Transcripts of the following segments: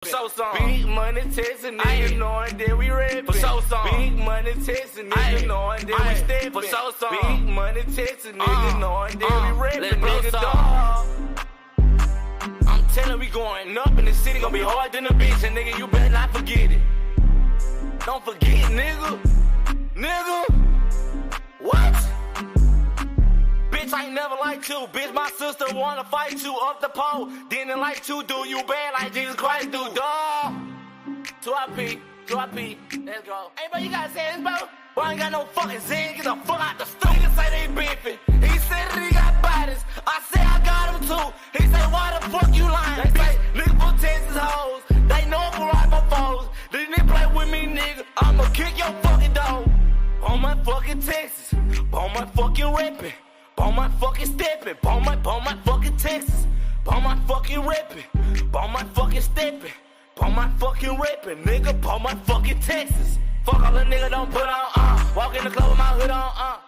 So some big money Texas niggas knowing that we ready. For so some big money Texas niggas knowing that we steppin'. For so some big money Texas niggas knowing that we ready. Nigga dog. I'm telling we going up in the city, gonna be hard than a bitch, and nigga you better not forget it. Don't forget, nigga. Nigga. What? Bitch, I ain't never liked you. Bitch, my sister wanna fight you up the pole. Didn't like you, do you bad like Jesus Christ do, dawg. 2IP, let's go. Hey, bro, you gotta say this, bro. Boy, I ain't got no fucking zen. Get the fuck out the store. Niggas say they beefing. He said that he got bodies. I said I got him too. He said, why the fuck you lying? They say, nigga for Texas hoes. They know I'm right for foes. They didn't play with me, nigga. I'ma kick your fucking dog. On my fucking Texas. On my fucking rapping. On my fucking stepping, on my fucking Texas, on my fucking rapping, on my fucking stepping, on my fucking rapping, nigga, on my fucking Texas. Fuck all the nigga don't put on, walk in the club with my hood on,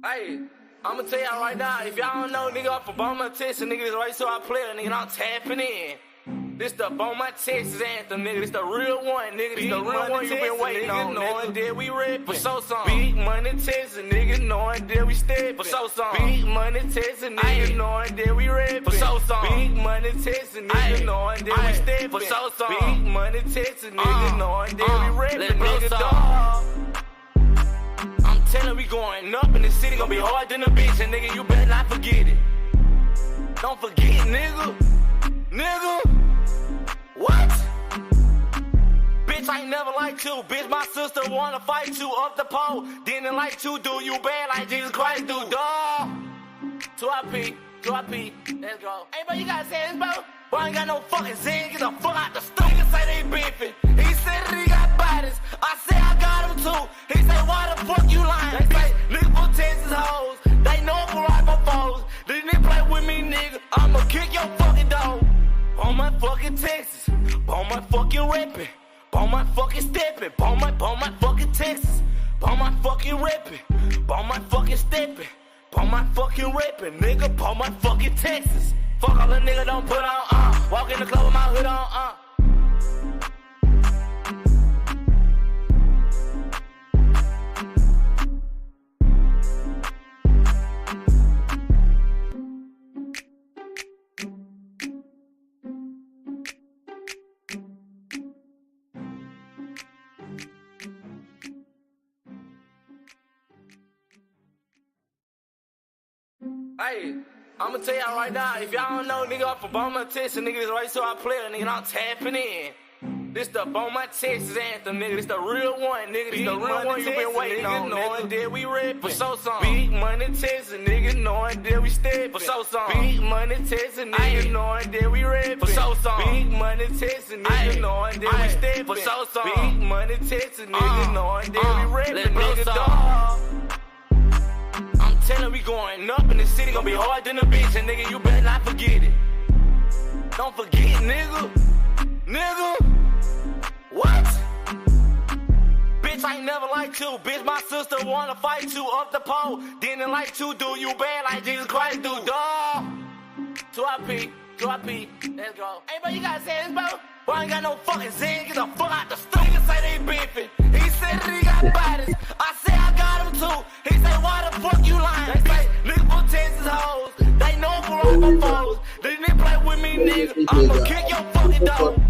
Hey, I'ma tell y'all right now, if y'all don't know, nigga, I'm from Beaumont, Texas, nigga, this right so I play it, nigga, I'm tapping in. This the Beaumont, Texas anthem, nigga, this the real one, nigga, this the real one you been waiting on, knowing that we rap for so some. Big money Texas, nigga, knowing that we step for so some. Big money Texas, nigga, knowing that we rap for so some. Big money Texas, nigga, knowing that we step for so some. Big money Texas, nigga, knowing that we rap, nigga, dog. I'm telling we going up in the city, gonna be hard than a bitch, and nigga, you better not forget it. Don't forget, nigga. Nigga. What? Bitch, I ain't never liked you. Bitch, my sister wanna fight you up the pole. Didn't like you, do you bad like Jesus Christ do, dawg. 2IP, let's go. Hey, bro, you gotta say this, bro. Boy, I ain't got no fucking zen. Get the fuck out the store. Niggas say they beefing. He said that he got bodies. I said I got him too. He said, why the fuck you lying? They say, nigga for Texas hoes. They know I'm right for foes. They didn't play with me, nigga. I'ma kick your fucking dog. On my fucking Texas. On my fucking rapping. On my fucking stepping. On my fucking Texas. On my fucking rapping. On my fucking stepping. On my fucking rapping, nigga. On my fucking Texas. Fuck all the nigga don't put on, walk in the club with my hood on, Hey, I'ma tell y'all right now, if y'all don't know, nigga, I'm from Beaumont, Texas, nigga, this right so I play it, nigga, I'm tapping in. This the Beaumont, Texas anthem, nigga, this the real one, nigga, this the real one you been waiting on, knowing that we rap for so some. Big money Texas, nigga, knowing that we step for so some. Big money Texas, nigga, knowing that we rap for so some. Big money Texas, nigga, knowing that we step for so some. Big money Texas, nigga, knowing that we rap, nigga, dawg. I'm telling we going up in the city, gonna be hard than a bitch, and nigga, you better not forget it. Don't forget, nigga. Nigga. What? Bitch, I ain't never liked you. Bitch, my sister wanna fight you up the pole. Didn't like you, do you bad like Jesus Christ do, dawg. 2IP, let's go. Hey, bro, you gotta say this, bro. Boy, I ain't got no fucking zen. Get the fuck out the store. Niggas say they beefing. He said that he got bodies. I said I got him too. He said, why the fuck you lying? They say, nigga for Texas hoes. They know I'm right for foes. They didn't play with me, nigga. I'ma kick your fucking dog.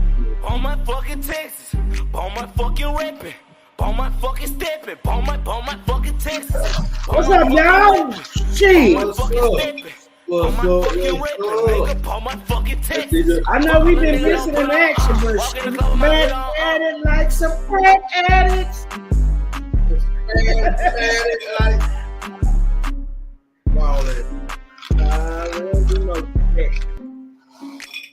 On my fucking Texas. On my fucking rapping. On my fucking stepping. On my fucking Texas. What's up, y'all? Shit. What's up? I know we've been missing in action, but back at it like some crack addicts. Wow,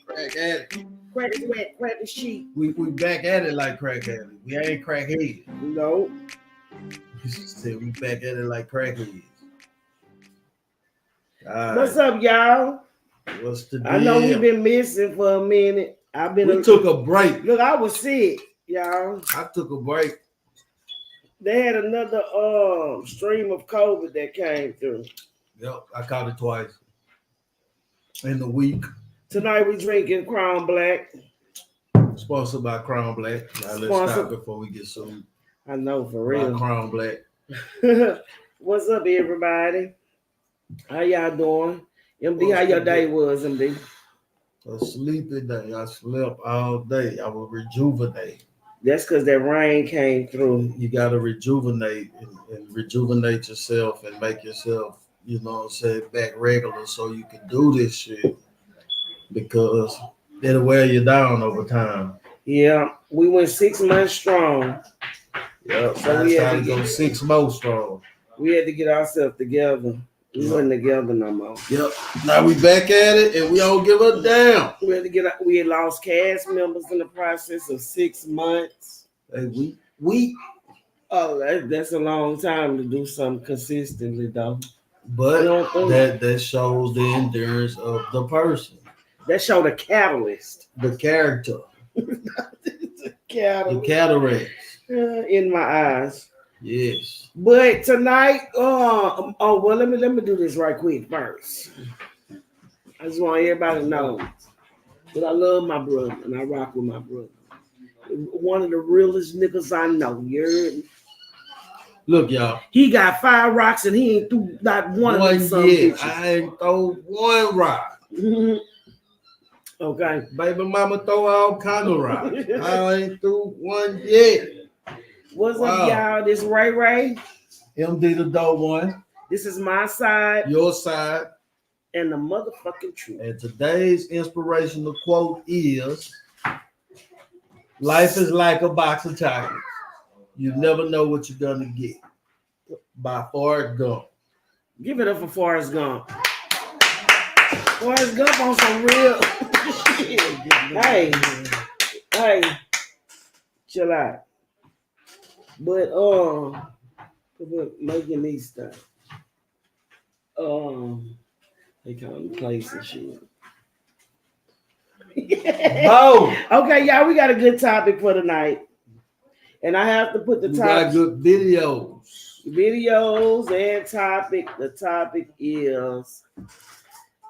crack addict. Crack is wet, crack is sheet. We back at it like crack addict. We ain't crackhead. No. She said we back at it like crackheads. What's up, y'all? What's the deal? I know we've been missing for a minute. We took a break. Look, I was sick, y'all. I took a break. They had another stream of COVID that came through. Yep, I caught it twice in the week. Tonight we drinking Crown Black. Sponsored by Crown Black. Now let's stop before we get sued. I know, for real. By Crown Black. What's up, everybody? How y'all doing? MD, how your day was, MD? A sleepy day. I slept all day. I was rejuvenated. That's because that rain came through. You got to rejuvenate and rejuvenate yourself and make yourself, you know what I'm saying, back regular so you can do this shit. Because it'll wear you down over time. Yeah, we went 6 months strong. Yep, so we had to go 6 months strong. We had to get ourselves together. We wasn't together no more. Yep. Now we back at it and we don't give a damn. We had lost cast members in the process of 6 months. Hey, we. Oh, that's a long time to do something consistently, though. But that shows the endurance of the person. That showed the catalyst. The character. The cataracts. In my eyes. Yes. But tonight, let me do this right quick first. I just want everybody to know that I love my brother and I rock with my brother. One of the realest niggas I know. You heard me? Look, y'all. He got 5 rocks and he ain't threw not one of them. Yet. I ain't throw 1 rock. Okay. Baby mama throw all kind of rocks. I ain't threw 1 yet. What's up, y'all? This RaeRae. MD the dope one. This is my side. Your side. And the motherfucking truth. And today's inspirational quote is, life is like a box of chocolates. You never know what you're going to get. By Forrest Gump. Give it up for Forrest Gump. Forrest Gump on some real Hey, chill out. But making these stuff. They call me place and shit. Oh, okay, y'all. We got a good topic for tonight, and I have to put the topic. Got good videos and topic. The topic is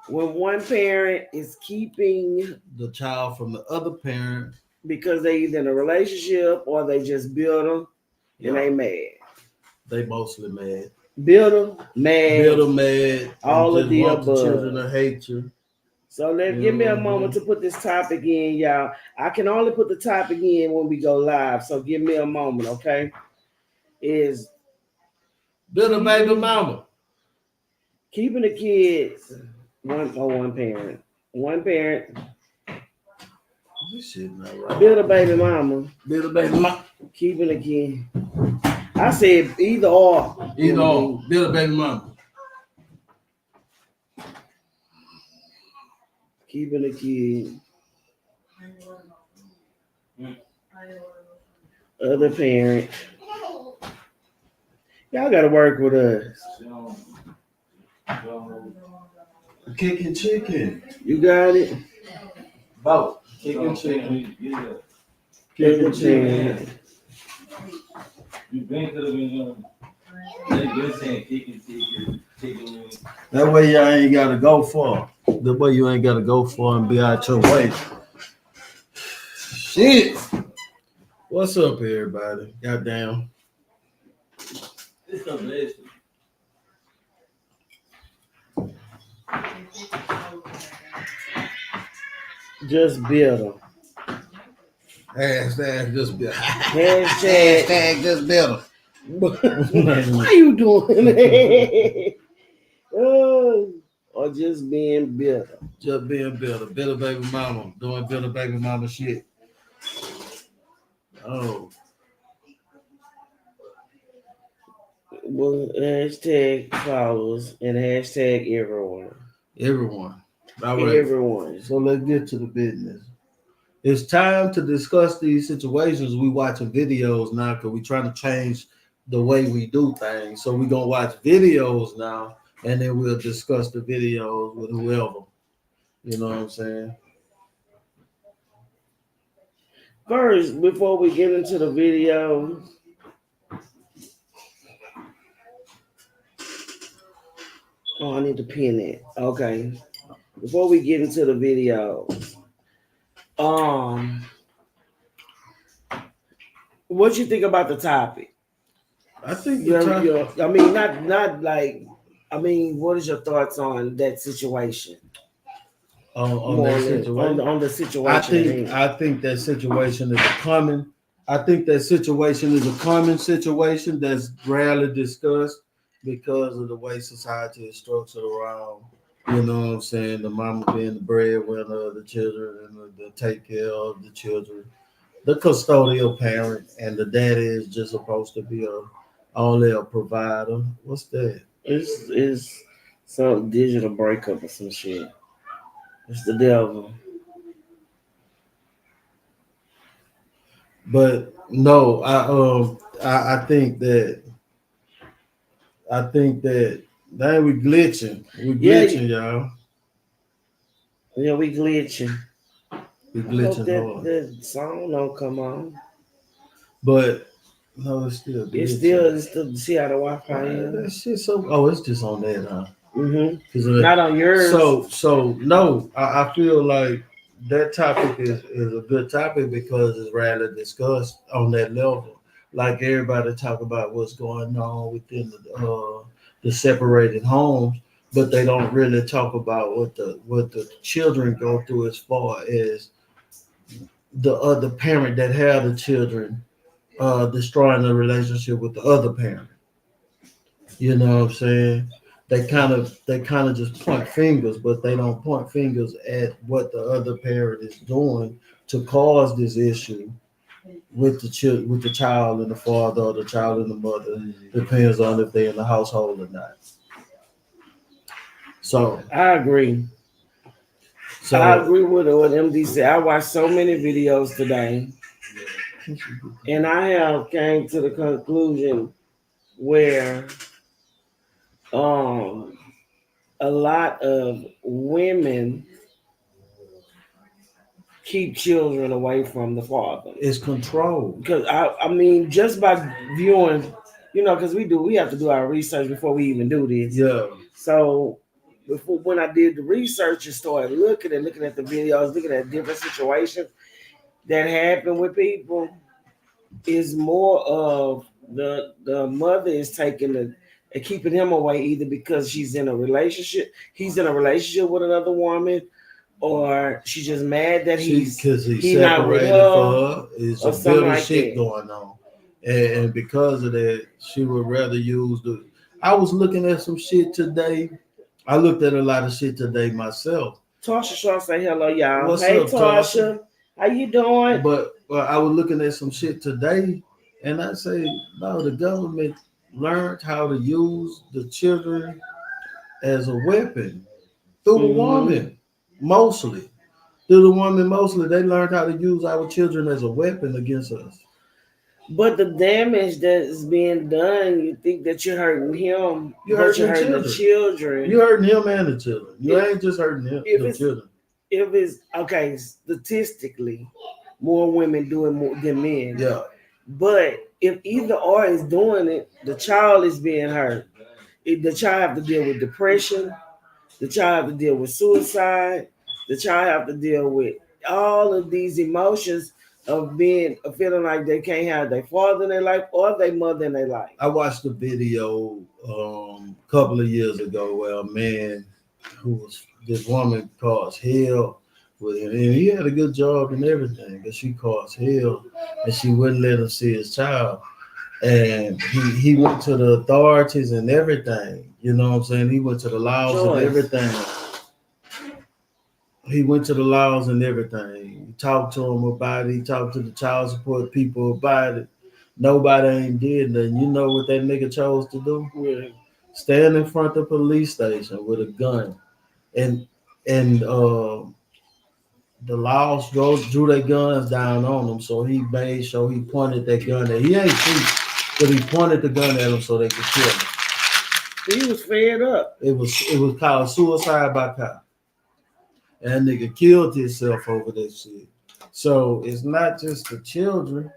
when one parent is keeping the child from the other parent because they either in a relationship or they just build them and they mad. They mostly mad. Build them mad. All of the above. Children to hate you. So give me a moment to put this topic in, y'all. I can only put the topic in when we go live. So give me a moment, okay? Is build a baby mama. Keeping the kids one parent. One parent. This shit not right. Build a baby mama. Build a baby mama. Keeping a kid. I said either or. Either or. Build a baby mama. Keeping a kid. Other parent. Y'all gotta work with us. Kicking chicken. You got it? Both. Kicking chicken. Kicking chicken. You been to the they been saying kicking. That way y'all ain't gotta go far. The way you ain't gotta go far and be out your way. Shit. What's up, everybody? Goddamn. It's a blessing. Just build them. Hashtag just build. Hashtag just build them. Why you doing that? Or just being bitter. Just being bitter. Bitter baby mama. Doing bitter baby mama shit. Oh. Well, hashtag followers and hashtag everyone. Everyone. All right. Everyone. So let's get to the business. It's time to discuss these situations. We watching videos now because we trying to change the way we do things. So we're gonna watch videos now, and then we'll discuss the videos with whoever. You know what I'm saying? First, before we get into the video, oh, I need to pin it. Okay. Before we get into the video, what you think about the topic? I think I mean, not like. I mean, what is your thoughts on that situation? on that situation. On the situation. I think that situation is a common. I think that situation is a common situation that's rarely discussed because of the way society is structured around. You know what I'm saying? The mama being the breadwinner of the children and the take care of the children, the custodial parent, and the daddy is just supposed to be only a provider. What's that? It's some digital breakup or some shit. It's the devil. But no, I think that now we glitching. We glitching, y'all. Yeah, we glitching. We glitching hard. That song don't come on. But no, it's still glitching. It's still see how the Wi-Fi is. That shit so it's just on that, huh? Mm-hmm. Not on yours. So no, I feel like that topic is a good topic because it's rarely discussed on that level. Like everybody talk about what's going on within the separated homes, but they don't really talk about what the children go through as far as the other parent that had the children destroying the relationship with the other parent. You know what I'm saying? They kind of just point fingers, but they don't point fingers at what the other parent is doing to cause this issue with the child and the father, or the child and the mother. Depends on if they're in the household or not. So I agree. I agree with what MD said. I watched so many videos today, and I have came to the conclusion where a lot of women keep children away from the father. It's control. Because I mean, just by viewing, because we have to do our research before we even do this. Yeah. So when I did the research and started looking at the videos, looking at different situations that happen with people, is more of the mother is taking and keeping him away either because he's in a relationship with another woman, or she's just mad that he's separated for her. It's a bit of shit going on, and because of that, she would rather use the. I was looking at some shit today. I looked at a lot of shit today myself. Tasha Shaw say hello, y'all. What's hey, up, Tasha? How you doing? But I was looking at some shit today, and I say, no, the government learned how to use the children as a weapon through the woman, mostly. Through the woman, mostly. They learned how to use our children as a weapon against us. But the damage that is being done, you think that you're hurting him, you're hurting the children. You're hurting him and the children. You ain't just hurting him, the children. If it's, okay, statistically, more women do it more than men. Yeah. But if either or is doing it, the child is being hurt. The child have to deal with depression. The child have to deal with suicide. The child have to deal with all of these emotions of feeling like they can't have their father in their life or their mother in their life. I watched a video a couple of years ago where a man this woman caused hell with him, and he had a good job and everything, but she caused hell, and she wouldn't let him see his child. And he went to the authorities and everything. You know what I'm saying? He went to the laws and everything. He went to the laws and everything. He talked to them about it. He talked to the child support people about it. Nobody ain't did nothing. You know what that nigga chose to do? Yeah. Stand in front of the police station with a gun. And the laws drew their guns down on him. So he made sure he pointed that gun at. He ain't shoot. but he pointed the gun at him so they could kill him. He was fed up. It was called suicide by cop. And that nigga killed himself over that shit. So it's not just the children,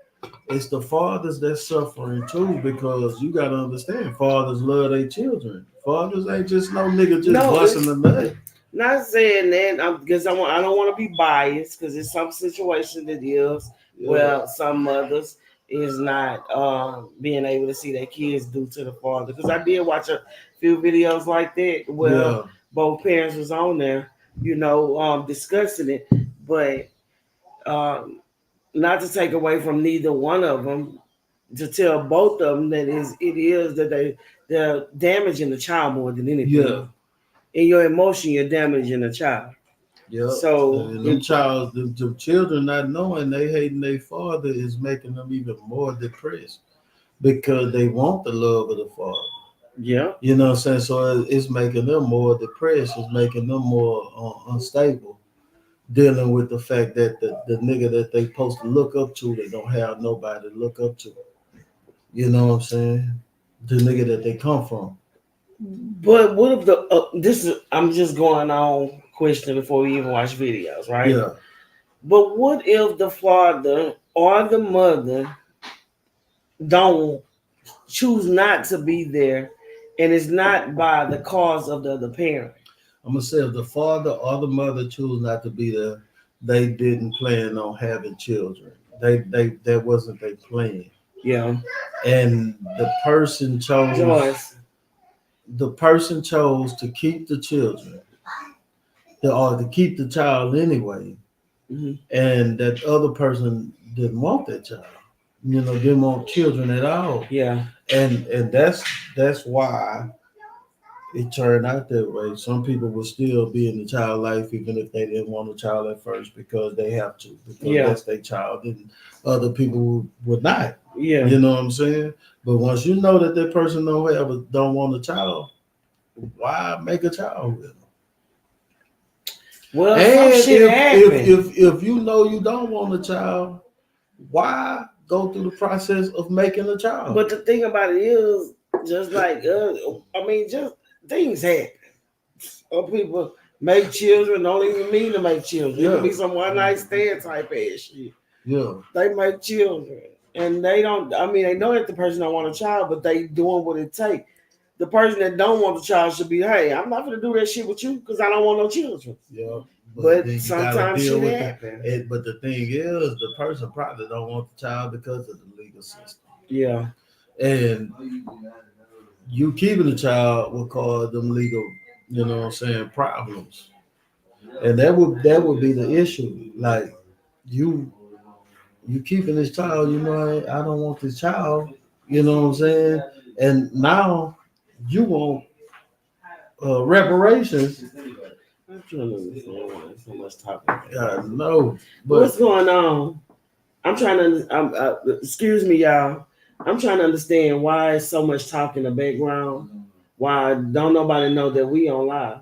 it's the fathers that's suffering too, because you gotta understand, fathers love their children. Fathers ain't just no nigga just busting the nut. Not saying that because I don't want to be biased, because it's some situation that is well, some mothers is not being able to see their kids due to the father. Because I did watch a few videos like that where both parents was on there, discussing it, but not to take away from neither one of them, to tell both of them that it is that they're damaging the child more than anything. Yeah. In your emotion, you're damaging the child. Yeah. So the children not knowing they hating their father is making them even more depressed because they want the love of the father. Yeah. You know what I'm saying? So it's making them more depressed. It's making them more unstable, dealing with the fact that the nigga that they supposed to look up to, they don't have nobody to look up to. You know what I'm saying? The nigga that they come from. But what if I'm just going on question before we even watch videos, right? Yeah. But what if the father or the mother don't choose not to be there, and it's not by the cause of the other parent? I'm gonna say if the father or the mother choose not to be there, they didn't plan on having children. That wasn't their plan. Yeah. And the person chose. The person chose to keep the children, or to keep the child anyway, and that other person didn't want that child. Didn't want children at all. Yeah. And that's why it turned out that way. Some people will still be in the child life even if they didn't want a child at first because they have to, because that's their child, and other people would not. Yeah. You know what I'm saying? But once you know that person don't want a child, why make a child with them? Well, and some shit happened. If you know you don't want a child, why go through the process of making a child? But the thing about it is, just like just things happen. Or people make children, don't even mean to make children. It could be some one night stand type ass shit. Yeah. They make children. And they don't, they know that the person don't want a child, but they doing what it takes. The person that don't want the child should be, hey, I'm not going to do that shit with you because I don't want no children. Yeah. But sometimes shit happens. But the thing is, the person probably don't want the child because of the legal system. Yeah. And you keeping the child will cause them legal, problems. And that would be the issue. Like you keeping this child, I don't want this child, you know what I'm saying? And now you want reparations. I'm trying to understand so much talking. I know. But what's going on? I'm trying to, excuse me, y'all. I'm trying to understand why is so much talk in the background. Why don't nobody know that we on live?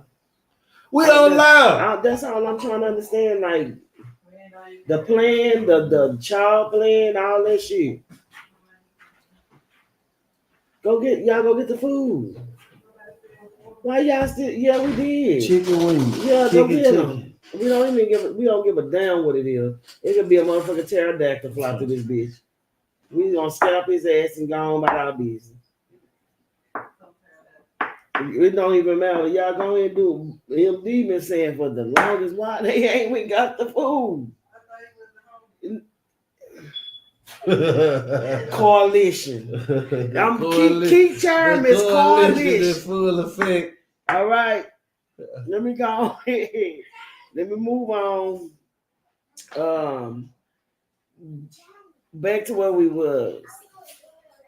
We on live. That's all I'm trying to understand. Like the plan, the child plan, all that shit. Go get the food. Why y'all still? Yeah, we did. Chicken wings. Yeah, go get them. We don't give a damn what it is. It could be a motherfucking pterodactyl fly through this bitch. We gonna scalp his ass and go on about our business. It don't even matter. Y'all go ahead and do it. MD been saying for the longest while they ain't we got the food. Coalition. Keep term is coalition. Is full effect. All right. Let me go ahead. Let me move on. Back to where we was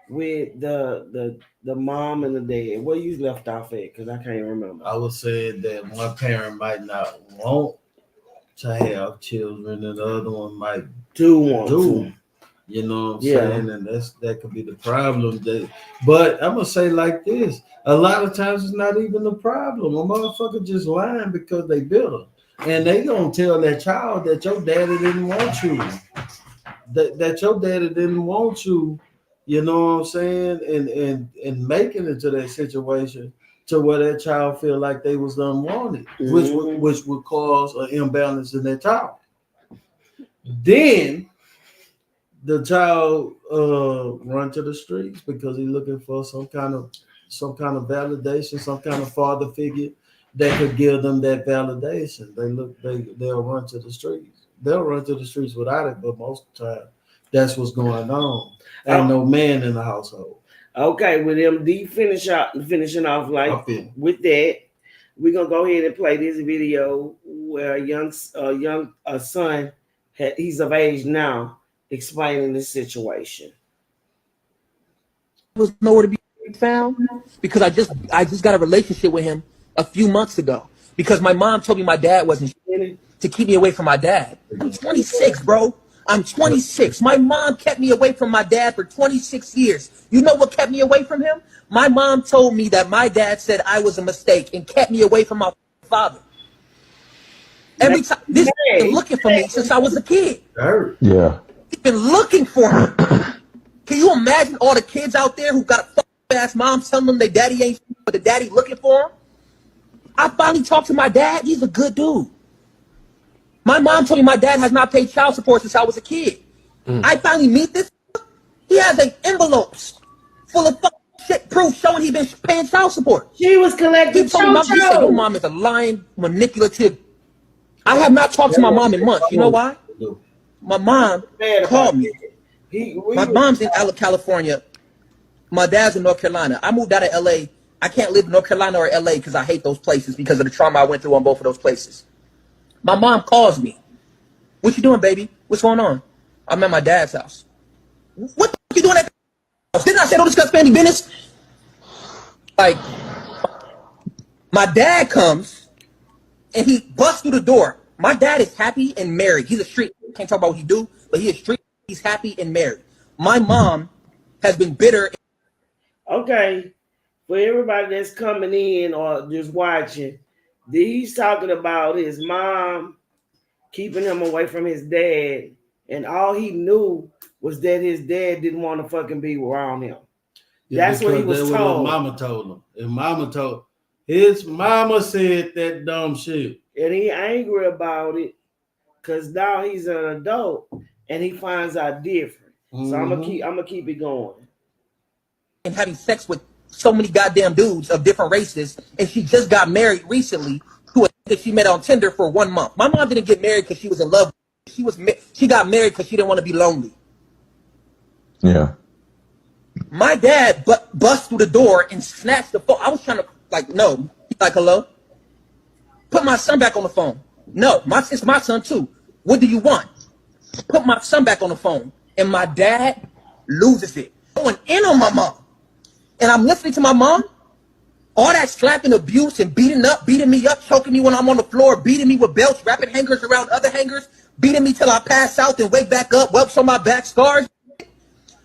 with the mom and the dad. Where you left off at? Because I can't remember. I was saying that one parent might not want to have children, and the other one might want to. You know what I'm saying? And that could be the problem. But I'm gonna say like this: a lot of times it's not even the problem. A motherfucker just lying because they bitter, and they gonna tell that child that your daddy didn't want you. That your daddy didn't want you You know what I'm saying? And making it to that situation to where that child feel like they was unwanted, which would cause an imbalance in that child. Then the child run to the streets because he's looking for some kind of validation, some kind of father figure that could give them that validation. They'll run to the streets. They'll run to the streets without it, but most of the time that's what's going on. Ain't no man in the household. Okay, with MD finishing off like with that, we're gonna go ahead and play this video where a young son, he's of age now, explaining the situation. Was nowhere to be found because I just got a relationship with him a few months ago because my mom told me my dad wasn't to keep me away from my dad. I'm 26, bro. I'm 26. My mom kept me away from my dad for 26 years. You know what kept me away from him? My mom told me that my dad said I was a mistake and kept me away from my father. Every time this has been looking for me since I was a kid. Yeah. He's been looking for me. Can you imagine all the kids out there who got a fucking ass mom telling them their daddy ain't, but the daddy looking for them? I finally talked to my dad. He's a good dude. My mom told me my dad has not paid child support since I was a kid. I finally meet this. He has envelopes full of fucking shit proof showing he's been paying child support. She was collecting. He told me, he said, your mom is a lying, manipulative. I have not talked to my mom in months. You know why? My mom called me. My mom's in California. My dad's in North Carolina. I moved out of LA. I can't live in North Carolina or LA because I hate those places because of the trauma I went through on both of those places. My mom calls me. What you doing, baby? What's going on? I'm at my dad's house. What the fuck you doing at the house? Didn't I say don't discuss family business? Like, my dad comes and he busts through the door. My dad is happy and married. He's a street. Can't talk about what he do, but he is street. He's happy and married. My mom has been bitter. Okay, for everybody that's coming in or just watching, he's talking about his mom keeping him away from his dad, and all he knew was that his dad didn't want to fucking be around him. Yeah, that's what he was told. What mama told him. And his mama said that dumb shit. And he angry about it because now he's an adult and he finds out different. So I'm gonna keep it going. And having sex with so many goddamn dudes of different races, and she just got married recently to a that she met on Tinder for 1 month. My mom didn't get married because she was in love. She got married because she didn't want to be lonely. Yeah. My dad bust through the door and snatched the phone. I was trying to no. He's like, hello? Put my son back on the phone. No, it's my son too. What do you want? Put my son back on the phone. And my dad loses it. Going in on my mom. And I'm listening to my mom. All that slapping, abuse, and beating me up, choking me when I'm on the floor, beating me with belts, wrapping hangers around other hangers, beating me till I pass out and wake back up, whelps on my back, scars.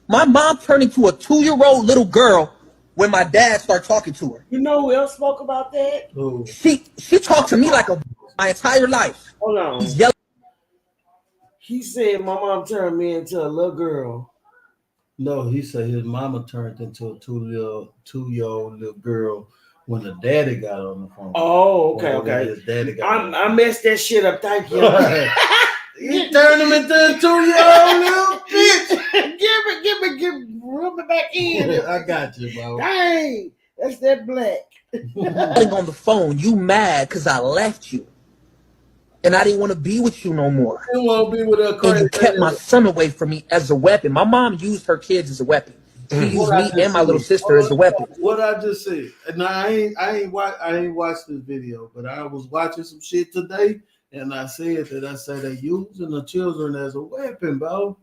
My mom turned into a 2-year-old little girl when my dad started talking to her. You know who else spoke about that? Who? She talked to me like my entire life. Hold on. He said my mom turned me into a little girl. No, he said his mama turned into a 2-year-old little girl when the daddy got on the phone. Oh, okay. His daddy got I messed that shit up. Thank you. You turned him into a 2-year-old little bitch. Rub me back in. I got you, bro. Dang, that's that black. On the phone, you mad because I left you. And I didn't want to be with you no more. You want to be with her crazy. And you kept my son away from me as a weapon. My mom used her kids as a weapon. She used me and my little sister as a weapon. What I just said. Now I ain't watched this video, but I was watching some shit today, and I said they're using the children as a weapon, bro,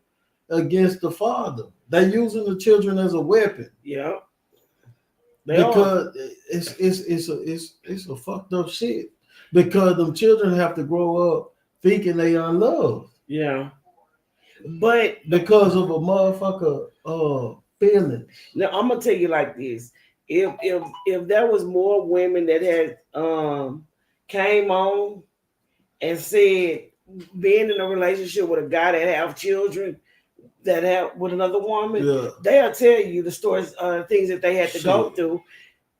against the father. They're using the children as a weapon. Yeah. Because it's a fucked up shit. Because them children have to grow up thinking they unloved. Yeah. But because of a motherfucker feeling. Now I'm gonna tell you like this. If there was more women that had came on and said being in a relationship with a guy that have children that have with another woman, Yeah. they'll tell you the stories, things that they had to go through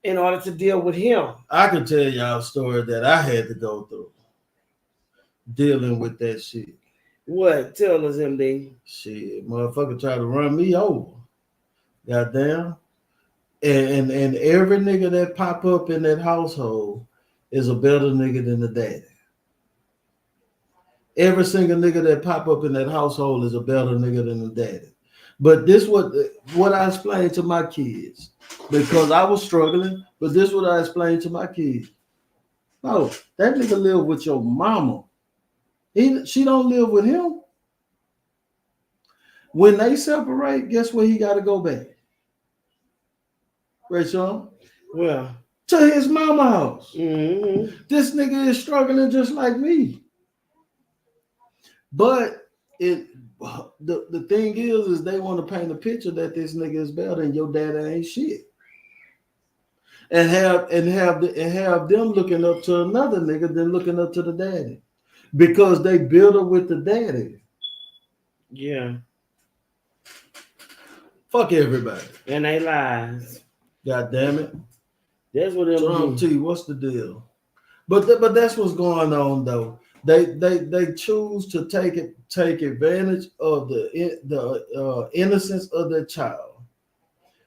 in order to deal with him. I can tell y'all a story that I had to go through dealing with that shit. What? Tell us, MD. Shit, motherfucker tried to run me over. Goddamn. And every nigga that pop up in that household is a better nigga than the daddy. Every single nigga that pop up in that household is a better nigga than the daddy. But this what I explained to my kids, because I was struggling, but this what I explained to my kids. No, that nigga live with your mama. She don't live with him. When they separate, guess where he got to go back? Right, Sean? Well, to his mama house. Mm-hmm. This nigga is struggling just like me. But the thing is they want to paint a picture that this nigga is better and your daddy ain't shit. And have them looking up to another nigga than looking up to the daddy. Because they build up with the daddy. Yeah. Fuck everybody. And they lies. God damn it. That's what Trump T, what's the deal? But that's what's going on though. They choose to take advantage of the innocence of their child.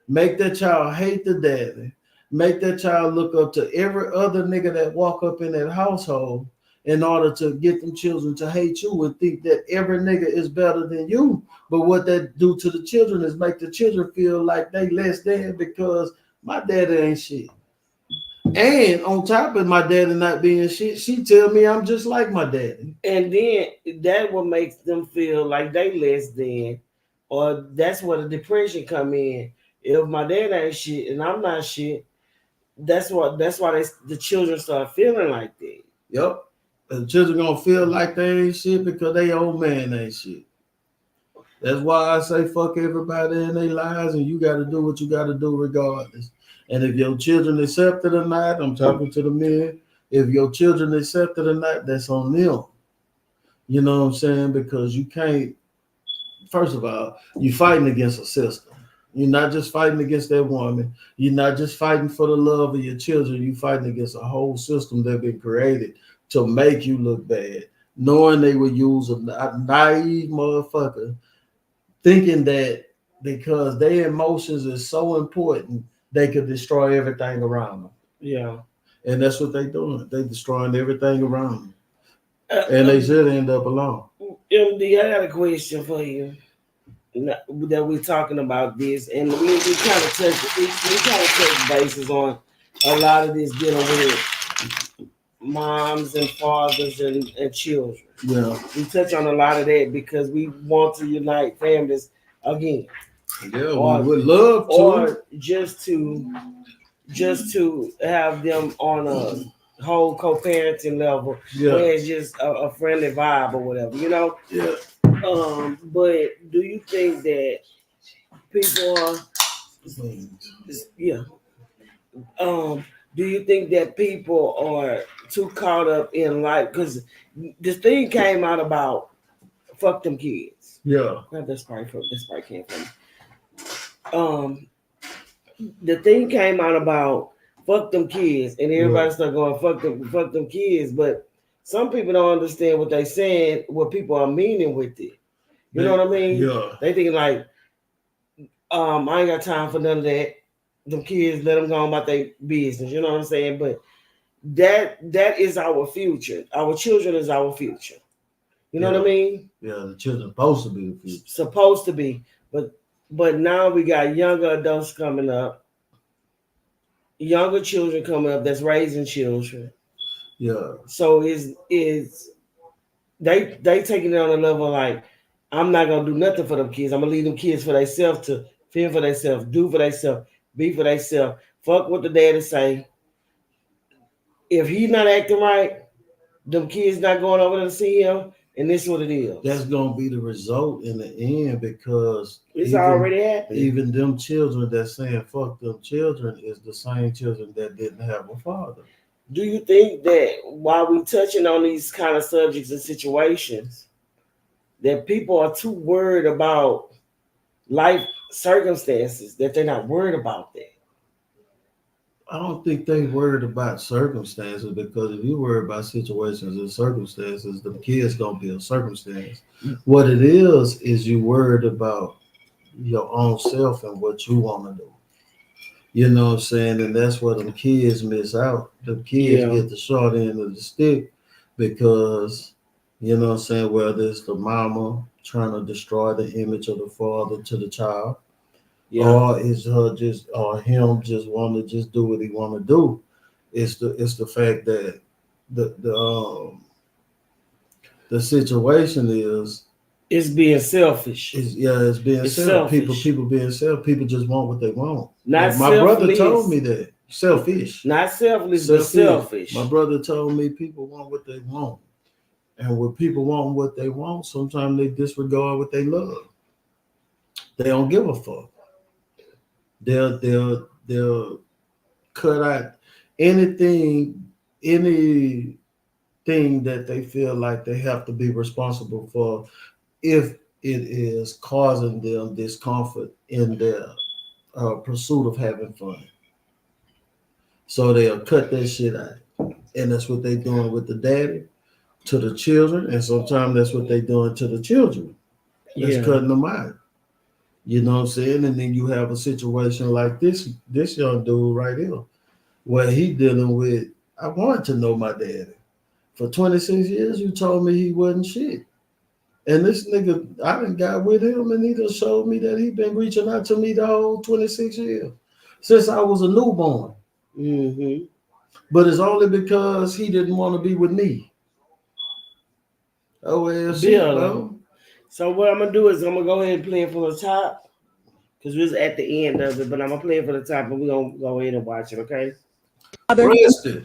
Make that child hate the daddy. Make that child look up to every other nigga that walk up in that household in order to get them children to hate you and think that every nigga is better than you. But what that do to the children is make the children feel like they less than because my daddy ain't shit. And on top of my daddy not being shit, she tell me I'm just like my daddy. And then that what makes them feel like they less than, or that's where the depression come in. If my dad ain't shit and I'm not shit, that's why the children start feeling like that. Yep. The children gonna feel like they ain't shit because they old man ain't shit. That's why I say fuck everybody in their lives, and you got to do what you got to do regardless. And if your children accept it or not, I'm talking to the men. If your children accept it or not, that's on them. You know what I'm saying? Because you can't. First of all, you're fighting against a system. You're not just fighting against that woman. You're not just fighting for the love of your children. You're fighting against a whole system that's been created to make you look bad, knowing they would use a naive motherfucker, thinking that because their emotions is so important, they could destroy everything around them. Yeah. And that's what they doing. They destroying everything around them. And they should end up alone. MD, I got a question for you. That we're talking about this, and we kind of touch bases on a lot of this dealing with moms and fathers and children. Yeah. We touch on a lot of that because we want to unite families again. Yeah, we would love to. Or just to have them on a whole co-parenting level, where it's just a friendly vibe or whatever, you know? Yeah. But do you think that people are do you think that people are too caught up in life? Because this thing came out about fuck them kids. Yeah. That's probably came from. The thing came out about fuck them kids, and everybody started going fuck them kids. But some people don't understand what they saying, what people are meaning with it. You know what I mean? Yeah. They thinking like, I ain't got time for none of that. Them kids, let them go on about their business. You know what I'm saying? But that is our future. Our children is our future. You know what I mean? Yeah, the children supposed to be the future. Supposed to be. But now we got younger adults coming up. Younger children coming up that's raising children. Yeah. So is they taking it on a level like, I'm not gonna do nothing for them kids. I'm gonna leave them kids for themselves to feel for themselves, do for themselves, be for themselves. Fuck what the daddy say. If he's not acting right, them kids not going over there to see him, and this is what it is. That's gonna be the result in the end because it's already happened. Even them children that's saying fuck them children is the same children that didn't have a father. Do you think that while we touching on these kind of subjects and situations, that people are too worried about life circumstances that they're not worried about that. I don't think they worried about circumstances, because if you worry about situations and circumstances, the kid's gonna be a circumstance. What it is you worried about your own self and what you want to do. You know what I'm saying? And that's where them kids miss out. The kids get the short end of the stick because, you know what I'm saying, whether it's the mama trying to destroy the image of the father to the child, or it's her just, or him just want to just do what he want to do. It's the fact that the situation is, it's being selfish. It's being selfish. People being selfish. People just want what they want. Not like my brother told me that. Selfish. Not selfish, but selfish. My brother told me people want what they want. And when people want what they want, sometimes they disregard what they love. They don't give a fuck. They'll cut out anything that they feel like they have to be responsible for if it is causing them discomfort in their pursuit of having fun. So they'll cut that shit out. And that's what they're doing with the daddy to the children. And sometimes that's what they're doing to the children. That's cutting them out. You know what I'm saying? And then you have a situation like this young dude right here, where he dealing with, I wanted to know my daddy. For 26 years, you told me he wasn't shit. And this nigga, I done got with him and he just showed me that he been reaching out to me the whole 26 years. Since I was a newborn. Mm-hmm. But it's only because he didn't want to be with me. Oh, well, shit, bro. So what I'm going to do is I'm going to go ahead and play it for the top. Because we're at the end of it, but I'm going to play it for the top and we're going to go ahead and watch it, okay?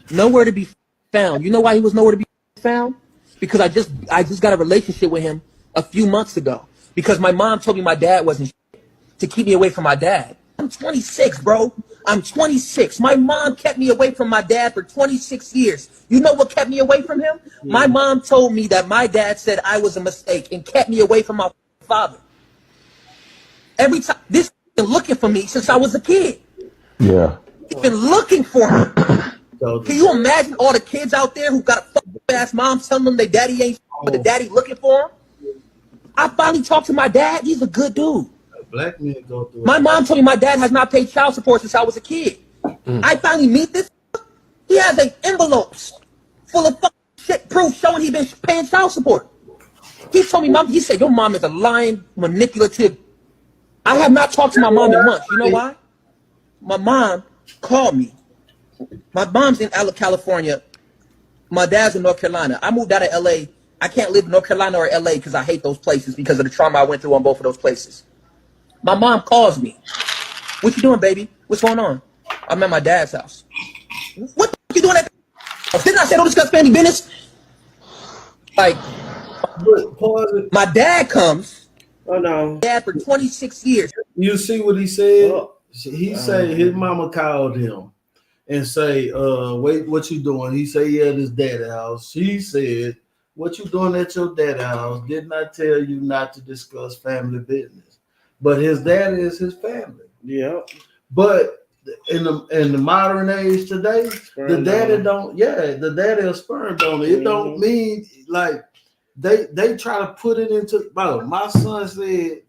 Nowhere to be found. You know why he was nowhere to be found? Because I just got a relationship with him a few months ago. Because my mom told me my dad wasn't shit, to keep me away from my dad. I'm 26, bro. I'm 26. My mom kept me away from my dad for 26 years. You know what kept me away from him? Yeah. My mom told me that my dad said I was a mistake and kept me away from my father. Every time, this been looking for me since I was a kid. Yeah. He's been looking for me. Can you imagine all the kids out there who got a fucking ass mom telling them their daddy ain't but the daddy looking for them? I finally talked to my dad. He's a good dude. Black men go through. My mom told me my dad has not paid child support since I was a kid. I finally meet this. He has envelopes full of fucking shit proof showing he been paying child support. He told me, he said, your mom is a lying, manipulative. I have not talked to my mom in months. You know why? My mom called me. My mom's in California. My dad's in North Carolina. I moved out of LA. I can't live in North Carolina or LA because I hate those places because of the trauma I went through on both of those places. My mom calls me. What you doing, baby? What's going on? I'm at my dad's house. What the fuck you doing at Didn't I say don't discuss family business? Like, my dad comes. Oh, no. Dad for 26 years. You see what he said? He said his mama called him and say, wait, what you doing? He said, yeah, this daddy house. She said, what you doing at your daddy house? Didn't I tell you not to discuss family business? But his daddy is his family. Yeah. But in the modern age today, the daddy the daddy is sperm donor. It don't mean like they try to put it into, bro. My son loved me.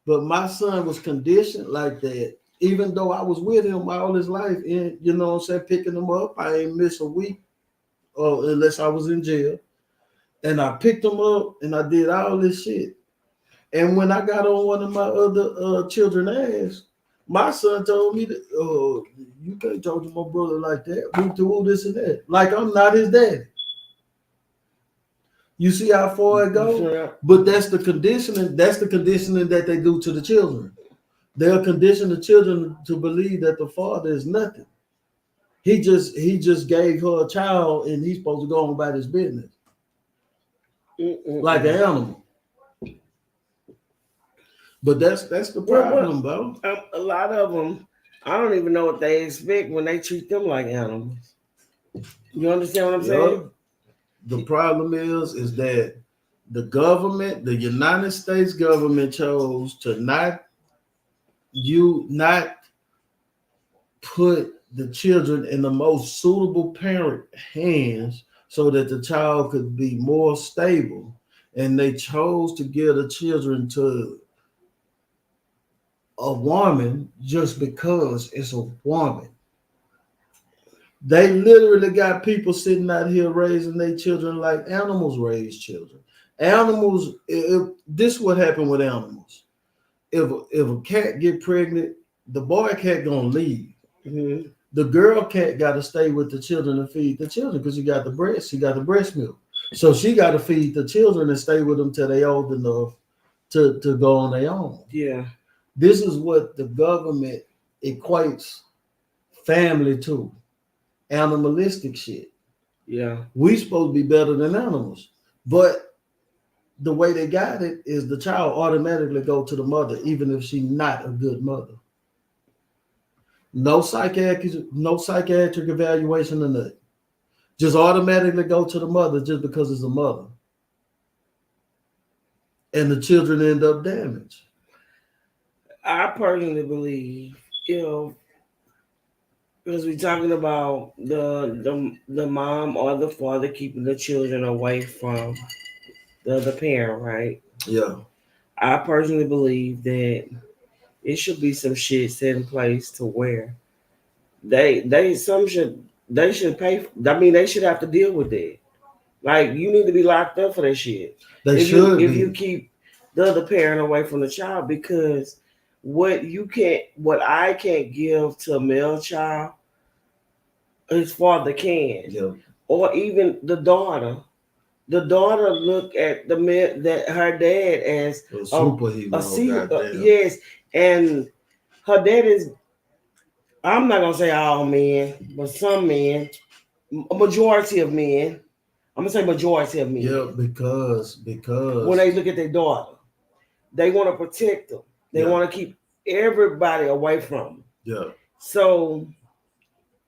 But my son was conditioned like that. Even though I was with him all his life, and you know what I'm saying, picking him up, I ain't miss a week, unless I was in jail. And I picked him up and I did all this shit. And when I got on one of my other children's ass, my son told me that, you can't talk to my brother like that. We do this and that. Like I'm not his daddy. You see how far it goes? Yeah. But that's the conditioning. That's the conditioning that they do to the children. They'll condition the children to believe that the father is nothing. He just gave her a child and he's supposed to go on about his business. Like an animal. But that's the problem, bro. A lot of them, I don't even know what they expect when they treat them like animals. You understand what I'm saying? The problem is that the government, the United States government, chose to not put the children in the most suitable parent hands so that the child could be more stable. And they chose to give the children to a woman just because it's a woman. They literally got people sitting out here raising their children like animals raise children. Animals, this is what happened with animals. If a cat get pregnant, the boy cat gonna leave. Mm-hmm. The girl cat got to stay with the children and feed the children because she got the breast milk. So she got to feed the children and stay with them till they old enough to go on their own. Yeah. This is what the government equates family to. Animalistic shit. Yeah. We supposed to be better than animals. But the way they got it is the child automatically go to the mother, even if she's not a good mother. No psychiatric evaluation or nothing. Just automatically go to the mother just because it's a mother. And the children end up damaged. I personally believe, because we're talking about the mom or the father keeping the children away from the other parent, right? Yeah. I personally believe that it should be some shit set in place to where they should pay. I mean, they should have to deal with that. Like, you need to be locked up for that shit. If you keep the other parent away from the child, because what I can't give to a male child, his father can. Yeah. Or even the daughter. The daughter look at her dad as a superhero. Yes, and her dad is. I'm not gonna say all men, but some men, a majority of men. I'm gonna say majority of men. Yeah, because when they look at their daughter, they want to protect them. They want to keep everybody away from them. Yeah. So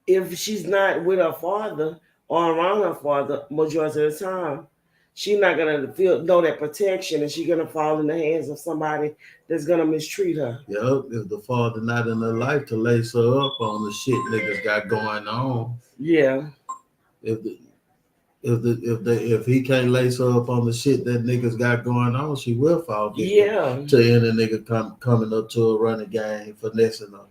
if she's not with her father or around her father majority of the time, she's not gonna know that protection, and she's gonna fall in the hands of somebody that's gonna mistreat her. Yep, if the father not in her life to lace her up on the shit niggas got going on. Yeah. If he can't lace her up on the shit that niggas got going on, she will fall victim to any nigga coming up to her running game, finessing her.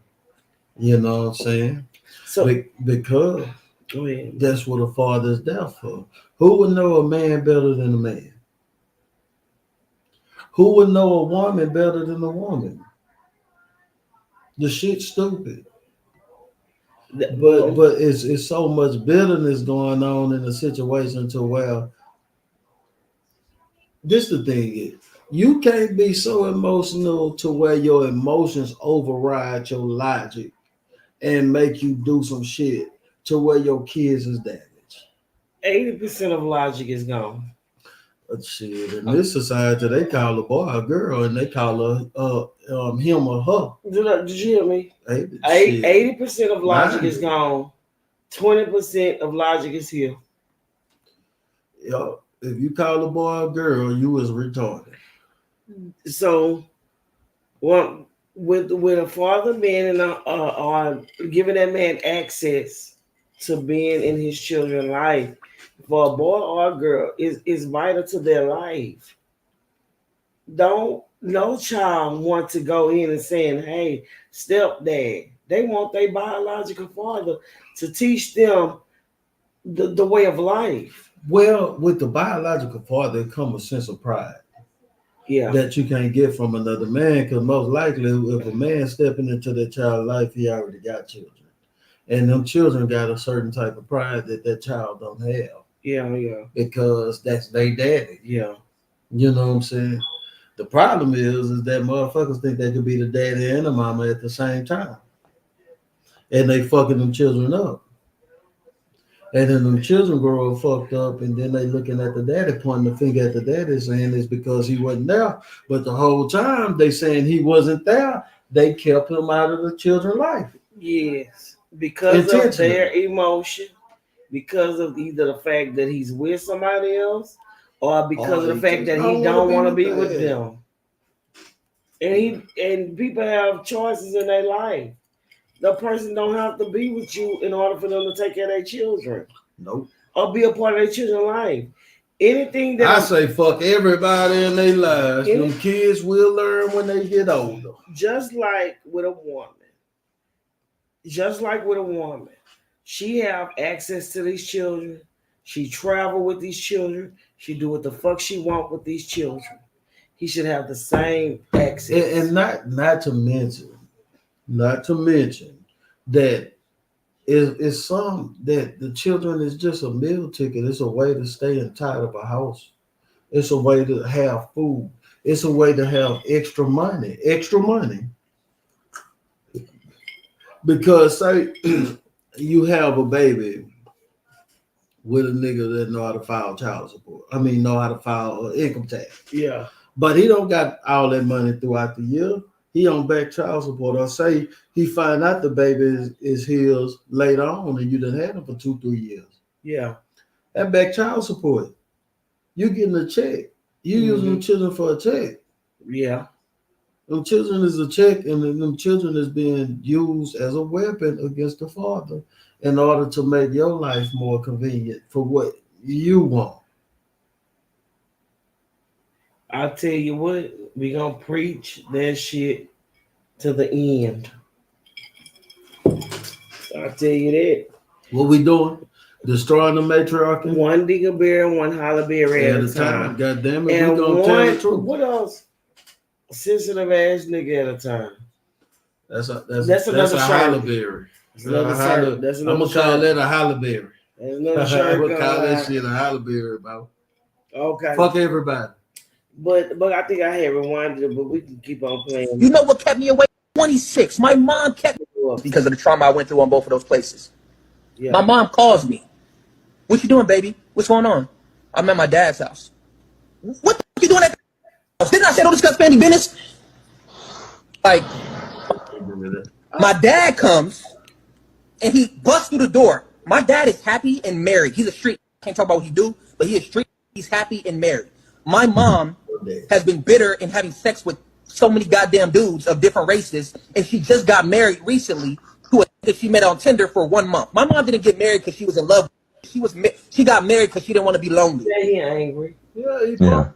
You know what I'm saying? So because that's what a father is there for. Who would know a man better than a man? Who would know a woman better than a woman? The shit's stupid. But it's so much bitterness going on in the situation to where this the thing is, you can't be so emotional to where your emotions override your logic and make you do some shit to where your kids is damaged. 80% of logic is gone. But shit, in this society, they call a boy a girl and they call her him or her. Did you hear me? 80% of logic is gone. 20% of logic is here. Yo, if you call a boy a girl, you was retarded. So, with a father man and giving that man access to being in his children's life, for a boy or a girl is vital to their life. No child want to go in and saying, "Hey, stepdad." They want their biological father to teach them the way of life. Well, with the biological father comes a sense of pride. Yeah. That you can't get from another man, because most likely if a man stepping into that child's life, he already got children. And them children got a certain type of pride that child don't have. Yeah. Because that's their daddy. Yeah. You know what I'm saying? The problem is that motherfuckers think they could be the daddy and the mama at the same time. And they fucking them children up. And then them children grow up fucked up, and then they looking at the daddy, pointing the finger at the daddy, saying it's because he wasn't there. But the whole time they saying he wasn't there, they kept him out of the children's life. Yes. Because of their emotion because of either the fact that he's with somebody else or because of the fact that he don't don't want to wanna be with them. And people have choices in their life. The person don't have to be with you in order for them to take care of their children. Nope. Or be a part of their children's life. Anything that I say fuck everybody in their lives. Them kids will learn when they get older. Just like with a woman. She have access to these children. She travel with these children. She do what the fuck she want with these children. He should have the same access. And not to mention that it's some that the children is just a meal ticket. It's a way to stay inside of a house. It's a way to have food. It's a way to have extra money. Because say you have a baby with a nigga that know how to file child support. I mean, know how to file income tax. Yeah. But he don't got all that money throughout the year. He on back child support. Or say he find out the baby is his later on and you done had him for 2-3 years. Yeah. That back child support. You getting a check. You using them children for a check. Yeah. Them children is a check, and them children is being used as a weapon against the father in order to make your life more convenient for what you want. I'll tell you what, we gonna preach that shit to the end. I'll tell you that. What we doing? Destroying the matriarchy? One dingleberry and one hollerberry at a time. God damn it, and we gonna tell the truth. What else? Sensitive ass nigga at a time. That's a hollerberry. I'm gonna call that a hollerberry. There's another shirt. I'm gonna call that shit a hollerberry, bro. Okay. Fuck everybody. But I think I had rewinded it, but we can keep on playing. You know what kept me away? 26. My mom kept me because of the trauma I went through on both of those places. Yeah. My mom calls me. What you doing, baby? What's going on? I'm at my dad's house. What the fuck you doing at the house? Didn't I say don't discuss family business? Like, my dad comes and he busts through the door. My dad is happy and married. He's a street. Can't talk about what he do, but he is street. He's happy and married. My mom has been bitter and having sex with so many goddamn dudes of different races, and she just got married recently to a that she met on Tinder for 1 month. My mom didn't get married because she was in love. She got married because she didn't want to be lonely. Yeah, he angry. Yeah.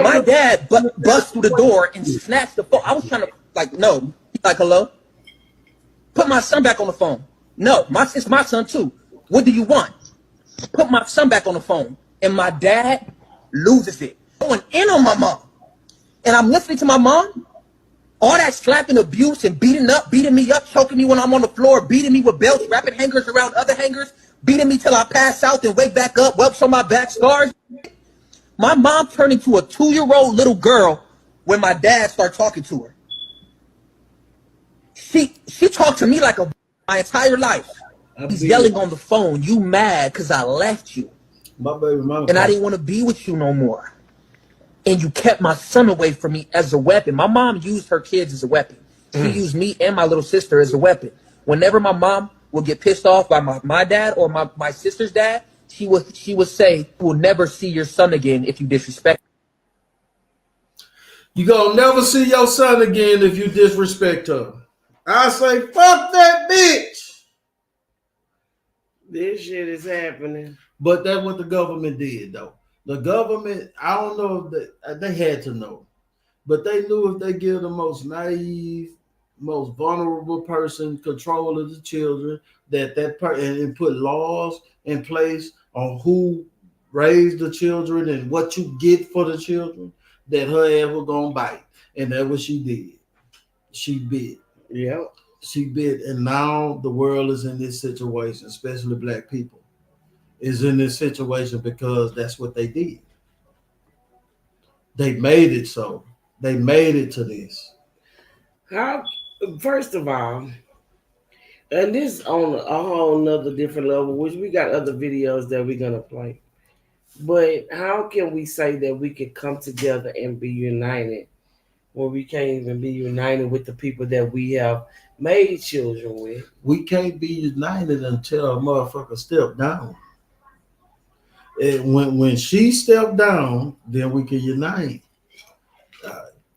My dad bust through the door and snatched the phone. I was trying to no. He's like, hello? Put my son back on the phone. No, it's my son too. What do you want? Put my son back on the phone. And my dad loses it. Going in on my mom. And I'm listening to my mom. All that slapping, abuse, and beating me up, choking me when I'm on the floor, beating me with belts, wrapping hangers around other hangers, beating me till I pass out and wake back up, whelps on my back, scars. My mom turned into a 2-year-old little girl when my dad started talking to her. She talked to me like my entire life. He's yelling on the phone, you mad because I left you. My baby mama and I didn't want to be with you no more. And you kept my son away from me as a weapon. My mom used her kids as a weapon. She used me and my little sister as a weapon. Whenever my mom would get pissed off by my dad or my sister's dad, she would say, "We'll never see your son again if you disrespect him." You gonna never see your son again if you disrespect her. I say, fuck that bitch. This shit is happening. But that's what the government did, though. The government, I don't know if they had to know, but they knew if they give the most naive, most vulnerable person control of the children, that person and put laws in place on who raised the children and what you get for the children, that her ass was gonna bite, and that's what she did. She bit. Yeah, she bit, and now the world is in this situation, especially black people. Is in this situation because that's what they did. They made it so. They made it to this. First of all, and this on a whole nother different level, which we got other videos that we're gonna play. But how can we say that we can come together and be united when we can't even be united with the people that we have made children with. We can't be united until a motherfucker step down. And when she stepped down, then we can unite.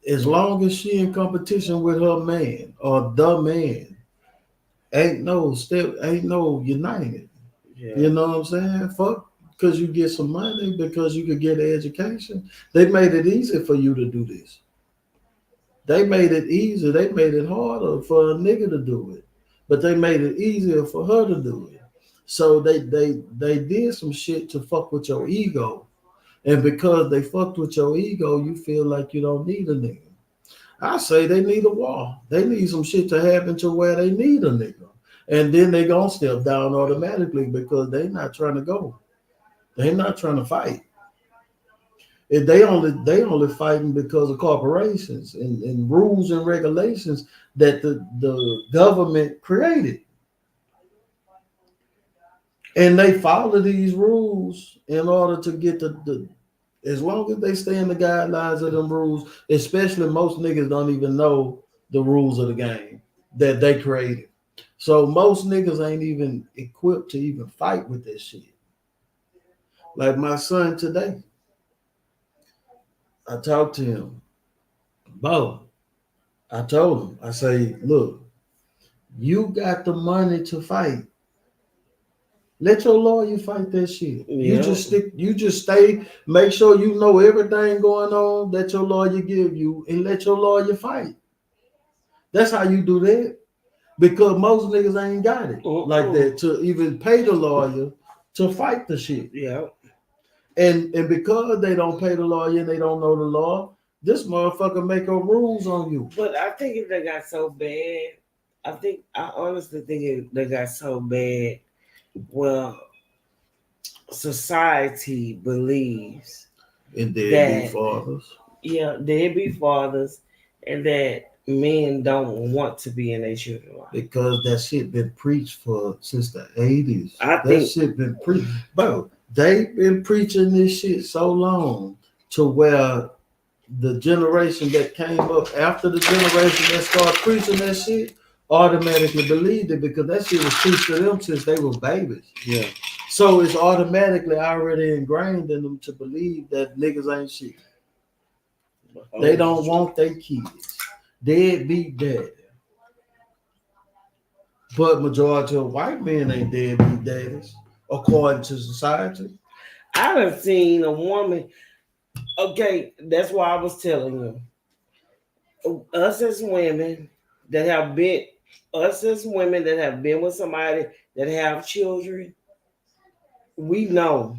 As long as she in competition with her man or the man, ain't no united. Yeah. You know what I'm saying? Fuck, because you get some money, because you could get an education. They made it easy for you to do this. They made it easier. They made it harder for a nigga to do it, but they made it easier for her to do it. So they did some shit to fuck with your ego, and because they fucked with your ego, you feel like you don't need a nigga. I say they need a wall. They need some shit to happen to where they need a nigga, and then they gonna step down automatically because they not trying to go. They not trying to fight. If they only fighting because of corporations and rules and regulations that the government created. And they follow these rules in order to get the as long as they stay in the guidelines of them rules, especially most niggas don't even know the rules of the game that they created. So most niggas ain't even equipped to even fight with this shit. Like my son today. I talked to him. Bo, I told him, I say, look, you got the money to fight. Let your lawyer fight that shit. Yeah. You just stay, make sure you know everything going on that your lawyer give you and let your lawyer fight. That's how you do that. Because most niggas ain't got it like that to even pay the lawyer to fight the shit. Yeah. And because they don't pay the lawyer and they don't know the law, this motherfucker make up rules on you. But I think if they got so bad, I honestly think if they got so bad, well, society believes And deadbeat fathers. Yeah, deadbeat fathers, and that men don't want to be in their children's life. Because that shit been preached since the 80s. That shit been preached. Bro, they've been preaching this shit so long to where the generation that came up after the generation that started preaching that shit automatically believed it because that shit was preached to them since they were babies. Yeah. So it's automatically already ingrained in them to believe that niggas ain't shit. They don't want their kids. Deadbeat daddy. But majority of white men ain't deadbeat daddies, according to society. I done seen a woman. Okay, that's why I was telling you. Us as women that have been with somebody that have children, we know.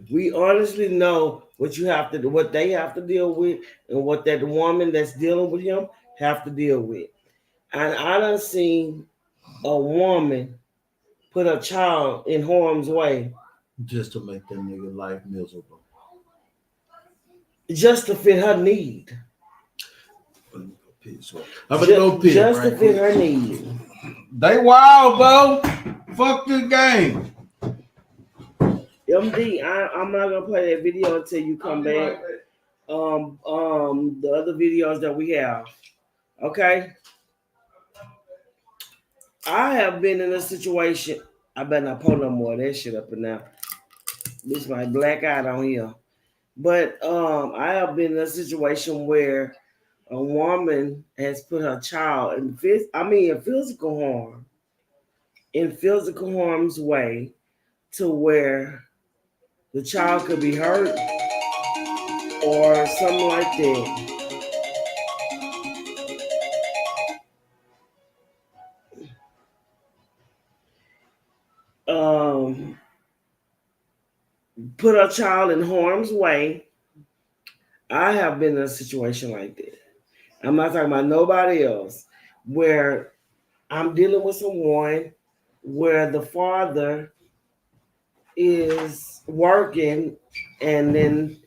We honestly know what they have to deal with, and what that woman that's dealing with him have to deal with. And I done seen a woman put a child in harm's way just to make that nigga life miserable, just to fit her need. I'm gonna go piss. Just to fit her need. They wild, bro. Fuck this game. MD, I'm not gonna play that video until you come back. The other videos that we have. Okay. I have been in a situation. I better not pull no more of that shit up in there. This might black out on here. But I have been in a situation where a woman has put her child in physical harm's way, to where the child could be hurt or something like that. Put a child in harm's way. I have been in a situation like that. I'm not talking about nobody else, where I'm dealing with someone where the father is working and then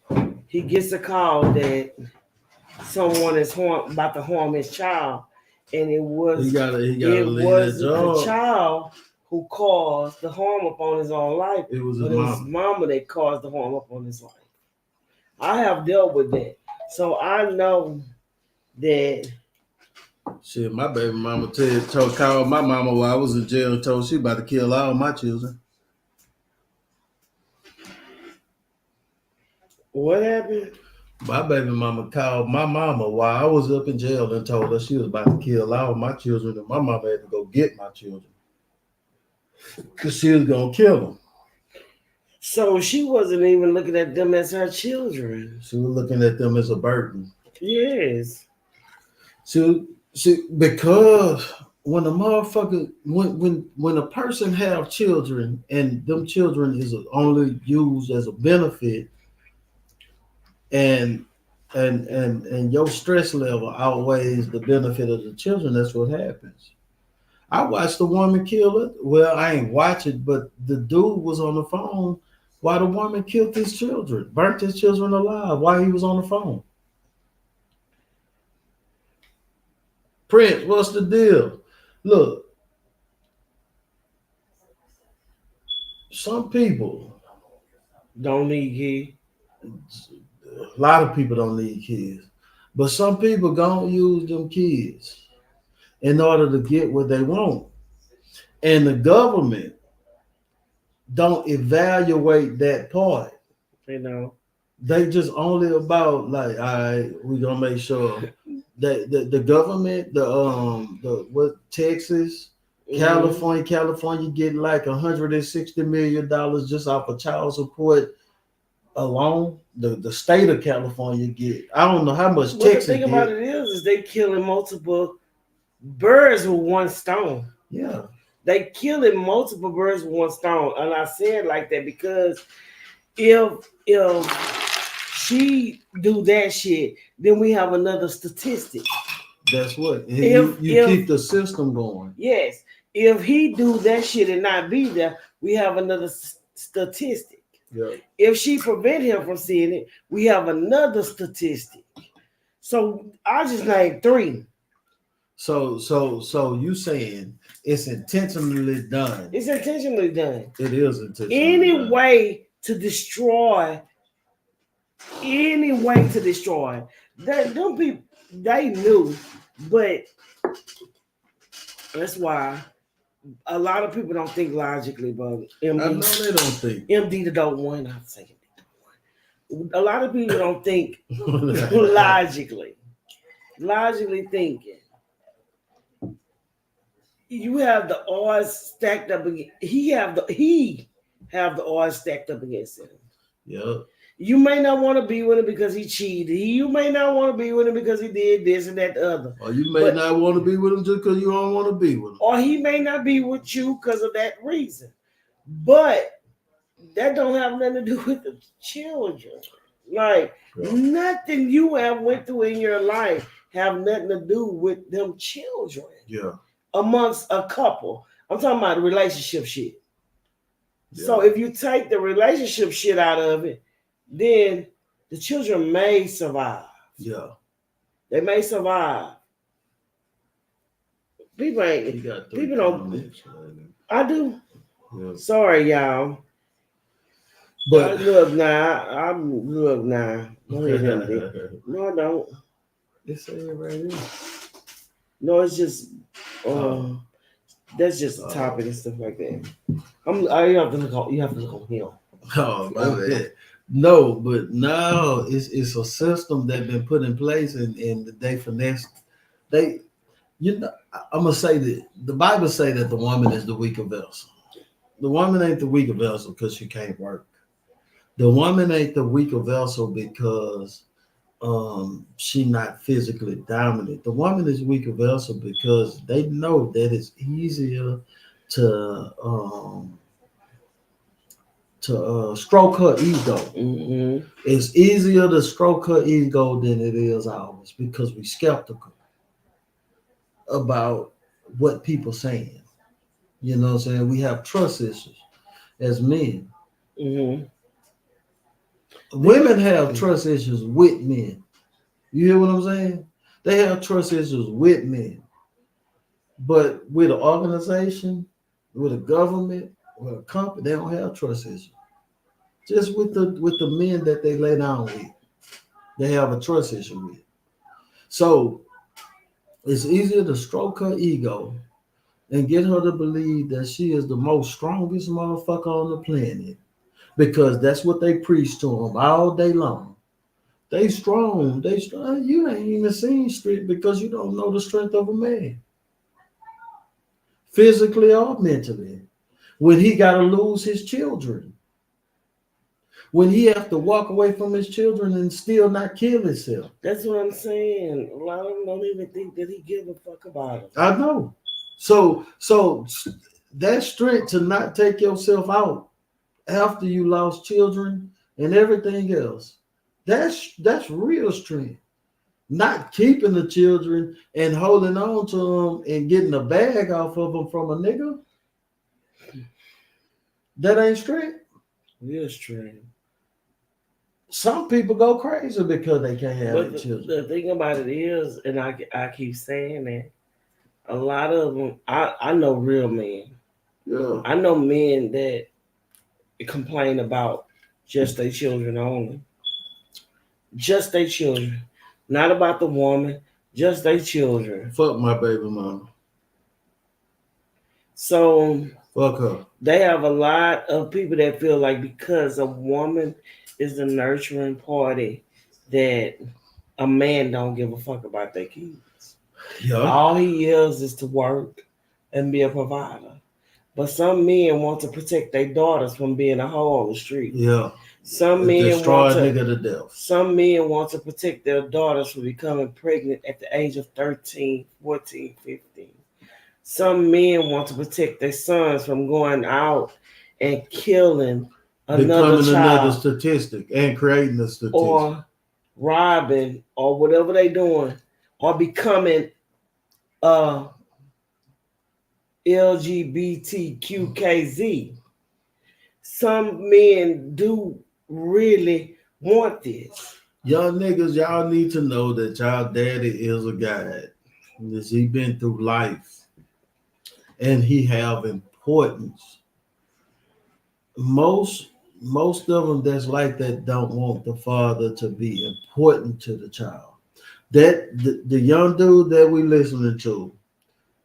he gets a call that someone is about to harm his child, and it was the child who caused the harm upon his own life. It was his mama that caused the harm upon his life. I have dealt with that, so I know that Shit, my baby mama called my mama while I was in jail and told she about to kill all my children. What happened? My baby mama called my mama while I was up in jail and told her she was about to kill all my children, and my mama had to go get my children because she was gonna kill them. So she wasn't even looking at them as her children. She was looking at them as a burden. Yes. She because when a motherfucker when a person have children and them children is only used as a benefit, and your stress level outweighs the benefit of the children, that's what happens. I watched the woman kill it. Well, I ain't watch it, but the dude was on the phone while the woman killed his children, burnt his children alive while he was on the phone. Prince, what's the deal? Look, some people don't need kids. A lot of people don't need kids, but some people gonna use them kids in order to get what they want, and the government don't evaluate that part. You know, they just only about like, all right, we gonna make sure that the government, the Texas, California get like $160 million just off of child support alone. The state of California get, I don't know how much Texas the thing about it is they killing multiple birds with one stone. Yeah. They killing multiple birds with one stone. And I said like that because if she do that shit, then we have another statistic. That's what. You keep the system going. Yes. If he do that shit and not be there, we have another statistic. Yeah. If she prevent him from seeing it, we have another statistic. So I just named 3. So you saying it's intentionally done? It's intentionally done. It is intentionally Any done. way to destroy. That them people, they knew, but that's why a lot of people don't think logically, but MD, I know they don't think. MD the dope one. I'm saying MD the dope one. A lot of people don't think logically. Logically thinking. You have the odds stacked up against he have the odds stacked up against him. Yep. You may not want to be with him because he cheated. You may not want to be with him because he did this and that other. Or you may not want to be with him just because you don't want to be with him. Or he may not be with you because of that reason. But that don't have nothing to do with the children. Like, nothing you have went through in your life have nothing to do with them children. Yeah. Amongst a couple. I'm talking about the relationship shit. Yeah. So if you take the relationship shit out of it, then the children may survive. Yeah. They may survive. People don't. I do. Yeah. Sorry, y'all. But look now. Go ahead, MD. No, I don't. It's saying right here. No, it's just that's just a topic and stuff like that. You have to look on him. Oh my bad. No, but now it's a system that's been put in place and they finesse. I'm gonna say that the Bible say that the woman is the weaker vessel. The woman ain't the weaker vessel because she can't work. The woman ain't the weaker vessel because she not physically dominant. The woman is weaker vessel because they know that it's easier to stroke her ego. Mm-hmm. It's easier to stroke her ego than it is ours because we're skeptical about what people saying. You know what I'm saying? We have trust issues as men. Mm-hmm. Women have trust issues with men. You hear what I'm saying? They have trust issues with men. But with an organization, with a government, with a company, they don't have trust issues. Just with the men that they lay down with, they have a trust issue with. So It's easier to stroke her ego and get her to believe that she is the most strongest motherfucker on the planet, because that's what they preach to them all day long. They strong. They strong. You ain't even seen strength because you don't know the strength of a man, physically or mentally. When he got to lose his children, when he have to walk away from his children and still not kill himself. That's what I'm saying. A lot of them don't even think that he give a fuck about it. I know. So that strength to not take yourself out after you lost children and everything else, that's real strength. Not keeping the children and holding on to them and getting a bag off of them from a nigga, that ain't strength. Real strength. Some people go crazy because they can't have children. The thing about it is, and I keep saying that, a lot of them, I know real men. Yeah. I know men that complain about just their children only. Just their children. Not about the woman, just their children. Fuck my baby mama. So fuck her. They have a lot of people that feel like because a woman is the nurturing party, that a man don't give a fuck about their kids. Yeah. All he is to work and be a provider. But some men want to protect their daughters from being a hoe on the street. Yeah. Some men want to, nigga to death. Some men want to protect their daughters from becoming pregnant at the age of 13, 14, 15. Some men want to protect their sons from going out and killing another statistic and creating a statistic. Or robbing or whatever they doing, or becoming LGBTQKZ. Some men do really want this. Y'all niggas, y'all need to know that y'all daddy is a guide. He been through life and he have importance. Most of them that's like that don't want the father to be important to the child. That the young dude that we listening to,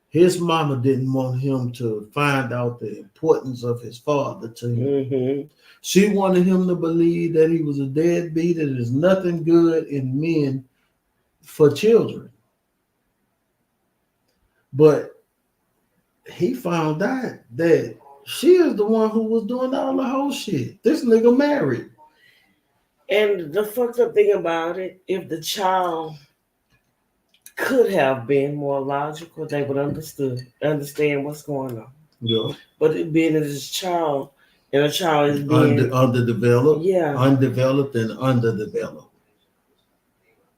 his mama didn't want him to find out the importance of his father to him. Mm-hmm. She wanted him to believe that he was a deadbeat and there's nothing good in men for children. But he found out that she is the one who was doing all the whole shit. This nigga married. And the fucked up thing about it, if the child could have been more logical, they would understand what's going on. Yeah. But it being as a child, and a child is being underdeveloped, yeah, undeveloped and underdeveloped.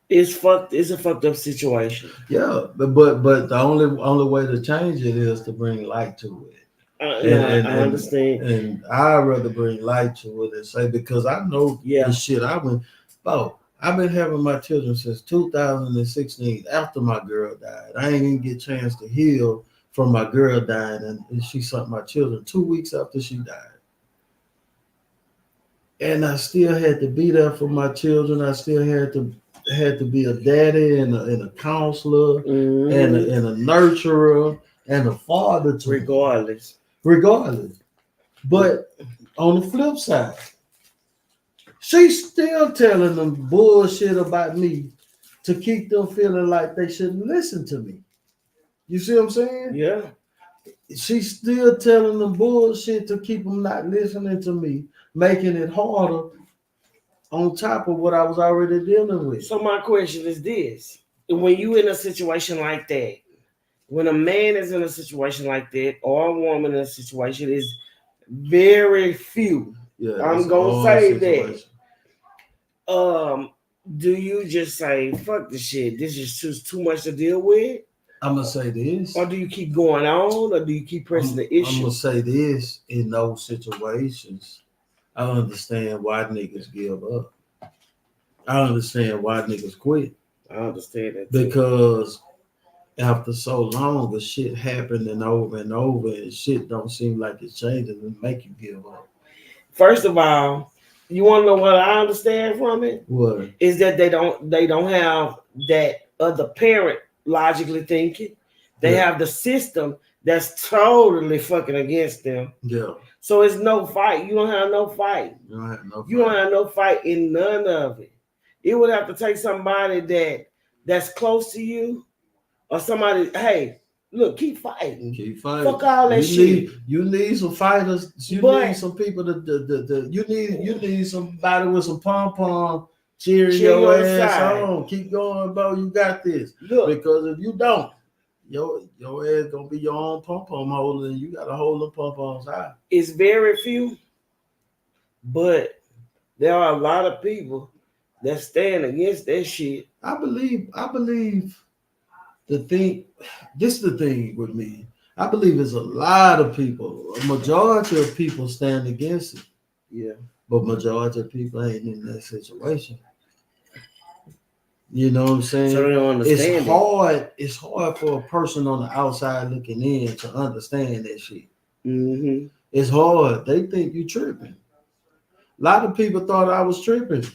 It's fucked. It's a fucked up situation. Yeah, but the only way to change it is to bring light to it. I understand, and I'd rather bring light to it and say, because I know the shit I've been having my children since 2016 after my girl died. I ain't even get a chance to heal from my girl dying, and she sent my children 2 weeks after she died. And I still had to be there for my children. I still had to be a daddy and a counselor and a nurturer and a father to regardless. But on the flip side, she's still telling them bullshit about me to keep them feeling like they shouldn't listen to me. You see what I'm saying? Yeah. She's still telling them bullshit to keep them not listening to me, making it harder on top of what I was already dealing with. So my question is this. When you in a situation like that, when a man is in a situation like that, or a woman in a situation, is very few. Yeah, I'm gonna say that. Do you just say, fuck this shit, this is just too much to deal with? I'm gonna say this. Or do you keep going on, or do you keep pressing the issue? I'm gonna say this: in those situations, I understand why niggas give up. I understand why niggas quit. I understand that too. Because after so long, the shit happening over and over, and shit don't seem like it's changing, and make you give up. First of all, you want to know what I understand from it? What? Is that they don't have that other parent logically thinking. They have the system that's totally fucking against them. Yeah. So it's no fight. You don't have no fight. You don't have no fight. You don't have no fight in none of it. It would have to take somebody that's close to you or somebody, hey, look, keep fighting. Keep fighting. Fuck all that shit. You need some fighters. You need some people you need somebody with some pom-pom cheering your ass on. Keep going, bro. You got this. Look, because if you don't, your ass gonna be your own pom-pom holder, and you gotta hold the pom-poms high. It's very few, but there are a lot of people that stand against that shit. I believe this is the thing with me. I believe there's a lot of people, a majority of people stand against it. Yeah. But majority of people ain't in that situation. You know what I'm saying? So they don't understand it's hard for a person on the outside looking in to understand that shit. Mm-hmm. It's hard. They think you tripping. A lot of people thought I was tripping.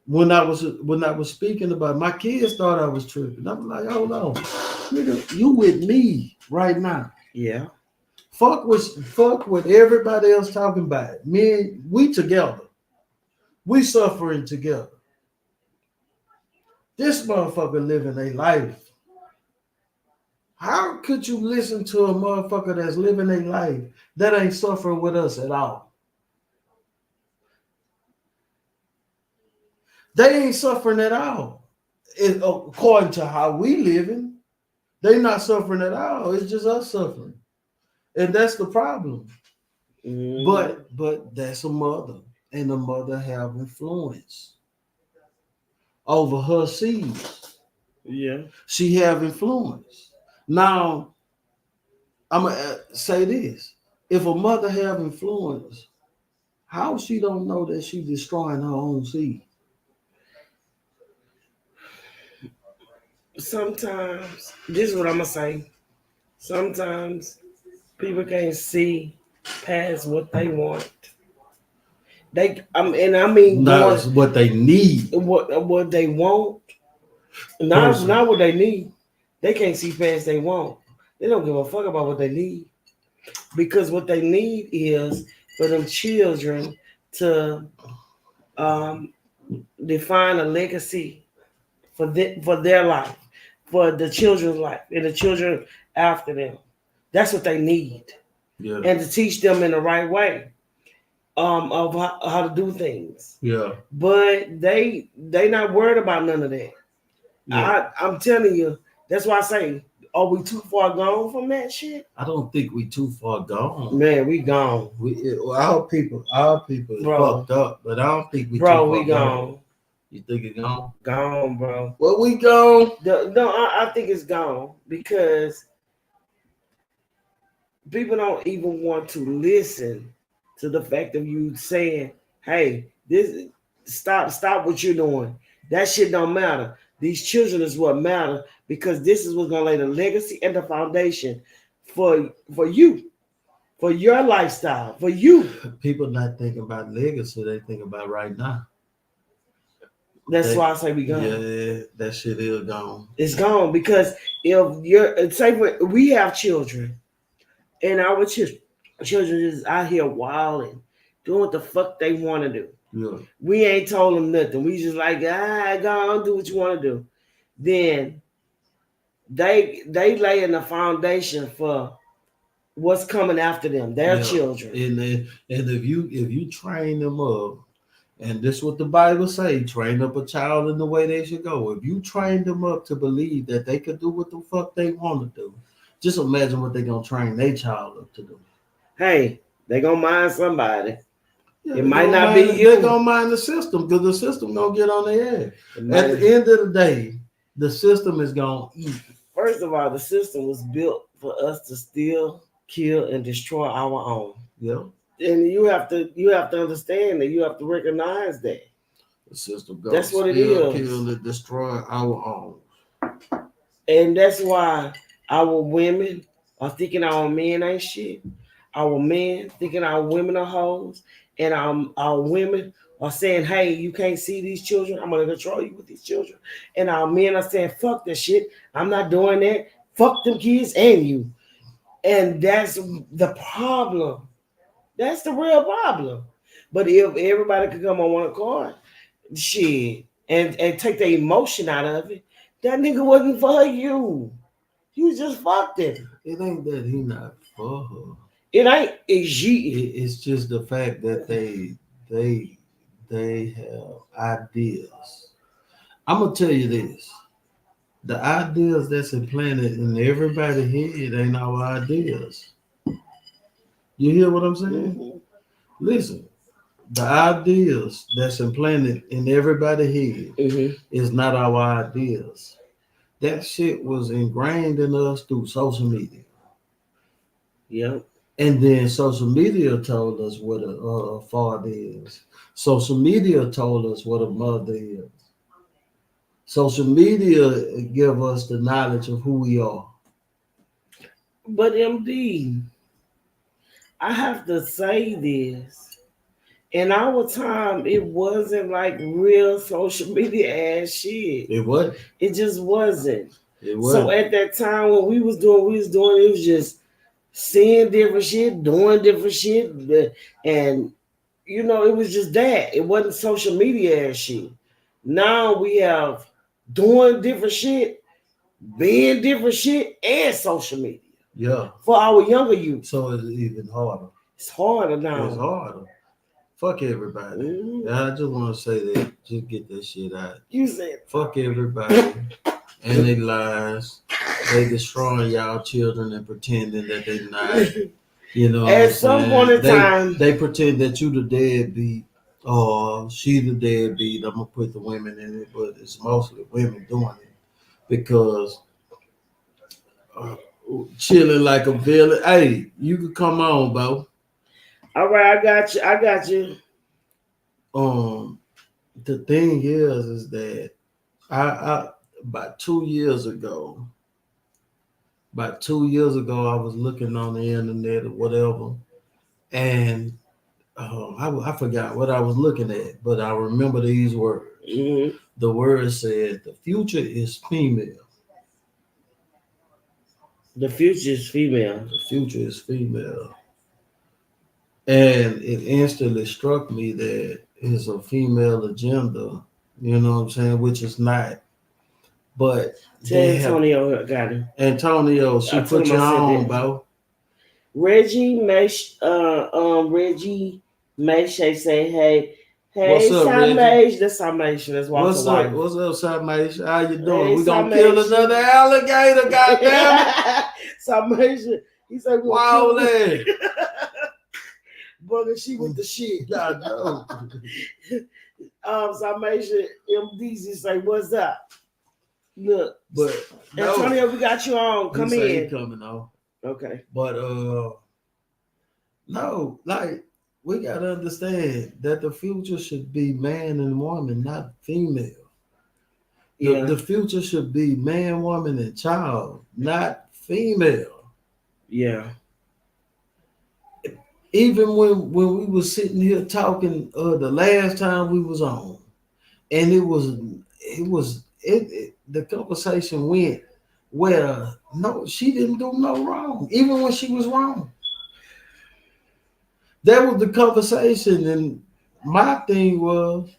When I was speaking about it, my kids thought I was tripping. I'm like, hold on, nigga, you with me right now. Yeah. Fuck what everybody else talking about. We together. We suffering together. This motherfucker living a life. How could you listen to a motherfucker that's living a life that ain't suffering with us at all? They ain't suffering at all. According to how we living, they not suffering at all. It's just us suffering. And that's the problem. Mm. But that's a mother. And the mother have influence over her seeds. Yeah. She have influence. Now, I'm going to say this. If a mother have influence, how she don't know that she's destroying her own seed? Sometimes, this is what I'm going to say. Sometimes people can't see past what they want. That's what they need. What they want. Not what they need. They can't see past they want. They don't give a fuck about what they need. Because what they need is for them children to define a legacy for their life, for the children's life, and the children after them. That's what they need. Yeah. And to teach them in the right way of how to do things. Yeah. But they not worried about none of that. Yeah. I'm telling you, that's why I say, are we too far gone from that shit? I don't think we too far gone. Man, we gone. Our people is fucked up, but I don't think we too far we gone. You think it's gone? Gone, bro. Well, we gone. No, I think it's gone because people don't even want to listen to the fact of you saying, hey, stop what you're doing. That shit don't matter. These children is what matter because this is what's gonna lay the legacy and the foundation for you, for your lifestyle, for you. People not thinking about legacy, they think about right now. That's why I say we gone. Yeah, that shit is gone. It's gone because if we have children and our children is out here wilding, doing what the fuck they want to do. Yeah. We ain't told them nothing. We just like, go on, do what you want to do. Then they lay in the foundation for what's coming after them, their children. And if you train them up, and this is what the Bible say, train up a child in the way they should go. If you train them up to believe that they could do what the fuck they want to do, just imagine what they're gonna train their child up to do. Hey, they gonna mind somebody. Yeah, it might not be you. They're gonna mind the system because the system gonna get on their ass. At the end of the day, the system is gonna eat. First of all, the system was built for us to steal, kill, and destroy our own. Yeah. And you have to understand that. You have to recognize that. The system goes. That's what it is. Kill and destroy our own. And that's why our women are thinking our men ain't shit. Our men thinking our women are hoes. And our women are saying, hey, you can't see these children. I'm going to control you with these children. And our men are saying, fuck that shit. I'm not doing that. Fuck them kids and you. And that's the problem. That's the real problem. But if everybody could come on one accord, shit, and take the emotion out of it, that nigga wasn't for you. You just fucked him. It ain't that he not for her. It ain't. It's just the fact that they have ideas. I'm gonna tell you this: the ideas that's implanted in everybody's head ain't our ideas. You hear what I'm saying? Mm-hmm. Listen, the ideas that's implanted in everybody's head is not our ideas. That shit was ingrained in us through social media. Yep. And then social media told us what a father is. Social media told us what a mother is. Social media give us the knowledge of who we are. But MD, I have to say this. In our time, it wasn't like real social media ass shit. It wasn't. It just wasn't. It wasn't. So at that time when we was doing, it was just seeing different shit, doing different shit. And, you know, it was just that. It wasn't social media ass shit. Now we have doing different shit, being different shit, and social media. Yeah. For our younger youth. So it's even harder. It's harder now. It's harder. Fuck everybody. Mm-hmm. I just want to say that. Just get that shit out. You said fuck everybody and they lies. They destroying y'all children and pretending that they not. You know. At some point in time, they pretend that you the deadbeat. Oh, she the deadbeat. I'm gonna put the women in it, but it's mostly women doing it because chilling like a villain. Hey, you can come on, bro. All right, I got you. The thing is that I about 2 years ago, I was looking on the internet or whatever, and I forgot what I was looking at, but I remember these words. Mm-hmm. The word said, "The future is female." The future is female. The future is female. And it instantly struck me that it's a female agenda, you know what I'm saying, which is not. But Antonio got him. Antonio, she put you on, bro. Reggie Mayshay say, hey, what's up, Reggie? That's Samation. That's what's up? What's up, Samation? How you doing? Hey, we gonna kill another alligator, goddamn. Samation. He said, wow, that. Brother, she with the shit. I know. Samation MDZ say, what's up? Look, but Antonio, we got you on. Come in. He coming on. Okay. But no, like we gotta understand that the future should be man and woman, not female. Yeah. The future should be man, woman, and child, not female. Yeah. Even when we were sitting here talking the last time we was on, and the conversation went where no, she didn't do no wrong, even when she was wrong. That was the conversation, and my thing was,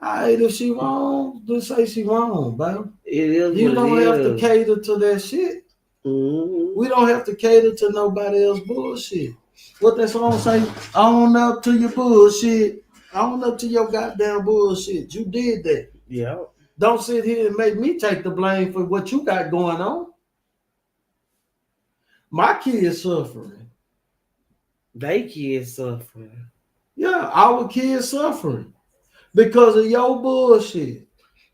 all right, if she wrong, just say she wrong, bro. It is. You don't have to cater to that shit. Mm-hmm. We don't have to cater to nobody else bullshit. What that song say? Own up to your bullshit. Own up to your goddamn bullshit. You did that. Yeah. Don't sit here and make me take the blame for what you got going on. My kids suffering. They kids suffering. Yeah, our kids suffering because of your bullshit.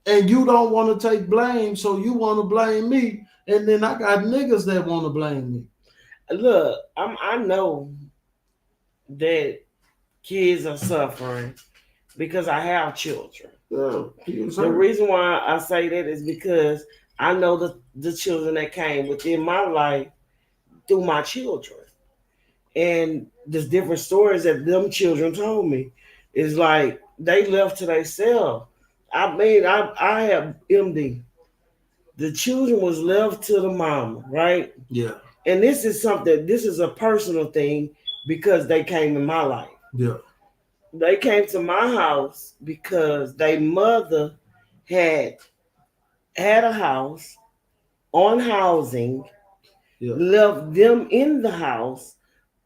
And you don't want to take blame, so you want to blame me. And then I got niggas that want to blame me. Look, I know that kids are suffering because I have children. Yeah, the reason why I say that is because I know the children that came within my life through my children. And there's different stories that them children told me. It's like they left to themselves. I mean, I have MD. The children was left to the mama, right? Yeah. And this is something. This is a personal thing because they came in my life. Yeah. They came to my house because their mother had a house on housing, left them in the house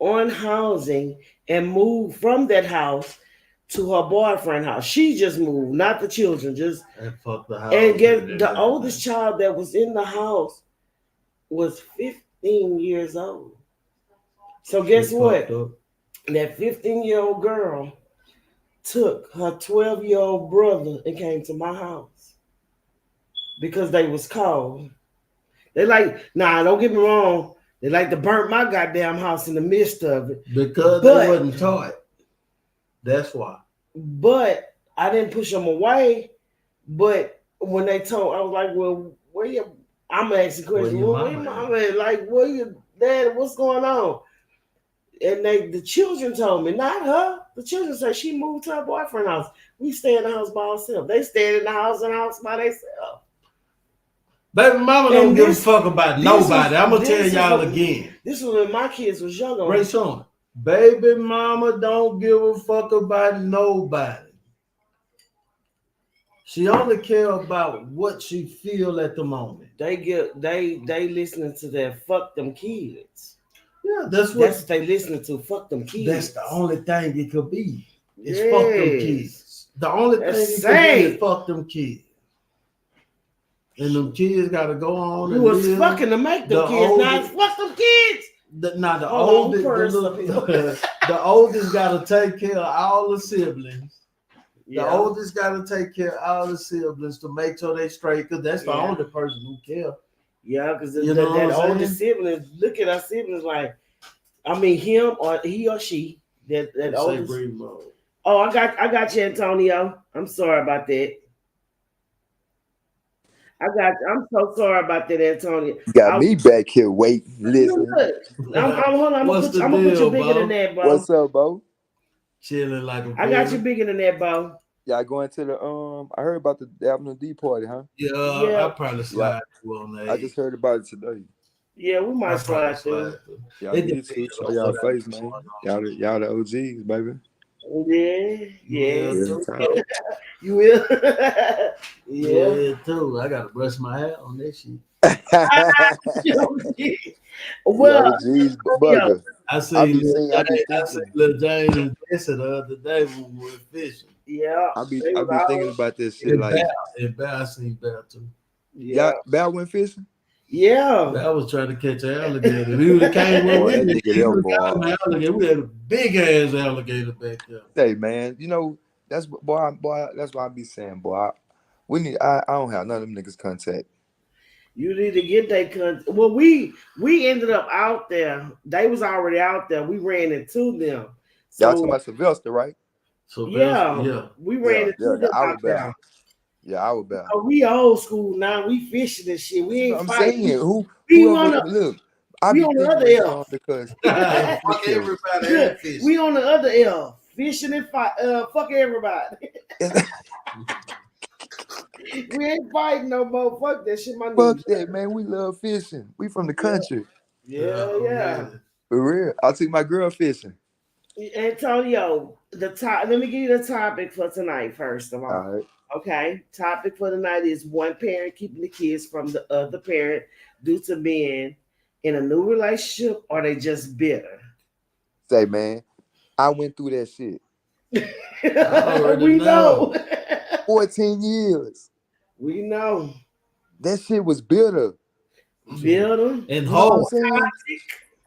on housing, and moved from that house to her boyfriend's house. She just moved, not the children, just and fuck the house. And get the oldest child that was in the house was 15 years old. So guess what? That 15-year-old girl took her 12-year-old brother and came to my house because they was called. They don't get me wrong. They like to burn my goddamn house in the midst of it. Because they wasn't taught. That's why. But I didn't push them away. But when they told, I was like, well, where you? I'm asking questions. Where your mama? Like, where you, dad? What's going on? And the children told me, not her. The children said she moved to her boyfriend's house. We stay in the house by ourselves. They stayed in the house by themselves. Baby mama don't give a fuck about nobody. I'm gonna tell y'all again. This was when my kids was younger. Ray Sean. Baby mama don't give a fuck about nobody. She only care about what she feel at the moment. They listening to that fuck them kids. Yeah, that's what they listening to. Fuck them kids. That's the only thing it could be. It's fuck them kids. The only thing it could be is fuck them kids. And them kids gotta go on. You was fucking to make them kids. Now fuck them kids. The oldest gotta take care of all the siblings. Yeah. The oldest gotta take care of all the siblings to make sure they straight, because that's the only person who care. Yeah, because that oldest sibling, look at our siblings like, I mean him or he or she. That oldest. Oh, I got you, Antonio. I'm sorry about that. I'm so sorry about that, Antonio. You got me back here waiting, listen. Hold on. I'm gonna put you bigger than that, bro. What's up, Bo? Chilling like a I got you bigger than that, Bo. Y'all going to the I heard about the Avenue D party, huh? Yeah. I'll probably slide on that. I just heard about it today. Yeah, we might slide through. Y'all need to show y'all face, man. Y'all the OGs, baby. Yeah. You will. Yeah, too. I gotta brush my hair on that shit. Well, I see Lil James dancing the other day when we were fishing. Yeah, I be thinking about this shit like. And Bear, I seen Bear too. Yeah, Bear went fishing. Yeah, I was trying to catch an alligator. We would have came with me. We had a big ass alligator back there. Hey man, you know that's boy. That's why I be saying, boy. I don't have none of them niggas contact. You need to get that contact. Well, we ended up out there. They was already out there. We ran into them. So, y'all talking about Sylvester, right? Yeah. We ran into them out there. Yeah, I would bet. Oh, we old school now. We fishing and shit. We ain't fighting. Saying look. I be be on the other L because fuck everybody. We on the other L fishing and fight. Fuck everybody. We ain't fighting no more. Fuck that shit. Fuck that, man. We love fishing. We from the country. Yeah. For real. I'll take my girl fishing. Antonio, let me give you the topic for tonight. First of all. Right. Okay, topic for tonight is one parent keeping the kids from the other parent due to being in a new relationship, or they just bitter. Say, man, I went through that shit. We know. 14 years. We know. That shit was bitter. Bitter and hard.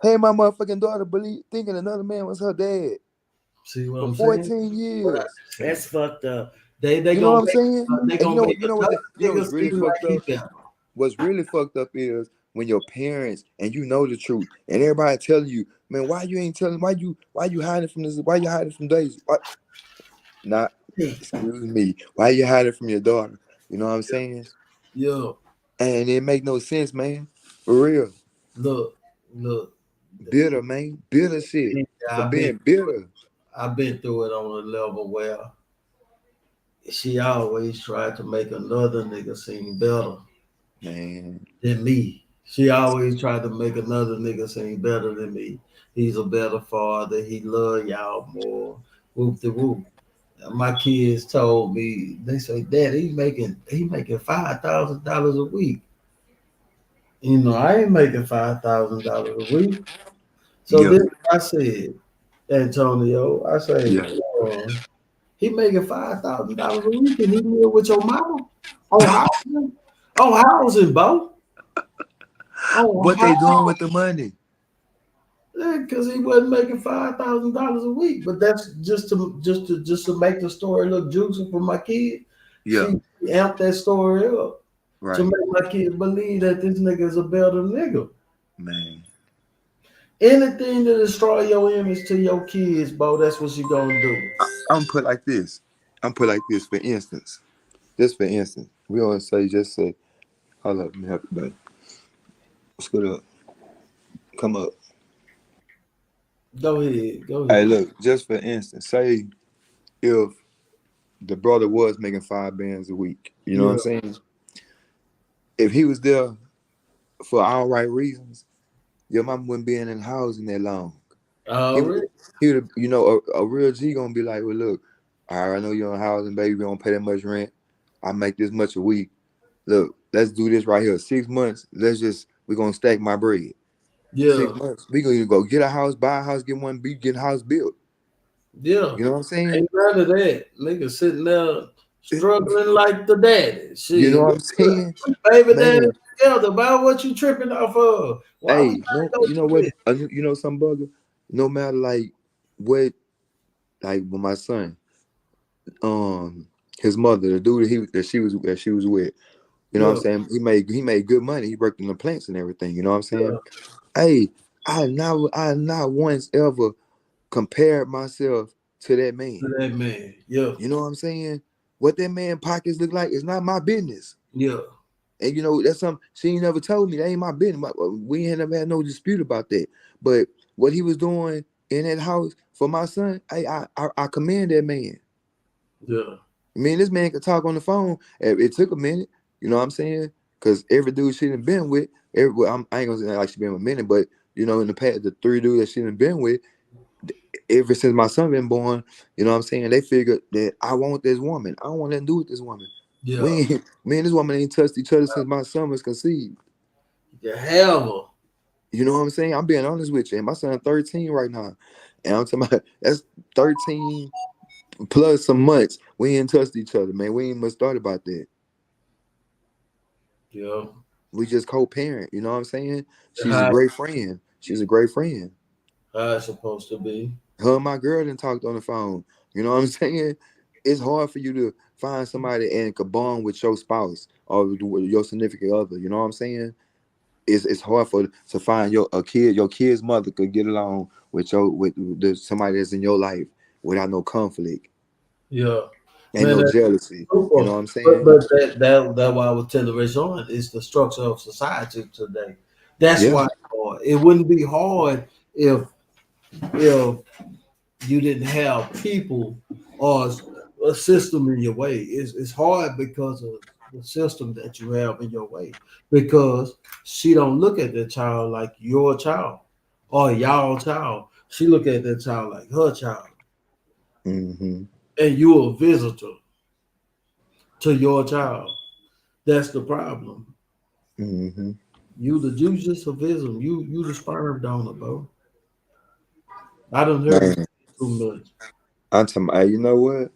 Hey, my motherfucking daughter thinking another man was her dad. See what I'm 14 years. That's fucked up. They you know what I'm saying? What's really fucked up is when your parents and you know the truth and everybody telling you, man, why you ain't telling? Why you hiding from this? Why you hiding from Daisy? Excuse me. Why you hiding from your daughter? You know what I'm saying? Yeah. And it make no sense, man. For real. Look. Bitter, man. Bitter shit. For being bitter. I've been through it on a level where she always tried to make another nigga seem better Man. than me. She always tried to make another nigga seem better than me. He's a better father. He love y'all more. Whoop the whoop. My kids told me, they say, Dad, he making $5,000 a week. You know, I ain't making $5,000 a week. So Yeah. then I said, Antonio, I say, Yeah. he making $5,000 a week and he live with your mama on housing, Bo. On What they doing with the money? because he wasn't making $5,000 a week. But that's just to make the story look juicy for my kid. Yeah. She amped that story up to Right. make my kids believe that this nigga is a better nigga. Man. Anything to destroy your image to your kids, Bo, that's what you gonna do. I'm put like this. I'm put like this. For instance, just for instance, we always say, just say, hold up, let me help you, buddy. Scoot up. Come up. Go ahead. Hey, look, just for instance, say if the brother was making 5 bands a week, you know what Yeah. I'm saying? If he was there for all right reasons, your mama wouldn't be in the housing that long. He would, Already. he would, you know, a real G gonna be like, well, look, all right, I know you're in housing, baby, we don't pay that much rent. I make this much a week. Look, let's do this right here. 6 months, we're gonna stack my bread. Yeah. 6 months, we gonna go get a house, buy a house, get a house built. Yeah. You know what I'm saying? Ain't none of that. Nigga sitting there struggling like the daddy. You know Shit. what I'm saying? Baby daddy Man, together about what you tripping off of. Why we hey, gotta no, go you know through what? this? You know some bugger? No matter like what, like with my son, his mother, the dude that she was with, you know what I'm Yeah. saying? He made good money. He worked in the plants and everything. You know what I'm Yeah. saying? Hey, I not once ever compared myself to that man. To that man. Yeah. You know what I'm saying? What that man pockets look like is not my business. Yeah. And you know, that's something she ain't never told me. That ain't my business. We ain't never had no dispute about that. But what he was doing in that house for my son, I commend that man. Yeah. I mean, this man could talk on the phone. It took a minute, you know what I'm saying? Because every dude she done been with, I ain't gonna say like she been with a minute, but you know, in the past, the 3 dudes that she done been with, ever since my son been born, you know what I'm saying? They figured that I want this woman. I don't want nothing to do with this woman. Yeah. Me and this woman ain't touched each other since my son was conceived. The hell. You know what I'm saying? I'm being honest with you. And my son 13 right now. And I'm talking about that's 13 plus some months. We ain't touched each other, man. We ain't much thought about that. Yeah. We just co-parent, you know what I'm saying? She's a How, great friend. She's a great friend. how it's supposed to be. Her and my girl done talked on the phone. You know what I'm saying? It's hard for you to find somebody and could bond with your spouse or with your significant other. You know what I'm saying? It's hard to find your kid's mother could get along with somebody that's in your life without no conflict Yeah. and Man, no that's jealousy. You know super. what I'm But saying? but that why I was telling Rajon is the structure of society today. That's Yeah. why it's hard. It wouldn't be hard if you didn't have people or a system in your way. It's hard because of the system that you have in your way. Because she don't look at the child like your child or y'all child. She look at that child like her child. Mm-hmm. And you a visitor to your child. That's the problem. Mm-hmm. You just a visitor. You the sperm donor, bro. I done heard it Man, too much. I'm talking about, you know what?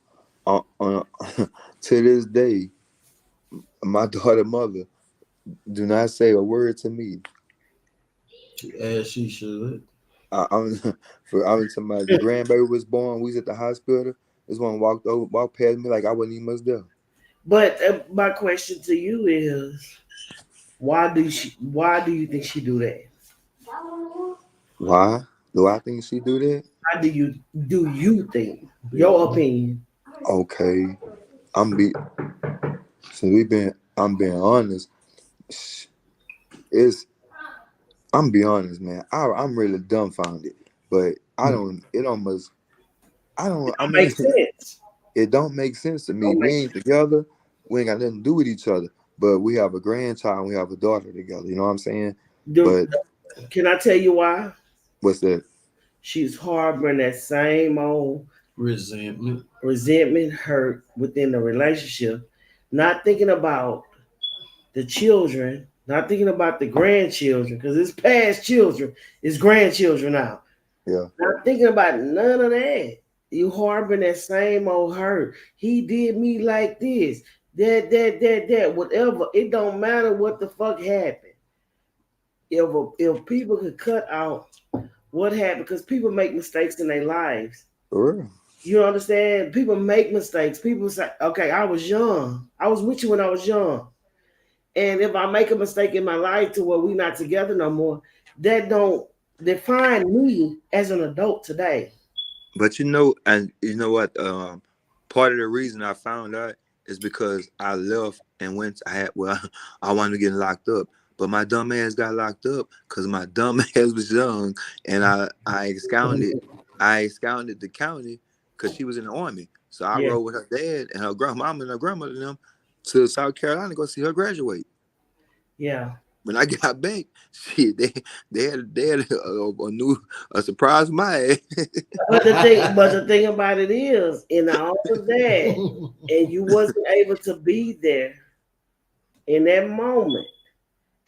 To this day, my daughter mother do not say a word to me. As she should. I'm I'm talking about the grandbaby was born. We was at the hospital. This one walked past me like I wasn't even much there. But my question to you is, Why do you think she do that? Why do I think she do that? How do you think? Your opinion. Okay, I'm be since we been I'm being honest. It's I'm be honest, man. I'm really dumbfounded, but I don't. It almost. I don't. It I don't mean, make sense. It don't make sense to me. Don't We make ain't together. We ain't got nothing to do with each other. But we have a grandchild. We have a daughter together. You know what I'm saying? But Can I tell you why? what's that? She's harboring that same old Resentment. hurt within the relationship, not thinking about the children, not thinking about the grandchildren, because it's past children, it's grandchildren now. Yeah. Not thinking about none of that. You harboring that same old hurt. He did me like this, that, whatever. It don't matter what the fuck happened. If people could cut out what happened, because people make mistakes in their lives. For real. You understand? People make mistakes. People say, okay, I was young. I was with you when I was young. And if I make a mistake in my life to where we're not together no more, that don't define me as an adult today. But you know, and you know what? Part of the reason I found out is because I left and went. I wanted to get locked up, but my dumb ass got locked up because my dumb ass was young, and I absconded the county because she was in the army. So I rode with her dad and her grandmama and her grandmother and them to South Carolina to go see her graduate. Yeah. When I got back, shit, they had a surprise for my ass. But the thing about it is, in all of that, and you wasn't able to be there in that moment.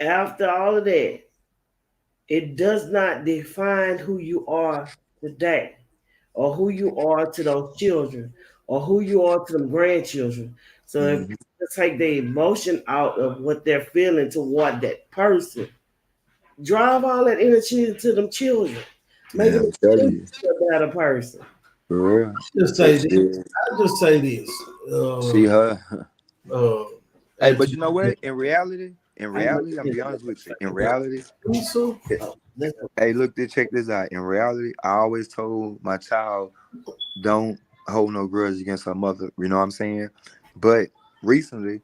After all of that, it does not define who you are today, or who you are to those children, or who you are to them grandchildren. So if you take the emotion out of what they're feeling toward that person, drive all that energy into them children, make them a better person. For real. Just say this. I'll just say this. See her. Hey, but you know what? In reality, I'll be honest with you. In reality, hey, look, check this out. In reality, I always told my child, don't hold no grudge against her mother. You know what I'm saying? But recently,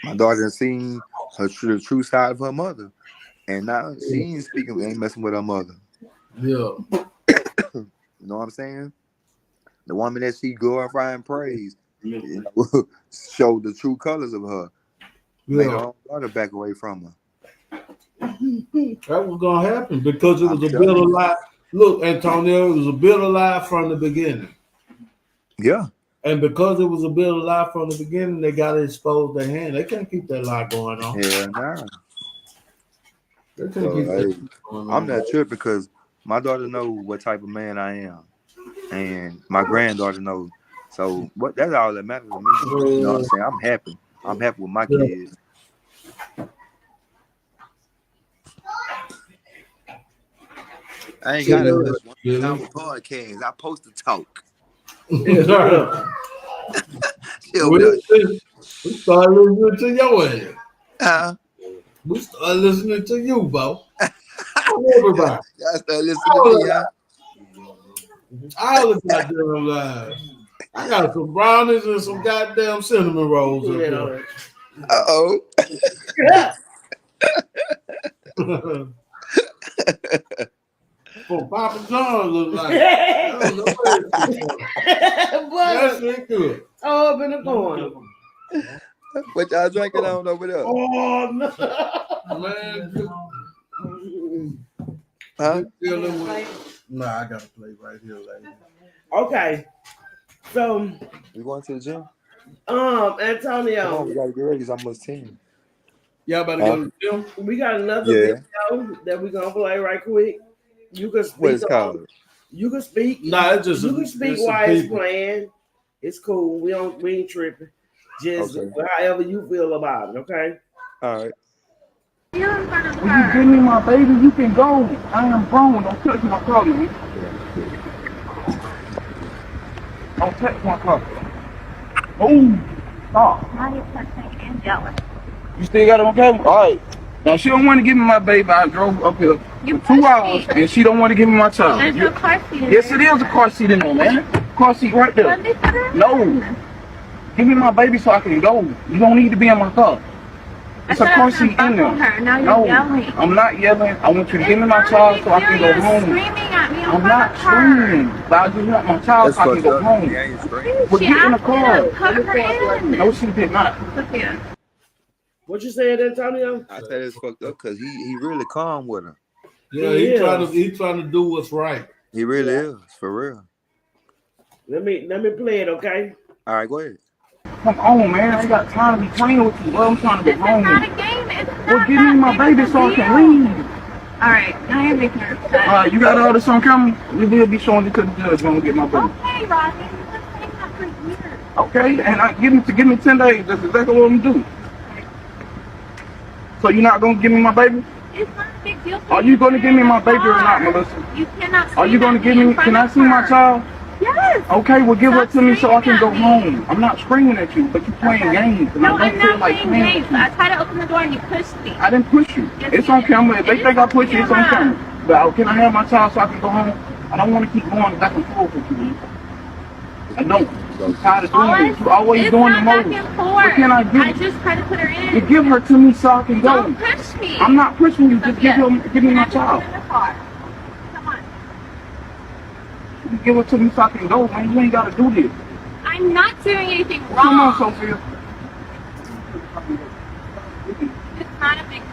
my daughter has seen the true side of her mother, and now she ain't messing with her mother. Yeah. You know what I'm saying? The woman that she glorify and praise, you know, show the true colors of her. Make her own daughter back away from her. That was gonna happen because it was a bitter lie. Look, Antonio, it was a bitter lie from the beginning. Yeah. And because it was a bitter lie from the beginning, they got to expose their hand. They can't keep that lie going on. Yeah, nah. They can't keep that going on. I'm not tripping because my daughter knows what type of man I am, and my granddaughter knows. So that's all that matters to me. You know what I'm saying? I'm happy. I'm happy with my kids. I ain't got a podcast. I post to talk. We started listening to your ass. We started listening to you, Bo. Everybody. Y'all start listening to me, all the goddamn lives. I got some brownies and some goddamn cinnamon rolls in there. Uh-oh. For Papa John look like. That's good. Oh, up in the corner. What y'all drinking on over there? Oh, no. Man. Huh? Nah, I got to play right here later. Okay. So You going to the gym? Antonio. Come on, we gotta get ready. It's almost 10. Y'all better go to the gym. We got another video that we're gonna play right quick. You can speak. What is it called? You can speak. Nah, it's just you can speak while it's playing. It's cool. We ain't tripping. Just however you feel about it, okay? All right. When you give me my baby, you can go. I am grown. Don't touch my car, man. Don't touch my car. Oh, stop. Now you're touching and jealous. You still got it on camera? All right. Now she don't want to give me my baby. I drove up here for 2 hours, and she don't want to give me my child. There's no car seat in Yes, it is a car seat in there, man. Car seat right there. No. Give me my baby so I can go. You don't need to be in my car. It's a car seat in there. Now you're yelling. I'm not yelling. I want you to give me my child so I can go home. Screaming at me. I'm not screaming. But I just want my child so I can go home. Well, get in the car. Put her in. No, she did not. Sophia. What you said, Antonio? I said it's fucked up because he really calm with her. Yeah, he trying to do what's right. He really is, for real. Let me play it, okay? All right, go ahead. Come on, man. I ain't got time to be playing with you. Well, I'm trying to This go is home. not a game. It's not Well, give me my baby so I can leave. All right, now you're making her upset. All right, you got all this on camera? We will be showing it to the judge when we get my baby. Okay, Rodney. You've been saying that for years. Okay, and give me 10 days. That's exactly what I'm gonna do. So you're not gonna give me my baby? It's not a big deal. Are you gonna give me my baby or not, Melissa? You cannot. Are you gonna give me? Can I see my child? Yes. Okay, well give her Stop to me so I can go screaming at me. home. I'm not screaming at you, but you're playing games. And No, I I'm don't feel not like playing playing. games. I tried to open the door and you pushed me. I didn't push you. Yes, It's you on did. camera. If they It think is I on pushed you, it's on camera. camera. But can I have my child so I can go home? I don't want to keep going back and forth with you. I don't. I'm tired of doing this. You're always It's doing the not back most. and forth. What can I do? I just tried to put her You in. give her to me so I can go. Don't push me. I'm not pushing you. Just give me Can my I just child. put her in the car? Come on. You give her to me so I can go, man. You ain't got to do this. I'm not doing anything wrong. Come on, Sophia. It's not a big deal.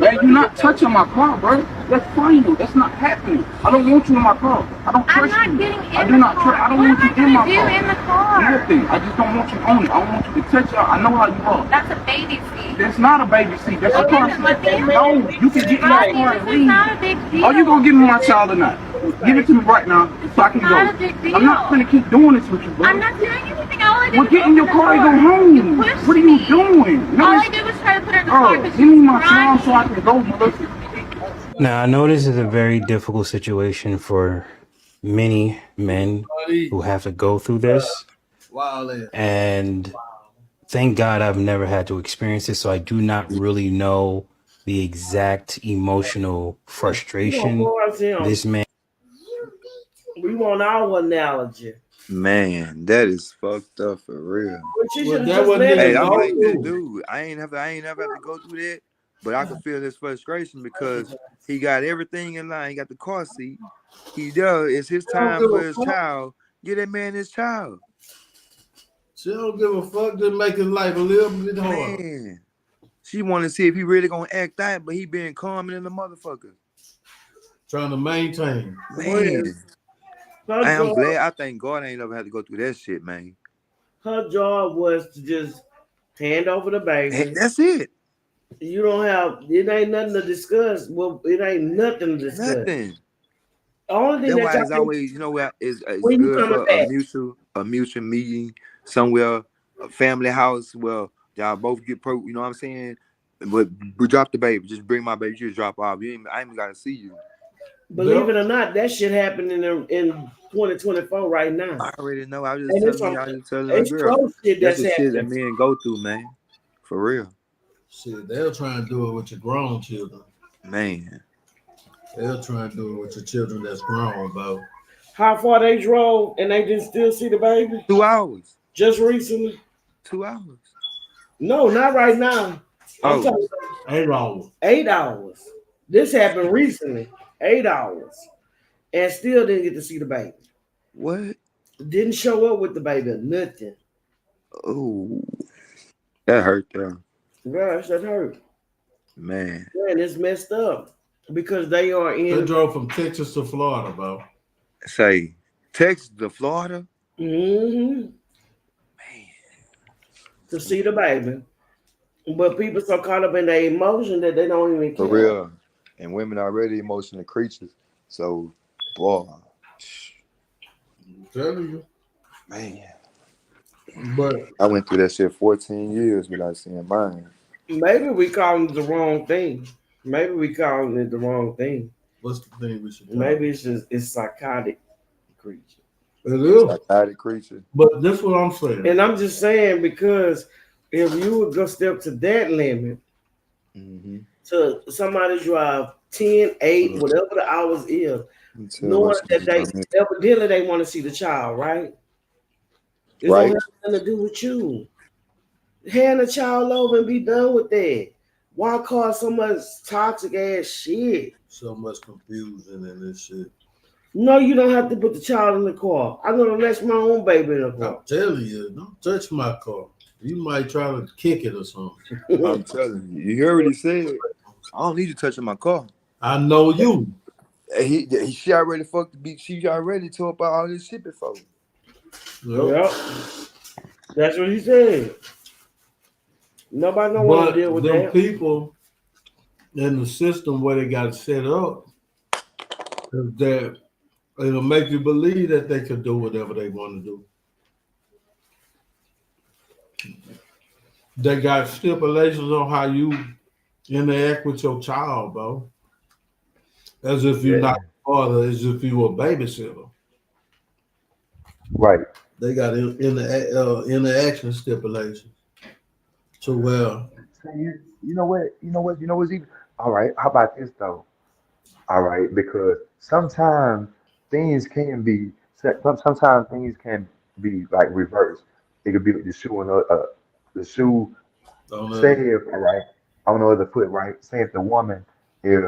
Hey, you're not touching my car, bro. That's final. That's not happening. I don't want you in my car. I don't I'm trust not you. getting in I do the not car. trust. I don't What want am I you in my gonna car. do in the car? Nothing. I just don't want you on it. I don't want you to touch her. I know how you are. That's a baby seat. That's not a baby seat. That's a It car isn't. Let me seat. in. No, you can get in my Rodney, car and this is leave. not a big deal. Are you gonna give me my child or not? Give it to me right now so I can not a go. big deal. I'm not gonna keep doing this with you, bro. I'm not doing anything. All I did Well, was get in your open the car and go door. home. You pushed What are you me. doing? No, All I it's- did was try to put her in the car Oh, because give me my crying. child so I can go, Melissa. Now, I know this is a very difficult situation for many men who have to go through this. And thank God I've never had to experience this, so I do not really know the exact emotional frustration this man. We want our analogy. Man, that is fucked up for real. But you should that just wasn't let Hey, it I'm go. like that dude. I ain't never had to go through that, but I could feel his frustration because he got everything in line. He got the car seat. He does. It's his time for his child. Get that man his child. She don't give a fuck. Just make his life a little bit harder. Man, she want to see if he really gonna act out, but he being calm in the motherfucker. Trying to maintain. Man, I'm job, glad. I thank God I ain't never had to go through that shit, man. her job was to just hand over the baby. Hey, that's it. You don't have, it ain't nothing to discuss. Well, it ain't nothing to discuss. Nothing. Only thing That's why that it's always, you know what, it's when you good coming for back, a mutual meeting somewhere, a family house where y'all both get you know what I'm saying? But we drop the baby, just bring my baby, just drop off. I ain't even gotta see you. believe it or not, that shit happening in 2024 right now. I already know. I was And just telling the it's girl. close shit That's that's the shit that happening. men go through, man. For real. Shit, they'll try and do it with your grown children. Man. They'll try and do it with your children that's grown, bro. How far they drove and they didn't still see the baby? 2 hours. Just recently? 2 hours. No, not right now. I'm talking 8 hours. 8 hours. This happened recently. 8 hours. And still didn't get to see the baby. What? Didn't show up with the baby. Nothing. Oh. That hurt them. Gosh, that hurt. Man. Man, it's messed up. Because they are in. They drove from Texas to Florida, bro. Say, Texas to Florida? Mm-hmm. Man. To see the baby. But people so caught up in their emotion that they don't even care. For real. And women are already emotional creatures. So, boy. I'm telling you. Man. But I went through that shit 14 years without seeing mine. Maybe we calling it the wrong thing. Maybe we calling it the wrong thing. What's the thing we should call Maybe it's just psychotic creature. it? It is. Psychotic creature. But that's what I'm saying. And I'm just saying because if you would go step to that limit to somebody drive 10, 8, whatever the hours is, knowing that they evidently they want to see the child, right? It don't have nothing to do with you. Hand the child over and be done with that. Why cause so much toxic ass shit? So much confusion in this shit. No, you don't have to put the child in the car. I'm gonna let my own baby in the car. I'm telling you, don't touch my car. You might try to kick it or something. I'm telling you. You heard what he said. I don't need you touching my car. I know you. She already fucked the beat. She already talked about all this shit before. Yep. That's what he said. Nobody don't want to deal with that. People in the system where they got it set up is that it'll make you believe that they can do whatever they want to do. They got stipulations on how you interact with your child, bro. As if you're not a father, as if you were a babysitter. Right. They got interaction stipulations. So well, you know what's even all right. How about this though? All right, because sometimes things can be sometimes things can be like reversed. It could be the shoe and the shoe. Say if all right, on the other foot, right? Say if the woman is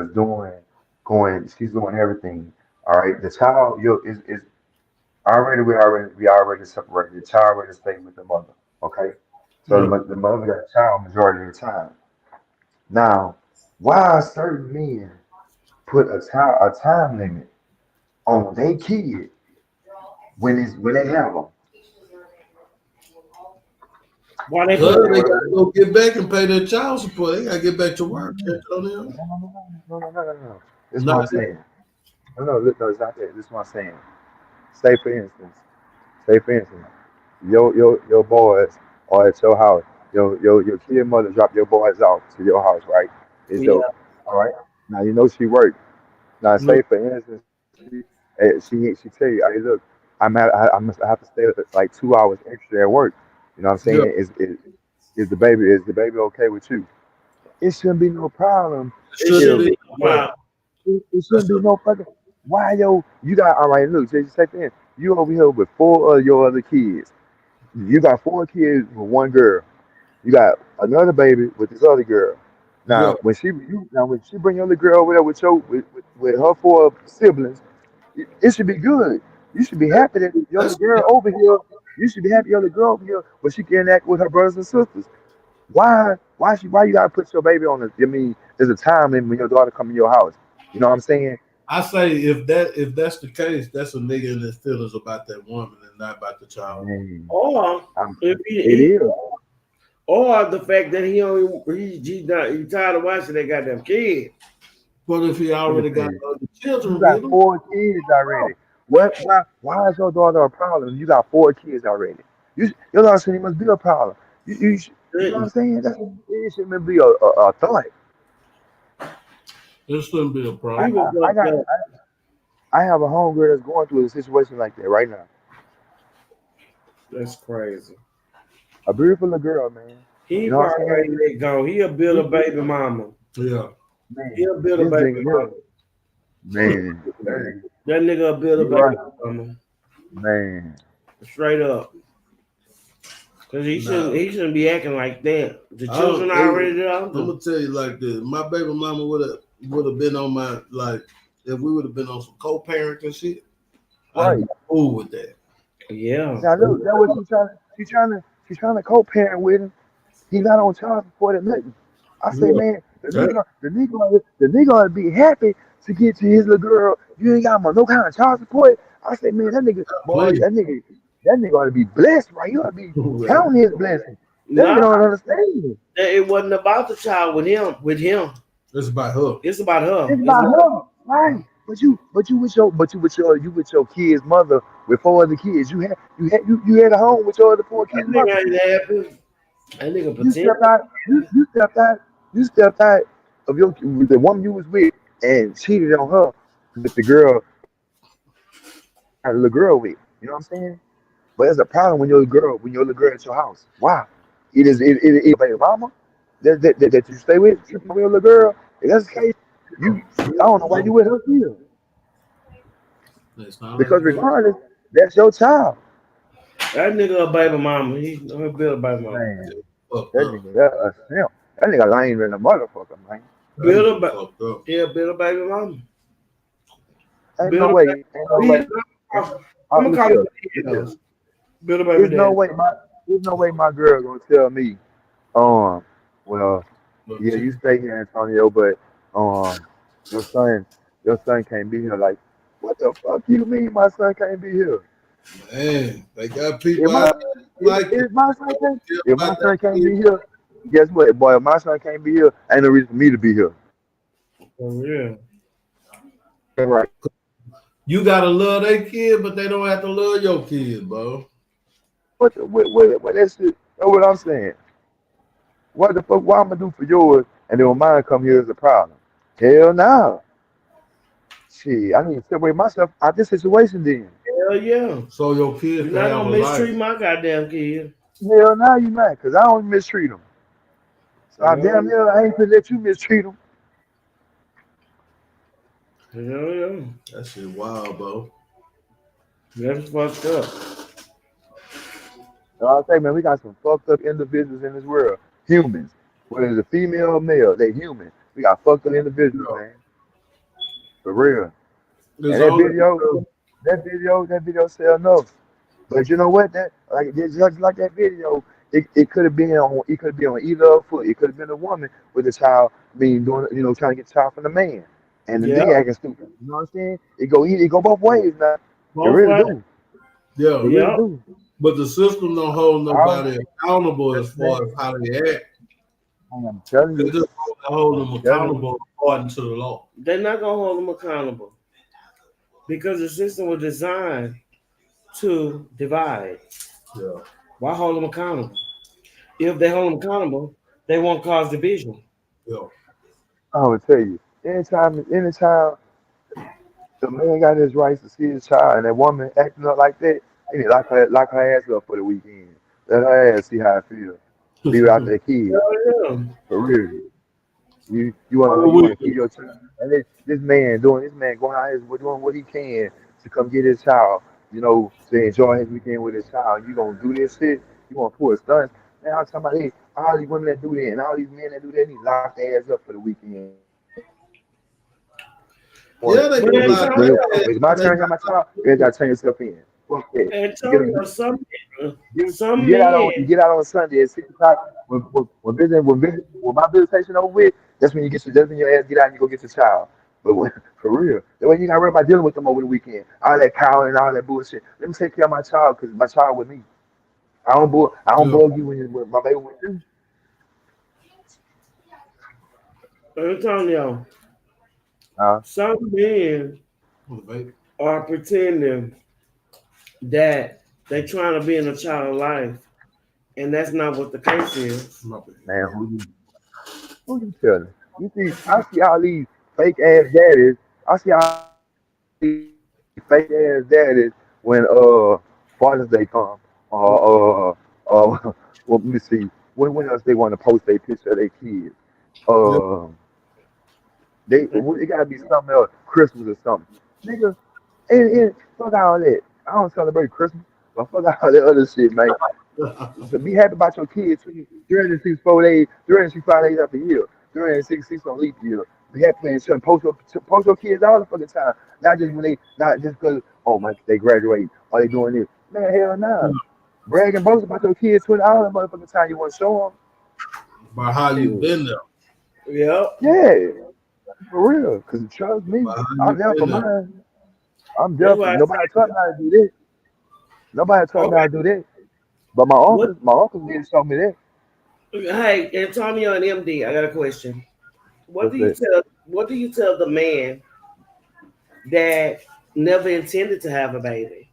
she's doing everything. All right, the child is we already separated. The child already stayed with the mother. Okay, so the mother got a child majority of the time. Now, why certain men put a time limit on their kid when they have them? Why they gotta go get back and pay their child support. They gotta get back to work. No. This is what I'm saying. No, it's not that. This is what I'm saying. Say for instance, your boys are at your house. Your kid mother drop your boys off to your house, right? All right. Now you know she worked. Now say for instance, she tell you, hey look, I must have to stay like 2 hours extra at work. You know what I'm saying? Is the baby okay with you? It shouldn't be no problem. It shouldn't be no fucking. Why you got all right? Look, just say thing. You over here with 4 of your other kids. You got 4 kids with 1 girl. You got another baby with this other girl. Now when she bring your other girl over there with her 4 siblings, it should be good. You should be happy that your other girl over here. You should be happy your other girl over here, but she can act with her brothers and sisters. Why you gotta put your baby on I mean, there's a time when your daughter come in your house. You know what I'm saying? I say if that's the case, that's a nigga in his feelings about that woman and not about the child. Or or the fact that he tired of watching that goddamn kid. But if he already got other children, you got 4 kids already. Why is your daughter a problem? You got 4 kids already. Your daughter said it must be a problem. You know what I'm saying? It shouldn't be a thought. It shouldn't be a problem. I have a homegirl that's going through a situation like that right now. That's crazy. A beautiful little girl, man. He probably ready to let go. He'll build a baby mama. Yeah. Man, he'll build a baby mama. Man. That nigga will build a baby mama. Man. Straight up. Cause he shouldn't be acting like that. The children already there. I'm gonna tell you like this. My baby mama would have been on my if we would have been on some co-parenting shit. Right. I'm cool with that. Yeah. Now look, that what she's trying to co-parent with him. He's not on child support or nothing. I say, man, the nigga ought to be happy to get to his little girl. You ain't got no kind of child support. I say, man, that nigga ought to be blessed, right? You ought to be counting his blessings. That nigga don't understand. It wasn't about the child with him. It's about her. It's about her. It's about her, right? But you with your kid's mother with 4 other kids. You had a home with your other 4 kids. That nigga ain't happy. That nigga You stepped out of the woman you was with and cheated on her with the girl with. You know what I'm saying? But there's a problem when your little girl at your house. Why? It is baby mama that you stay with your little girl. If that's the case, I don't know why you with her still. Because regardless, that's your child. That nigga a baby mama. He built a baby mama. Man, that nigga, that's a simp. That nigga lame than a motherfucker, man. Build a baby mama. Ain't Build no a way. baby. Ain't no way. I'm gonna call it Look what here. it is. Build a baby There's no daddy. way my girl gonna tell me, well, yeah, you stay here, Antonio, but your son, your son can't be here. Like, what the fuck you mean my son can't be here? Man, they got If people my out there like if my son can't if my about son that can't kid. be here, guess what, boy? If my son can't be here, ain't no reason for me to be here. For real. Right. You gotta love their kid, but they don't have to love your kid, bro. What that shit? That's what I'm saying. What the fuck? What I'm gonna do for yours, and then when mine come here is a problem? Hell no. Shit, I need to separate myself out this situation then. Hell yeah. So your kid You're can not have a gonna mistreat life. my goddamn kid. Hell no, you not, cause I don't mistreat them. So I Hell damn near I ain't gonna let you mistreat them. yeah. That shit wild, bro. That's fucked up. So I say, man, we got some fucked up individuals in this world. Humans. Whether it's a female or male, they human. We got fucked up individuals, man. For real. There's And that only video, that video sell enough. But you know what? That like just like that video, it could have been on either foot. It could have been a woman with a child being doing, trying to get the child from the man. And the Yeah. nigga acting stupid. You know what I'm saying? It go both ways now. It Both really ways. do. yeah. It really Yeah. do. But the system don't hold I, nobody accountable as man, far as how they act. I'm telling They you. just hold them I'm telling you. accountable according to the law. They're not gonna hold them accountable because the system was designed to divide. Yeah. Why hold them accountable? If they hold them accountable, they won't cause division. Yeah. I would tell you. Anytime the man got his rights to see his child and that woman acting up like that, he need to lock her ass up for the weekend. Let her ass see how it feels. Be without that kid. Yeah. For real. You Whole wanna keep weekend. your child. And this man going out here doing what he can to come get his child, to enjoy his weekend with his child. You gonna do this shit, you gonna pull a stunt. Man, I'm talking about, hey, all these women that do that and all these men that do that, need to lock their ass up for the weekend. Yeah, they But can When lock Antonio, it's my turn to have my child, you gotta turn yourself in. Fuck that. Antonio, some You get out on men, Sunday at 6 o'clock when my visitation over with. That's when your ass get out and you go get your child. But for real, that way you gotta worry about dealing with them over the weekend. All that cowing and all that bullshit. Let me take care of my child because my child with me. I don't yeah. bug you when my baby with you. Antonio, Uh, some men are pretending that they're trying to be in a child's life, and that's not what the case is. man, who you telling? I see all these fake ass daddies. I see all these fake ass daddies when Father's Day come. Well, let me see. When else they want to post a picture of their kids? Yeah. Uh, it gotta be something else, Christmas or something. Nigga, and fuck all that. I don't celebrate Christmas, but fuck all that other shit, man. So be happy about your kids 364 days, 365 days after year, 366 on leap year. Be happy and post your kids all the fucking time. Not just because, oh my, they graduate, or they doing this. Man, hell nah. Brag and boast about your kids 20 all the motherfucking time you want to show By how you been there. Yep. them. Yeah, for real. Because trust me, By how I'm you there for been there. mine. I'm there That's for why I nobody taught me how to do this. Nobody taught me okay. how to do that. But What? my uncle did show me that. Hey, Antonio and MD, I got a question. What What's do you that? tell? What do you tell the man that never intended to have a baby,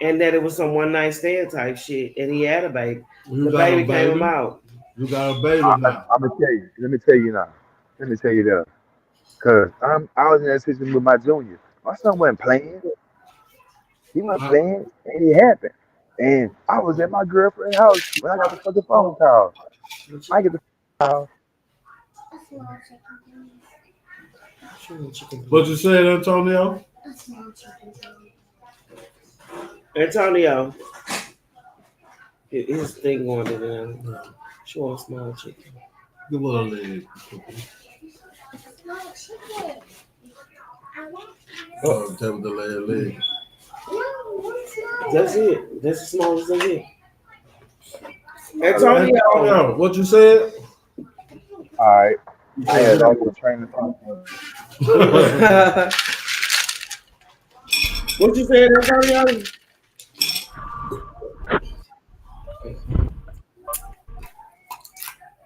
and that it was some one night stand type shit, and he had a baby? You The got a baby came baby. out. You got a baby now. I'm gonna tell you. Let me tell you now. Let me tell you that. Cause I was in that situation with my junior. My son wasn't playing. He wasn't Uh, playing, and it happened. And I was at my girlfriend's house when I got the fucking phone call. I get the call. what you said, Antonio? Antonio, his thing going to them. She wants small chicken. Give her a leg. Oh, tell the leg. That's it. That's the smallest thing it. Antonio, what you said? All right. I had all the training. What you said, Antonio?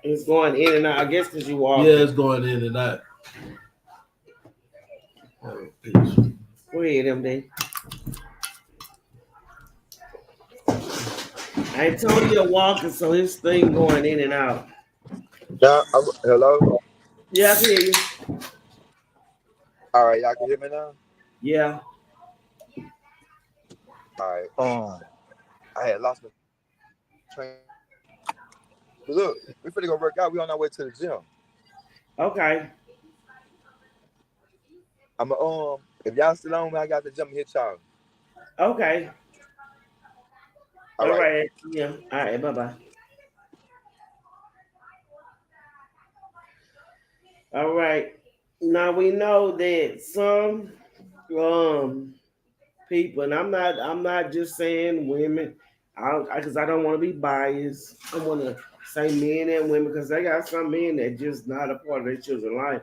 It's going in and out. I guess because you walk. Yeah, it's going in and out. Go ahead, MD. Antonio walking, so his thing going in and out. Yeah, hello? Yeah, I can hear you. All right, y'all can hear me now? Yeah. All right. I had lost my train. But look, we finna go work out. We on our way to the gym. Okay. I'm if y'all still on me, I got the gym hit y'all. Okay. All right. Yeah. All right. Bye-bye. All right. Now we know that some people, and I'm not just saying women, because I don't want to be biased. I want to say men and women because they got some men that just not a part of their children's life.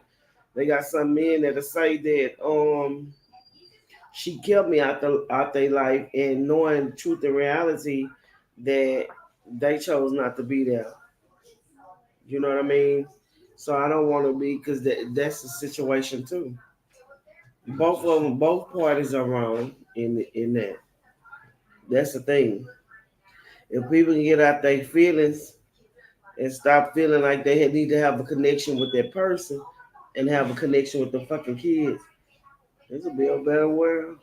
They got some men that'll say that she killed me out their life, and knowing truth and reality that they chose not to be there. You know what I mean? So I don't want to be, because that's the situation too. Both of them, both parties are wrong in that. That's the thing. If people can get out their feelings and stop feeling like they need to have a connection with that person and have a connection with the fucking kids, this will be a better world.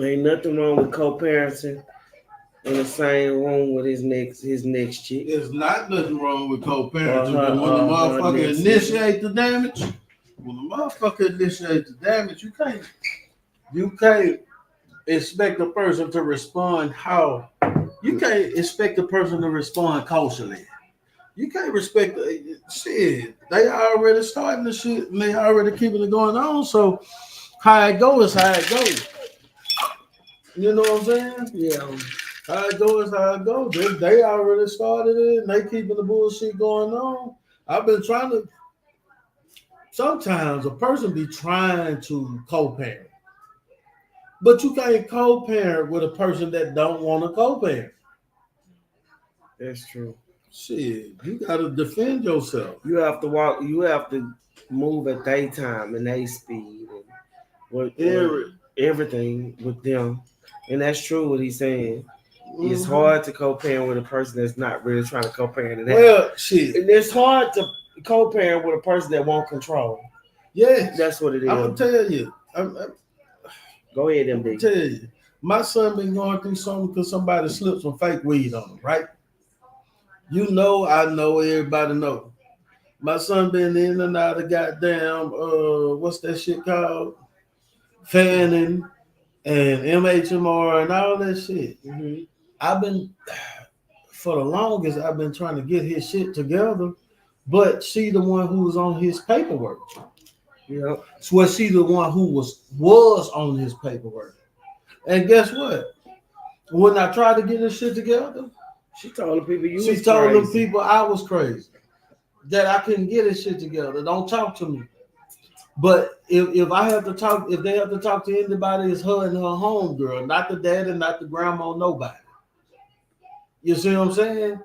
Ain't nothing wrong with co-parenting in the same room with his next chick. There's not nothing wrong with co-parenting, but when the motherfucker initiate the damage, you can't expect a person to respond you can't expect a person to respond culturally. You can't respect shit. They already starting the shit and they already keeping it going on. So how it goes is how it goes. You know what I'm saying? Yeah. How it goes is how it goes. They already started it and they keeping the bullshit going on. I've been trying to. Sometimes a person be trying to co-parent, but you can't co-parent with a person that don't want to co-parent. That's true. Shit, you gotta defend yourself. You have to walk. You have to move at their time and their speed and everything with them. And that's true what he's saying. Mm-hmm. It's hard to co-parent with a person that's not really trying to co-parent. Well, shit. And it's hard to co-parent with a person that won't control. Yeah, that's what it is. I'm gonna tell you. Go ahead, MD. I'm tell you. My son been going through something because somebody slipped some fake weed on him, right? You know, I know, everybody know. My son been in and out of goddamn, what's that shit called? Fanning and MHMR and all that shit. Mm-hmm. I've been, for the longest, I've been trying to get his shit together, but she the one who was on his paperwork. Yeah. So she the one who was on his paperwork. And guess what? When I tried to get this shit together, she told the people I was crazy, that I couldn't get this shit together. Don't talk to me. But if I have to talk, if they have to talk to anybody, it's her and her homegirl, not the daddy, not the grandma, nobody. You see what I'm saying?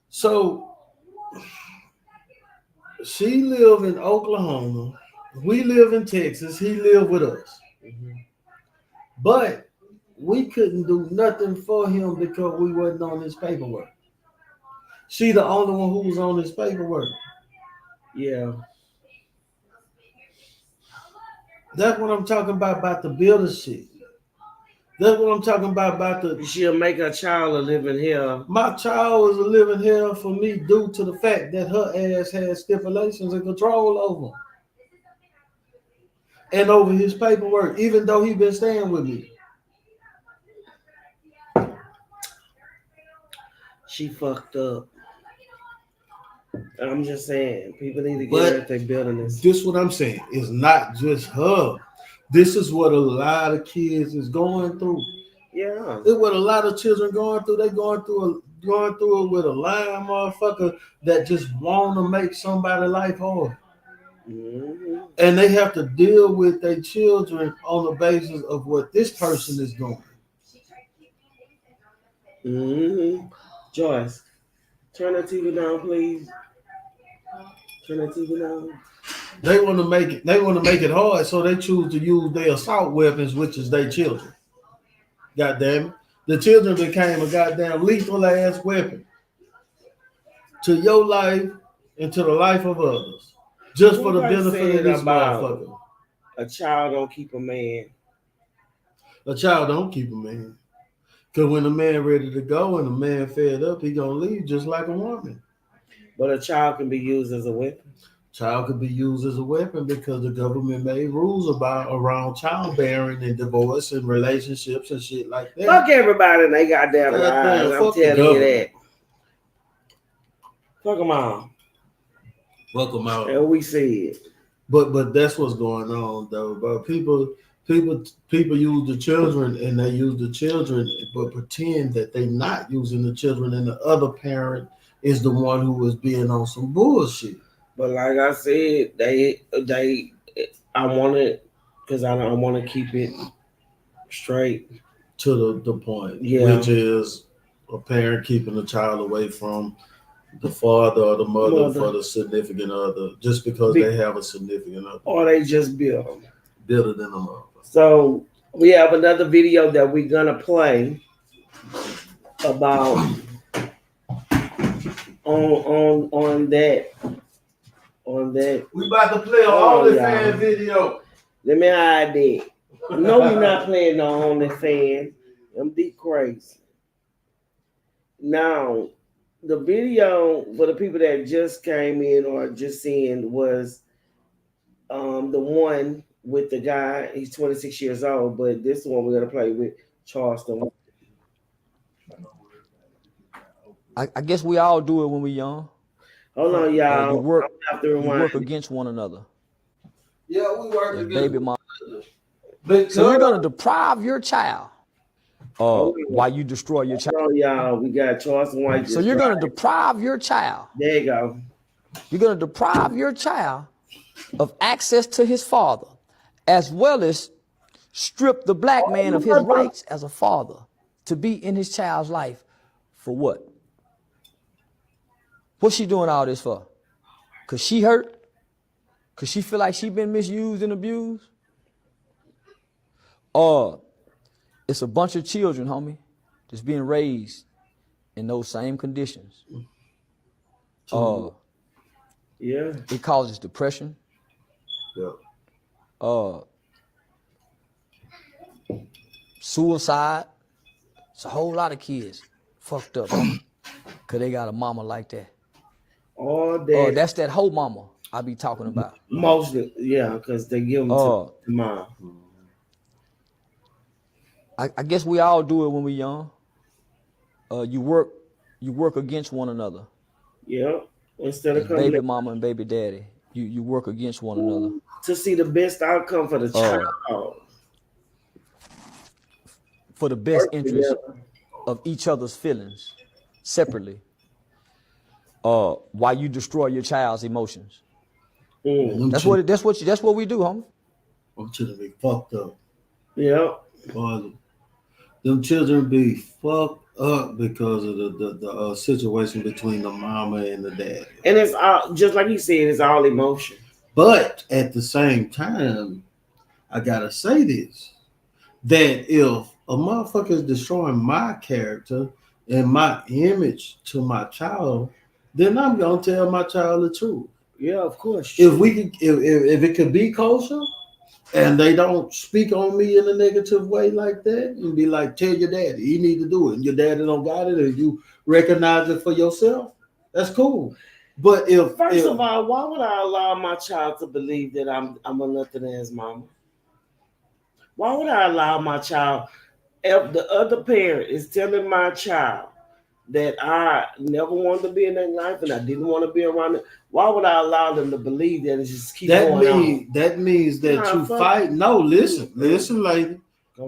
So she live in Oklahoma. We live in Texas. He lived with us. Mm-hmm. But we couldn't do nothing for him because we wasn't on his paperwork. She the only one who was on his paperwork. Yeah. That's what I'm talking about the builder shit. That's what I'm talking about the... She'll make her child a living hell. My child was a living hell for me due to the fact that her ass had stipulations and control over him. And over his paperwork, even though he been staying with me. She fucked up. I'm just saying, people need to get her if they building this. This is what I'm saying. It's not just her. This is what a lot of kids is going through. Yeah. It's what a lot of children going through. They going through it with a lying motherfucker that just want to make somebody's life hard. Mm-hmm. And they have to deal with their children on the basis of what this person is doing. Mm-hmm. Joyce, turn the TV down, please. Turn the TV down. They want to make it. They want to make it hard, so they choose to use their assault weapons, which is their children. God damn it, the children became a goddamn lethal ass weapon to your life and to the life of others, just for the benefit of this motherfucker. A child don't keep a man. A child don't keep a man. Because when a man ready to go and a man fed up, he gonna leave just like a woman. But a child can be used as a weapon. Child could be used as a weapon because the government made rules around childbearing and divorce and relationships and shit like that. Fuck everybody and they goddamn lives. I'm telling you that. Fuck them all. Fuck them out. And we see it. But that's what's going on though. But people use the children and they use the children, but pretend that they not using the children, and the other parent is the one who is being on some bullshit. But like I said, I want it because I want to keep it straight to the point, which is a parent keeping a child away from the father or the mother for the significant other, just because they have a significant other, or they just build it in them up. So we have another video that we're gonna play about on that. We about to play all the fan video. Let me hide that. No, we're not playing no OnlyFans. MD crazy. Now, the video for the people that just came in or just seeing was the one with the guy. He's 26 years old, but this one we're gonna play with Charleston. I guess we all do it when we're young. Hold on, y'all. You work against one another. Yeah, we work against baby mom. So you're gonna deprive your child while you destroy your child. Oh, y'all, we got Charleston White. So you're gonna deprive your child. There you go. You're gonna deprive your child of access to his father, as well as strip the black man of his rights as a father to be in his child's life. For what? What's she doing all this for? Cause she hurt? Cause she feel like she been misused and abused? It's a bunch of children, homie, that's being raised in those same conditions. It causes depression. Suicide. It's a whole lot of kids fucked up, homie, cause they got a mama like that. That's that whole mama I be talking about. Mostly, yeah, because they give them to mom. I guess we all do it when we're young. You work against one another. Yeah. Instead of baby mama and baby daddy, you work against one another to see the best outcome for the child. For the best interest of each other's feelings separately. While you destroy your child's emotions. That's what we do, homie. Them children be fucked up. Yeah. Them children be fucked up because of the situation between the mama and the dad. And it's all, just like you said, it's all emotion. But at the same time, I gotta say this, that if a motherfucker is destroying my character and my image to my child, then I'm gonna tell my child the truth. Yeah, of course. If it could be kosher and they don't speak on me in a negative way like that, and be like, tell your daddy, he need to do it, and your daddy don't got it, and you recognize it for yourself, that's cool. But first of all, why would I allow my child to believe that I'm a nothing ass mama? Why would I allow my child, if the other parent is telling my child that I never wanted to be in their life and I didn't want to be around it, why would I allow them to believe that it just keep going on? That means that you fight. No, listen, lady.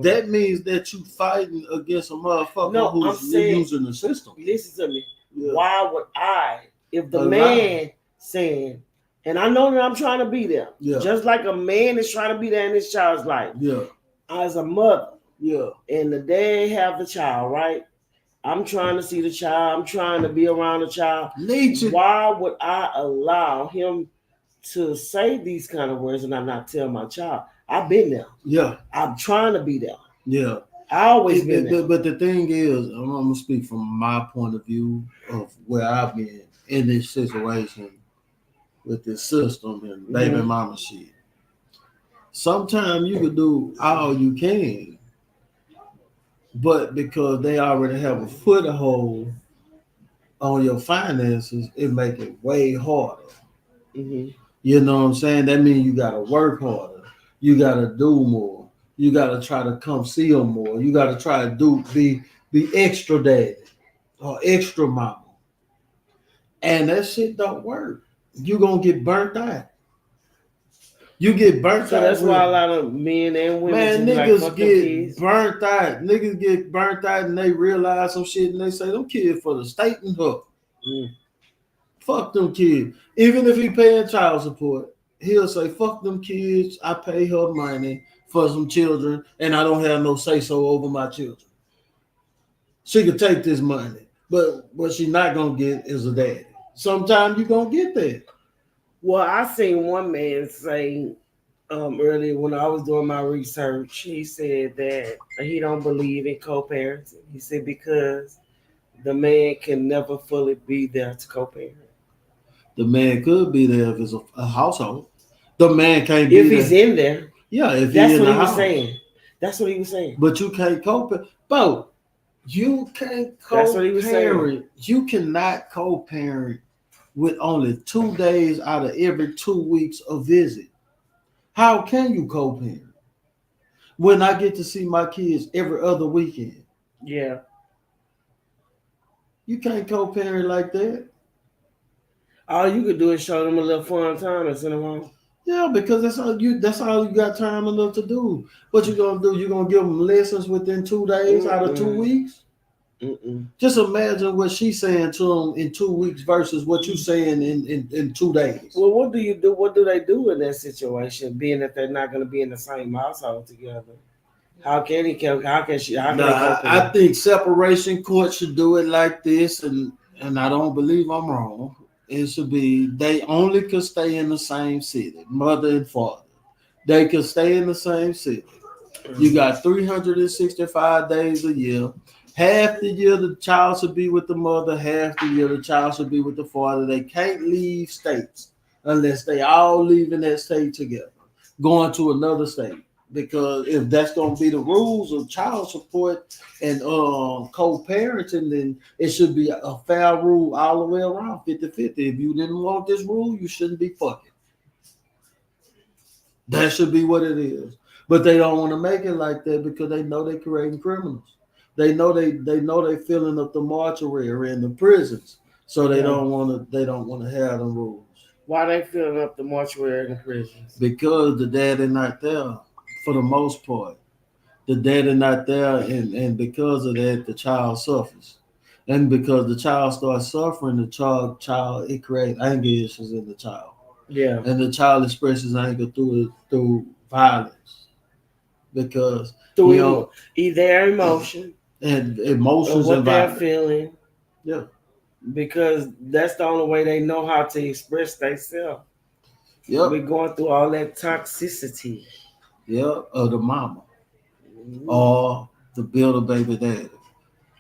That means that you fighting against a motherfucker who's using the system. Listen to me. Yeah. Why would I, if the man saying, and I know that I'm trying to be there, just like a man is trying to be there in his child's life. Yeah. As a mother, and the day have the child, right? I'm trying to see the child. I'm trying to be around the child. Why would I allow him to say these kind of words and I not tell my child? I've been there. Yeah. I'm trying to be there. Yeah. I always been there. But the thing is, I'm going to speak from my point of view of where I've been in this situation with this system and baby mama shit. Sometimes you can do all you can, but because they already have a foothold on your finances, it make it way harder. Mm-hmm. You know what I'm saying? That means you got to work harder. You got to do more. You got to try to come see them more. You got to try to be extra daddy or extra mama. And that shit don't work. You're going to get burnt out. You get burnt out. So that's why a lot of men and women niggas get burnt out. Niggas get burnt out and they realize some shit and they say, them kids for the state and her. Fuck them kids. Even if he paying child support, he'll say, fuck them kids. I pay her money for some children and I don't have no say-so over my children. She could take this money, but what she not going to get is a daddy. Sometimes you going to get that. Well, I seen one man say earlier when I was doing my research, he said that he don't believe in co-parenting. He said because the man can never fully be there to co-parent. The man could be there if it's a household. The man can't be there. If he's in there. Yeah, if that's he's in what the he house. was saying. That's what he was saying. But you can't co-parent. Bro, you can't co-parent. That's what he was saying. You cannot co-parent with only 2 days out of every 2 weeks of visit. How can you co-parent when I get to see my kids every other weekend? Yeah. You can't co-parent like that. All you could do is show them a little fun time and send them home. Yeah, because that's all you got time enough to do. What you gonna do? You gonna give them lessons within 2 days out of 2 weeks? Just imagine what she's saying to them in 2 weeks versus what you saying in 2 days. Well, what do you do? What do they do in that situation, being that they're not going to be in the same household together? How can he? How can she? How can I think separation court should do it like this, and I don't believe I'm wrong. It should be they only could stay in the same city, mother and father. They could stay in the same city. You got 365 days a year. Half the year the child should be with the mother, half the year the child should be with the father. They can't leave states unless they all leave in that state together, going to another state. Because if that's going to be the rules of child support and co-parenting, then it should be a fair rule all the way around, 50-50. If you didn't want this rule, you shouldn't be fucking. That should be what it is. But they don't want to make it like that because they know they're creating criminals. They know they filling up the mortuary and the prisons, so they don't want to have them rules. Why they filling up the mortuary and the prisons? Because the daddy not there for the most part. The daddy not there, and because of that, the child suffers, and because the child starts suffering, the child it creates anger issues in the child. Yeah, and the child expresses anger through violence because through their emotion. And emotions what and they're violence. feeling. Yeah. Because that's the only way they know how to express themselves. Yep. We're going through all that toxicity. Yeah, of the mama. Or the builder baby daddy.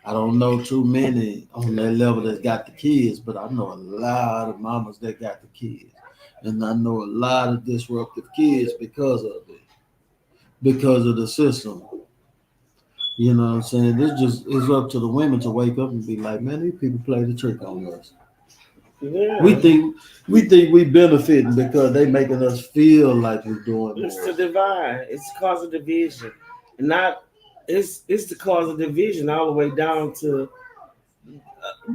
I don't know too many on that level that got the kids, but I know a lot of mamas that got the kids. And I know a lot of disruptive kids because of it. Because of the system. You know what I'm saying? It's up to the women to wake up and be like, man, these people play the trick on us. Yeah. We think we benefiting because they making us feel like we're doing more. It's the divide. It's the cause of division. And it's the cause of division all the way down to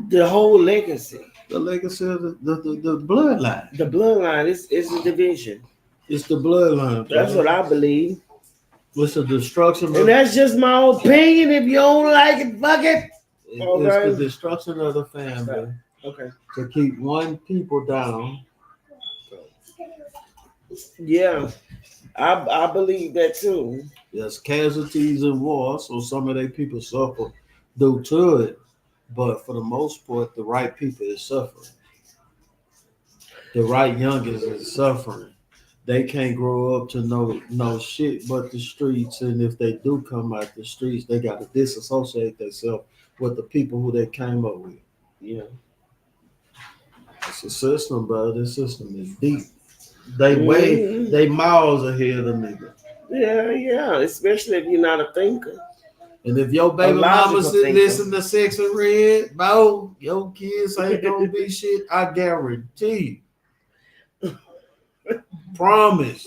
The whole legacy. The legacy of the bloodline. The bloodline is a division. It's the bloodline. That's what I believe. What's the destruction? And that's just my opinion. If you don't like it, fuck it. It's the destruction of the family. Okay. To keep one people down. Yeah, I believe that too. There's casualties in war, so some of their people suffer due to it. But for the most part, the right people is suffering. The right youngins is suffering. They can't grow up to know shit but the streets, and if they do come out the streets, they got to disassociate themselves with the people who they came up with. Yeah, it's a system, bro. This system is deep. They miles ahead of nigga. Yeah, especially if you're not a thinker. And if your baby mama listen to Sex and Red, bro, your kids ain't gonna be shit. I guarantee you. Promise.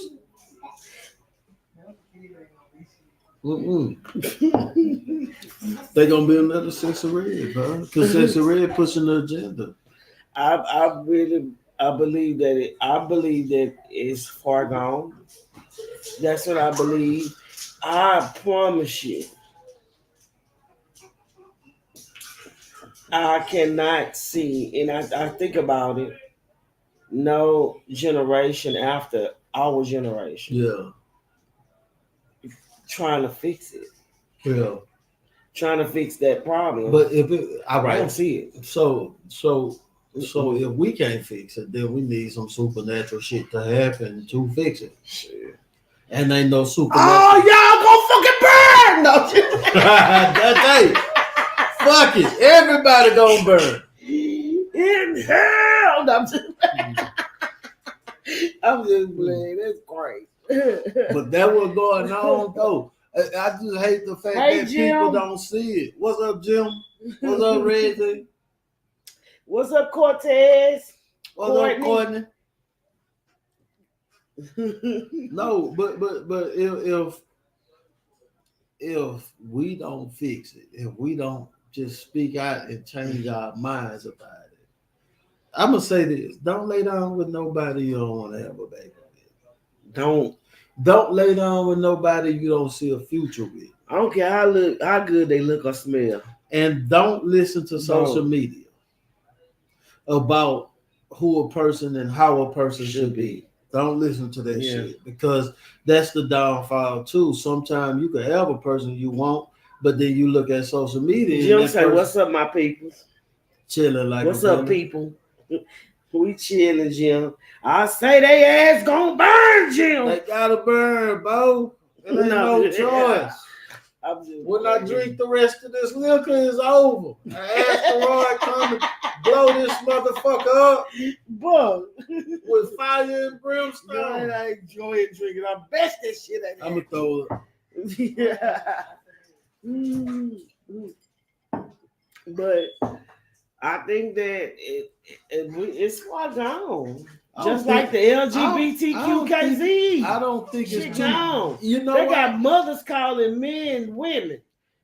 They gonna be another Sex and Red, bro. Because Sex and Red pushing the agenda. I believe that it's far gone. That's what I believe. I promise you. I cannot see, and I think about it, no generation after our generation. Yeah. Trying to fix it. Yeah. Trying to fix that problem. But if I don't see it. So if we can't fix it, then we need some supernatural shit to happen to fix it. Shit. And ain't no supernatural. Oh, y'all gonna fucking burn! No. That's it. Fuck it. Everybody gonna burn. In hell. No, I'm just playing. That's great. But that was going on though. I just hate the fact that Jim. people don't see it. What's up, Jim? What's up, Reggie? What's up, Cortez? What's up, Courtney? No, but if we don't fix it, if we don't just speak out and change our minds about it, I'm gonna say this: don't lay down with nobody you don't want to have a baby with. Don't lay down with nobody you don't see a future with. I don't care how good they look or smell. And don't listen to social media about who a person and how a person should be. Don't listen to that shit, because that's the downfall too. Sometimes you can have a person you want, but then you look at social media. Jim say, "What's up, my people? Chilling like what's up, people? We chilling, Jim. I say they ass gonna burn, Jim. They gotta burn, bro. It ain't no choice. When I drink the rest of this liquor, is over. An asteroid come and blow this motherfucker up, bro, with fire and brimstone. Man, I enjoy drinking. I best that shit. I'm gonna throw it. Yeah. But I think that it's far gone. Just like the LGBTQKZ. I don't think it's gone. You know, they got mothers calling men women.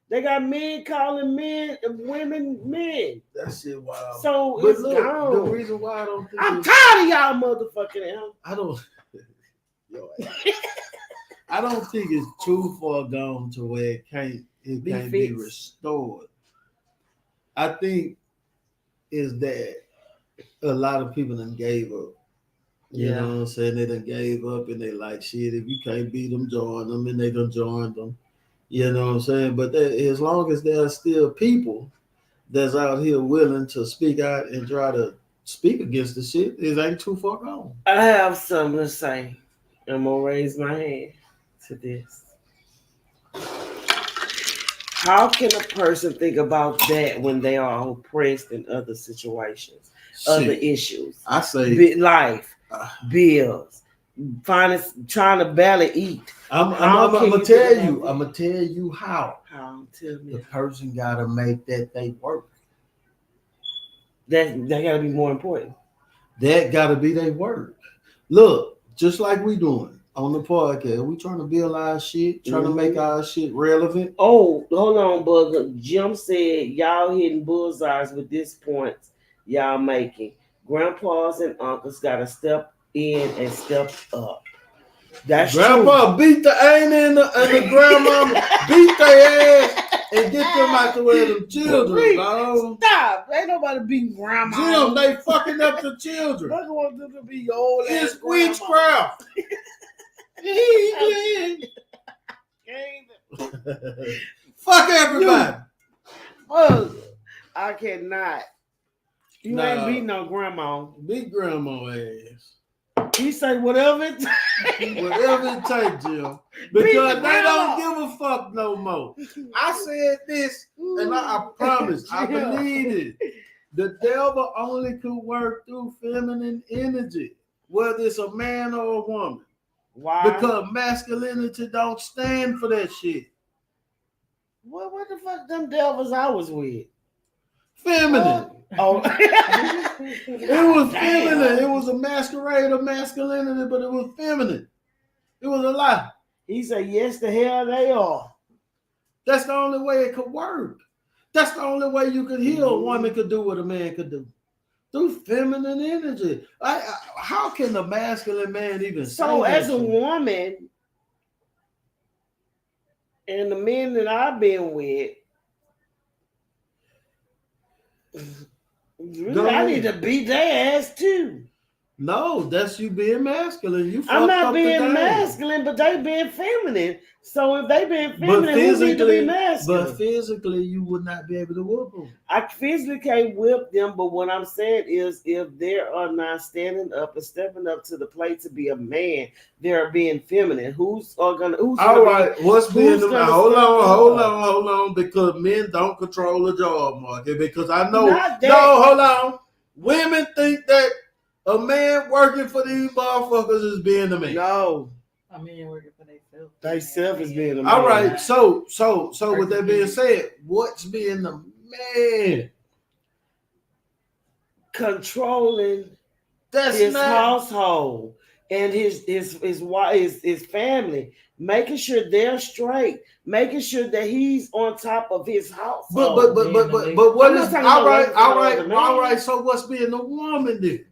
They got men calling women men. That shit wild. So but it's look, gone. the reason why I don't think I'm tired of y'all motherfucking hell. I don't think it's too far gone to where it can't be restored. I think is that a lot of people done gave up. You know what I'm saying? They done gave up and they like, shit, if you can't beat them, join them, and they done joined them. You know what I'm saying? But as long as there are still people that's out here willing to speak out and try to speak against the shit, it ain't too far gone. I have something to say. I'm gonna raise my hand to this. How can a person think about that when they are oppressed in other situations, other issues? I say life, bills, trying to barely eat. I'm gonna tell you how. How? Tell me. The person gotta make that they work. That gotta be more important. That gotta be their work. Look, just like we doing. on the podcast. We trying to build our shit, trying to make our shit relevant. Oh, hold on, Bugger. Jim said y'all hitting bullseyes with this points y'all making. Grandpas and uncles gotta step in and step up. That's Grandpa true. beat the aunt and the grandmama beat their ass and get them out the way of them children, dog. Stop. Ain't nobody beating grandma. Jim, they fucking up the children. I want them to be your old ass It's witchcraft. Fuck everybody. I cannot. You ain't beating no grandma. Beat grandma ass. He say whatever it takes. Whatever it takes, Jim. Because they don't give a fuck no more. I said this, and I promise, I believe it. The devil only could work through feminine energy, whether it's a man or a woman. Why? Because masculinity don't stand for that shit. What the fuck them devils I was with? Feminine. Oh. It was feminine. It was a masquerade of masculinity, but it was feminine. It was a lie. He said, yes, the hell they are. That's the only way it could work. That's the only way you could heal. A woman could do what a man could do. Through feminine energy. How can the masculine man even So say as that a shit? woman, and the men that I've been with, really, I need to beat their ass too. No, that's you being masculine. You I'm not fucked up the being game. masculine, but they being feminine. So if they being feminine, who need to be masculine? But physically, you would not be able to whoop them. I physically can't whip them, but what I'm saying is if they are not standing up and stepping up to the plate to be a man, they're being feminine. Who's All right, what's being the hold on, because men don't control the job market. Because I know hold on. Women think that a man working for these motherfuckers is being a man. No. A man working for themselves. They self is being a man. All right, so with that being said, what's being the man? Controlling That's his not household and his wife, his family, making sure they're straight, making sure that he's on top of his household. But what is all right? So what's being the woman then?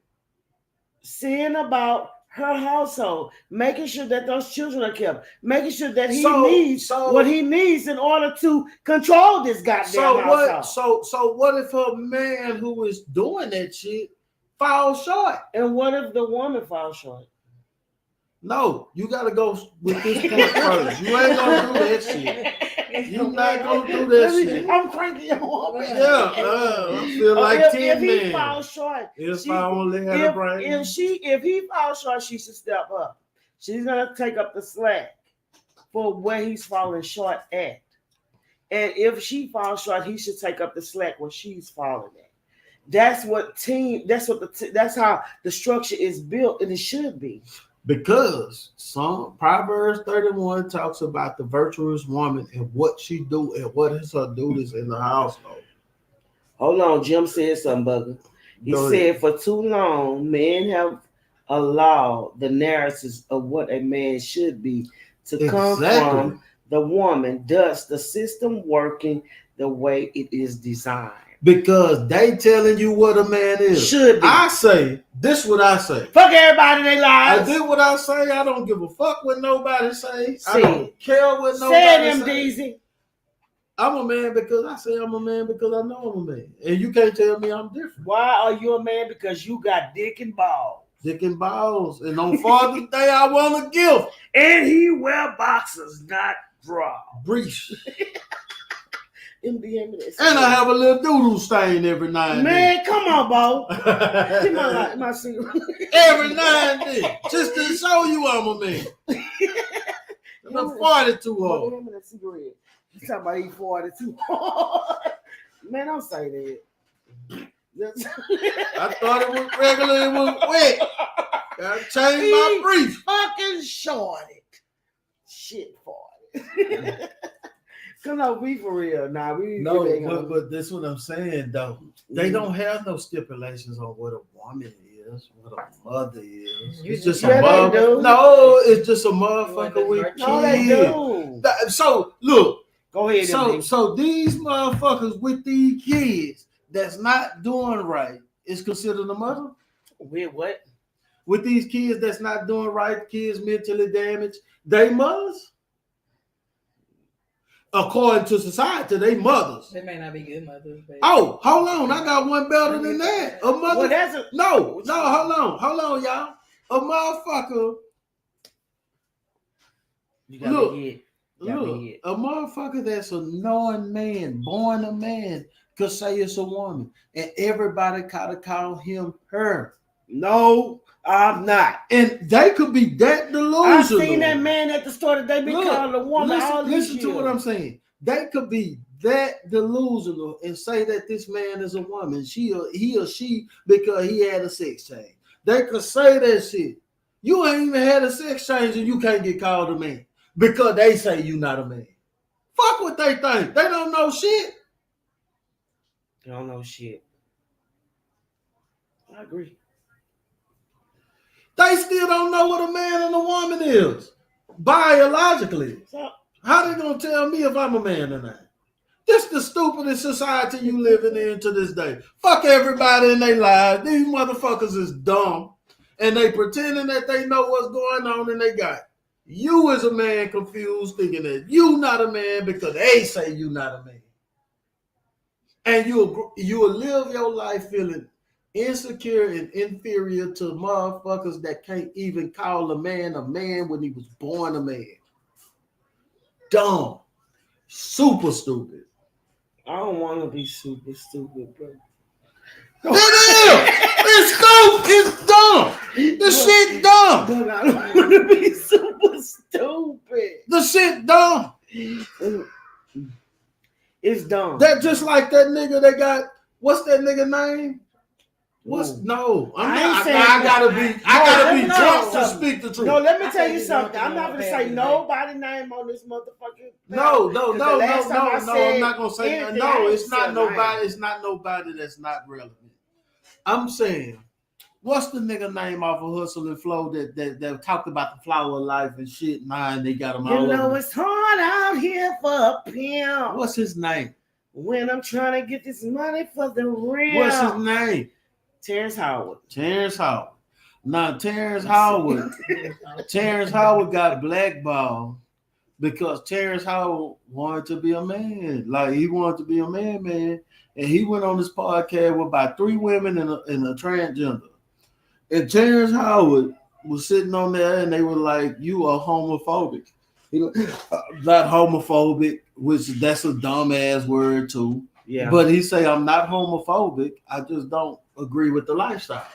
Seeing about her household, making sure that those children are kept, making sure that he needs what he needs in order to control this goddamn household. So what if a man who is doing that shit falls short? And what if the woman falls short? No, you gotta go with this point first. You ain't gonna do that shit. You're not gonna do that shit. I'm cranky on man. Yeah, I feel like 10 if men. he falls short, If I only had a brain. If he falls short, she should step up. She's gonna take up the slack for where he's falling short at. And if she falls short, he should take up the slack where she's falling at. That's how the structure is built, and it should be. Because some Proverbs 31 talks about the virtuous woman and what she do and what is her duties in the household. Hold on, Jim said something, Bugger. He said for too long, men have allowed the narratives of what a man should be to come from the woman. Thus, the system working the way it is designed. Because they telling you what a man is. Should be. I say, this what I say. Fuck everybody they lies. I did what I say. I don't give a fuck what nobody say. I don't care what nobody say. Say. I'm a man because I say I'm a man because I know I'm a man. And you can't tell me I'm different. Why are you a man? Because you got dick and balls. Dick and balls. And on Father's Day, I want a gift. And he wear boxers, not bra. Briefs. And I have a little doodle stain every now and then. Man, come on, Bo. Give my cigarette. Every now and then. Just to show you I'm a man. I'm 42 hard. Give me that cigarette. You talking about he 42 hard. Man, don't say that. I thought it was regular, it was wet. Gotta change my brief. Fucking shorted. Shit for it. Come on, be for real. Nah, but this is what I'm saying though. They don't have no stipulations on what a woman is is, what a mother is. You It's just a Yeah, they mother. do. No, it's just a motherfucker with kids. No, they do. So look, Go ahead, MD. so these motherfuckers with these kids that's not doing right is considered a mother? With what? With these kids that's not doing right, kids mentally damaged, they mothers? According to society, they mothers. They may not be good mothers. But Oh, hold on. I got one better than that. A mother. Well, that's a, No, hold on, y'all. A motherfucker. you gotta Look, be Look, a motherfucker that's a knowing man, born a man, could say it's a woman, and everybody gotta call him her. No, I'm not. And they could be that delusional. I seen that man at the store that they be calling a woman. Listen to what I'm saying. They could be that delusional and say that this man is a woman, he or she, because he had a sex change. They could say that shit. You ain't even had a sex change and you can't get called a man because they say you not a man. Fuck what they think. They don't know shit. They don't know shit. I agree. They still don't know what a man and a woman is biologically. How they gonna tell me if I'm a man or not? This the stupidest society you living in to this day. Fuck everybody in their lives. These motherfuckers is dumb, and they pretending that they know what's going on, and they got you as a man confused, thinking that you not a man because they say you not a man, and you'll live your life feeling insecure and inferior to motherfuckers that can't even call a man when he was born a man. Dumb. Super stupid. I don't want to be super stupid, bro. It is. It's stupid. It's dumb. The shit dumb. But I don't want to be super stupid. The shit dumb. It's dumb. That just like that nigga that got, what's that nigga name? No, I gotta be drunk to speak the truth. No, let me tell you something. I'm not gonna say nobody's name on this motherfucking. No, I'm not gonna say anything, no. It's not nobody. It's not nobody that's not relevant. I'm saying, what's the nigga name off of Hustle and Flow that talked about the flower of life and shit? Nah, and they got him all over. You know it's hard out here for a pimp. What's his name? When I'm trying to get this money for the rent. What's his name? Terrence Howard. Now, Terrence Howard got blackballed because Terrence Howard wanted to be a man. Like, he wanted to be a man. And he went on this podcast with about 3 women and a transgender. And Terrence Howard was sitting on there and they were like, you are homophobic. He not homophobic, which that's a dumbass word too. Yeah. But he say, I'm not homophobic. I just don't agree with the lifestyle.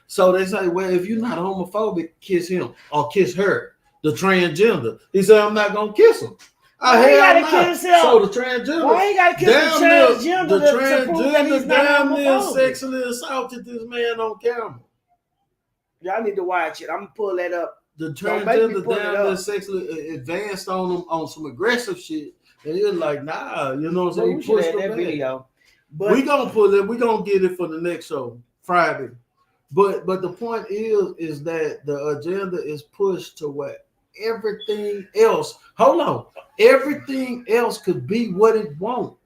So they say, well, if you're not homophobic, kiss him or kiss her, the transgender. He said, I'm not going to kiss him. Why you gotta kiss him? So the transgender. Why you gotta kiss the transgender? The transgender damn near sexually assaulted this man on camera. Y'all need to watch it. I'm going to pull that up. The transgender damn near sexually advanced on him on some aggressive shit. And he was like, nah, you know what I'm saying? He pushed that video. But we gonna pull it. We gonna get it for the next show Friday. But the point is that the agenda is pushed to what everything else. Hold on, everything else could be what it wants,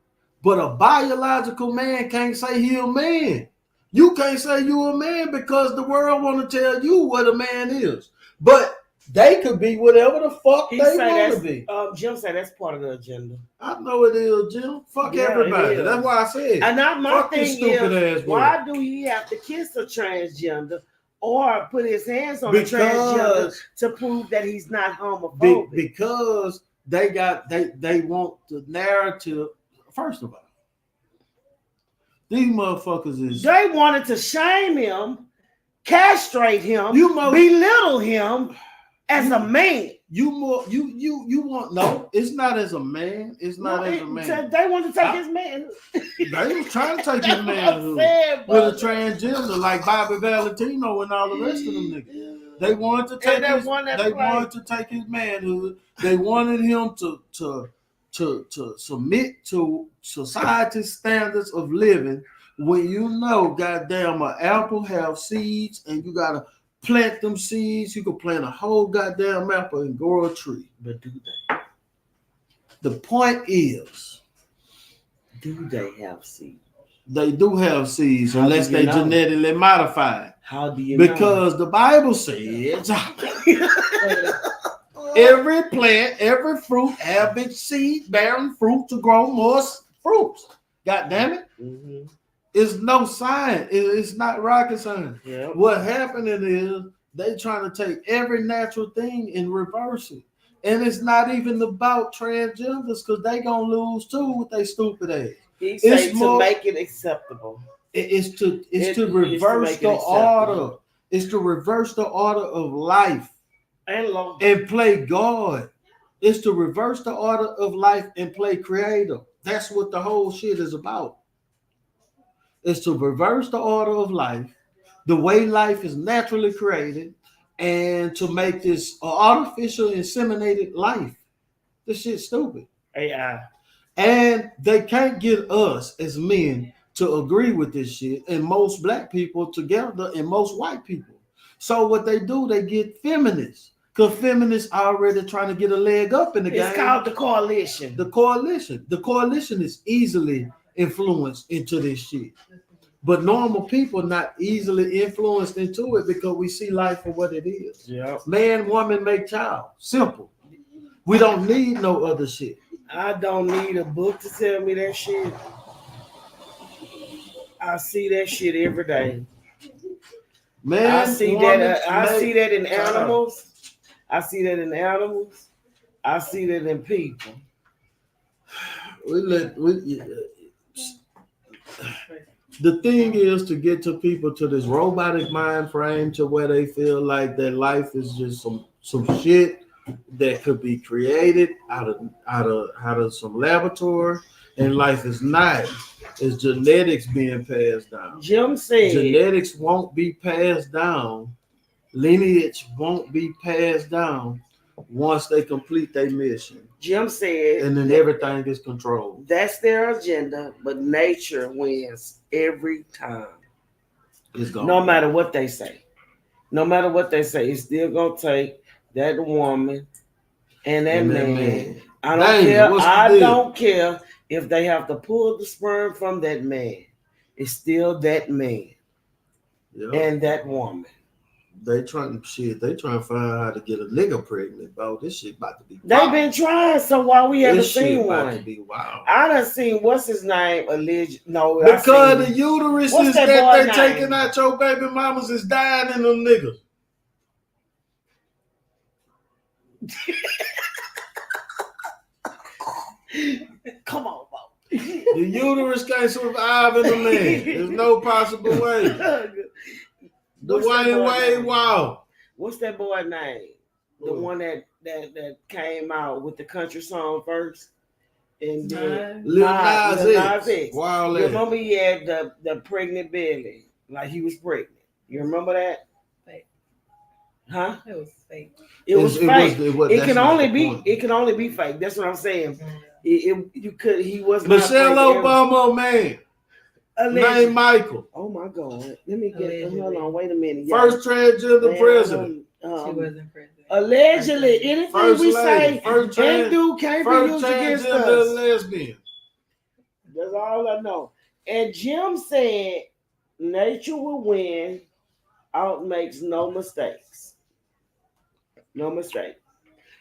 but a biological man can't say he a man. You can't say you a man because the world want to tell you what a man is, but they could be whatever the fuck they want to be. Jim said that's part of the agenda. I know it is, Jim. Fuck everybody. That's why I said. And now my fuck thing is, why do he have to kiss a transgender or put his hands on a transgender to prove that he's not homophobic? Because they want the narrative. First of all, these motherfuckers is. They wanted to shame him, castrate him, belittle him. As a man, you want no? It's not as a man. It's not as a man. They want to take his man. They was trying to take his manhood with a transgender like Bobby Valentino and all the rest of them niggas. They wanted to take wanted to take his manhood. They wanted him to submit to society's standards of living when you know, goddamn, an apple have seeds and you gotta plant them seeds. You can plant a whole goddamn apple and grow a tree. But do they? The point is, Do they have seeds? they do have seeds unless they genetically modified. How do you because the Bible says every plant, every fruit have its seed bearing fruit to grow more fruits. God damn it. Mm-hmm. It's no science. It's not rocket science. Yep. What happening is they trying to take every natural thing and reverse it. And it's not even about transgenders because they gonna lose too with their stupid ass. He said to make it acceptable. It's to reverse the order. It's to reverse the order of life and play God. It's to reverse the order of life and play creator. That's what the whole shit is about. It's to reverse the order of life, the way life is naturally created, and to make this artificial inseminated life. This shit's stupid. AI. And they can't get us as men to agree with this shit, and most black people together and most white people. So what they do, they get feminists. Because feminists are already trying to get a leg up in the game. It's called the coalition. The coalition. The coalition is easily influenced into this shit. But normal people not easily influenced into it because we see life for what it is. Yeah. Man, woman, make child. Simple. We don't need no other shit. I don't need a book to tell me that shit. I see that shit every day. Man, I see that in animals. I see that in animals. I see that in people. The thing is to get to people to this robotic mind frame to where they feel like their life is just some shit that could be created out of some laboratory, and life is not. It's genetics being passed down. Jim said genetics won't be passed down. Lineage won't be passed down once they complete their mission. Jim said, and then everything is controlled. That's their agenda, but nature wins every time. It's gone. No matter what they say. No matter what they say, it's still gonna take that woman and that man. I don't care. I don't care if they have to pull the sperm from that man. It's still that man and that woman. They trying to find out how to get a nigga pregnant, bro. This shit about to be wild. They've been trying, so why we haven't seen one? About to be wild. I done seen what's his name? Alleged. No, because the uteruses that they taking out your baby mamas is dying in them niggas. Come on, bro. The uterus can't survive in the man. There's no possible way. Dwayne Wade, wow. What's that boy name? The one that came out with the country song first, and then Lil Nas X. Wow, you remember he had the pregnant belly, like he was pregnant. You remember that? Fake. Huh? It was fake. It was fake. It can only be fake. That's what I'm saying. He was Michelle Obama, man. Name Michael. Oh my God. Let me get hold on. Wait a minute. First transgender president. She wasn't president. Allegedly, anything first we lady. say and do can't be used against us. Lesbian. That's all I know. And Jim said nature will win. Out makes no mistakes. No mistake.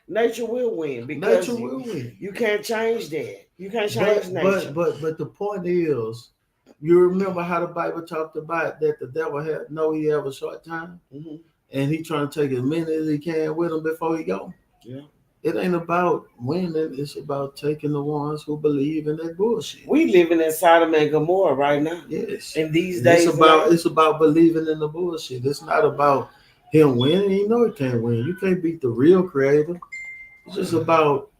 Nature will win because you can't change that. You can't change nature. But the point is, you remember how the Bible talked about that the devil he have a short time, and he trying to take as many as he can with him before he go. Yeah. It ain't about winning. It's about taking the ones who believe in that bullshit. We living in Sodom and Gomorrah right now. Yes. In these days, it's about believing in the bullshit. It's not about him winning. You know he can't win. You can't beat the real creator. It's just about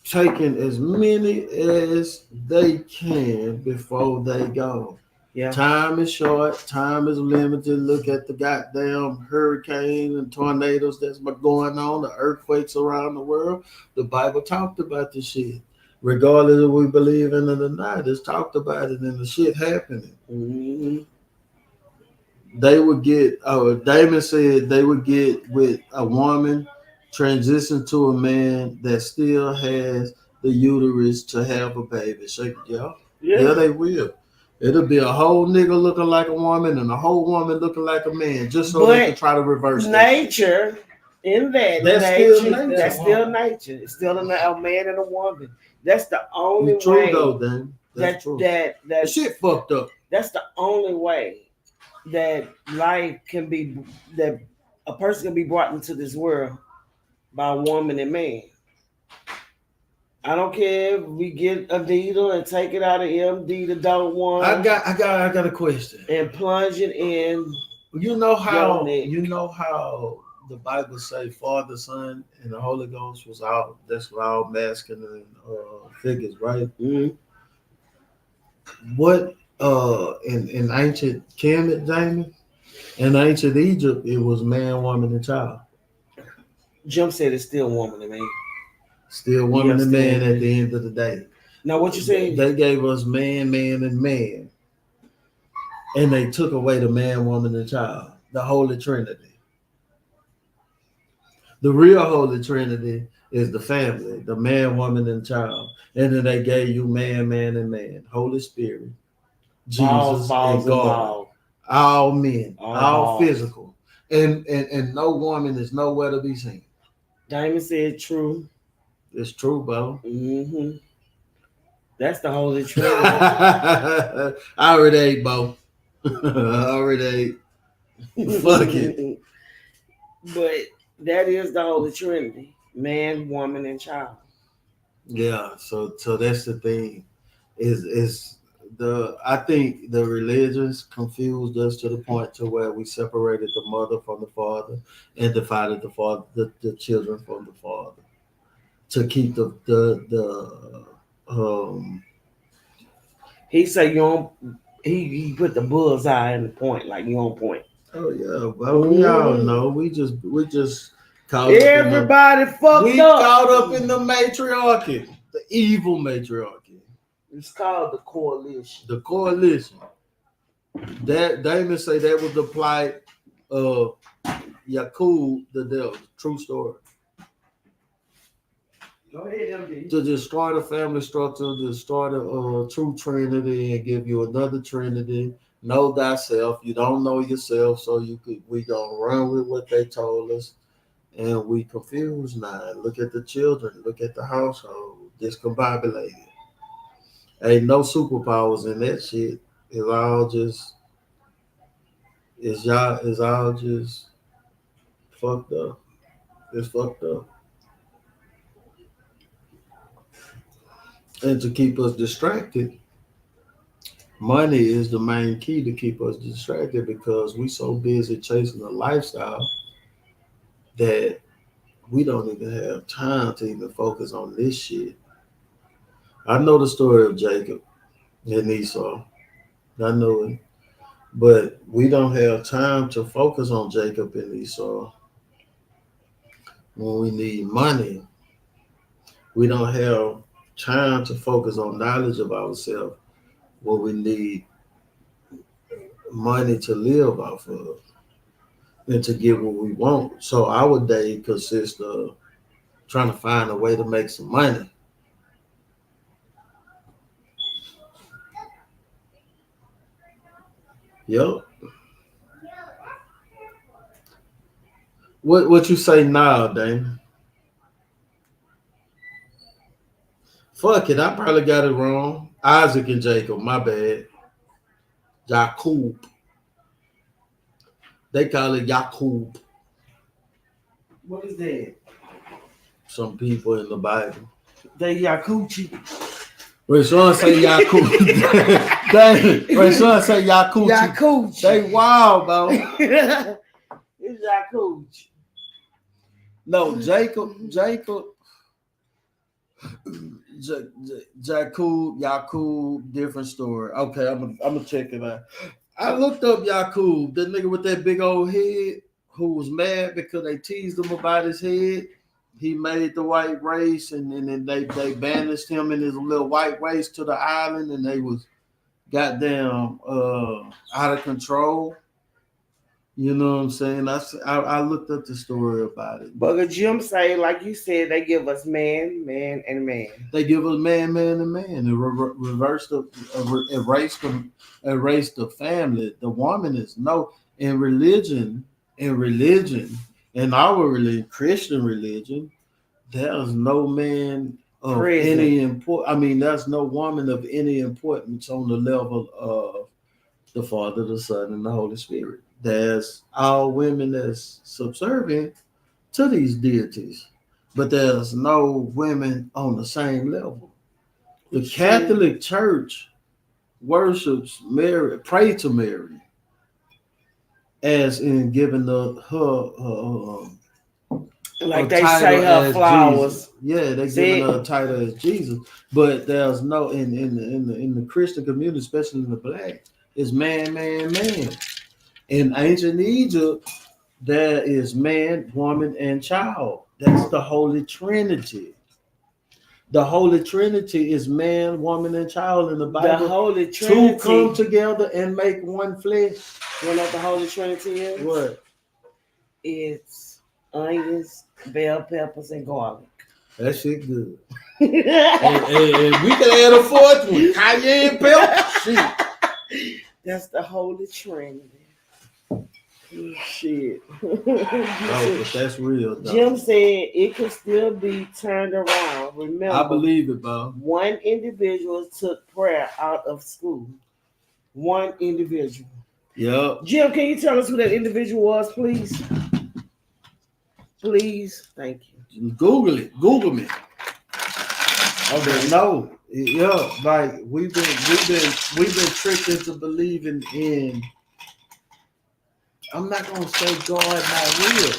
taking as many as they can before they go. Yeah. Time is short. Time is limited. Look at the goddamn hurricane and tornadoes that's going on, the earthquakes around the world. The Bible talked about this shit. regardless of we believe in it or not. It's talked about it and the shit happening. Mm-hmm. They would get, Damon said they would get with a woman, transition to a man that still has the uterus to have a baby. So, yeah, they will. It'll be a whole nigga looking like a woman and a whole woman looking like a man, just so they can try to reverse nature. In that, that's nature, still nature. That's still nature. It's still a man and a woman. That's the only it's true way. Though, Dan. That's true. That shit fucked up. That's the only way that life can be, that a person can be brought into this world by a woman and man. I don't care if we get a needle and take it out of MD, the dope one. I got a question. And plunge it in. You know how the Bible say Father, Son, and the Holy Ghost was all, that's all masculine figures, right? Mm-hmm. What in ancient Kemet, Jamie, in ancient Egypt, it was man, woman, and child. Jim said it's still woman and man. Still woman and man at the end of the day. Now, what you saying? They gave us man, and man, and they took away the man, woman, and child, the Holy Trinity. The real Holy Trinity is the family, the man, woman, and child. And then they gave you man, and man, Holy Spirit, Jesus, and God. All men, all physical. And no woman is nowhere to be seen. Diamond said true. It's true, bro. Mm-hmm. That's the Holy Trinity. I already ate, Bo. I already ate. Fuck it. But that is the Holy Trinity. Man, woman, and child. Yeah, so that's the thing. I think the religions confused us to the point to where we separated the mother from the father and divided the children from the father to keep he said you on, he put the bullseye in the point, like you on point. Oh yeah, but we all know we just caught everybody fucked up. We caught up in the matriarchy, the evil matriarchy. It's called the coalition. The coalition. That Damon say that was the plight of Yakub the devil. True story. Go ahead, MD. To destroy the family structure, to destroy the true Trinity and give you another Trinity. Know thyself. You don't know yourself, so we gonna run with what they told us, and we confused now. Look at the children. Look at the household. Discombobulated. Ain't no superpowers in that shit. It's all just fucked up. It's fucked up. And to keep us distracted, money is the main key to keep us distracted because we so busy chasing a lifestyle that we don't even have time to even focus on this shit. I know the story of Jacob and Esau. I know it. But we don't have time to focus on Jacob and Esau when we need money. We don't have time to focus on knowledge of ourselves when we need money to live off of and to get what we want. So our day consists of trying to find a way to make some money. Yep. What you say now, Dane? Fuck it, I probably got it wrong. Isaac and Jacob, my bad. Jacob. They call it Jacob. What is that? Some people in the Bible. They Yakuchi. When son say Yakuchi. When son say Yakuchi. Yakuchi. They wild, bro. It's Yakuchi. No, Jacob, Yakub, different story. Okay, I'm gonna check it out. I looked up Yakub, the nigga with that big old head who was mad because they teased him about his head. he made the white race, and then they banished him and his little white race to the island, and they was goddamn out of control. You know what I'm saying? I looked up the story about it. But the Jim say, like you said, they give us man, man, and man. They give us man, man, and man, and erase the family. The woman is no in religion, in our religion, Christian religion. There's no man of any important. I mean, there's no woman of any importance on the level of the Father, the Son, and the Holy Spirit. There's all women that's subservient to these deities, but there's no women on the same level. The Catholic Church worships Mary, pray to Mary, as in giving her like they say her flowers. Jesus. Yeah, they're giving her a title as Jesus. But there's no in the Christian community, especially in the black, is man, man, man. In ancient Egypt, there is man, woman, and child. That's the Holy Trinity. The Holy Trinity is man, woman, and child in the Bible. The Holy Trinity. Two come together and make one flesh. You know what the Holy Trinity is? What? It's onions, bell peppers, and garlic. That shit good. and we can add a fourth one. Cayenne pepper. Shit. That's the Holy Trinity. Shit. No, but that's real. Though. Jim said it could still be turned around. Remember, I believe it, bro. One individual took prayer out of school. One individual. Yep. Jim, can you tell us who that individual was, please? Please, thank you. Google it. Google me. Okay, no. Yeah, like we've been tricked into believing in. I'm not gonna say God not real,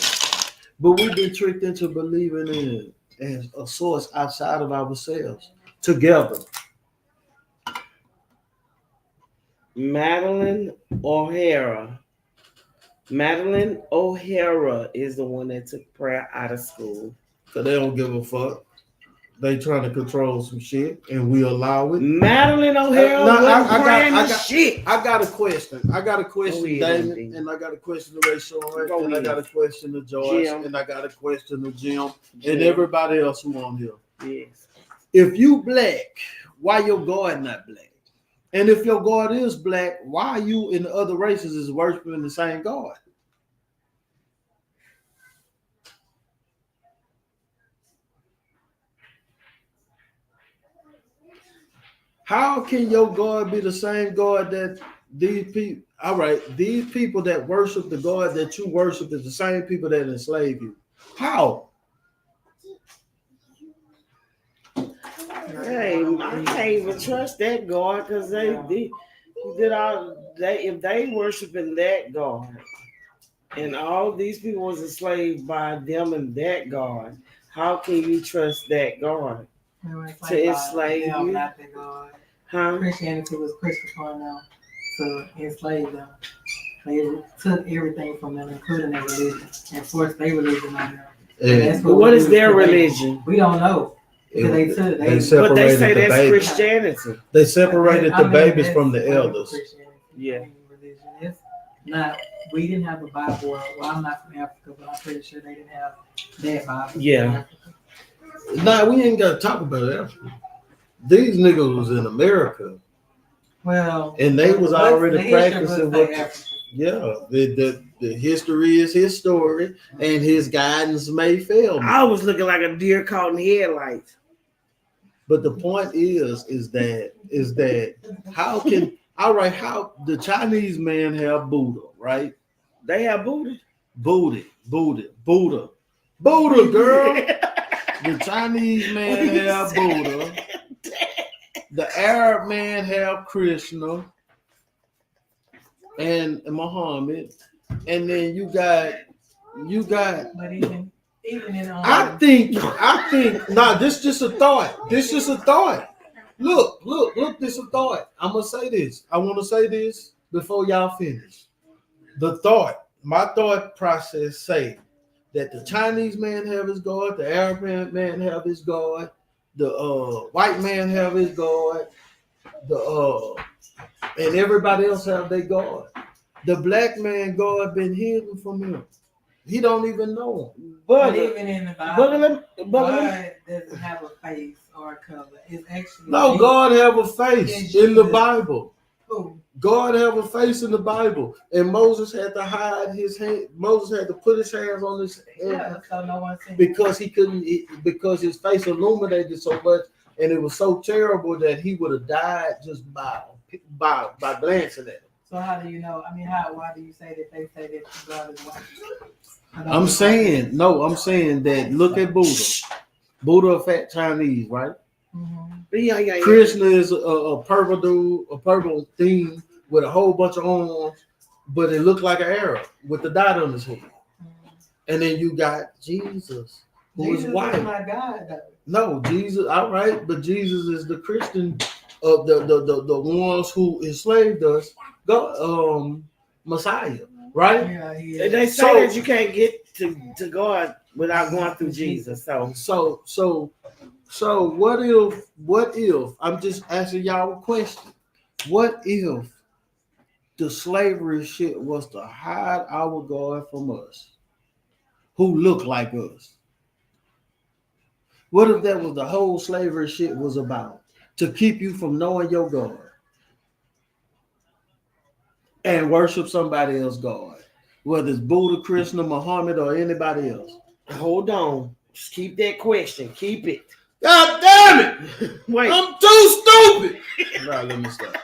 but we've been tricked into believing in a source outside of ourselves together. Madeline O'Hara is the one that took prayer out of school. Cause they don't give a fuck. They trying to control some shit, and we allow it. Madeline O'Hara shit. I got a question. Damon, and I got a question to RaeRae, and I got a question to Joyce, and I got a question to Jim, and everybody else who on here. Yes. If you black, why your God not black? And if your God is black, why you in the other races is worshiping the same God? How can your God be the same God that these people? All right, these people that worship the God that you worship is the same people that enslave you. How? Hey, I can't even trust that God because if they worshiping that God and all these people was enslaved by them and that God, how can you trust that God to enslave you? Not that God. Huh? Christianity was crucifying them to enslave them. They took everything from them, including their religion, and forced their religion on them. What is their religion? We don't know. But they say that's babies. Christianity. They separated the babies from the elders. Yeah. It's not. We didn't have a Bible. Well, I'm not from Africa, but I'm pretty sure they didn't have that Bible. Yeah. Nah, we ain't got to talk about Africa. These niggas was in America. Well, and they was already practicing what. Yeah, the history is his story, and his guidance may fail me. I was looking like a deer caught in headlights. But the point is that how the Chinese man have Buddha, right? They have Buddha, girl. The Chinese man have Buddha. The Arab man have Krishna and Muhammad, and then you got. But even in I think. Nah, this just a thought. Look. This a thought. I'm gonna say this. I want to say this before y'all finish. My thought process say that the Chinese man have his God, the Arab man have his God, the white man have his God, and everybody else have their God. The black man God been hidden from him. He don't even know him. But even in the Bible, God doesn't have a face or a color. It's actually God have a face in the Bible. Who? God have a face in the Bible, and Moses had to hide his hand. Moses had to put his hands on his head so no one seen because he couldn't, because his face illuminated so much, and it was so terrible that he would have died just by glancing at him. So how do you know? I mean, why do you say that they say that God is white? I'm saying that look at Buddha. Buddha a fat Chinese, right? Yeah. Krishna is a purple dude, a purple thing with a whole bunch of arms, but it looked like an Arab with the dot on his head. And then you got Jesus, who is white. Is not God, though. No, Jesus, all right, but Jesus is the Christian of the ones who enslaved us, Messiah, right? Yeah, they say that you can't get to God without going through Jesus. So what if I'm just asking y'all a question? What if the slavery shit was to hide our God from us, who look like us? What if that was the whole slavery shit was about? To keep you from knowing your God and worship somebody else's God, whether it's Buddha, Krishna, Muhammad, or anybody else. Hold on. Just keep that question. Keep it. God damn it! Wait. I'm too stupid. Right, let me stop.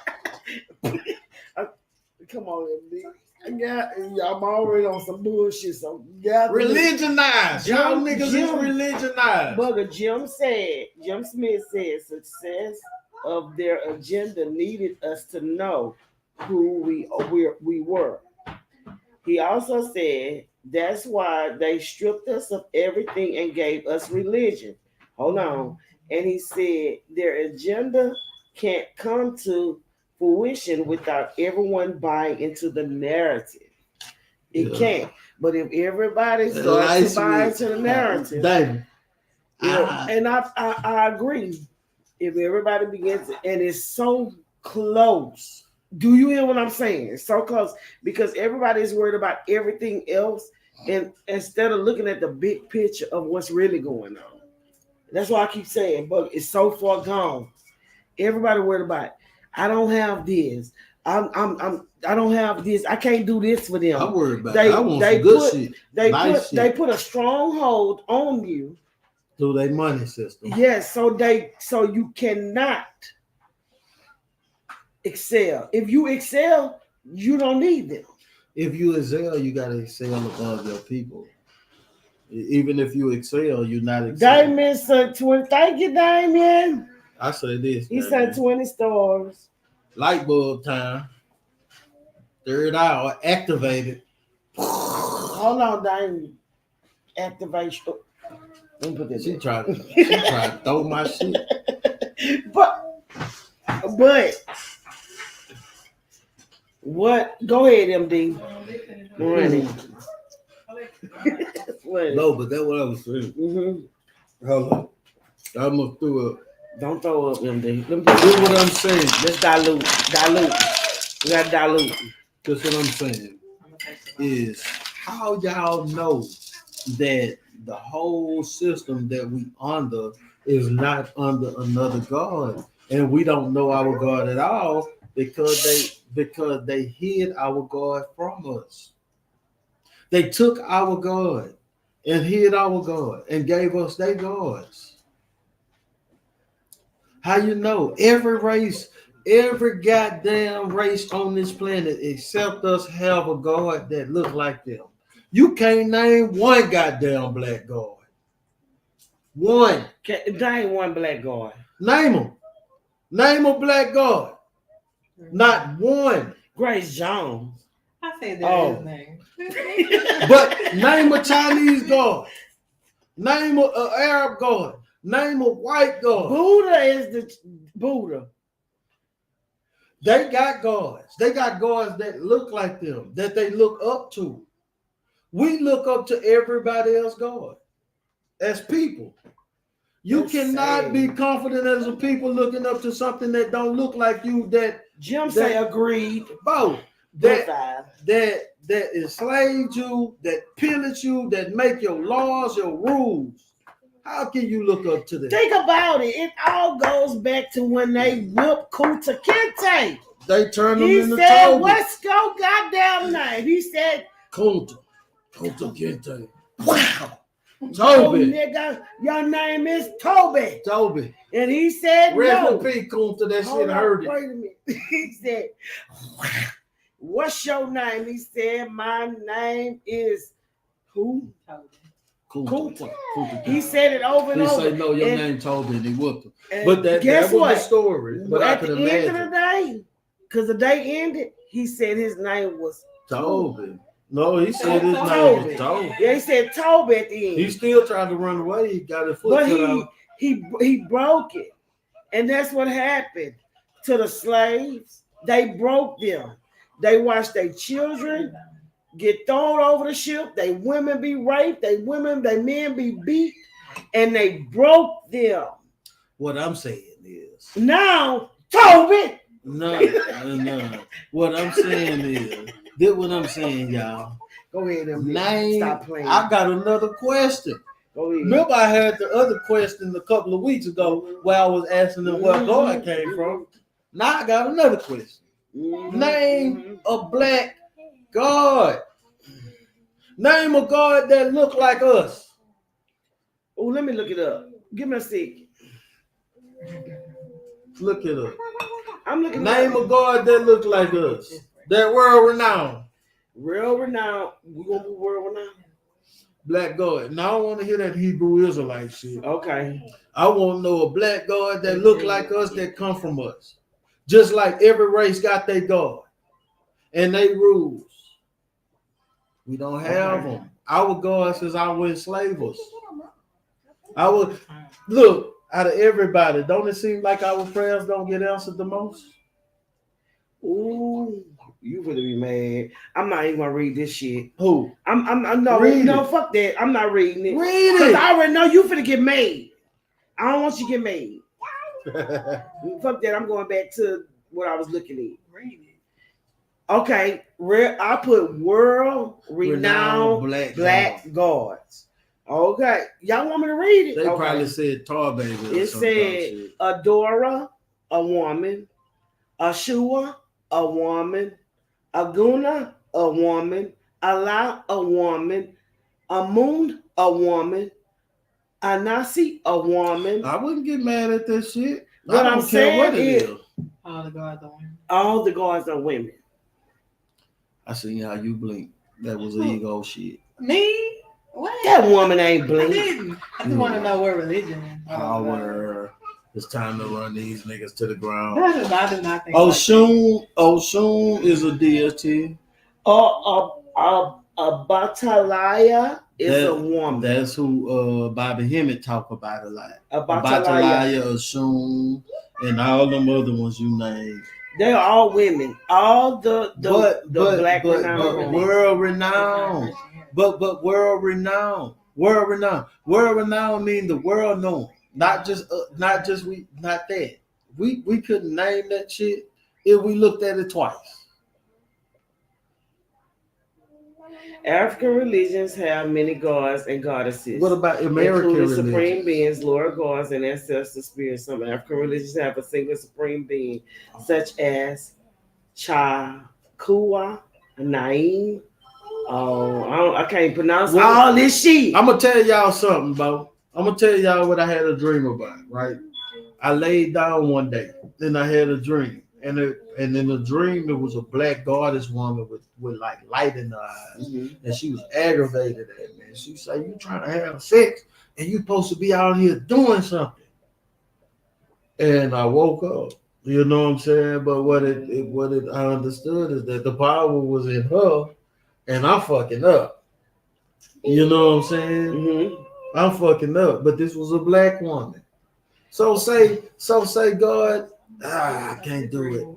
Come on, MD. I'm already on some bullshit. So Religionized. Y'all niggas is religionized. Bugger, Jim Smith said success of their agenda needed us to know who we were. He also said that's why they stripped us of everything and gave us religion. Hold on. And he said their agenda can't come to fruition without everyone buying into the narrative. It can't. But if everybody starts to buy into the narrative, and I agree. If everybody begins to, and it's so close. Do you hear what I'm saying? It's so close because everybody is worried about everything else, and instead of looking at the big picture of what's really going on. That's why I keep saying, but it's so far gone. Everybody worried about it. I don't have this. I don't have this. I can't do this for them. I'm worried about it. I want some good shit. They put a stronghold on you through their money system. Yes, so you cannot excel. If you excel, you don't need them. If you excel, you gotta excel above your people. Even if you excel, you're not excelling. Damien said 20. Thank you, Damien. I say this. He said 20 stars. Light bulb time. Third hour activated. Hold on, Damien. Activation. Let me put this. She tried to throw my shit. But what? Go ahead, MD. Ready. No, but that's what I was saying. Mm-hmm. Hold on. I almost threw up. Don't throw up, MD. Do what I'm saying. Let's dilute. We gotta dilute. That's what I'm saying. Is how y'all know that the whole system that we under is not under another God, and we don't know our God at all because they hid our God from us. They took our God and hid our God and gave us their gods. How you know? Every race, every goddamn race on this planet except us have a God that look like them. You can't name one goddamn black God. One. There ain't one black God. Name them. Name a black God. Not one. Grace Jones. I said that his name. But name a Chinese God. Name an Arab God. Name a white God. Buddha is the Buddha. They got gods. They got gods that look like them, that they look up to. We look up to everybody else God as people. You That's cannot sad. be confident as a people looking up to something that don't look like you. That Jim say agreed. Both that enslaved you, that pillage you, that make your laws, your rules. How can you look up to them? Think about it. It all goes back to when they whipped Kunta Kinte. They turned him He into said, Toby. "What's your goddamn name?" He said, Kunta Kinte. Wow. Toby. Oh, nigga, your name is Toby. Toby. And he said, Rest no. in peace, Kunta. That Hold shit on, hurt it. wait a minute. He said, what's your name? He said, my name is who? Kunta. He said it over and over. He said, no, your name Toby, and he whooped him. And But that guess was what? the story. But I At could the imagine. end of the day, because the day ended, he said his name was Toby. No, he said his name Toby. was Toby. Yeah, he said Toby at the end. He still tried to run away. He got his foot But cut out. he broke it. And that's what happened to the slaves. They broke them. They watched their children get thrown over the ship. They women be raped. They men be beat. And they broke them. What I'm saying is. Now, Toby. No. What I'm saying is. This what I'm saying, y'all. Go ahead and name. Stop playing. I got another question. Go ahead. Remember, I had the other question a couple of weeks ago where I was asking them where God came from. Now I got another question. Name a black God. Name a God that look like us. Oh, let me look it up. Give me a sec. Look it up. I'm looking. Name a God that look like us. That world renowned. Real renowned. We gonna be world renowned. Black God. Now I don't want to hear that Hebrew Israelite shit. Okay. I want to know a black God that look like us, that come from us. Just like every race got their God and they rules. We don't have them. Our God says I will enslave us. I would look out of everybody. Don't it seem like our prayers don't get answered the most? Ooh, you gonna be mad. I'm not even gonna read this shit. Who? I'm no, Read no, it. fuck that. I'm not reading it. Read it. Because I already know you finna get made. I don't want you to get made. Fuck that. I'm going back to what I was looking at. Read it. Okay, I put world renowned black gods. Okay, y'all want me to read it? They okay. probably said tar baby. It said Adora, a woman, Ashua, a woman, Aguna, a woman, Allah, a woman, Amun, a woman, Anasi, a woman. I wouldn't get mad at this shit. What I'm saying is, all the gods are women. All the gods are women. I seen how you blink. That was ego shit. Me? What? That woman ain't I blink. didn't. I just want to know what religion is. Power. It's time to run these niggas to the ground. I do not think. Oshun is a deity. A Batalaya is a woman. That's who Bobby Hemmett talk about a lot. A Batalaya, Oshun, and all them other ones you named. They're all women. All the black renowned. World renowned. But world renowned. World renowned. World renowned mean the world known. Not that. We couldn't name that shit if we looked at it twice. African religions have many gods and goddesses. What about American religions? Supreme beings, lower gods, and ancestor spirits. Some African religions have a single supreme being, such as Cha, Kua, Naim. I can't pronounce all this shit. I'm gonna tell y'all something, bro. I'm gonna tell y'all what I had a dream about. Right, I laid down one day, then I had a dream. And in the dream, it was a black goddess woman with like light in her eyes. Mm-hmm. And she was aggravated at me. She said, you trying to have sex and you supposed to be out here doing something. And I woke up. You know what I'm saying? But what I understood is that the power was in her and I'm fucking up. You know what I'm saying? Mm-hmm. I'm fucking up. But this was a black woman. So say God, I can't do it.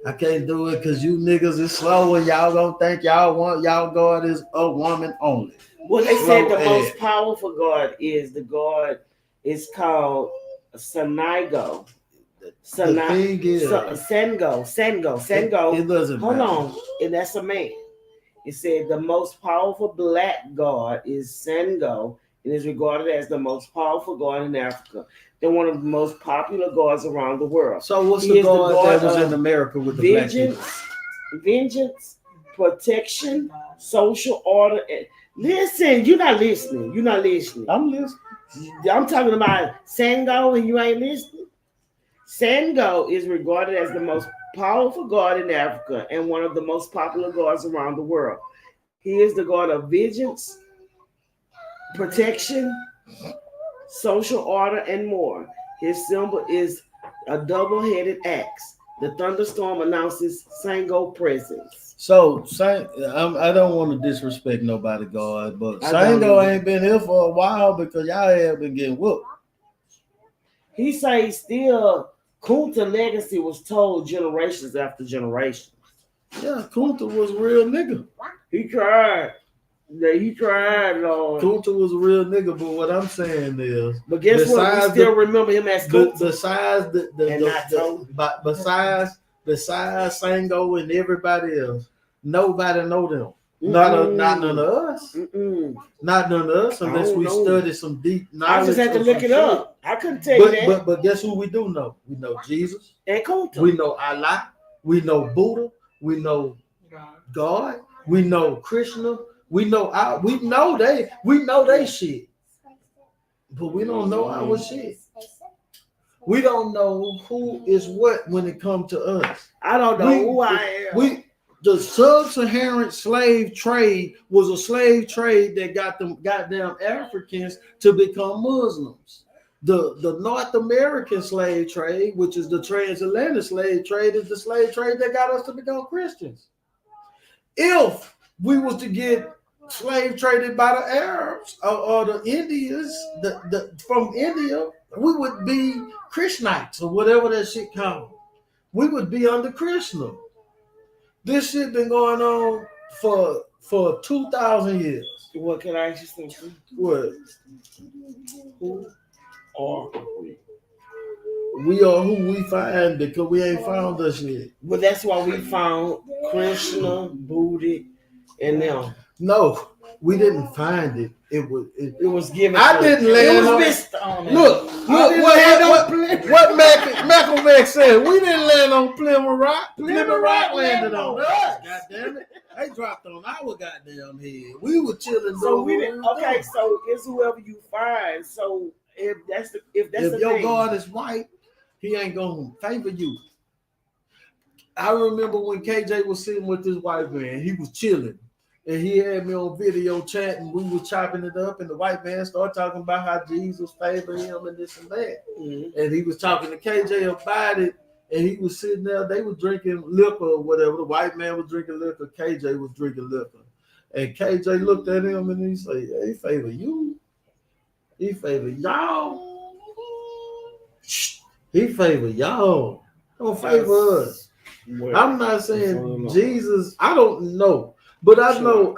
I can't do it because you niggas is slow and y'all gonna think y'all God is a woman only. Well, they said the most powerful God is the God is called Sanigo. Sengo. It doesn't Hold matter. on, and that's a man. It said the most powerful black god is Sengo and is regarded as the most powerful god in Africa. They're one of the most popular gods around the world. So what's the god that was in America with the black people? Vengeance, protection, social order. Listen, you're not listening. You're not listening. I'm listening. I'm talking about Sango and you ain't listening. Sango is regarded as the most powerful god in Africa and one of the most popular gods around the world. He is the god of vengeance, protection, social order, and more. His symbol is a double-headed axe. The thunderstorm announces Sango presence. So, I don't want to disrespect nobody, God, but Sango ain't been here for a while because y'all have been getting whooped. He says still Kunta legacy was told generations after generations. Yeah, Kunta was a real nigga. He tried. Yeah, he tried, Lord. Kunta was a real nigga, but what I'm saying is, but guess what? We still remember him as Kunta. Besides Sango and everybody else, nobody know them. Not none of us. Not none of us unless we study some deep knowledge. I just had to look it up. I couldn't tell you that. But guess who we do know? We know Jesus. And Kunta. We know Allah. We know Buddha. We know God. We know Krishna. We know they shit. But we don't know our shit. We don't know who is what when it comes to us. I don't know who I am. The sub-Saharan slave trade was a slave trade that got them goddamn Africans to become Muslims. The North American slave trade, which is the transatlantic slave trade, is the slave trade that got us to become Christians. If we was to get slave traded by the Arabs or the Indians from India, we would be Krishnites or whatever that shit called. We would be under Krishna. This shit been going on for 2,000 years. What can I ask you something? What? Who are we? We are who we find because we ain't found us yet. But that's why we found Krishna, Buddha, and them. No, we didn't find it. It was given. I didn't land on. Look, what Malcolm X said. We didn't land on Plymouth Rock. Plymouth Rock landed on us. God damn it! They dropped on our goddamn head. We were chilling. So we didn't. Okay, so it's whoever you find. So if your God is white, he ain't gonna favor you. I remember when KJ was sitting with this white man. He was chilling. And he had me on video chatting. We were chopping it up, and the white man started talking about how Jesus favored him and this and that. Mm-hmm. And he was talking to KJ about it, and he was sitting there. They were drinking liquor or whatever. The white man was drinking liquor. KJ was drinking liquor. And KJ looked at him, and he said, "He favor you. He favor y'all. He favor y'all. Don't favor us." I'm not saying Jesus. I don't know. But I know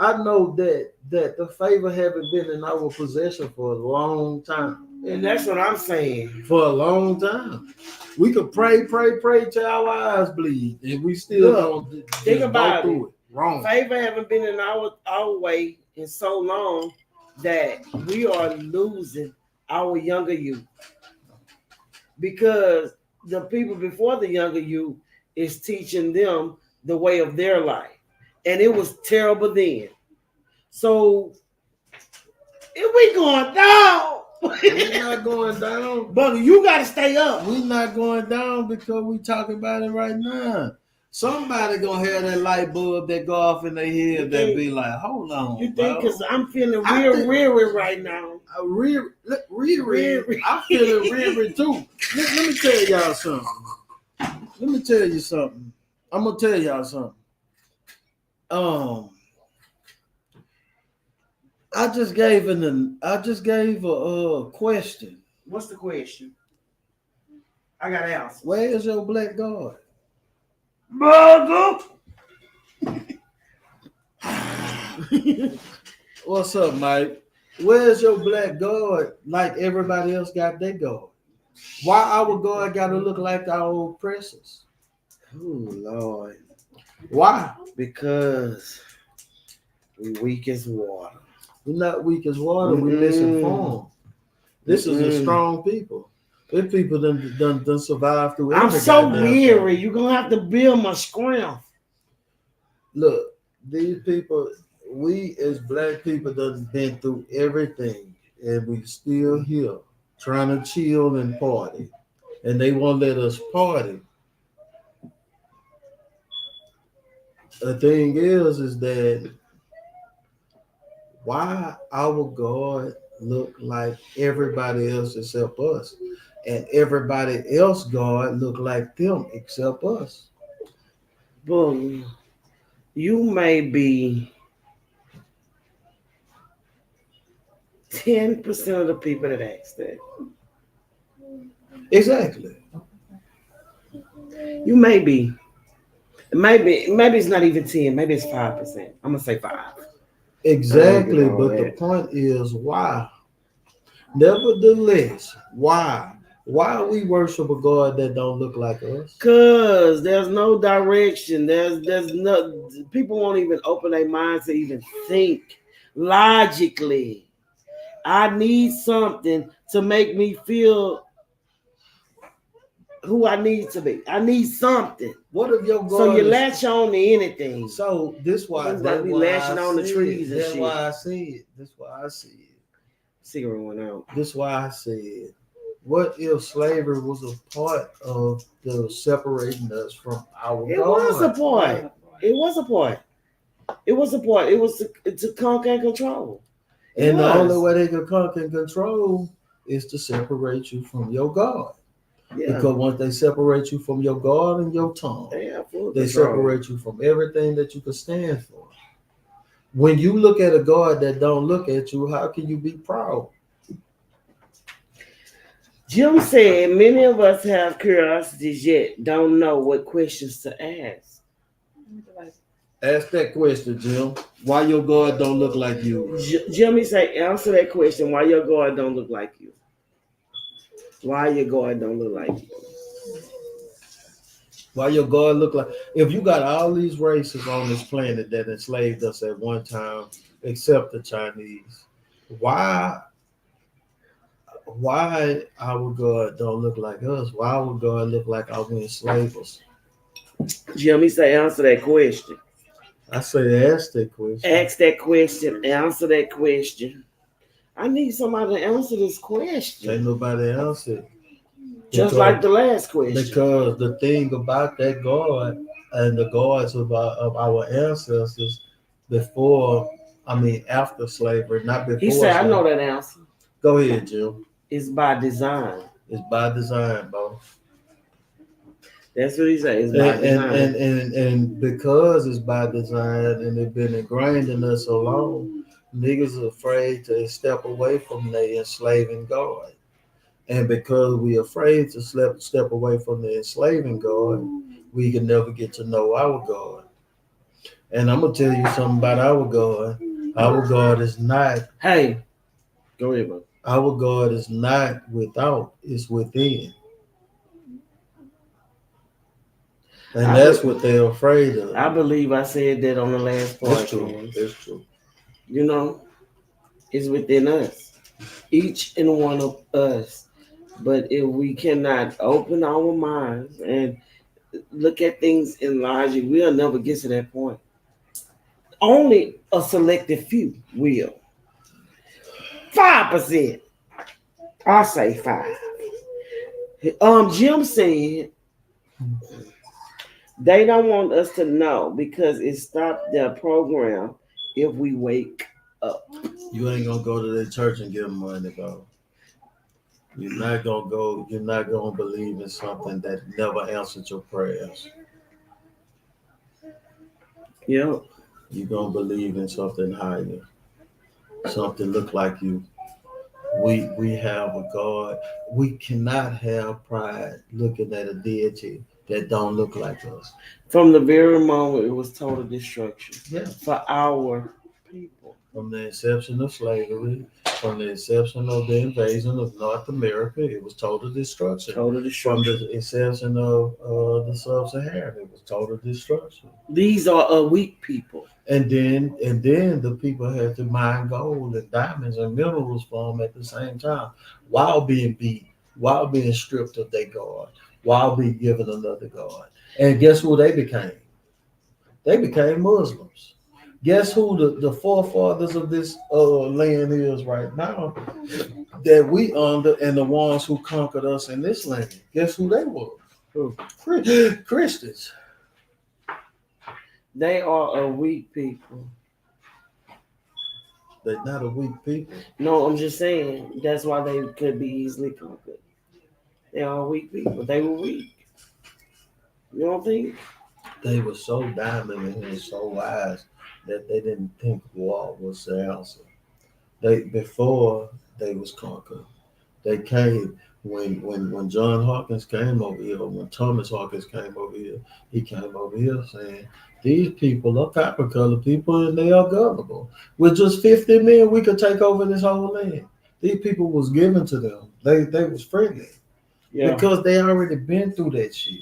that the favor haven't been in our possession for a long time. And that's what I'm saying. For a long time. We could pray till our eyes bleed, and we still don't think about it. Wrong. Favor haven't been in our way in so long that we are losing our younger youth. Because the people before the younger youth is teaching them the way of their life. And it was terrible then. So if we going down, we're not going down. But you got to stay up. We're not going down because we talking about it right now. Somebody gonna have that light bulb that go off in their head that be like, hold on. You think? Because I'm feeling real right now. I'm feeling real too. Let me tell y'all something. I'm gonna tell y'all something. I just gave a question. What's the question? I got to answer. Where is your black God? Brother. What's up, Mike? Where's your black God like everybody else got their God? Why our God gotta look like our oppressors? Oh Lord. Why? Because we weak as water. We're not weak as water, we misinformed. This is a strong people. Them people done survived through I'm every so goddamn weary. thing. You're gonna have to build my strength. Look, these people, we as black people done been through everything, and we still here trying to chill and party, and they won't let us party. The thing is that why our God look like everybody else except us, and everybody else God look like them except us. Boom. You may be 10% of the people that ask that. Exactly. You may be. Maybe it's not even 10. Maybe it's 5%. I'm gonna say 5. Exactly, but the point is why? Nevertheless, why? Why we worship a God that don't look like us? Cause there's no direction. There's no people won't even open their minds to even think logically. I need something to make me feel who I need to be. I need something. What if your God? So you latch on to anything. So this why that's be lashing on the trees and that's shit. why I said. That's why I said. Cigarette went out. That's why I said. What if slavery was a part of the separating us from our It God? was a part. It was a part. It was a part. It was to conquer and control. And the only way they can conquer and control is to separate you from your God. Yeah. Because once they separate you from your God and your tongue, they separate you from everything that you could stand for. When you look at a God that don't look at you, how can you be proud? Jim said many of us have curiosities yet don't know what questions to ask. Ask that question, Jim. Why your God don't look like you? Jimmy say, answer that question. Why your God don't look like you? Why your God don't look like you? Why your God look like? If you got all these races on this planet that enslaved us at one time, except the Chinese, why our God don't look like us? Why our God look like our enslavers? Jimmy say, answer that question. I say, ask that question. Ask that question. Answer that question. I need somebody to answer this question. Ain't nobody answer. Just like the last question. Because the thing about that God and the gods of our ancestors after slavery, not before. He said, I know that answer. Go ahead, Jim. It's by design. It's by design, bro. That's what he said. It's by design. And because it's by design and it's been ingrained in us so long, niggas are afraid to step away from their enslaving God. And because we're afraid to step away from the enslaving God, we can never get to know our God. And I'm going to tell you something about our God. Our God is not. Hey, go ahead, bro. Our God is not without, it's within. And that's what they're afraid of. I believe I said that on the last part. That's true. That's true. You know, it's within us. Each and one of us. But if we cannot open our minds and look at things in logic, we'll never get to that point. Only a selected few will. 5%. I say 5. Jim said they don't want us to know because it stopped their program if we wake up. You ain't gonna go to the church and give them money, bro. You're not gonna go. You're not gonna believe in something that never answered your prayers. Yep. You're gonna believe in something higher, something look like you. We have a God. We cannot have pride looking at a deity that don't look like us. From the very moment it was total destruction. Yeah. For our people. From the inception of slavery, from the inception of the invasion of North America, it was total destruction. Total destruction. From the inception of the sub-Saharan, it was total destruction. These are weak people. And then the people had to mine gold and diamonds and minerals from them at the same time, while being beat, while being stripped of their God, while being given another God. And guess who they became? They became Muslims. Guess who the forefathers of this land is right now that we under, and the ones who conquered us in this land? Guess who they were? Christians. They are a weak people. They're not a weak people. No, I'm just saying that's why they could be easily conquered. They are weak people. They were weak. You don't think? They were so dominant and so wise that they didn't think war was the answer. Before they was conquered, they came when John Hawkins came over here, when Thomas Hawkins came over here, he came over here saying, these people are copper colored people and they are gullible. With just 50 men, we could take over this whole land. These people was given to them. They was friendly. Yeah. Because they already been through that shit.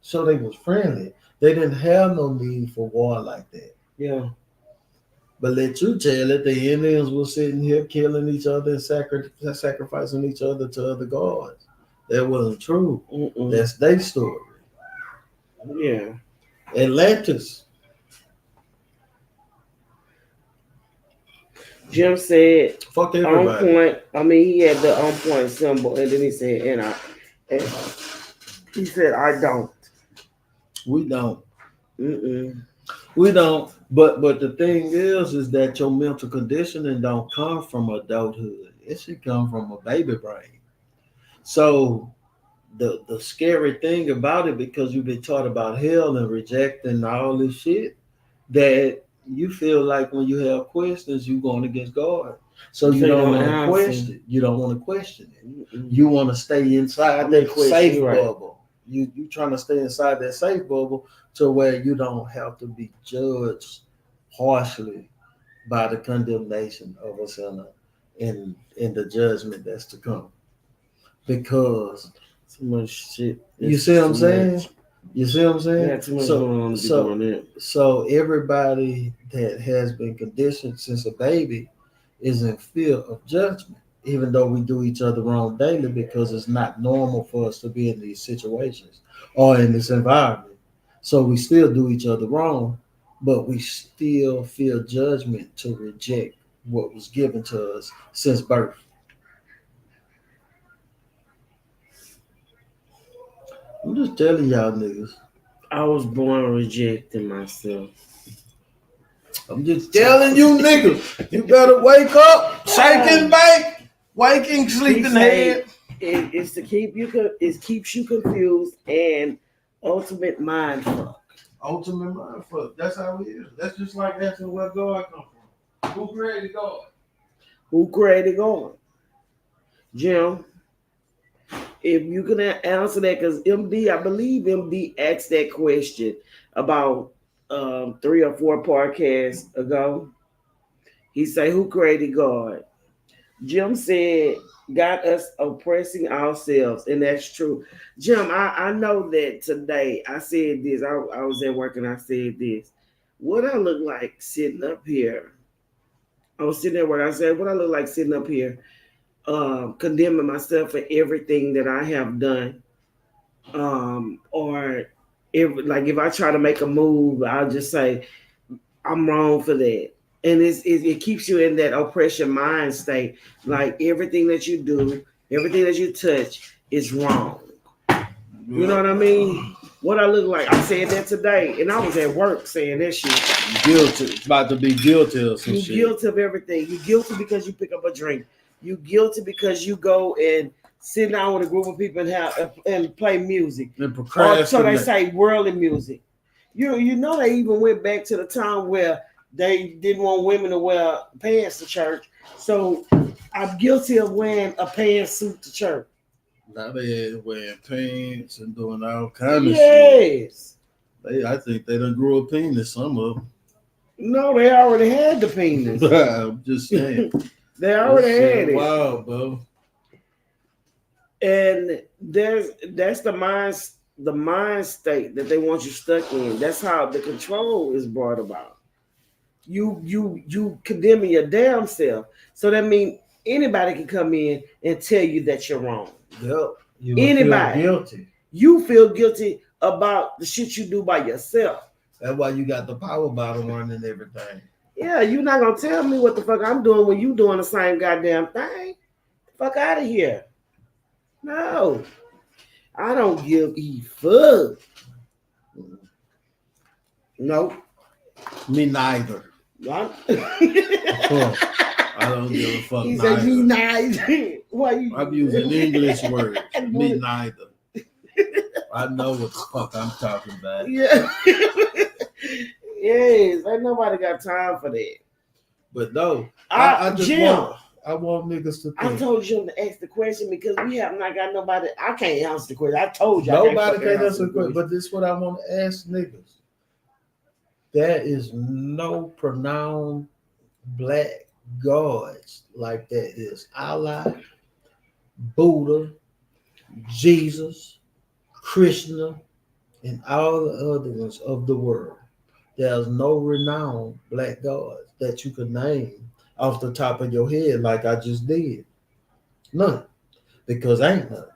So they was friendly. They didn't have no need for war like that. Yeah. But let you tell it, the Indians were sitting here killing each other and sacrificing each other to other gods. That wasn't true. That's their story. Yeah. Atlantis. Jim said, fuck everybody. On point. I mean, he had the on point symbol, and then he said, and he said, I don't. We don't. We don't. But the thing is that your mental conditioning don't come from adulthood. It should come from a baby brain. So the scary thing about it, because you've been taught about hell and rejecting all this shit, that you feel like when you have questions, you're going against God. So you don't want to question. You don't want to question it. You want to stay inside that safe bubble. You trying to stay inside that safe bubble to where you don't have to be judged harshly by the condemnation of a sinner in the judgment that's to come. Because too much shit. You see what I'm saying? You see what I'm saying? Yeah, too much going on to be doing that. So everybody that has been conditioned since a baby is in fear of judgment, even though we do each other wrong daily, because it's not normal for us to be in these situations or in this environment. So we still do each other wrong, but we still feel judgment to reject what was given to us since birth. I'm just telling y'all niggas. I was born rejecting myself. I'm just telling you niggas. You better wake up, shake and bake, waking, sleeping head. It's to keep you. It keeps you confused and ultimate mind fuck. Ultimate mind fuck. That's how it is. That's just like asking where God come from. Who created God? Who created God? Jim. If you can answer that, because MD, I believe MD asked that question about 3 or 4 podcasts ago. He said, who created God? Jim said, got us oppressing ourselves, and that's true. Jim, I know that today I said this. I was at work and I said this. What I look like sitting up here? I was sitting at work. I said, what I look like sitting up here? Condemning myself for everything that I have done, or if I try to make a move, I'll just say I'm wrong for that, and it keeps you in that oppression mind state. Like everything that you do, everything that you touch is wrong. You know what I mean? What I look like, I said that today, and I was at work saying that shit. Guilty, about to be guilty of some shit. You're guilty of everything. You're guilty because you pick up a drink. You guilty because you go and sit down with a group of people and play music. And so they say worldly music. You know they even went back to the time where they didn't want women to wear pants to church. So I'm guilty of wearing a pantsuit to church. Now they wearing pants and doing all kind of shit. Yes. I think they done grew a penis, some of them. No, they already had the penis. I'm just saying. They already had it. Wow, bro. And that's the mind state that they want you stuck in. That's how the control is brought about. You condemning your damn self. So that means anybody can come in and tell you that you're wrong. Yep. Anybody. Feel guilty. You feel guilty about the shit you do by yourself. That's why you got the power bottle running and everything. Yeah, you're not gonna tell me what the fuck I'm doing when you doing the same goddamn thing. Fuck out of here. No, I don't give a fuck. No, me neither. I don't give a fuck. He said me neither. Why you? I'm using English words. Me neither. I know what the fuck I'm talking about. Yeah. Yes, ain't nobody got time for that. But no, I just want niggas to think. I told Jim to ask the question because we have not got nobody. I can't answer the question. I told you. Nobody can answer the question. But this is what I want to ask niggas. There is no pronounced black gods like that is Allah, Buddha, Jesus, Krishna, and all the other ones of the world. There's no renowned black gods that you could name off the top of your head like I just did. None. Because ain't none.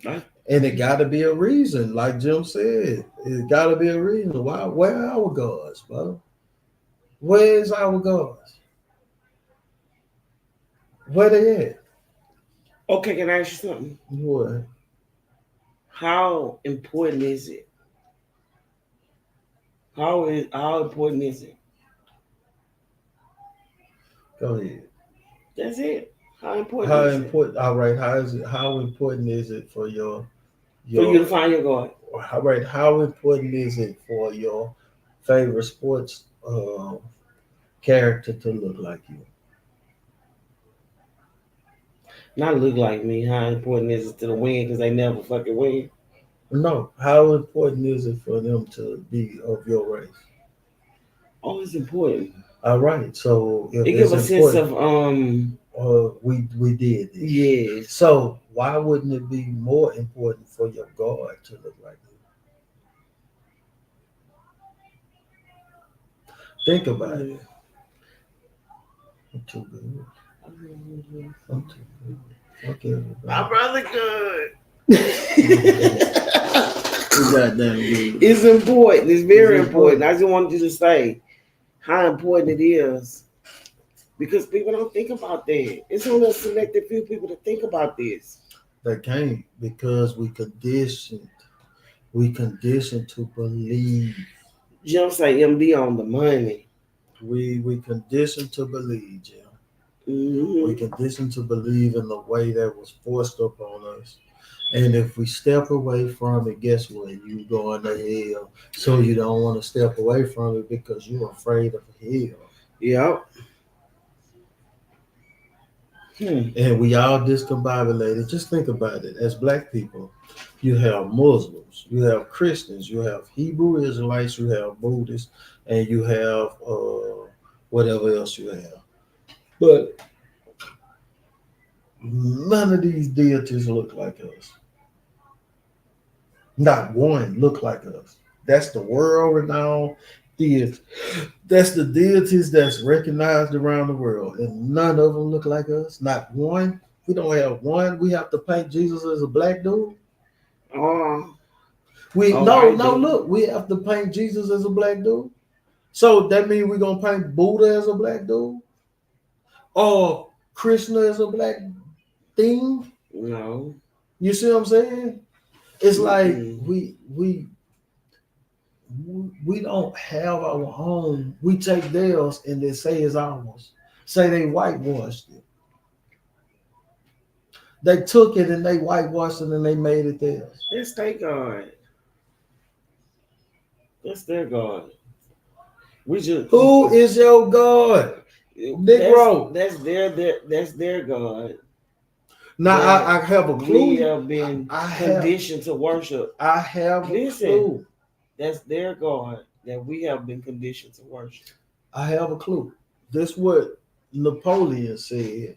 Right. And it got to be a reason, like Jim said. It got to be a reason. Why? Where are our gods, bro? Where's our gods? Where they at? Okay, can I ask you something? What? How important is it? How important is it? Go ahead. That's it. How important? All right. How important is it for for you to find your God? All right. How important is it for your favorite sports character to look like you? Not look like me. How important is it to the win? Because they never fucking win. No. How important is it for them to be of your race? Oh, it's important. All right. So it gives a sense of we did this. Yeah. So why wouldn't it be more important for your God to look like you? Think about it. I'm too good. I'm too good. Okay. My brother good. It's important. It's very important. I just wanted you to say how important it is. Because people don't think about that. It's only a selected few people to think about this. They can't because we conditioned to believe. Jim say MD on the money. We conditioned to believe, Jim. Mm-hmm. We conditioned to believe in the way that was forced upon us. And if we step away from it, guess what? You going to hell. So you don't want to step away from it because you're afraid of hell. Yep. And we all discombobulated. Just think about it. As black people, you have Muslims, you have Christians, you have Hebrew Israelites, you have Buddhists, and you have whatever else you have. But none of these deities look like us. Not one look like us. That's the world-renowned deities. That's the deities that's recognized around the world. And none of them look like us. Not one. We don't have one. We have to paint Jesus as a black dude. Look, we have to paint Jesus as a black dude. So that means we're going to paint Buddha as a black dude? Or Krishna as a black thing? No. You see what I'm saying? It's like we don't have our own. We take theirs and they say it's ours. Say they whitewashed it. They took it and they whitewashed it and they made it theirs. That's their God. That's their God. Who is your God? Negro. That's their God. Now I have a clue. We have been conditioned to worship. I have a clue. That's their God that we have been conditioned to worship. I have a clue. This is what Napoleon said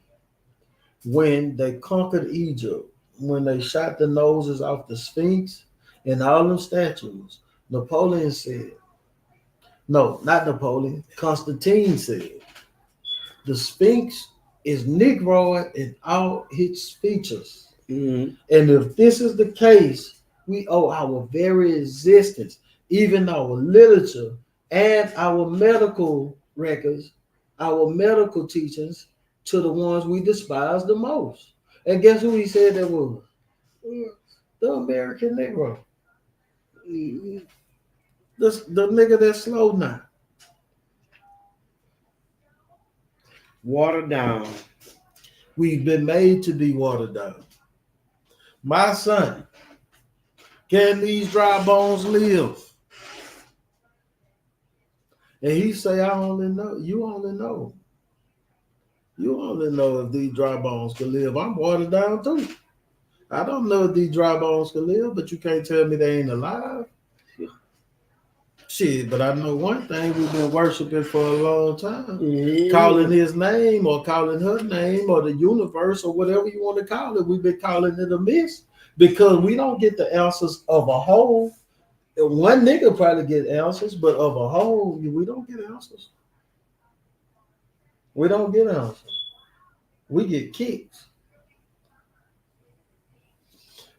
when they conquered Egypt, when they shot the noses off the Sphinx and all them statues. Napoleon said, no, not Napoleon, Constantine said, the Sphinx is Negroid in all its features. Mm-hmm. And if this is the case, we owe our very existence, even our literature and our medical records, our medical teachings, to the ones we despise the most. And guess who he said that was? The American Negro. The nigga that's slow now. Watered down. We've been made to be watered down. My son, can these dry bones live? And he say, I only know. You only know. You only know if these dry bones can live. I'm watered down too. I don't know if these dry bones can live, but you can't tell me they ain't alive. Shit, but I know one thing we've been worshiping for a long time. Mm-hmm. Calling his name or calling her name or the universe or whatever you want to call it. We've been calling it a mist because we don't get the answers of a whole. One nigga probably get answers, but of a whole, we don't get answers. We don't get answers. We get kicks.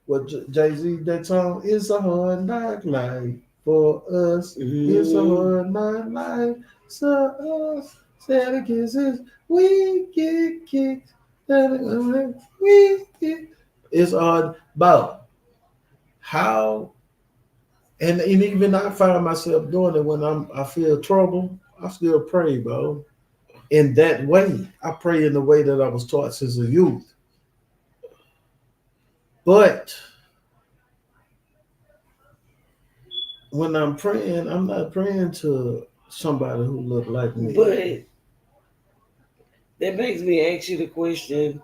What Jay-Z, that song, it's a hard knock life for us. Mm-hmm. It's a hard knock life. So us, Santa kisses, we get kicked. We get. It's hard about how. And even I find myself doing it when I feel trouble. I still pray, bro. In that way, I pray in the way that I was taught since a youth. But when I'm praying, I'm not praying to somebody who look like me. But that makes me ask you the question.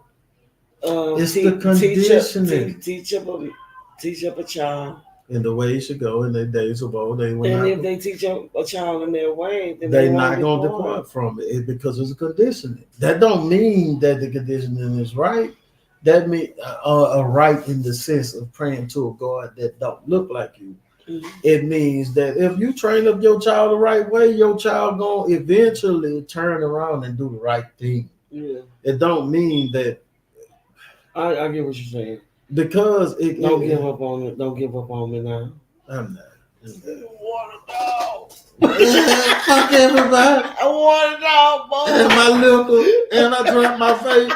It's the conditioning. Teach up a child. In the way it should go in their days of old. If they teach up a child in their way, then they're not going to depart from it because it's a conditioning. That don't mean that the conditioning is right. That means a right in the sense of praying to a God that don't look like you. Mm-hmm. It means that if you train up your child the right way, your child gonna eventually turn around and do the right thing. Yeah. It don't mean that. I get what you're saying. Because don't give up on it. Don't give up on me now. I'm not. Water dog. Fuck everybody. I water dog, boy. And my liquor, and I drank my face.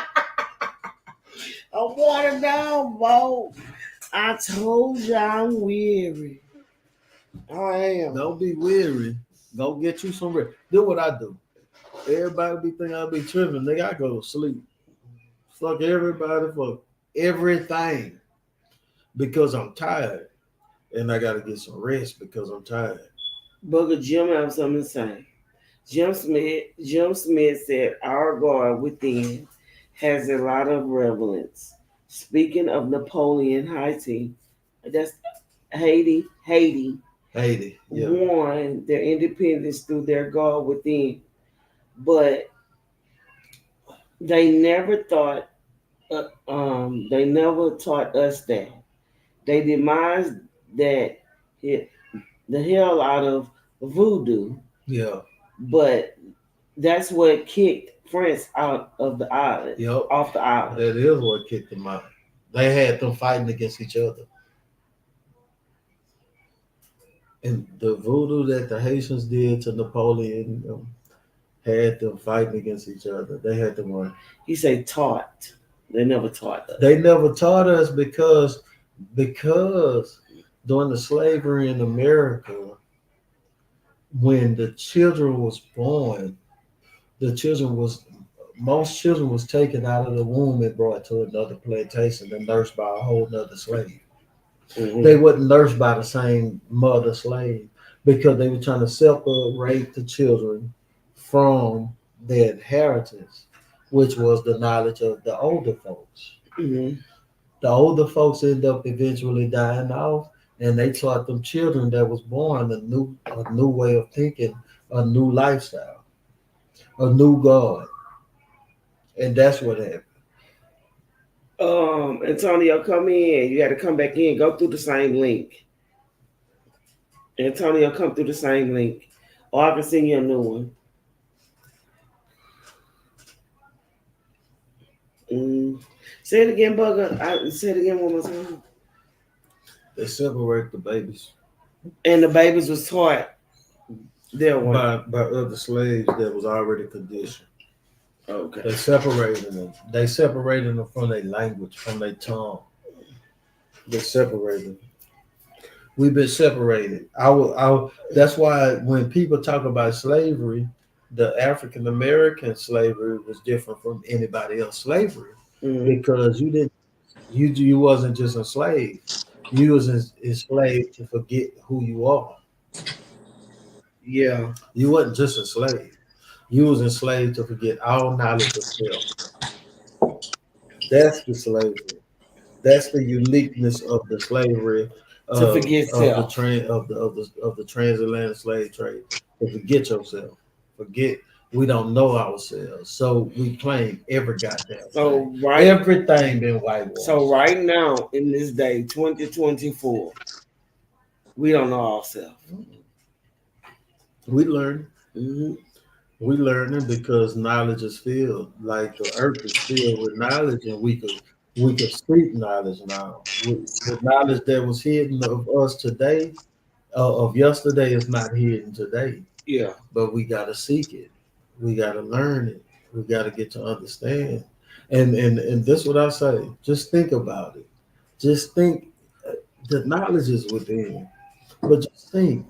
I water dog, boy. I told you I'm weary. I am. Don't be weary. Go get you some rest. Do what I do. Everybody be thinking I be tripping. Nigga, I go to sleep. Fuck everybody for everything because I'm tired and I got to get some rest because I'm tired. Booger Jim have something to say. Jim Smith said, our God within has a lot of relevance. Speaking of Napoleon Haiti, that's Haiti, yeah. won their independence through their God within, but they never taught us that. They demised that the hell out of voodoo. Yeah. But that's what kicked France out of the island. Yep. Off the island. That is what kicked them out. They had them fighting against each other. And the voodoo that the Haitians did to Napoleon had them fighting against each other. They had them on. He said taught. They never taught us. They never taught us because during the slavery in America, when the children was born, most children was taken out of the womb and brought to another plantation and nursed by a whole nother slave. Mm-hmm. They wasn't nursed by the same mother slave because they were trying to separate the children from their inheritance, which was the knowledge of the older folks. Mm-hmm. The older folks end up eventually dying off, and they taught them children that was born a new way of thinking, a new lifestyle, a new God, and that's what happened. Antonio, come in. You got to come back in. Go through the same link. Antonio, come through the same link. Or I can send you a new one. Say it again, Bugger. Say it again one more time. They separate the babies. And the babies was taught their way. By other slaves that was already conditioned. Okay. They separated them. They separated them from their language, from their tongue. They separated. We've been separated. That's why when people talk about slavery, the African American slavery was different from anybody else slavery because you wasn't just a slave. You was enslaved to forget who you are. Yeah. You wasn't just a slave. You was enslaved to forget all knowledge of self. That's the slavery. That's the uniqueness of the slavery to forget self. Of the transatlantic slave trade. To forget yourself. Forget we don't know ourselves. So we claim every goddamn thing. Everything been whitewashed. So right now, in this day, 2024, we don't know ourselves. We learn. Mm-hmm. We learning because knowledge is filled. Like the earth is filled with knowledge, and we could speak knowledge now. The knowledge that was hidden of us today, of yesterday, is not hidden today. Yeah. But we gotta seek it. We gotta learn it. We gotta get to understand. And this is what I say. Just think about it. Just think. The knowledge is within, but just think.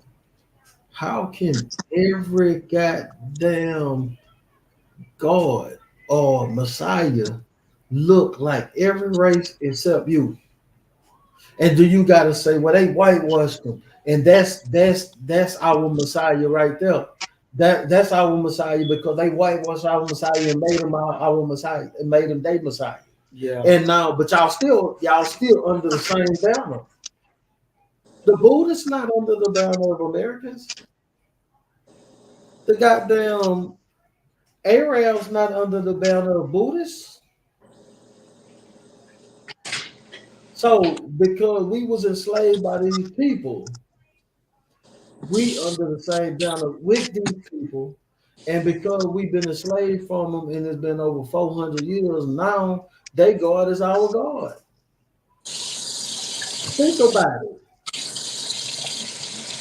How can every goddamn God or Messiah look like every race except you? And do you gotta say, well, they whitewashed them, and that's our Messiah right there. That's our Messiah because they whitewashed our Messiah and made him our Messiah and made him their Messiah. Yeah. And now, but y'all still under the same banner. The Buddhists not under the banner of Americans. The goddamn Arabs not under the banner of Buddhists. So because we was enslaved by these people, we under the same banner with these people, and because we've been enslaved from them, and it's been over 400 years, now they God is our God. Think about it.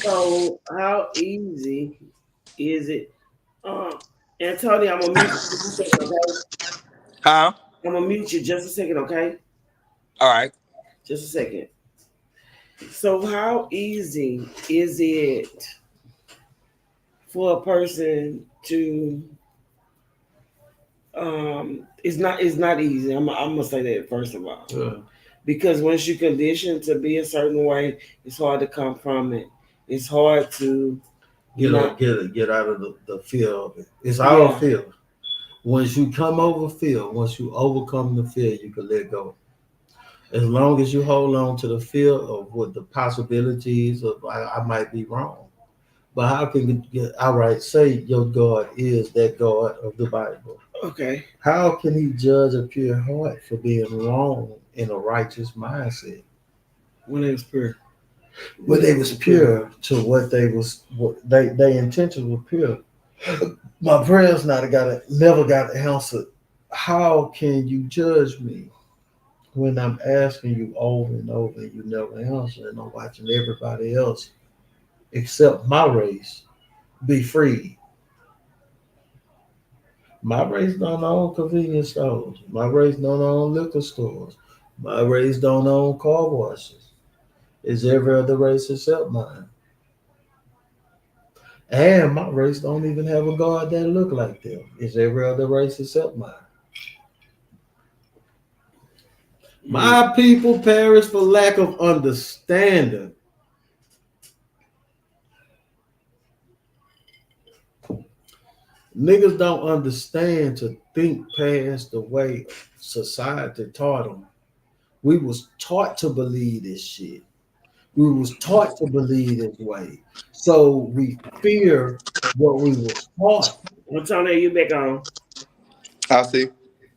So how easy is it? Antonio, I'm gonna mute you just a second, okay? Huh? I'm gonna mute you just a second, okay? All right. Just a second. So how easy is it for a person to it's not easy. I'm gonna say that first of all. Yeah. Because once you condition to be a certain way, it's hard to come from it. It's hard to get out of the fear of it. It's all fear. Once you come over fear, once you overcome the fear, you can let go. As long as you hold on to the fear of what the possibilities of I might be wrong. But how can you get outright say your God is that God of the Bible? Okay. How can he judge a pure heart for being wrong in a righteous mindset? When it was pure. When they was pure to what they was, what they intentions were pure. My prayers never got answered. How can you judge me when I'm asking you over and over and you never answer, and I'm watching everybody else except my race be free? My race don't own convenience stores. My race don't own liquor stores. My race don't own car washes. It's every other race except mine. And my race don't even have a God that look like them. It's every other race except mine. My people perish for lack of understanding. Niggas don't understand to think past the way society taught them. We was taught to believe this shit. We was taught to believe this way. So we fear what we was taught. What's on there? You back on? I see.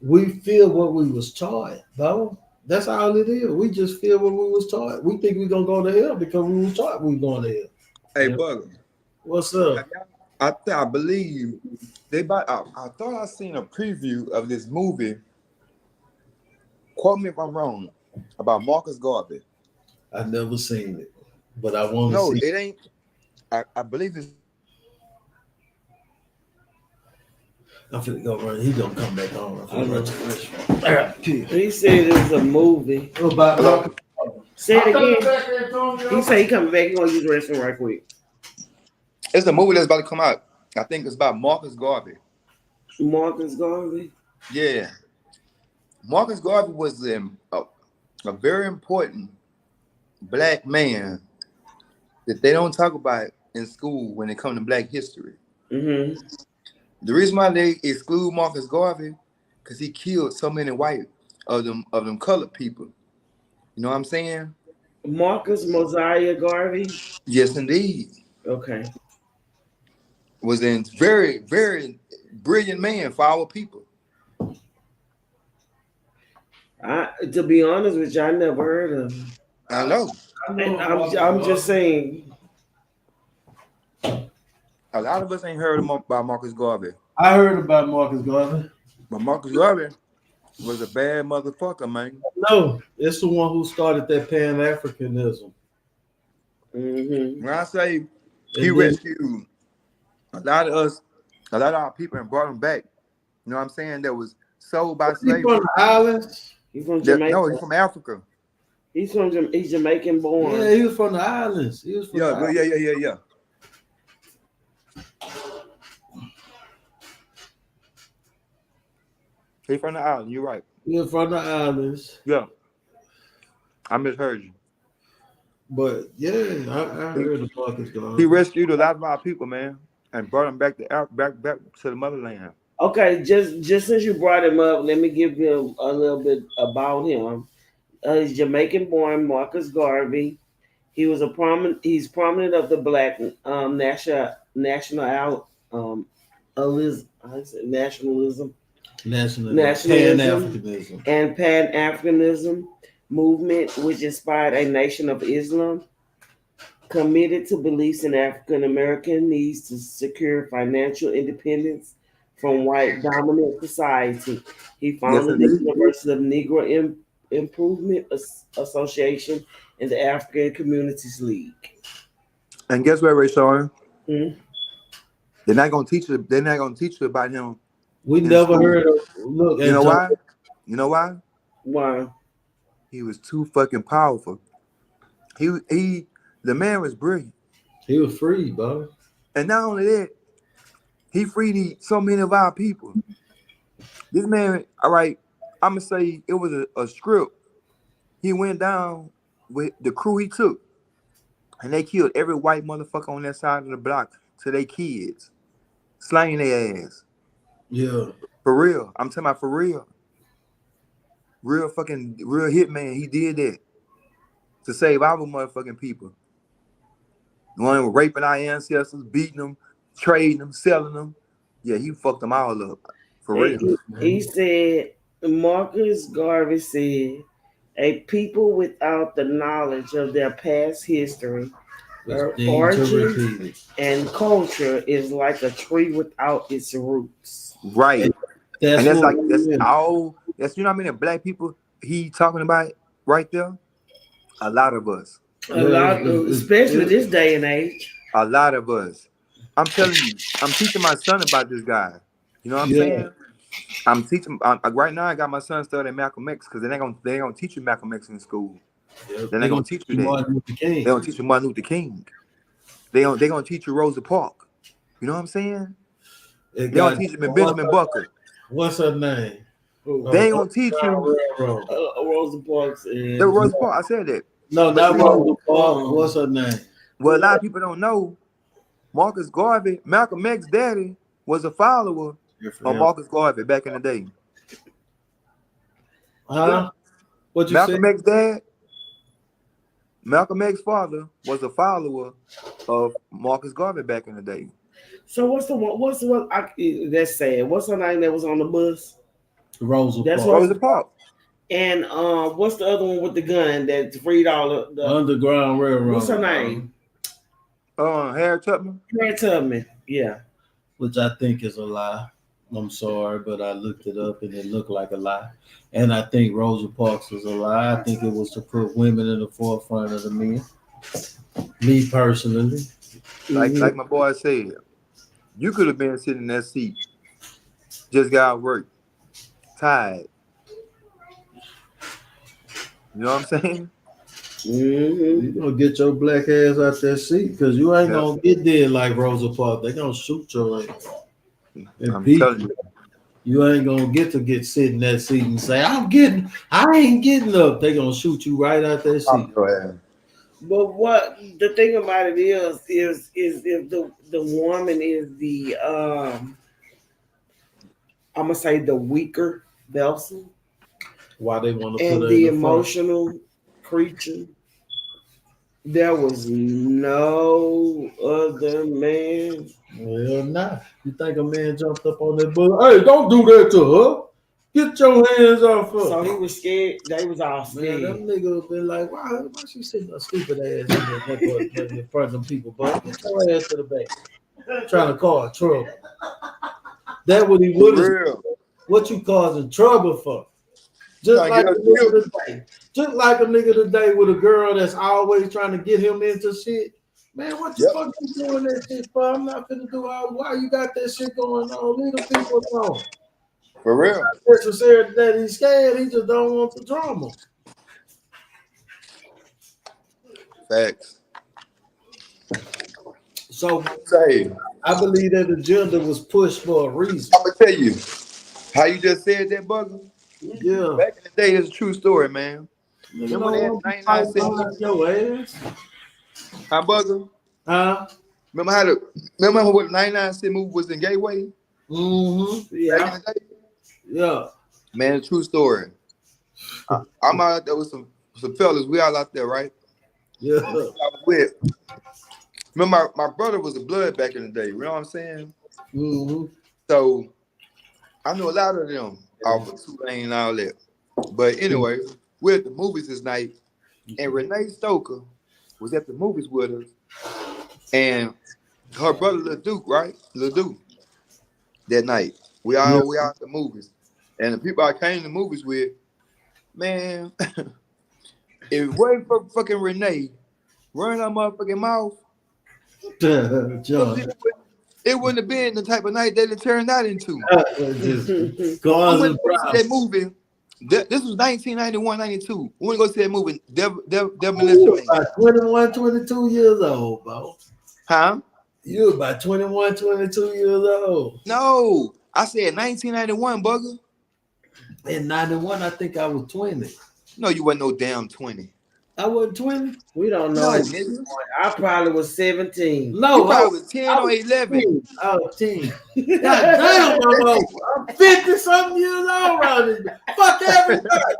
We feel what we was taught, bro. That's all it is. We just feel what we was taught. We think we gonna go to hell because we was taught we going to hell. Hey, Bugger. What's up? I believe they I thought I seen a preview of this movie. Quote me if I'm wrong. About Marcus Garvey. I've never seen it, but I want to No, see. it ain't. I believe it's. I'm finna go run. He gonna come back on. He said it's a movie. About Say it again. He said he coming back. He gonna use the restroom right quick. It's a movie that's about to come out. I think it's about Marcus Garvey. Marcus Garvey? Yeah. Marcus Garvey was a very important black man that they don't talk about in school when it comes to black history. Mm-hmm. The reason why they exclude Marcus Garvey, because he killed so many white of them colored people. You know what I'm saying? Marcus Mosiah Garvey? Yes, indeed. Okay. Was a very, very brilliant man for our people. To be honest with you, I never heard of him. I know. I'm just saying. A lot of us ain't heard about Marcus Garvey. I heard about Marcus Garvey. But Marcus Garvey was a bad motherfucker, man. No, it's the one who started that Pan-Africanism. Mm-hmm. When I say he rescued a lot of our people and brought them back, you know what I'm saying? That was sold by slavery. He from the islands? He's from Jamaica. No, he's from Africa. He's Jamaican born. Yeah, he was from the islands. He was from the islands. Yeah. He's from the island. You're right. He was from the islands. Yeah. I misheard you. But yeah, I heard of Marcus Garvey. He rescued a lot of our people, man, and brought them back to back to the motherland. Okay, just since you brought him up, let me give you a little bit about him. He's Jamaican born Marcus Garvey. He was he's prominent of the black nationalism and Pan-Africanism movement, which inspired a nation of Islam, committed to beliefs in African American needs to secure financial independence from white dominant society. He founded the University of Negro Improvement Association and the African Communities League. And guess what, RaeRae? They're not gonna teach you. They're not gonna teach you about him. We never heard of. Look, you know why? You know why? Why? He was too fucking powerful. The man was brilliant. He was free, bro. And not only that, he freed so many of our people. This man, all right, I'm gonna say it was a script. He went down with the crew he took, and they killed every white motherfucker on that side of the block to their kids, slaying their ass. Yeah. For real. I'm talking about for real. Real hitman. He did that to save our motherfucking people. The one was raping our ancestors, beating them, trading them, selling them. Yeah, he fucked them all up. For real. He said, Marcus Garvey said, a people without the knowledge of their past history, origin, and culture is like a tree without its roots. Right. That's you know what I mean? The black people he talking about right there. A lot of us. Especially this day and age. A lot of us. I'm telling you, I'm teaching my son about this guy. You know what I'm saying? I'm teaching right now. I got my son studying Malcolm X because they ain't gonna teach you Malcolm X in school. They're not gonna teach you that. They don't teach you Martin Luther King. They gonna teach you Rosa Parks. You know what I'm saying? They gonna teach you Benjamin Butler. What's her name? They ain't gonna teach you Rosa Parks. The Rosa Parks. I said that. No, not Rosa Parks. What's her name? Well, a lot of people don't know. Marcus Garvey, Malcolm X's daddy, was a follower of Marcus Garvey back in the day. Huh? What you Malcolm say? X's dad, Malcolm X's father was a follower of Marcus Garvey back in the day. So what's the one? What's the one? That's sad. What's her name that was on the bus? Rosa That's Parks. Rosa Parks. And what's the other one with the gun that freed all the Underground Railroad? What's her name? Harriet Tubman. Harriet Tubman. Yeah. Which I think is a lie. I'm sorry, but I looked it up and it looked like a lie. And I think Rosa Parks was a lie. I think it was to put women in the forefront of the men. Me personally. Like my boy said, you could have been sitting in that seat, just got out of work, tired. You know what I'm saying? You gonna get your black ass out that seat because you ain't gonna get there like Rosa Parks. They gonna shoot your ass. I'm telling you. You ain't gonna get sit in that seat and say, I ain't getting up. They gonna shoot you right out that seat. But what the thing about it is if the woman is the I'm gonna say the weaker vessel. Why they want to and put her the in the emotional front. creature. There was no other man. Well, not. You think a man jumped up on that bull? Hey, don't do that to her. Get your hands off her. So he was scared. They was all scared. Man, them niggas been like, why she sitting a stupid ass in front of them people? But get your ass to the back. Trying to cause trouble. That what he would have. What you causing trouble for? Just like a nigga today with a girl that's always trying to get him into shit. Man, what the fuck you doing that shit for? I'm not finna do all. Why you got that shit going on? Leave the people alone. For real. It's necessary that he's scared. He just don't want the drama. Facts. So I believe that the agenda was pushed for a reason. I'm gonna tell you how you just said that, Bugger. Yeah. Back in the day, it's a true story, man. Remember when they had 99 your ass? Huh, Bugger? Remember what 99 cent movie was in Gateway? Mm-hmm. Yeah. Yeah. Man, true story. I'm out there with some fellas. We all out there, right? Yeah. I was with. Remember, my brother was a blood back in the day. You know what I'm saying? Mm-hmm. So I know a lot of them off of Tulane and all that. But anyway, we're at the movies this night, and Renee Stoker was at the movies with us, and her brother Lil Duke, right? Lil Duke. That night, we out at the movies, and the people I came to the movies with, man, if it wasn't for fucking Renee running her motherfucking mouth, it wouldn't have been the type of night that it turned out into. I went to see that movie. This was 1991, 92. We went to go see that movie. You about 21, 22 years old, bro. Huh? You about 21, 22 years old. No, I said 1991, Bugger. In 91, I think I was 20. No, you wasn't no damn 20. I wasn't 20. We don't know. No, I probably was 17. No, you probably was 10 or 11. I was 10. God damn, I'm 50 something years old around here. Fuck everybody.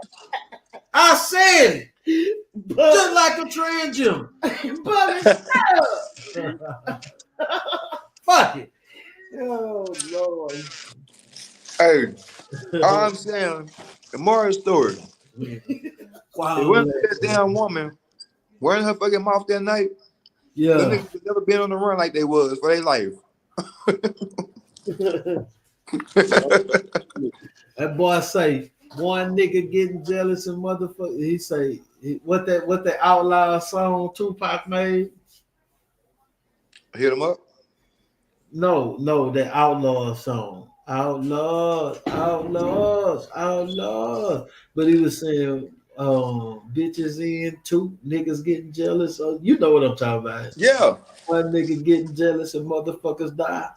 I said it. Just like a trans gym. Fuck it. Oh, Lord. Hey, all I'm saying, the moral story. Wow. It wasn't that damn woman wearing her fucking mouth that night. Yeah. Them niggas never been on the run like they was for their life. That boy say, one nigga getting jealous and motherfucker. He say, what that outlaw song Tupac made? Hit him up? No, that outlaw song. Outlaws. But he was saying, bitches in, two niggas getting jealous. You know what I'm talking about. Yeah. One nigga getting jealous and motherfuckers die.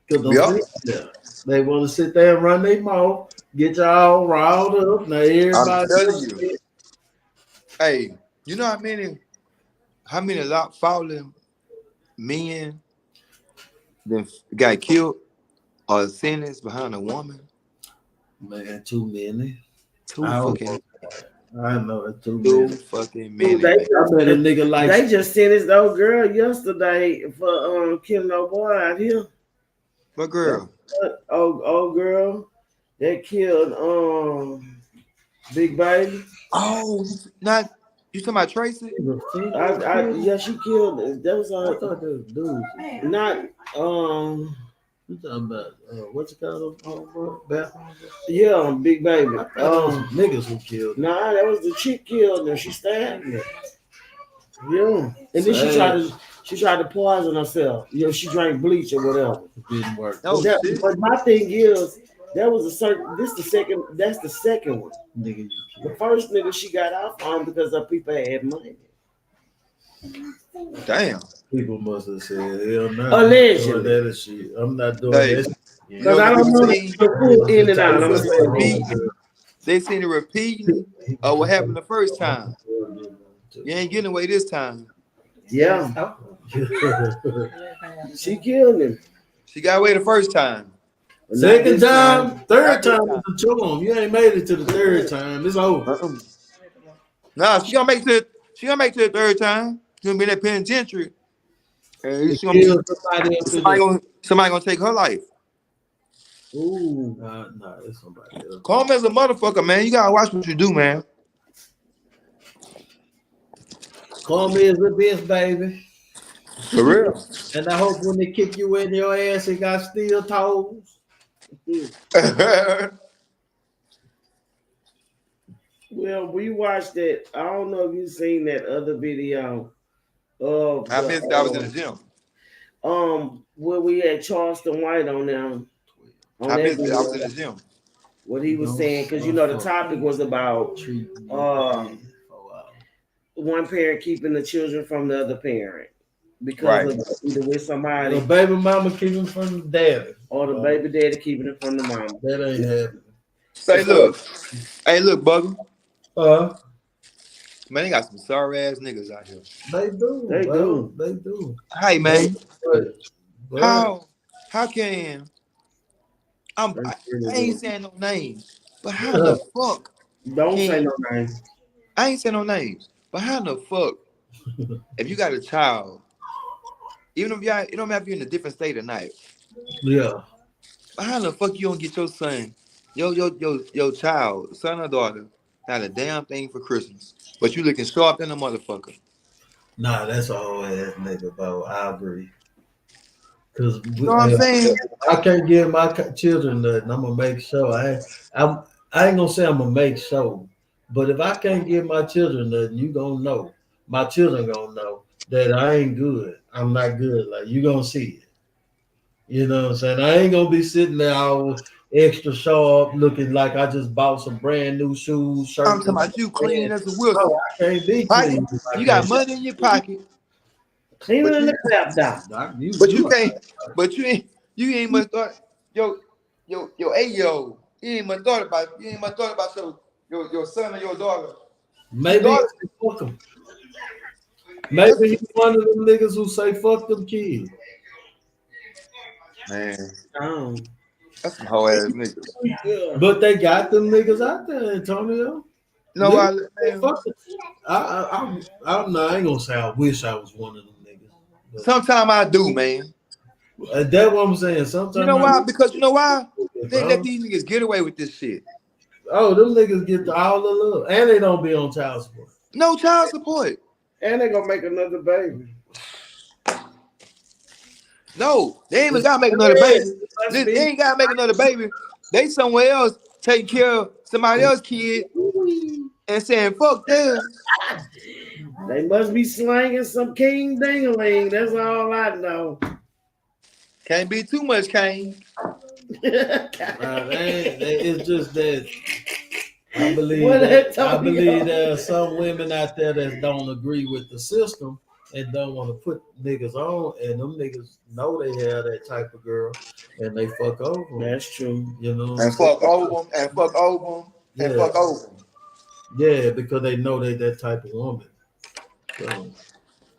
They want to sit there and run their mouth, get y'all riled up. Now everybody. I'm telling you. Hey, you know how many lot fallen men then got killed or sentenced behind a woman? Man, too many. Fucking. I know it too. Too fucking many. They, man. I bet a nigga like they just sentenced the old girl yesterday for killing old boy out here. What girl? Old girl that killed Big Baby. Oh, not you talking about Tracy? Yeah, she killed. That was I thought that was dudes. not You talking about what's it called? yeah, Big Baby. I thought that was niggas who killed. Nah, that was the chick killed her. She stabbed her. Yeah, and then she tried to poison herself. You know, she drank bleach or whatever. It didn't work. No, But my thing is, that was a certain. This the second. That's the second one. Nigga, The first nigga she got off on because her people had money. damn. people must have said, hell no. Allegedly. That is shit. I'm not doing Hey, that. Because I don't know the full in and out. I'm saying. They seen it repeating what happened the first time. You ain't getting away this time. Yeah. She killed him. She got away the first time. Second time, third time is the charm. You ain't made it to the third time. It's over. Nah, she gonna make it to the third time. She's gonna be in that penitentiary. And she gonna be, somebody gonna take her life. Ooh, nah, it's somebody else. Calm as a motherfucker, man. You gotta watch what you do, man. Call me as a bitch, baby. For real. And I hope when they kick you in your ass, it got steel toes. Well, we watched that. I don't know if you've seen that other video of I missed. I was in the gym. where we had Charleston White on them. I missed it. I was in the gym. What he was saying, because you know the topic was about one parent keeping the children from the other parent because of either with somebody. The baby mama keeping from the daddy, or the baby daddy keeping it from the mama. That ain't happening. Say, look, hey, look, Bugger. Man, they got some sorry ass niggas out here. They do. They do. They do. Hey, man. But How can I ain't saying no names, but how the fuck? Don't say no names. I ain't saying no names, but how the fuck? If you got a child, even if you don't have you in a different state at night. Yeah. But how the fuck you don't get your son, your child, son or daughter, not a damn thing for Christmas, but you looking sharp than a motherfucker? Nah, that's a whole ass nigga, bro. I agree. Cause you know what I'm saying? I can't give my children nothing. I'm gonna make sure. I ain't gonna say I'm gonna make sure, but if I can't give my children nothing, you gonna know. My children gonna know that I ain't good. I'm not good. Like you gonna see it. You know what I'm saying? I ain't gonna be sitting there all extra sharp, looking like I just bought some brand new shoes, shirts. I'm talking about you clean as a whistle. No, I can't be clean. You got money in your pocket. Cleaner than the clap down. But you can't. But you ain't much thought. Your 8-year-old. You ain't much thought about. You ain't much thought about your son or your daughter. Maybe fuck them. Maybe he's one of them niggas who say fuck them kids. Man, that's some whole ass niggas. Yeah. But they got them niggas out there, Antonio. You know what, man? I ain't gonna say I wish I was one of them niggas. Sometimes I do, man. That's what I'm saying. Sometimes you know why? Because you know why? They let these niggas get away with this shit. Oh, them niggas get all the love, and they don't be on child support. No child support. And they gonna make another baby. No, they ain't even gotta make another baby. They ain't gotta make another baby. They somewhere else taking care of somebody else's kid and saying fuck them. They must be slanging some king ding-a-ling. That's all I know. Can't be too much cane. It's just that I believe there are some women out there that don't agree with the system and don't want to put niggas on, and them niggas know they have that type of girl, and they fuck over them. That's true. You know, and fuck over them, and fuck over them, and fuck over them. Yeah, because they know they that type of woman. So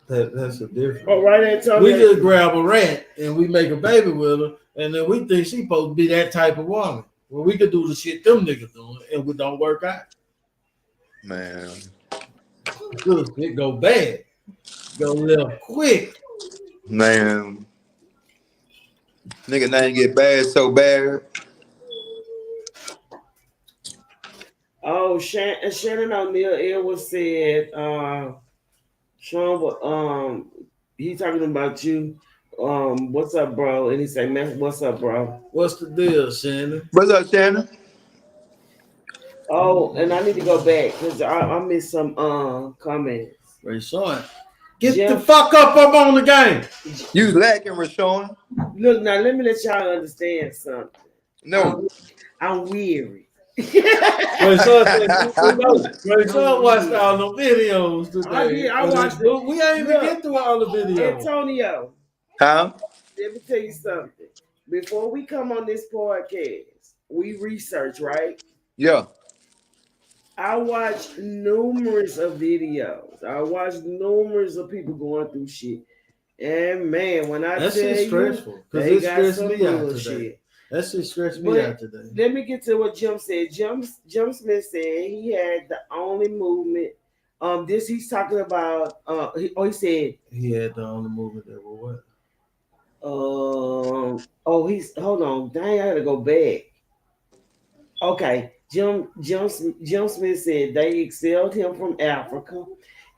that's a difference. Oh, right, Antonio. We just grab a rat and we make a baby with her, and then we think she supposed to be that type of woman. Well, we could do the shit them niggas doing, and we don't work out. Man. It go bad. Go left quick. Man. Nigga name get bad so bad. Oh, Shannon O'Neal Edwards said, Sean, he talking about you. What's up, bro? And he said, man, what's up, bro? What's the deal, Shannon? What's up, Shannon? Oh, and I need to go back because I missed some comments. Rashawn, get the fuck up! I'm on the game. You lacking, Rashawn. Look, now let me let y'all understand something. No. I'm weary. Rashawn watched all the videos today. I watched it. We ain't even get through all the videos. Antonio. Huh? Let me tell you something. Before we come on this podcast, we research, right? Yeah. I watched numerous of videos. I watched numerous of people going through shit. And man, when I that tell shit's you, stressful. they It got stressed some me out bullshit. today. That shit stressed me out today. Let me get to what Jim said. Jim Smith said he had the only movement. This he's talking about. He said he had the only movement that was what? Hold on. Dang, I gotta go back. Okay, Jim Smith said they expelled him from Africa.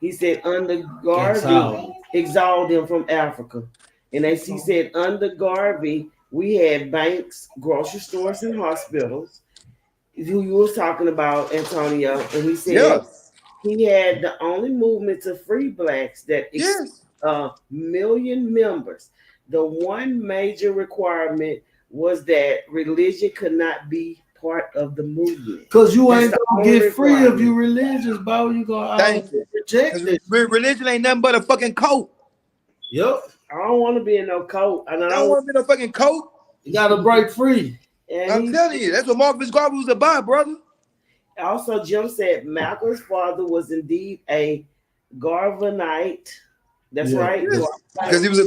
He said under Garvey exiled him from Africa, and he said under Garvey we had banks, grocery stores, and hospitals. Who you was talking about, Antonio, and he said he had the only movement to free blacks that million members. The one major requirement was that religion could not be part of the movement. Because you ain't gonna get free if you religious, bro. You gonna reject it. Religion ain't nothing but a fucking coat. Yep. I don't want to be in no coat. I don't want to be in no fucking coat. You gotta break free. And I'm telling you, that's what Marcus Garvey was about, brother. Also, Jim said Malcolm's father was indeed a Garvanite. That's right. Because he was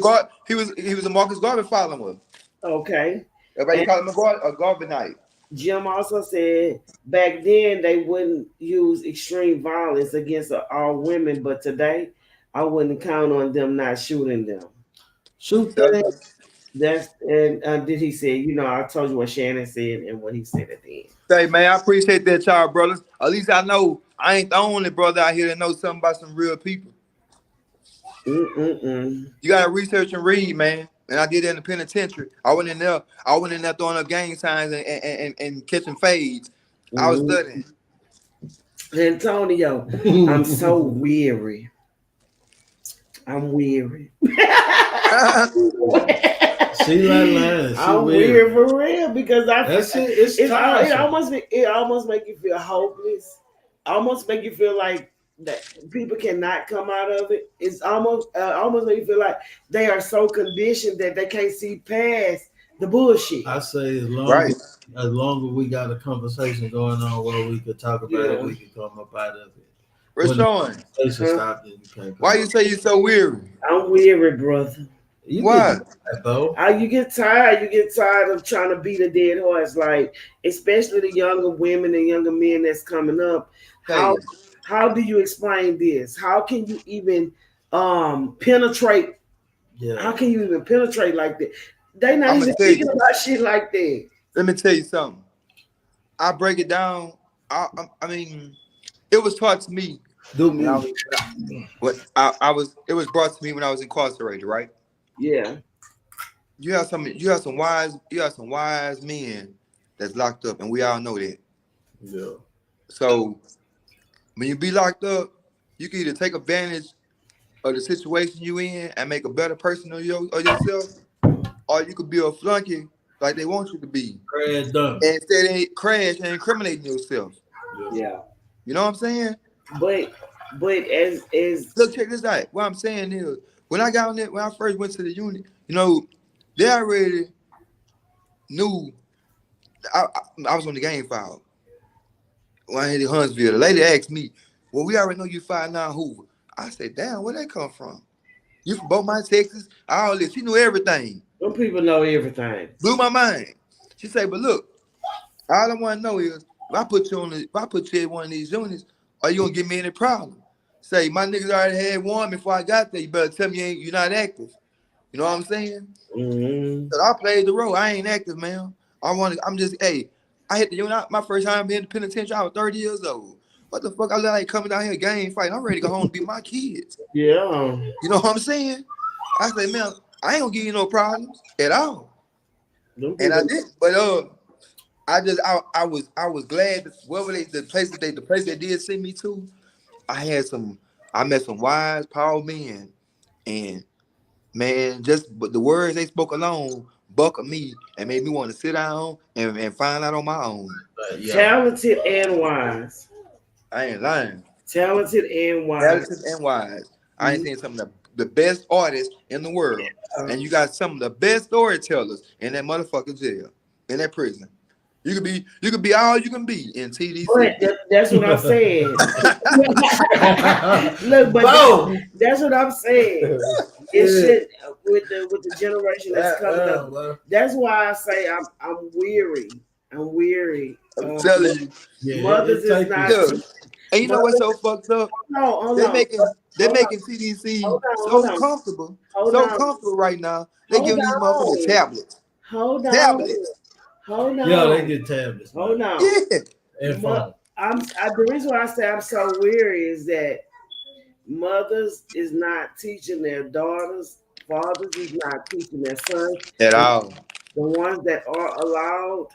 a Marcus Garvey follower. Okay. Everybody call him a Garvanite. Jim also said back then they wouldn't use extreme violence against all women, but today I wouldn't count on them not shooting them. Shoot them. Did he say, I told you what Shannon said and what he said at the end. Hey man, I appreciate that, child brothers. At least I know I ain't the only brother out here that knows something about some real people. You gotta research and read, man. And I did that in the penitentiary. I went in there throwing up gang signs and catching fades. I was studying. Antonio, I'm so weary. I'm weary. I'm weird for real because it almost make you feel hopeless. Almost make you feel like that people cannot come out of it. It's almost make you feel like they are so conditioned that they can't see past the bullshit. I say as long as we got a conversation going on where we could talk about it, we can come up out of it. Rashawn, why you say you're so weary? I'm weary, brother. Why? You get tired. You get tired of trying to beat a dead horse. Like, especially the younger women and younger men that's coming up. How do you explain this? How can you even penetrate? Yeah. How can you even penetrate like that? They not even thinking about shit like that. Let me tell you something. I break it down. I mean, it was taught to me. It was brought to me when I was incarcerated, right? Yeah. You have some wise men that's locked up, and we all know that. Yeah. So when you be locked up, you can either take advantage of the situation you in and make a better person of yourself, or you could be a flunky like they want you to be. And instead they crash and incriminating yourself. Yeah. You know what I'm saying? But as look, check this out. What I'm saying is when I got on there, when I first went to the unit, they already knew I was on the game file. When I hit the Huntsville, the lady asked me, well, we already know you 5'9" Hoover. I said, damn, where that come from? You from Beaumont, Texas? All this. She knew everything. Some people know everything. Blew my mind. She said, but look, all I want to know is if I put you in one of these units, or you gonna give me any problem? Say my niggas already had one before I got there. You better tell me you're not active. You know what I'm saying? Mm-hmm. So I played the role. I ain't active, man. I'm just, hey, I hit my first time being in the penitentiary. I was 30 years old. What the fuck? I like coming down here game fighting. I'm ready to go home and be my kids. Yeah. You know what I'm saying? I say, man, I ain't gonna give you no problems at all. And I did, but I was glad that wherever the place they did send me to, I met some wise, powerful men, and man, but the words they spoke alone buckled me and made me want to sit down and find out on my own. Talented and wise. I ain't lying. Talented and wise. Talented and wise. I ain't seen some of the best artists in the world, and you got some of the best storytellers in that motherfucking jail, in that prison. You could be all you can be in TDC. But that's what I'm saying. Look, but that's what I'm saying. It should with the generation that's coming up. That's why I say I'm weary. I'm weary. I'm telling you, mothers is not. And you know what's so fucked up? They're making TDC so comfortable right now. They giving these motherfuckers tablets. Hold on. Tablets. Hold on. Yeah, they get tablets. Hold on. Yeah. And phone. The reason why I say I'm so weary is that mothers is not teaching their daughters, fathers is not teaching their sons at all. The ones that are allowed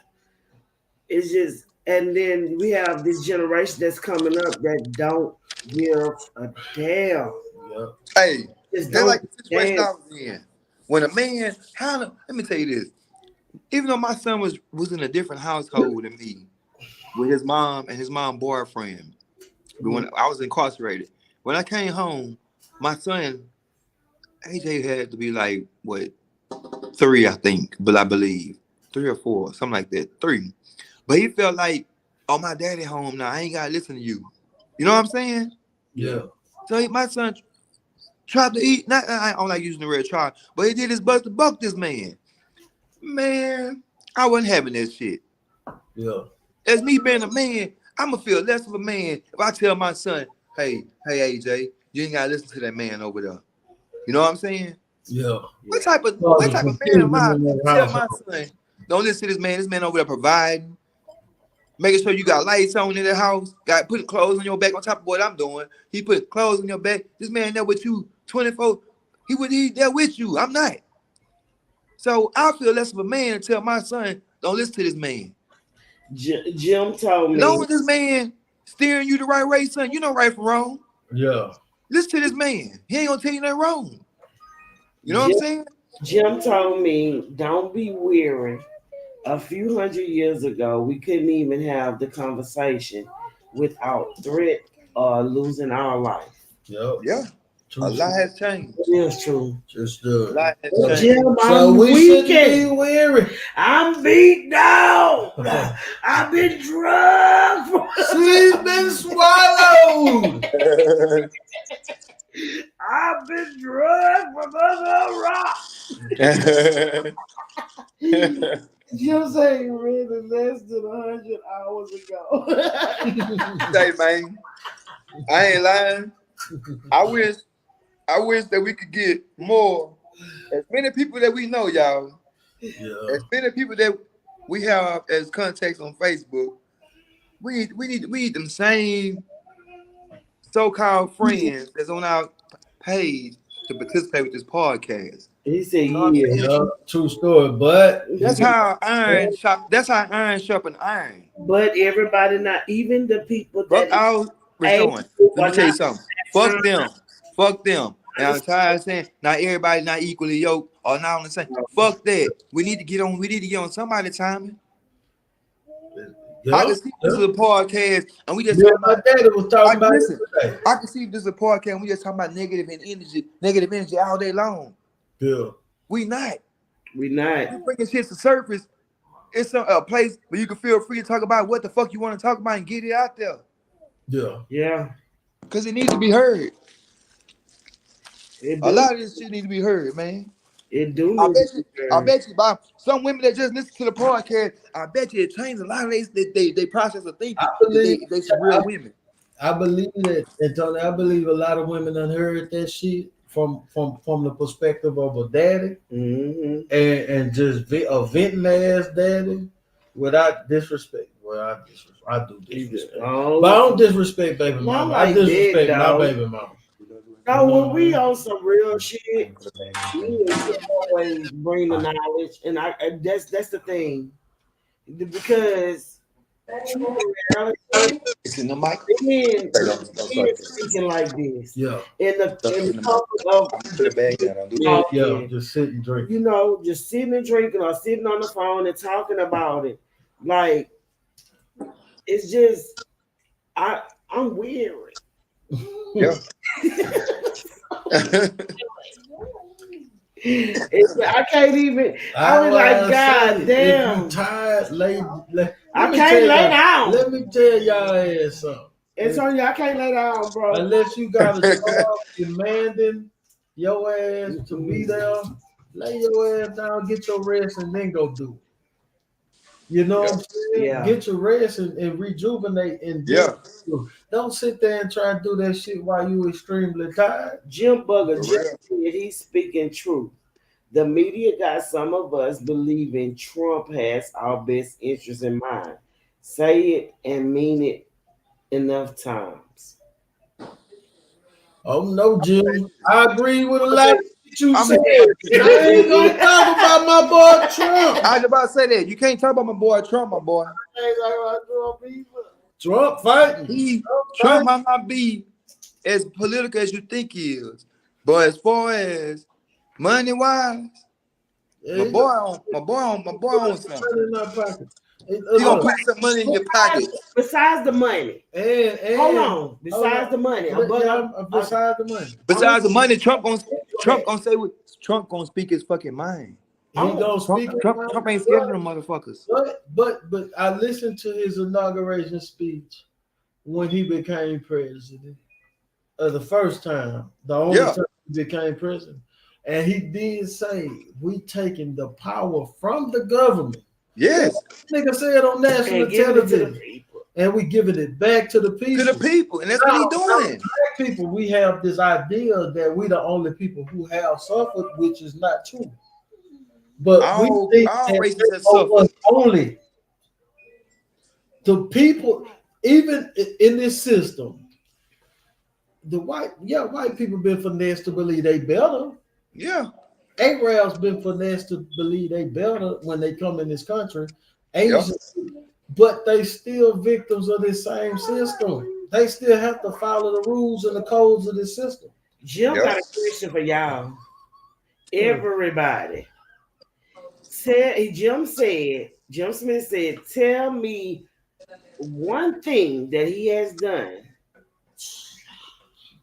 is just, and then we have this generation that's coming up that don't give a damn. Yeah. Hey, that's like the situation I was in. When a man, let me tell you this. Even though my son was in a different household than me, with his mom and his mom boyfriend, when I was incarcerated, when I came home, my son, AJ had to be like, what, 3, I think, but I believe 3 or 4, something like that, 3. But he felt like, oh, my daddy home now, I ain't gotta listen to you. You know what I'm saying? Yeah. So my son tried to eat, I don't like using the word try, but he did his best to buck this man. Man, I wasn't having that shit. Yeah. As me being a man, I'm gonna feel less of a man if I tell my son, hey, AJ, you ain't gotta listen to that man over there. You know what I'm saying? Yeah. What type of man am I to tell my son, don't listen to this man over there providing, making sure you got lights on in the house, got putting clothes on your back on top of what I'm doing. He put clothes on your back. This man there with you 24. He there with you. I'm not. So I feel less of a man to tell my son, don't listen to this man. Jim told me. Knowing this man steering you the right way, son, you know right from wrong. Yeah. Listen to this man. He ain't gonna tell you nothing wrong. You know what I'm saying? Jim told me, don't be weary. A few hundred years ago, we couldn't even have the conversation without threat or losing our life. Yep. Yeah. A lot has changed. It is true. Just do it. A lot has changed. Jim, So we shouldn't be weary. I'm beat down. I've been drugged. She's been swallowed. I've been drugged from under a rock. Jim said he read it less than 100 hours ago. Say, man, I ain't lying. I wish that we could get more. As many people that we know, y'all. Yeah. As many people that we have as contacts on Facebook. We need them same so-called friends that's on our page to participate with this podcast. He said, yeah, true story, but that's how iron sharpen iron. But everybody, not even the people that let me tell you something. Fuck them. And I'm tired of saying not everybody not equally yoked or not on the same. Fuck that. We need to get on somebody's timing. Yeah. I can see this is a podcast and we just talking about I can see this is a podcast and we just talking about negative energy all day long. Yeah. We not. We bringing shit to surface. It's a place where you can feel free to talk about what the fuck you want to talk about and get it out there. Yeah. Because it needs to be heard. A lot of this shit needs to be heard, man. It do. I bet you by some women that just listen to the podcast, I bet you it changed a lot of they process of thinking. They some real women. I believe that, and Tony, I believe a lot of women done heard that shit from the perspective of a daddy, and just a venting ass daddy without disrespect. Well, I do disrespect, but I don't disrespect baby mama. I disrespect my baby mama. No, when we on some real shit, we always bring the knowledge, and that's the thing, because it's in the mic. Men speaking like this, in the just sitting and drinking. You know, just sitting and drinking or sitting on the phone and talking about it, like it's just I'm weary. Yeah. I can't even. I was like, God damn. If you tired, I can't lay down. Let me tell y'all ass something. It's on you. I can't lay down, bro. Unless you got a job demanding your ass to be there, lay your ass down, get your rest, and then go do it. You know what I'm saying? Yeah. Get your rest and rejuvenate. And don't sit there and try to do that shit while you extremely tired. Jim Bugger, he's speaking truth. The media got some of us believing Trump has our best interests in mind. Say it and mean it enough times. Oh no, Jim. I agree with a lot of what you said. I ain't gonna talk about my boy Trump. I was about to say that. You can't talk about my boy Trump, my boy. Trump fighting. Trump might not be as political as you think he is, but as far as money wise, my boy on something. He gonna put some money in your pocket. Besides the money. Hold on. Besides the money. Besides the money. Besides the money, Trump gonna say what Trump gonna speak his fucking mind. He gonna speak. Trump ain't scared of them motherfuckers. But I listened to his inauguration speech when he became president. The first time, the only time he became president, and he did say, "We taking the power from the government." Yes, nigga said on national television, and we giving it back to the people. To the people, and that's what he doing. Black people, we have this idea that we the only people who have suffered, which is not true. But we think that only the people, even in this system, the white people been finessed to believe they better. Yeah. Arabs been finessed to believe they better when they come in this country. Asians, but they still victims of this same system. They still have to follow the rules and the codes of this system. Jim got a question for y'all. Everybody. Jim Smith said, tell me one thing that he has done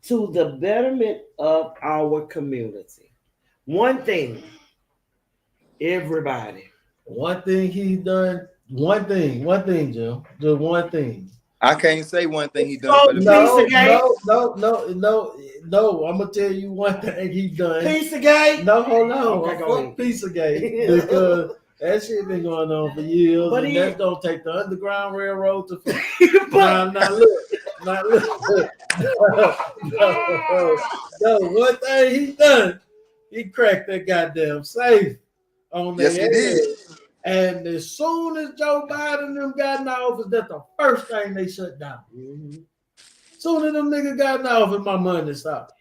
to the betterment of our community. One thing. Everybody. One thing he's done. One thing, Jim. Just one thing. I can't say one thing he done. No. I'm gonna tell you one thing he done. Pizzagate? No, hold on. Okay, Fuck Pizzagate because that shit been going on for years, but and that don't take the Underground Railroad to. Now look. No, one thing he done. He cracked that goddamn safe on that. Yes, he did. And as soon as Joe Biden and them got in office, that's the first thing they shut down. Soon as them niggas got in office, my money stopped.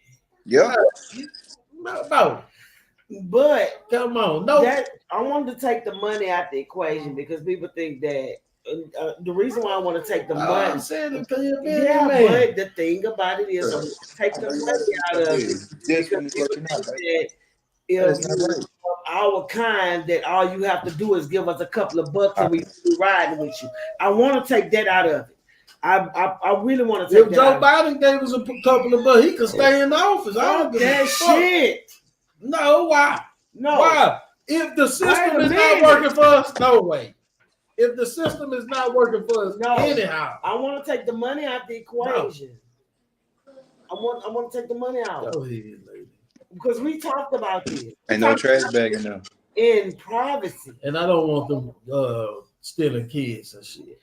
Yeah. No. But come on, I wanted to take the money out the equation because people think that the reason why I want to take the money. I'm saying but the thing about it is, take the money out of it. If our kind, that all you have to do is give us a couple of bucks and we riding with you. I want to take that out of it. I really want to take that out. If Joe Biden gave us a couple of bucks, he could stay in the office. I don't give that shit. No, why? No. Why? If the system is not working for us, no way. If the system is not working for us, anyhow. I want to take the money out the equation. I want to take the money out. Go ahead, lady. Because we talked about this. Ain't no trash bag in there. In privacy. And I don't want them stealing kids and shit.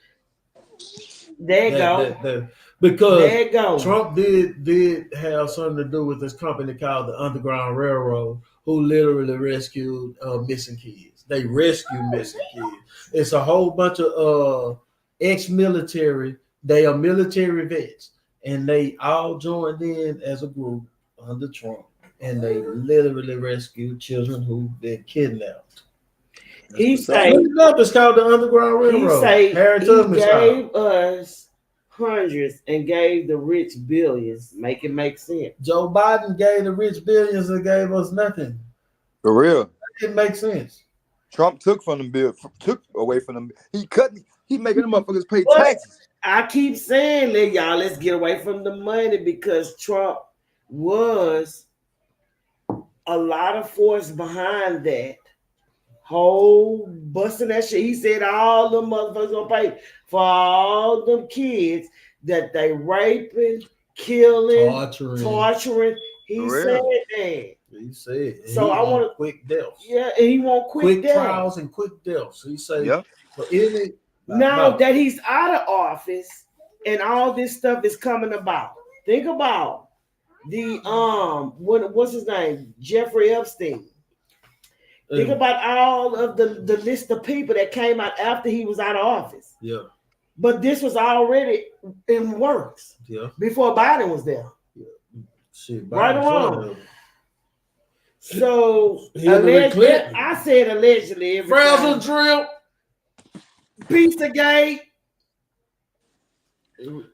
There you go. Because Trump did have something to do with this company called the Underground Railroad, who literally rescued missing kids. They rescue missing kids. It's a whole bunch of ex-military. They are military vets, and they all joined in as a group under Trump, and they literally rescued children who've been kidnapped. He say it's called the Underground Railroad. He gave us hundreds and gave the rich billions. Make it make sense. Joe Biden gave the rich billions and gave us nothing. For real. It makes sense. Trump took from them took away from them. He making them motherfuckers pay taxes. I keep saying that, y'all, let's get away from the money because Trump was a lot of force behind that whole busting that shit. He said all the motherfuckers gonna pay for all them kids that they raping, killing, torturing. He said that. He said. So I want quick deaths. Yeah, and he want quick deaths. Trials and quick deaths. He said. Yep. Now that he's out of office and all this stuff is coming about, think about the what's his name? Jeffrey Epstein. Think about all of the list of people that came out after he was out of office. Yeah. But this was already in works. Yeah. Before Biden was there. Yeah. Shit, right or wrong. So allegedly, I said allegedly. Frazzle drill. Pizzagate.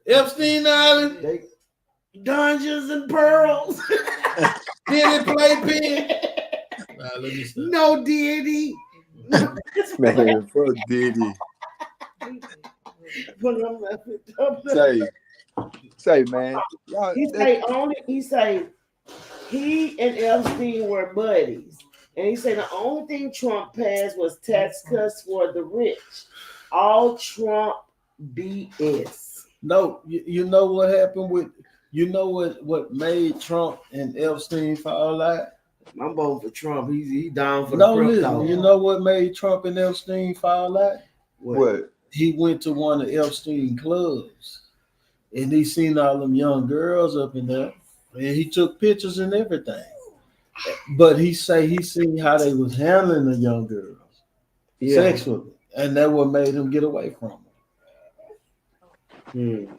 Epstein Island. Dungeons and Pearls. Penny Playpen. Let me stop. No Diddy. Man, fuck Diddy. Say, man. He say he and Epstein were buddies. And he said the only thing Trump passed was tax cuts for the rich. All Trump BS. No, you know what happened with, what made Trump and Epstein fall out? I'm voting for Trump. He down for the crypto. You know what made Trump and Epstein fall out? What? He went to one of Epstein clubs and he seen all them young girls up in there and he took pictures and everything. But he seen how they was handling the young girls sexually, and that what made him get away from them.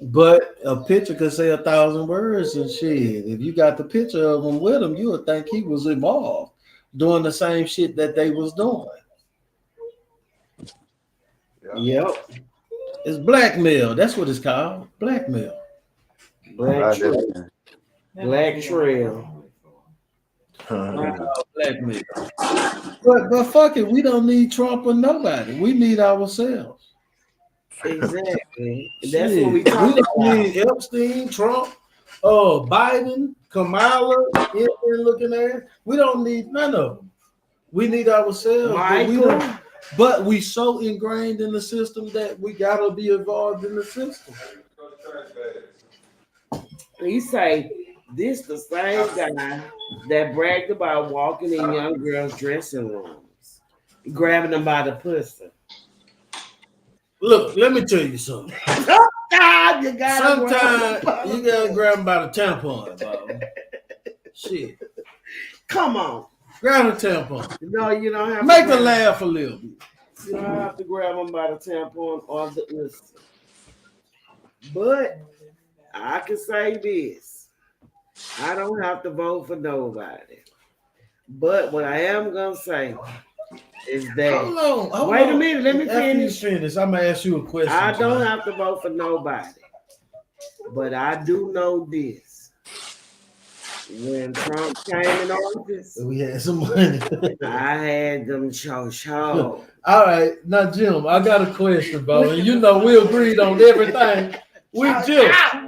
But a picture could say 1,000 words and shit. If you got the picture of him with him, you would think he was involved doing the same shit that they was doing. Yep. It's blackmail. That's what it's called. Blackmail. Black Trail. Blackmail. But fuck it, we don't need Trump or nobody. We need ourselves. Exactly. That's what we talking about. We don't need Epstein, Trump, Biden, Kamala, looking at. We don't need none of them. We need ourselves. But we so ingrained in the system that we gotta be involved in the system. He say this the same guy that bragged about walking in young girls' dressing rooms, grabbing them by the pussy. Look, let me tell you something. Sometimes you gotta grab them by the tampon, bro. Shit. Come on. Grab a tampon. No, you don't have Make her laugh a little bit. You don't have to grab them by the tampon or the pussy. But I can say this. I don't have to vote for nobody. But what I am going to say is that... Hold on. Wait a minute. Let me finish. After you finish, I'm going to ask you a question. I don't have to vote for nobody. But I do know this. When Trump came in office... We had some money. I had them show. All right. Now, Jim, I got a question, bro. And you know we agreed on everything.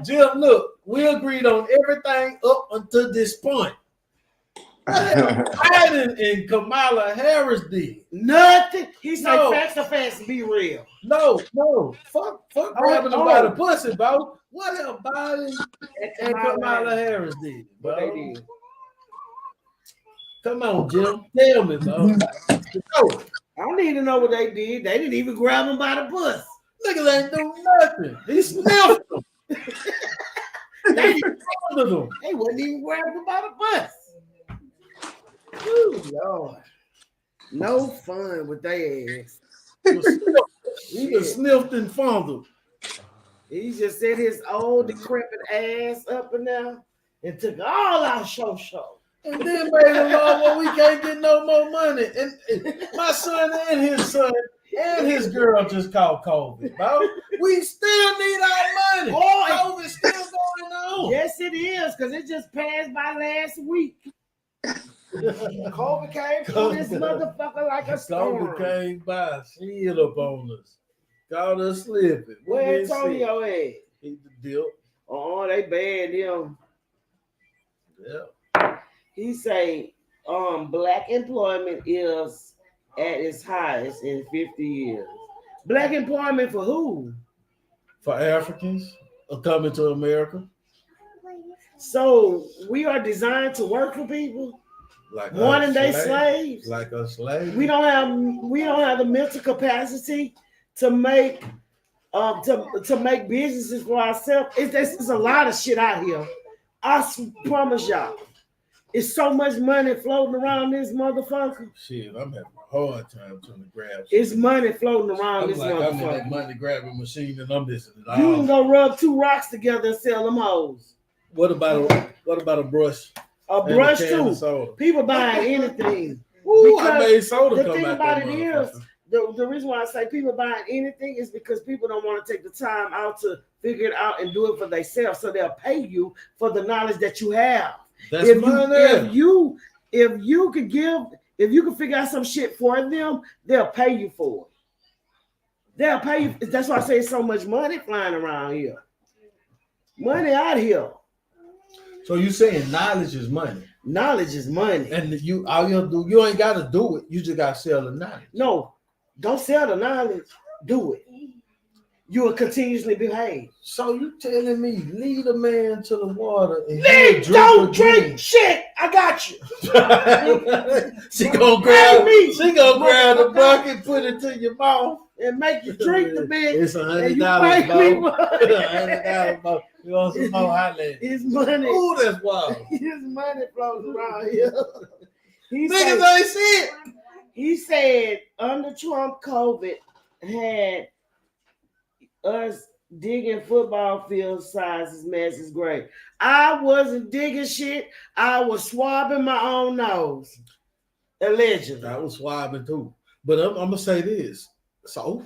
Jim, look, we agreed on everything up until this point. Biden and Kamala Harris did nothing. He said, "Facts are facts. Be real." No. Fuck grabbing them by the pussy, bro. What have Biden and Kamala Harris did, bro? What they did? Come on, Jim. Tell me, bro. I don't need to know what they did. They didn't even grab them by the pussy. Niggas ain't doing nothing. He sniffed them. They wasn't even grabbed him by the bus. Ooh, Lord. No fun with their ass. He was sniffed and fondled. He just set his old decrepit ass up and down and took all our show. And then made a law where we can't get no more money. And my son and his son and his girl just caught COVID, bro. We still need our money. Oh, COVID's still going on. Yes, it is, because it just passed by last week. COVID came through this motherfucker like a storm. COVID came by, slid up on us. Caught us slipping. Where Antonio at? He the deal. Oh, they banned him. Yeah. He say black employment is at its highest in 50 years. Black employment for who? For Africans coming to America. So we are designed to work for people. Like modern day slaves. Like us slaves. We don't have the mental capacity to make to make businesses for ourselves. There's a lot of shit out here. I promise y'all. It's so much money floating around this motherfucker. Shit, I'm having a hard time trying to grab. It's money floating around this motherfucker. I'm in that money grabbing machine and I'm missing it all. You can go rub 2 rocks together and sell them hoes. What about a brush? A brush too. People buying anything. Ooh, I made soda the come thing out about that it is, the reason why I say people buying anything is because people don't want to take the time out to figure it out and do it for themselves. So they'll pay you for the knowledge that you have. That's if you can figure out some shit for them, they'll pay you for it. They'll pay you. That's why I say so much money flying around here. Money out here. So you saying knowledge is money? Knowledge is money. And all you do, you ain't got to do it. You just got to sell the knowledge. No, don't sell the knowledge. Do it. You will continuously behave. So you telling me lead a man to the water and don't drink shit. I got you. She gonna grab the bucket, put it to your mouth, and make you drink the bit. It's $100, bro. $100, you want some more highlight? His money. Oh, that's wild. His money flows around here. Niggas ain't see it. He said under Trump, COVID had us digging football field sizes masses great. I wasn't digging shit. I was swabbing my own nose. Allegedly. I was swabbing too. But I'm gonna say this. So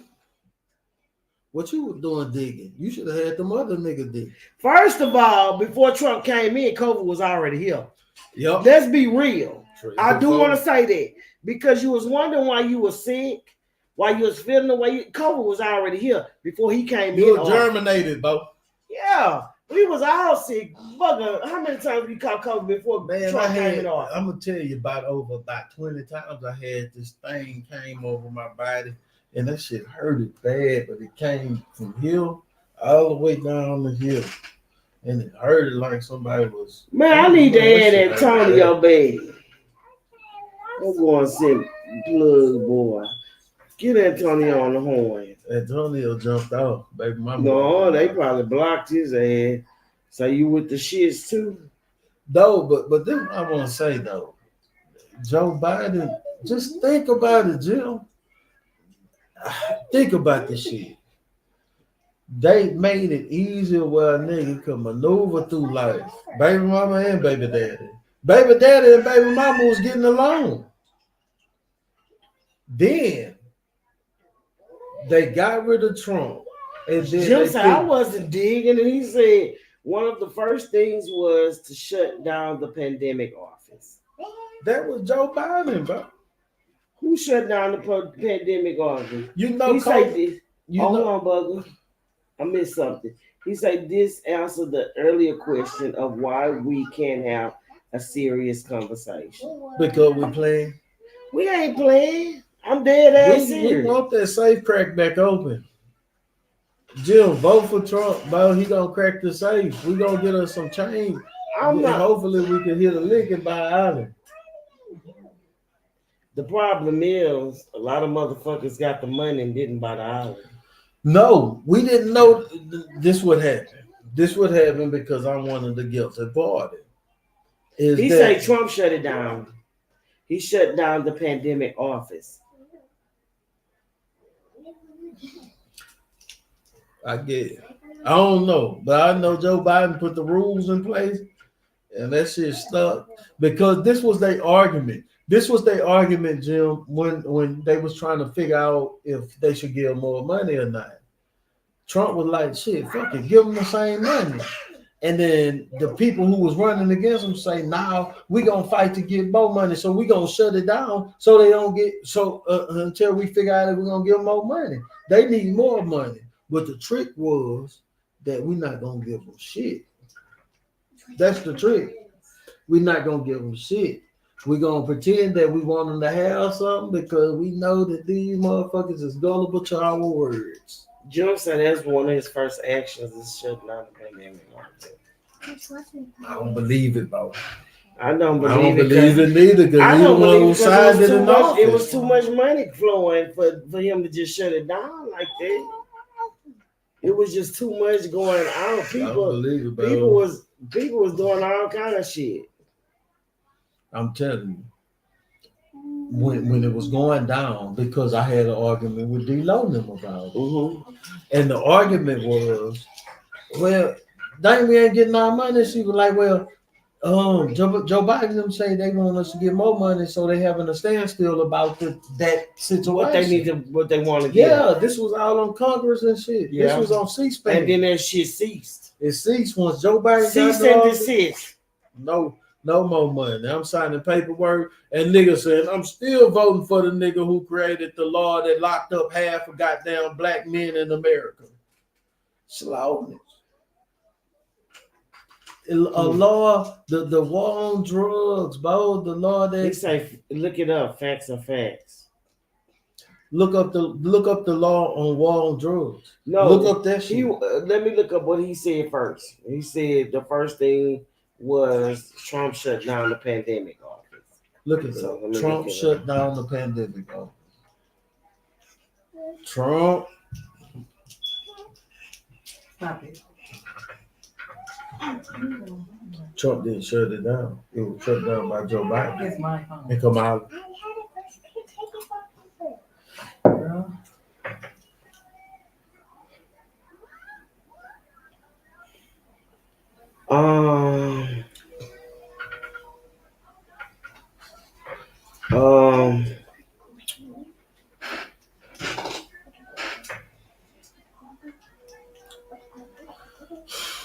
what you were doing digging? You should have had them other niggas dig. First of all, before Trump came in, COVID was already here. Yep. Let's be real. I do want to say that because you was wondering why you were sick. Why you was feeling the way COVID was already here before he came in. You were germinated, bro. Yeah, we was all sick. Bugger, how many times you caught COVID before Trump came in? I'm gonna tell you about 20 times I had this thing came over my body, and that shit hurted bad, but it came from here all the way down the hill, and it hurted like somebody was. Man, I need to add Antonio, baby. I'm going to send plug, boy. Get Antonio on the horn. Antonio jumped off, baby mama. No, they probably blocked his ass. So you with the shits too? No, but then I want to say though, Joe Biden, just think about it, Jim. Think about this shit. They made it easier where a nigga could maneuver through life. Baby mama and baby daddy. Baby daddy and baby mama was getting along. Then they got rid of Trump. And then Jim said I wasn't digging, and he said one of the first things was to shut down the pandemic office. That was Joe Biden, bro. Who shut down the pandemic office? You know, he said this. Hold on, Bugger. I missed something. He said this answered the earlier question of why we can't have a serious conversation. Because we playing. We ain't playing. I'm dead ass serious. We want that safe crack back open. Jim, vote for Trump, bro. He gonna crack the safe. We gonna get us some change. Hopefully we can hit a lick and buy an island. The problem is a lot of motherfuckers got the money and didn't buy the island. No, we didn't know this would happen. This would happen because I'm one of the guilty party. He say Trump shut it down. He shut down the pandemic office. I get it. I don't know, but I know Joe Biden put the rules in place, and that shit stuck because this was their argument. This was their argument, Jim, when they was trying to figure out if they should give more money or not. Trump was like, shit, fuck it, give them the same money. And then the people who was running against him say, "Now we gonna fight to get more money, so we gonna shut it down so they don't get until we figure out if we're gonna give them more money. They need more money." But the trick was that we're not gonna give them shit. That's the trick. We're not gonna give them shit. We're gonna pretend that we want them to have something because we know that these motherfuckers is gullible to our words. Joe said that's one of his first actions is shutting down the pandemic market. I don't believe it, bro. I don't believe it neither. I don't believe it. It was too much money flowing for him to just shut it down like that. It was just too much going on. People was doing all kind of shit. I'm telling you. When it was going down, because I had an argument with D-Lo them about it. Mm-hmm. And the argument was, well, dang, we ain't getting our money. She was like, well, Joe Biden them say they want us to get more money, so they having a standstill about that situation. What they want to get. Yeah, this was all on Congress and shit. Yeah. This was on C-SPAN. And then that shit ceased. It ceased once Joe Biden ceased and desist. No more money. I'm signing paperwork, and nigga said I'm still voting for the nigga who created the law that locked up half of goddamn black men in America. Slowness. A law, the war on drugs, bro. The law that they say, look it up. Facts are facts. Look up the law on war on drugs. No, look up that shit. Let me look up what he said first. He said the first thing was Trump shut down the pandemic office. Look at that. Trump shut down the pandemic office. Trump. Stop it. Trump didn't shut it down. It was shut down by Joe Biden. It's my phone. And come out.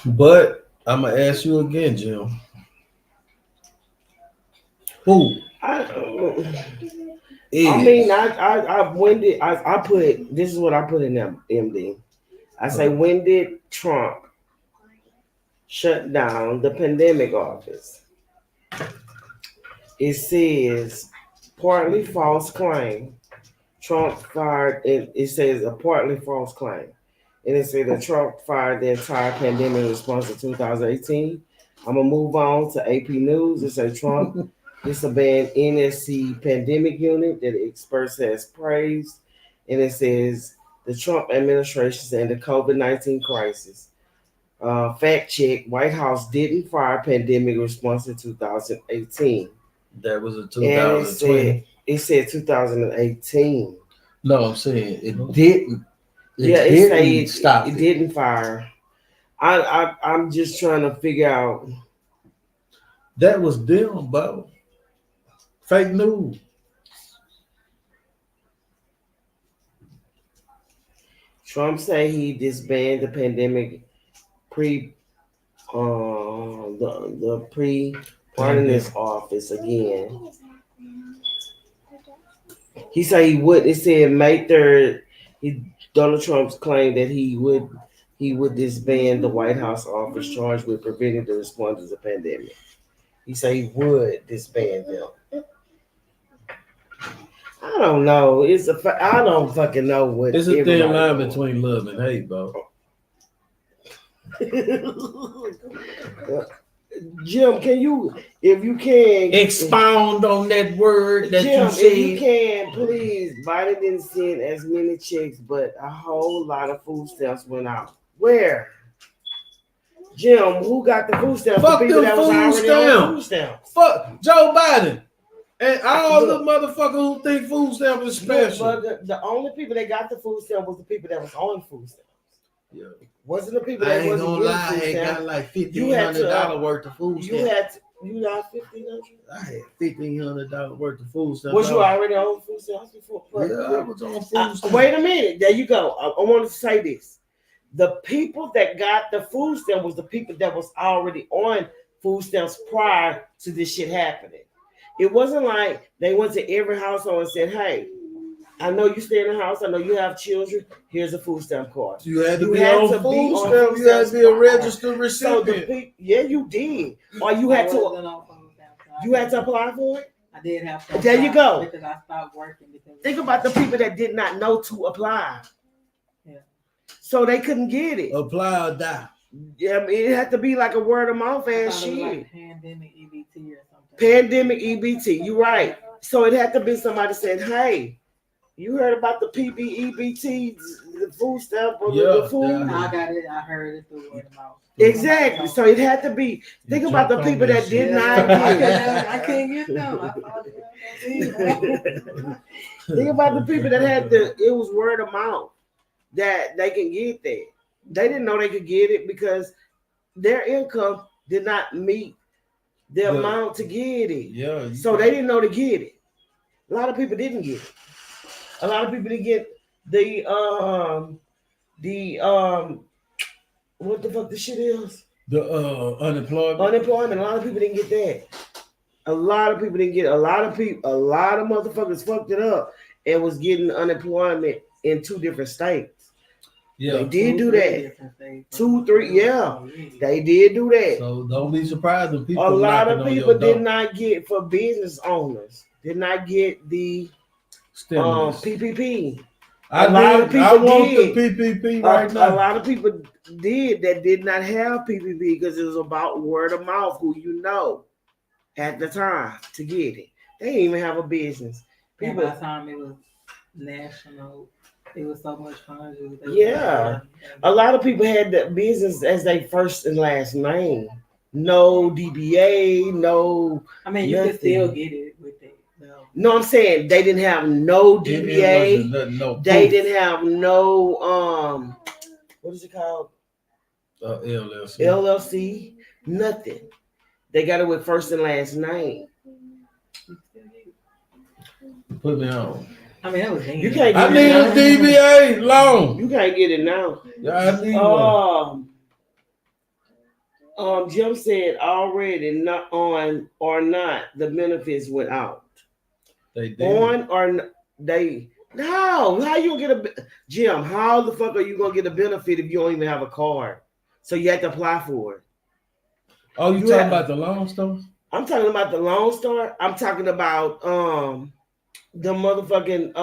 But I'm gonna ask you again, Jim. Who? I mean, when did I put this is what I put in MD. I say, when did Trump shut down the pandemic office? It says partly false claim. Trump fired. It says a partly false claim. And it said that Trump fired the entire pandemic response in 2018. I'm going to move on to AP News. It says Trump disbanded NSC pandemic unit that experts has praised. And it says the Trump administration and the COVID-19 crisis. Fact check, White House didn't fire pandemic response in 2018. That was in 2020. It said 2018. No, I'm saying it didn't. It didn't fire. I'm just trying to figure out. That was them, bro. Fake news. Trump say he disbanded the pandemic preparedness office again. He said he would. It said May 3rd. Donald Trump's claimed that he would disband the White House office charged with preventing the response to the pandemic. He said he would disband them. I don't know. I don't fucking know what. It's a thin line between love and hate, bro. Jim, can you, if you can, expound on that word that Jim, you said? if you can, please. Biden didn't send as many checks, but a whole lot of food stamps went out. Where? Jim, who got the food stamps? Fuck the people them that was food already stamps. on food stamps. Fuck Joe Biden. And all the motherfuckers who think food stamp is special. But the only people that got the food stamp was the people that was on food stamps. Yeah. Wasn't the people I that ain't wasn't gonna getting lie, food I stamps. got like $1,500 worth of food You stamps. you got $1,500? I had $1,500 worth of food stamps. Was you already on food stamps before? Yeah, I was on food stamps. Wait a minute. There you go. I wanted to say this. The people that got the food stamp was the people that was already on food stamps prior to this shit happening. It wasn't like they went to every household and said, hey, I know you stay in the house. I know you have children. Here's a food stamp card. You had to be on food stamps. You had to be a registered recipient. So yeah, you did. Or you had to. You had to apply for it? I did have to. There you go. Because I stopped working. Think about the people that did not know to apply. Yeah. So they couldn't get it. Apply or die. Yeah, I mean, it had to be like a word of mouth ass shit. Like pandemic EBT or something. Pandemic EBT, you're right. So it had to be somebody saying, hey, you heard about the PBEBT, the food stamp or the food? Yeah. I got it. I heard it through word of mouth. Exactly. So it had to be. Think about the people that did not get it. I can't get them. Think about the people that had it was word of mouth that they can get that. They didn't know they could get it because their income did not meet the amount to get it. Yeah. So they didn't know to get it. A lot of people didn't get it. A lot of people didn't get the what the fuck the shit is? The unemployment. Unemployment. A lot of people didn't get that. A lot of people didn't get it. A lot of motherfuckers fucked it up and was getting unemployment in 2 different states. Yeah, they did do that. 2, 3, yeah. They did do that. So don't be surprised when people. A lot of people did not get, for business owners, did not get the PPP. I want the PPP right now. A lot of people did that did not have PPP because it was about word of mouth, who you know at the time to get it. They didn't even have a business. People, by the time it was national, it was so much fun. Yeah. A lot of people had the business as their first and last name. No DBA, no. I mean, you can still get it with it. No, I'm saying they didn't have no DBA. They didn't have no what is it called? LLC. LLC. Nothing. They got it with first and last name. Put me on. I mean, that was you can't get I need a DBA loan. You can't get it now. Yeah, I need one. Jim said already not on or not the benefits went out. They did. On or they no. How you gonna get a Jim? How the fuck are you gonna get a benefit if you don't even have a card? So you have to apply for it. Oh, you talking about the Lone Star? I'm talking about the Lone Star. I'm talking about the motherfucking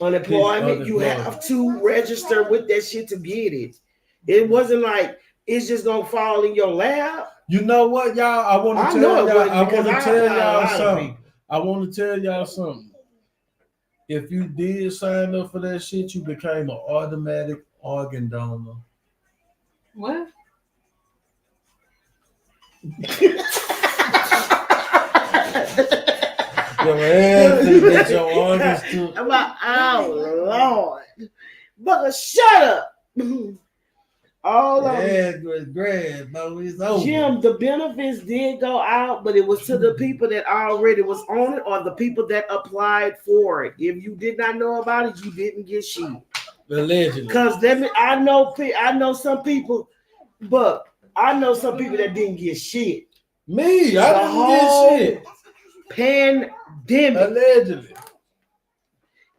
unemployment. You have to register with that shit to get it. It wasn't like it's just gonna fall in your lap. You know what, y'all? I want to tell y'all something. I want to tell y'all something. If you did sign up for that shit, you became an automatic organ donor. What? Get your organs too. I'm like, oh Lord, but shut up. All of Jim, the benefits did go out, but it was to the people that already was on it or the people that applied for it. If you did not know about it, you didn't get shit. Allegedly. Because I know some people, but I know some people that didn't get shit. Me, I didn't get shit. Pandemic. Allegedly.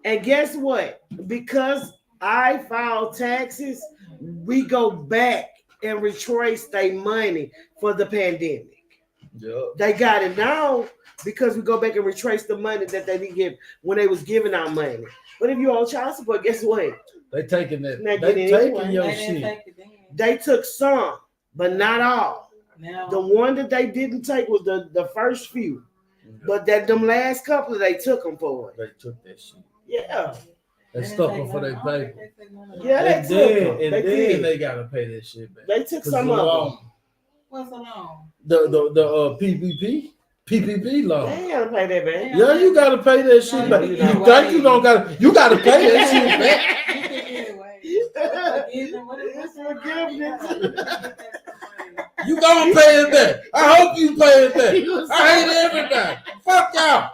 And guess what? Because I filed taxes, we go back and retrace their money for the pandemic. Yep. They got it now because we go back and retrace the money that they didn't give when they was giving out money. But if you owe child support, guess what? They taking that. They taking your shit. They took some, but not all. Now, The one that they didn't take was the first few, but that them last couple they took them for it. They took that shit. Yeah. They stuck them for their paper. Yeah, they And took then, them. and They then did. they gotta pay that shit back. They took some of them. what's along? The PPP loan. They ain't gotta pay that back. Yeah, you gotta pay that shit back. You think you don't gotta? You gotta pay that shit back. You gonna pay it back. I hope you pay it back. I hate everybody. Fuck y'all.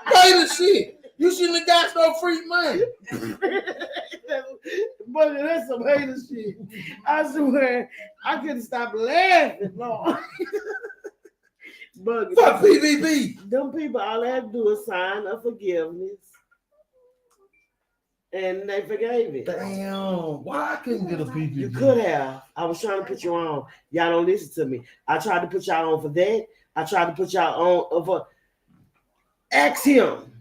Pay the shit. You shouldn't have got no free money. But that's some hater shit. I swear, I couldn't stop laughing, Lord. But fuck PPP. Them people, all they had to do is sign a forgiveness. And they forgave it. Damn, why I couldn't get a PPP? You could have. I was trying to put you on. Y'all don't listen to me. I tried to put y'all on for that. I tried to put y'all on for. Ask him.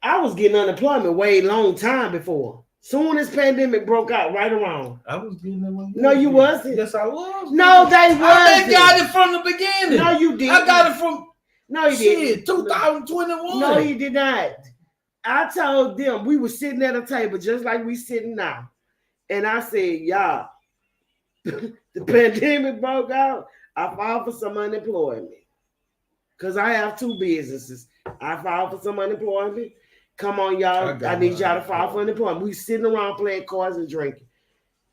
I was getting unemployment way long time before. Soon as pandemic broke out, right around. I was getting it when No, you wasn't. Yes, I was. No, they wasn't. I got it from the beginning. No, you didn't. I got it from. No, you didn't. 2021. No, he did not. I told them we were sitting at a table just like we sitting now. And I said, y'all, the pandemic broke out. I filed for some unemployment. Because I have 2 businesses. I filed for some unemployment. Come on, y'all. I need y'all to file for unemployment. We sitting around playing cards and drinking.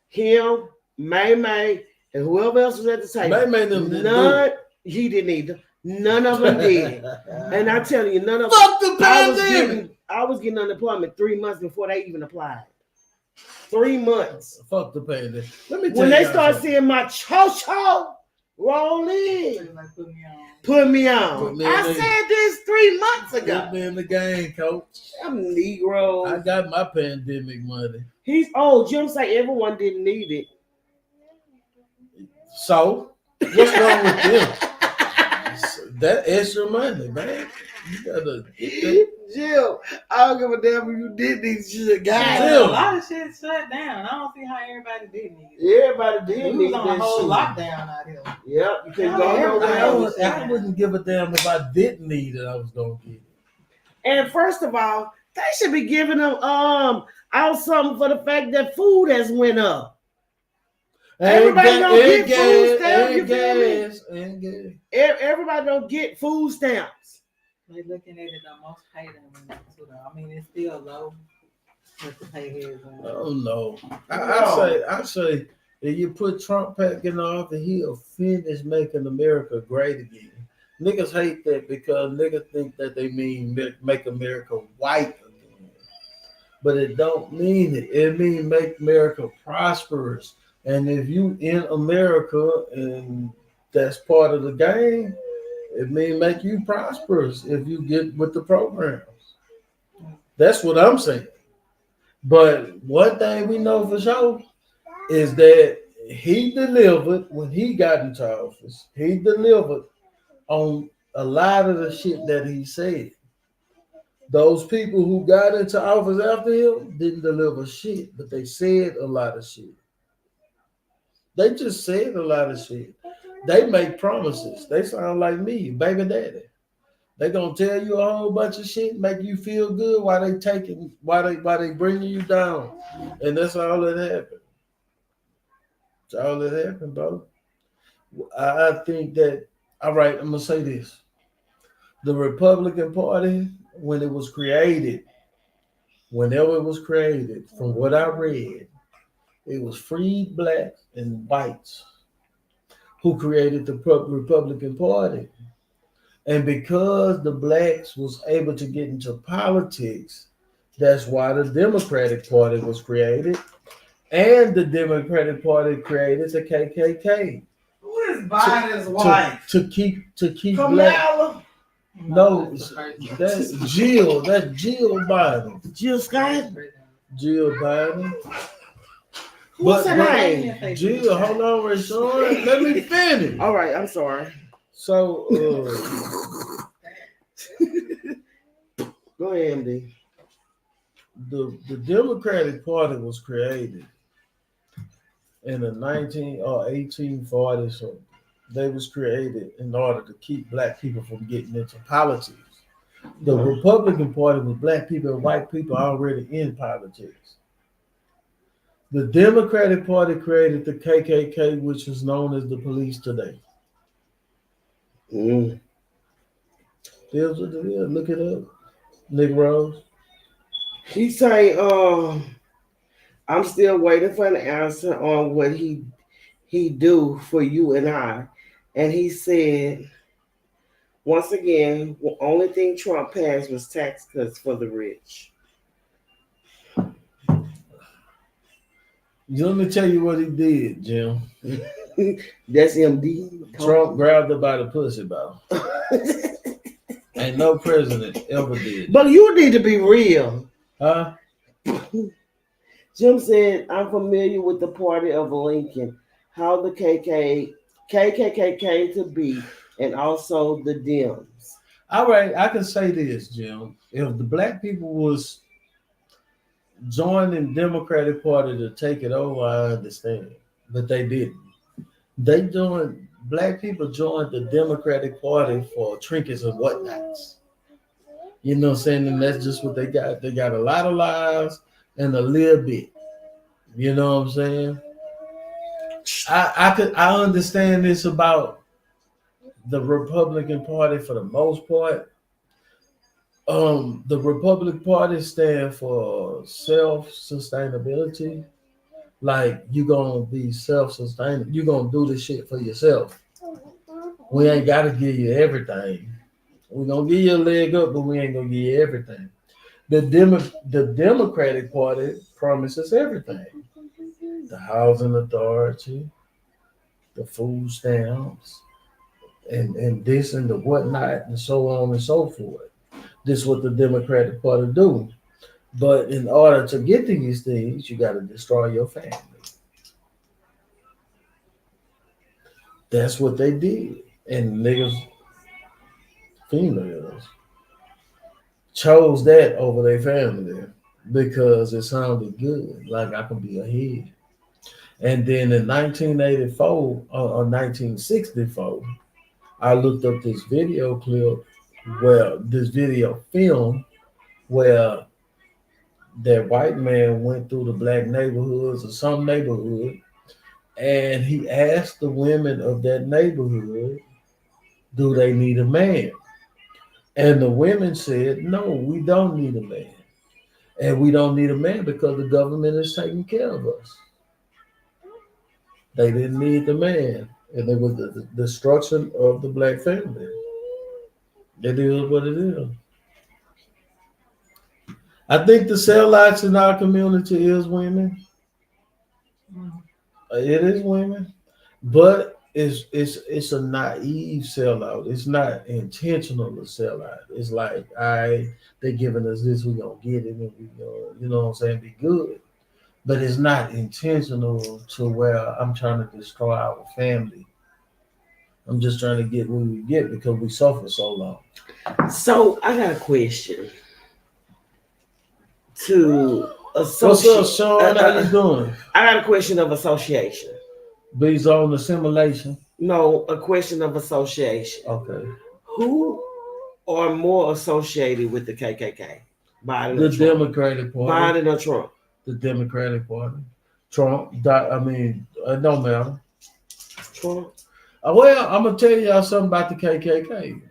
Him, May, and whoever else was at the table. May he didn't either. None of them did. And I tell you, none of them. Fuck the pandemic. I was getting unemployment 3 months before they even applied. 3 months. Fuck the pandemic. Let me tell when you they start seeing my cho roll in, put me on. I said this 3 months ago. Put me in the game, coach. I'm Negro. I got my pandemic money. Jim say everyone didn't need it. So what's wrong with them? That extra money, man. You gotta get that. Jill, I don't give a damn if you did these shit, guys. A lot of shit shut down. I don't see how everybody did need it. Everybody did We need was on a that whole shit. lockdown out here. Yep, you couldn't go nowhere. I wouldn't give a damn if I didn't need it. I was gonna get it. And first of all, they should be giving them out something for the fact that food has went up. Everybody don't get food stamps. You feel me? Everybody don't get food stamps. They looking at it almost pay them too. I mean, it's still low. What the pay is. Oh no! I say if you put Trump back in office, he'll finish making America great again. Niggas hate that because niggas think that they mean make America white again, but it don't mean it. It mean make America prosperous. And if you in America and that's part of the game, it may make you prosperous if you get with the programs. That's what I'm saying. But one thing we know for sure is that he delivered when he got into office. He delivered on a lot of the shit that he said. Those people who got into office after him didn't deliver shit, but they said a lot of shit. They just said a lot of shit. They make promises. They sound like me, baby daddy. They gonna tell you a whole bunch of shit, make you feel good while they bringing you down, and that's all that happened. That's all that happened, bro. I think that. All right, I'm gonna say this: the Republican Party, whenever it was created, from what I read, it was freed blacks and whites who created the Republican Party. And because the blacks was able to get into politics, that's why the Democratic Party was created. And the Democratic Party created the KKK. Who is Biden's wife? To keep Kamala. No, that's Jill. That's Jill Biden. Jill Scott. Jill Biden. What's her name? Jill, hold on, Rashawn. Let me finish. All right, I'm sorry. So, go ahead, MD. The Democratic Party was created in the 1840s. So they was created in order to keep black people from getting into politics. The Republican Party was black people and white people already in politics. The Democratic Party created the KKK, which is known as the police today. Mm. Look it up, Negroes. He say, I'm still waiting for an answer on what he do for you and I. And he said, once again, the only thing Trump passed was tax cuts for the rich. Let me tell you what he did, Jim. That's MD. Trump grabbed her by the pussy bow. Ain't no president ever did. But you need to be real. Huh? Jim said, I'm familiar with the party of Lincoln, how the KKK came to be, and also the Dems. All right, I can say this, Jim. If the black people was joining Democratic Party to take it over, I understand. But they didn't. Black people joined the Democratic Party for trinkets and whatnots. You know what I'm saying? And that's just what they got. They got a lot of lives and a little bit. You know what I'm saying? I understand this about the Republican Party for the most part. The Republican Party stand for self-sustainability. Like, you're gonna be self-sustainable. You're gonna do this shit for yourself. We ain't gotta give you everything. We're gonna give you a leg up, but we ain't gonna give you everything. The Democratic Party promises everything. The housing authority, the food stamps, and this and the whatnot, and so on and so forth. This is what the Democratic Party do. But in order to get to these things, you got to destroy your family. That's what they did. And niggas, females, chose that over their family because it sounded good, like I can be a head. And then in 1984 or 1964, I looked up this video clip this video film where that white man went through the black neighborhoods or some neighborhood, and he asked the women of that neighborhood, do they need a man? And the women said, no, we don't need a man. And we don't need a man because the government is taking care of us. They didn't need the man. And it was the destruction of the black family. It is what it is. I think the sellouts in our community is women. It is women, but it's a naive sellout. It's not intentional to sell out. It's like, they're giving us this, we're gonna get it, and we gonna, you know what I'm saying, be good. But it's not intentional to where I'm trying to destroy our family. I'm just trying to get what we get because we suffer so long. So I got a question. To What's up, Sean? How you doing? I got a question of association. Based on assimilation? No, a question of association. Okay. Who are more associated with the KKK? Biden the or Trump? Democratic Party. Biden or Trump? The Democratic Party. Trump. It don't matter. Trump. Well, I'm gonna tell y'all something about the KKK.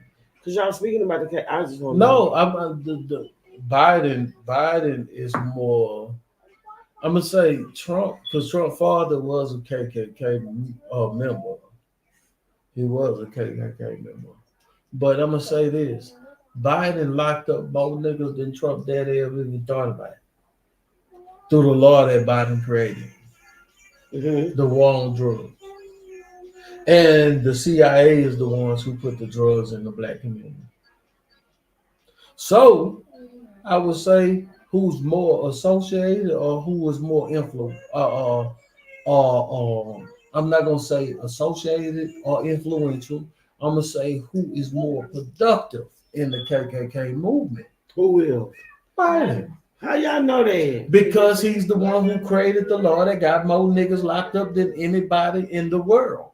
Cause y'all speaking about the KKK. I just want to know. Biden is more. I'm gonna say Trump, because Trump's father was a KKK member. He was a KKK member. But I'm gonna say this: Biden locked up more niggas than Trump daddy ever even thought about. Through the law that Biden created, the war on drugs, and the CIA is the ones who put the drugs in the black community. So I would say who's more associated or who is more influential. I'm not gonna say associated or influential. I'm gonna say who is more productive in the KKK movement. Who will? Biden. How y'all know that? Because he's the one who created the law that got more niggas locked up than anybody in the world.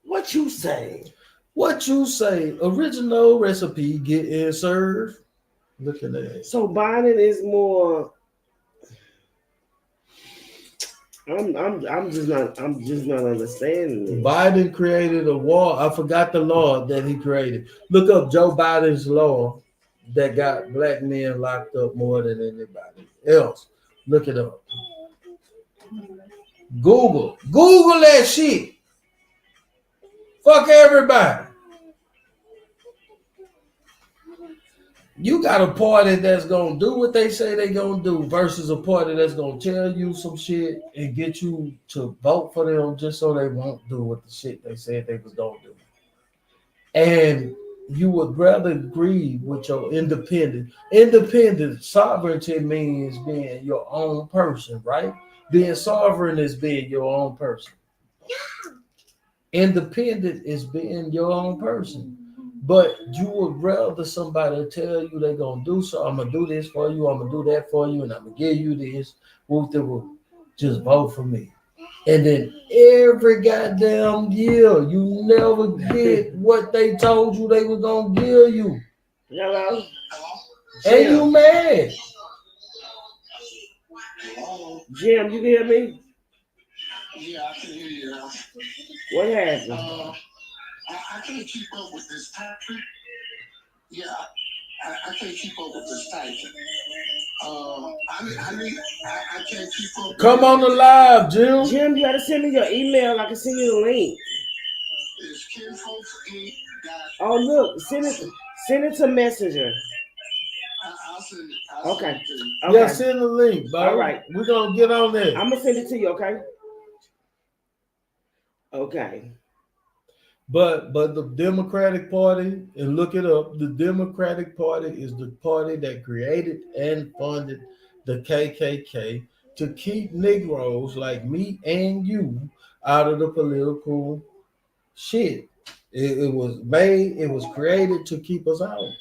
What you say? What you say? Original recipe getting served. Look at that. So Biden is more. I'm just not understanding this. Biden created a law. I forgot the law that he created. Look up Joe Biden's law that got black men locked up more than anybody else. Look it up. Google that shit. Fuck everybody. You got a party that's gonna do what they say they gonna do versus a party that's gonna tell you some shit and get you to vote for them just so they won't do what the shit they said they was gonna do. And you would rather agree with your independent. Independent sovereignty means being your own person, right? Being sovereign is being your own person. Independent is being your own person. But you would rather somebody tell you they're going to do so. I'm going to do this for you. I'm going to do that for you. And I'm going to give you this. Just vote for me. And then every goddamn year, you never get what they told you they were going to give you. Hello? And you mad. Jim, you can hear me? Yeah, I can hear you now. What happened? I can't keep up with this typing. Yeah, I can't keep up with this typing. I can't keep up. Come on the live, Jim. Jim, you gotta send me your email. I can send you the link. Oh look, send it to Messenger. I'll send it. Okay. Yeah, send the link, bro. All right. We're gonna get on there. I'm gonna send it to you, okay? Okay. But the Democratic Party, and look it up, the Democratic Party is the party that created and funded the KKK to keep Negroes like me and you out of the political shit. It was created to keep us out.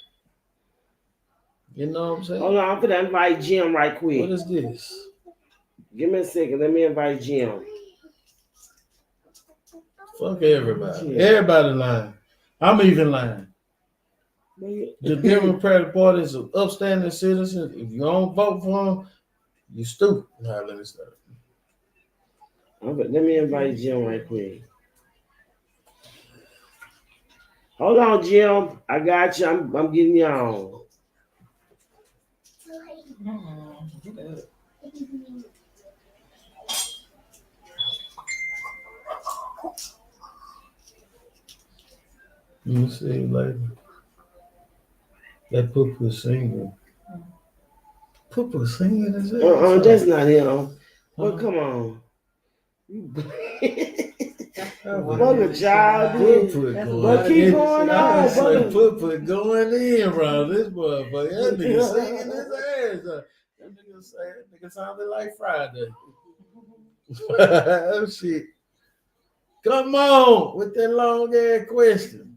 You know what I'm saying? Hold on, I'm gonna invite Jim right quick. What is this? Give me a second. Let me invite Jim. Fuck everybody. Everybody lying. I'm even lying. The Democratic Party is an upstanding citizen. If you don't vote for them, you stupid. All right, let me start. Let me invite Jim right quick. Hold on, Jim. I got you. I'm getting you on. Let me see you later. That Poopa singing. Poopa singing is it? That's not him. Well, come on. What a child is. But keep going on. Poopa going in, bro. This motherfucker. That nigga singing his ass off. That nigga sounded like Friday. Oh shit. Come on with that long ass question.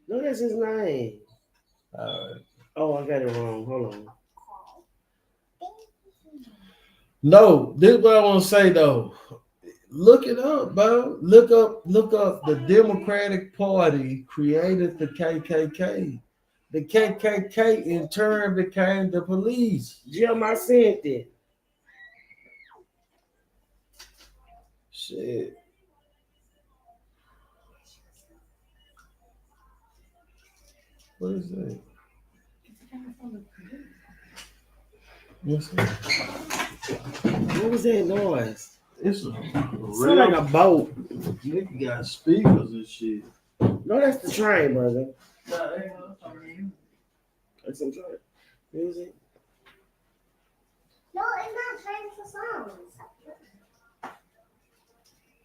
No, that's his name. All right. Oh, I got it wrong. Hold on. No, this is what I want to say though. Look it up, bro. Look up. The Democratic Party created the KKK. The KKK in turn became the police. Jim, I sent it. Shit. What is that? Yes, what was that noise? It's like a boat. Nigga got speakers and shit. No, that's the train, brother. Nah, ain't no talking to you. That's some train. Music. No, it's not train for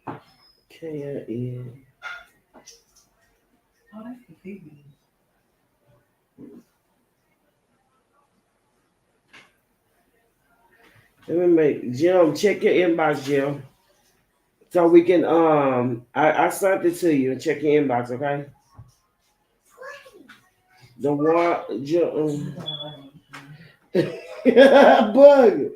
songs. K-I-N. Oh, that's the baby. Let me make Jim, check your inbox, Jim. So we can I sent it to you. Check your inbox, okay? The one Jim bug.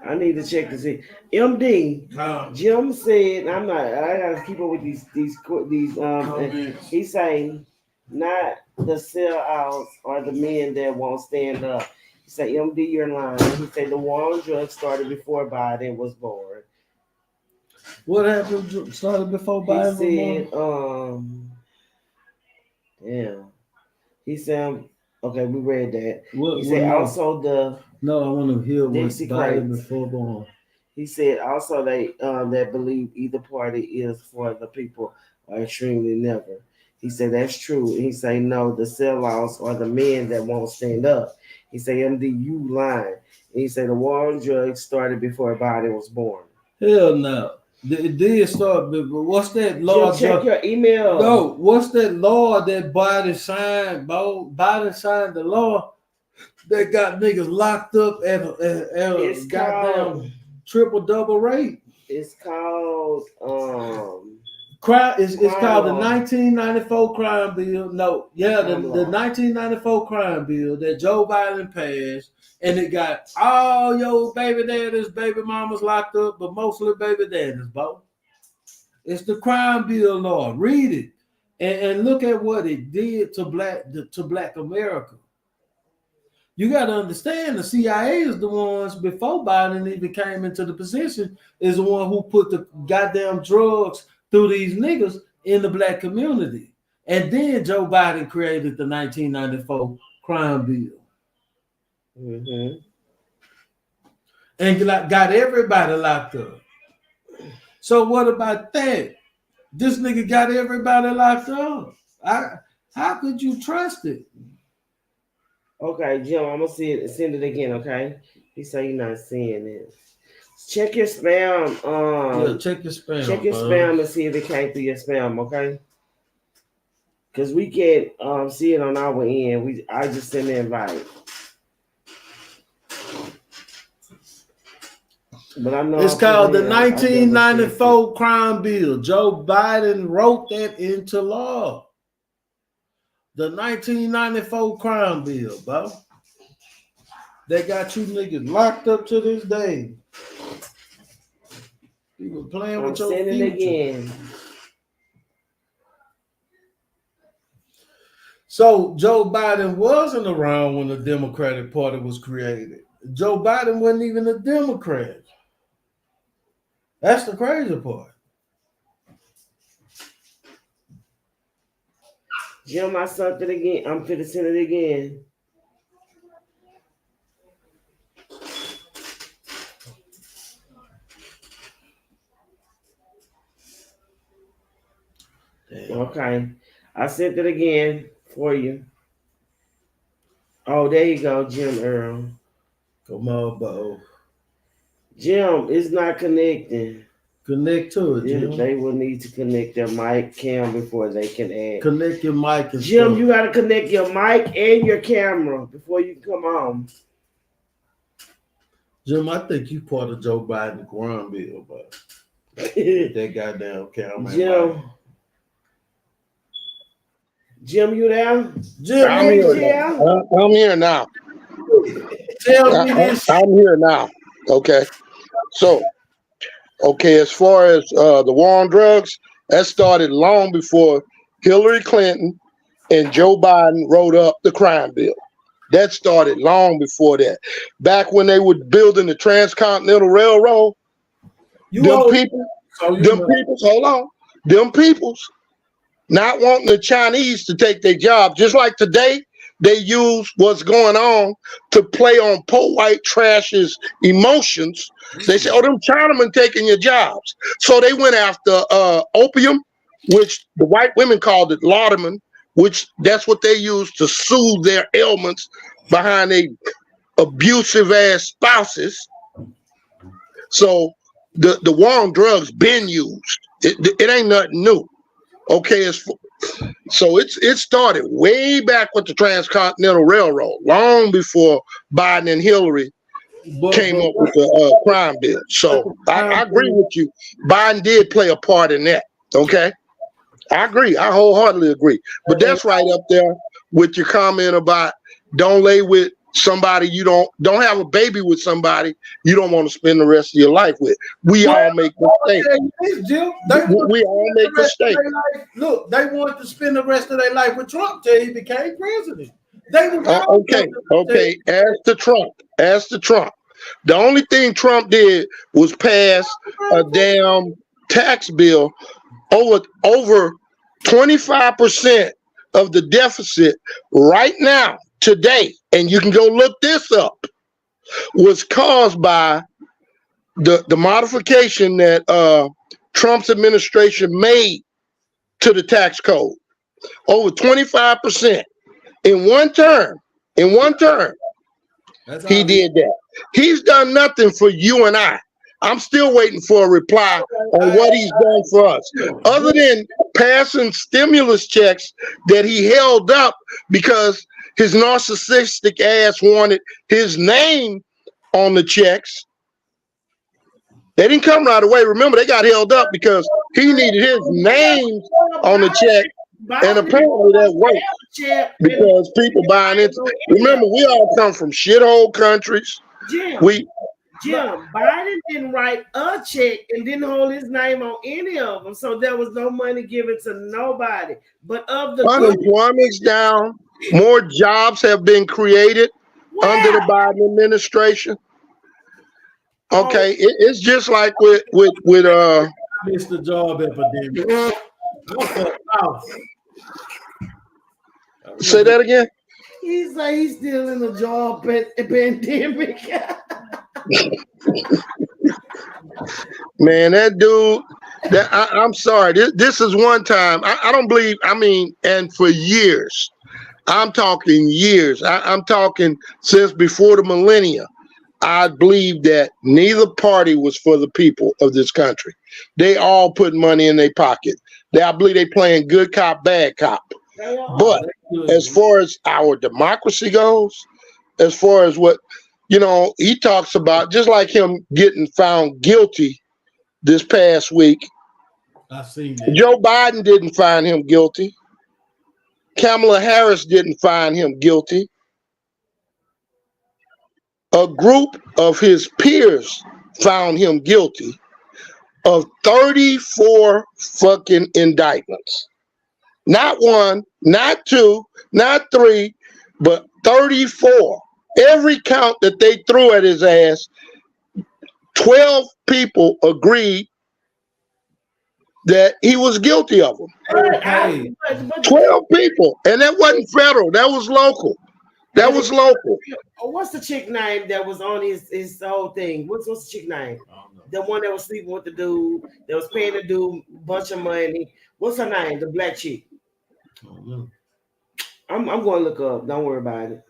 I need to check to see. MD, Jim said, I gotta keep up with these he's saying not the sellouts or the men that won't stand up. He said, MD, you're lying. He said the war on drugs started before Biden was born. What happened started before Biden was born? Yeah. He said, okay, we read that. He said also the no, I want to hear what Biden before born. He said also they that believe either party is for the people are extremely never. He said that's true. He said no, the sellouts are the men that won't stand up. He said MD, you lying. And he said the war on drugs started before Biden was born. Hell no. It did start, but what's that law? Check your email. No, what's that law that Biden signed, bro? Biden signed the law that got niggas locked up at a goddamn triple-double rate. It's called it's called the 1994 crime bill. No, yeah, the 1994 crime bill that Joe Biden passed, and it got all your baby daddies, baby mamas locked up, but mostly baby daddies, bro. It's the crime bill law. Read it and look at what it did to black America. You got to understand the CIA is the ones before Biden even came into the position is the one who put the goddamn drugs through these niggas in the black community. And then Joe Biden created the 1994 crime bill. Mm-hmm. And got everybody locked up. So what about that? This nigga got everybody locked up. How could you trust it? Okay, Jim, I'm gonna see it. Send it again, okay? He said you're not seeing it. Check your spam. Yeah, check your spam. Check your spam and see if it came through your spam, okay? Because we can't see it on our end. I just sent the invite. But I know it's called the 1994 crime bill. Joe Biden wrote that into law. The 1994 crime bill, bro. They got you niggas locked up to this day. You were playing with your future. It again. So Joe Biden wasn't around when the Democratic Party was created. Joe Biden wasn't even a Democrat. That's the crazy part. Jim, I sent it again. I'm finna send it again. Damn. Okay. I sent it again for you. Oh, there you go, Jim Earl. Come on, Bo. Jim, it's not connecting. Connect to it, Jim. They will need to connect their mic cam before they can add. Connect your mic and Jim, stuff. you got to connect your mic and your camera before you can come on. Jim, I think you part of Joe Biden's crime bill, but that goddamn camera. Jim, you there? Jim, I'm here now. Tell me this. I'm here now. Okay. So, as far as the war on drugs, that started long before Hillary Clinton and Joe Biden wrote up the crime bill. That started long before that. Back when they were building the Transcontinental Railroad, them peoples not wanting the Chinese to take their job, just like today, they use what's going on to play on poor white trash's emotions. They say, oh, them Chinamen taking your jobs. So they went after opium, which the white women called it laudanum, which that's what they use to soothe their ailments behind their abusive ass spouses. So the war on drugs been used. It ain't nothing new. Okay, so it started way back with the Transcontinental Railroad, long before Biden and Hillary came up with the crime bill. So I agree with you. Biden did play a part in that. Okay, I agree. I wholeheartedly agree. But that's right up there with your comment about don't lay with somebody you don't have a baby with somebody you don't want to spend the rest of your life with. We all make mistakes. We all make mistakes. Look, they wanted to spend the rest of their life with Trump till he became president. Okay. As to Trump. The only thing Trump did was pass a damn tax bill over 25% of the deficit right now, today, and you can go look this up, was caused by the modification that Trump's administration made to the tax code. Over 25% in one term. He did that. He's done nothing for you and I. I'm still waiting for a reply on what he's done for us, other than passing stimulus checks that he held up because his narcissistic ass wanted his name on the checks. They didn't come right away. Remember, they got held up because he needed his name on the check. And apparently that worked because people buying into. Remember, we all come from shithole countries. Jim, Biden didn't write a check and didn't hold his name on any of them, so there was no money given to nobody. But of the unemployment's down, more jobs have been created under the Biden administration. Okay, it's just like with missed the job epidemic. Say that again. He's like he's still in the job pandemic. Man, that dude. I'm sorry. This is one time. I don't believe. I mean, and for years, I'm talking years. I'm talking since before the millennia. I believe that neither party was for the people of this country. They all put money in their pocket. I believe they playing good cop, bad cop. But as far as our democracy goes, as far as what, he talks about, just like him getting found guilty this past week. I've seen that. Joe Biden didn't find him guilty. Kamala Harris didn't find him guilty. A group of his peers found him guilty of 34 fucking indictments. Not one, not two, not three, but 34. Every count that they threw at his ass, 12 people agreed that he was guilty of them. 12 people. And that wasn't federal. That was local. That was local. What's the chick name that was on his whole thing? What's the chick name? The one that was sleeping with the dude, that was paying the dude a bunch of money. What's her name? The black chick. I'm going to look up. Don't worry about it.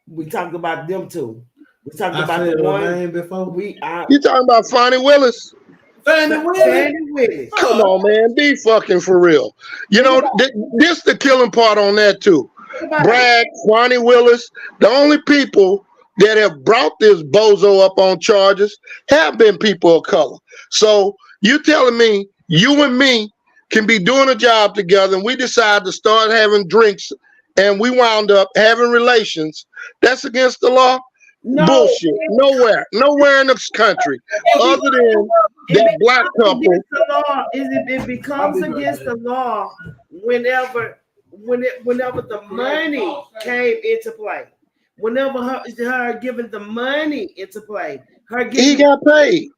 We talked about them too. We talked about the one name before. You talking about Fannie Willis? Fannie Willis. Come on, man. Be fucking for real. This the killing part on that too. Bragg, Fannie Willis, the only people that have brought this bozo up on charges have been people of color. So you telling me you and me can be doing a job together and we decide to start having drinks and we wound up having relations? That's against the law? No. Bullshit. Nowhere in this country other than that black couple. It becomes against the law whenever the money came into play. Whenever her giving the money into play. He got paid.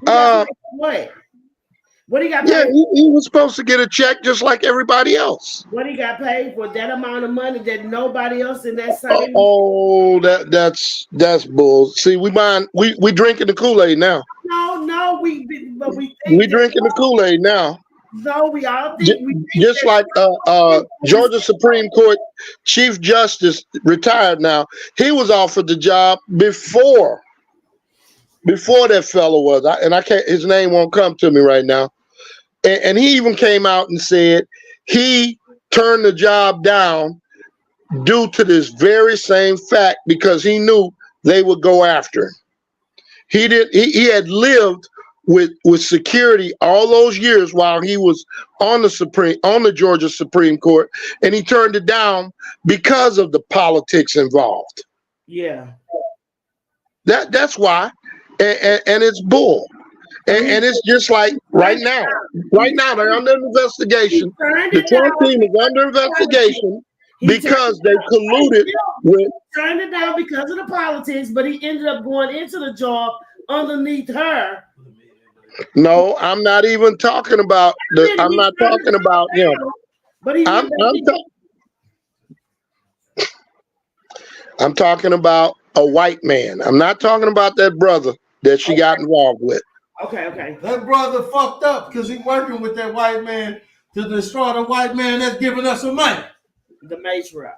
What? What he got paid? Yeah, for? he was supposed to get a check just like everybody else. What he got paid for? That amount of money that nobody else in that same. Oh, that's bull. See, we drinking the Kool-Aid now. No, we drinking the Kool-Aid now. No, we all think just like Georgia Supreme Court Chief Justice retired now. He was offered the job before that fellow was. I can't. His name won't come to me right now. And he even came out and said he turned the job down due to this very same fact because he knew they would go after him. He had lived with security all those years while he was on the Georgia Supreme Court, and he turned it down because of the politics involved. Yeah. That's why, and it's bull, and it's just like right now they're under investigation. The Trump team is under investigation because they colluded with. Turned it down because of the politics, but he ended up going into the job underneath her. No, I'm not even talking about I'm not talking about him. But I'm talking about a white man. I'm not talking about that brother that she got involved with. Okay. That brother fucked up because he's working with that white man to destroy the white man that's giving us some money. The matriarch.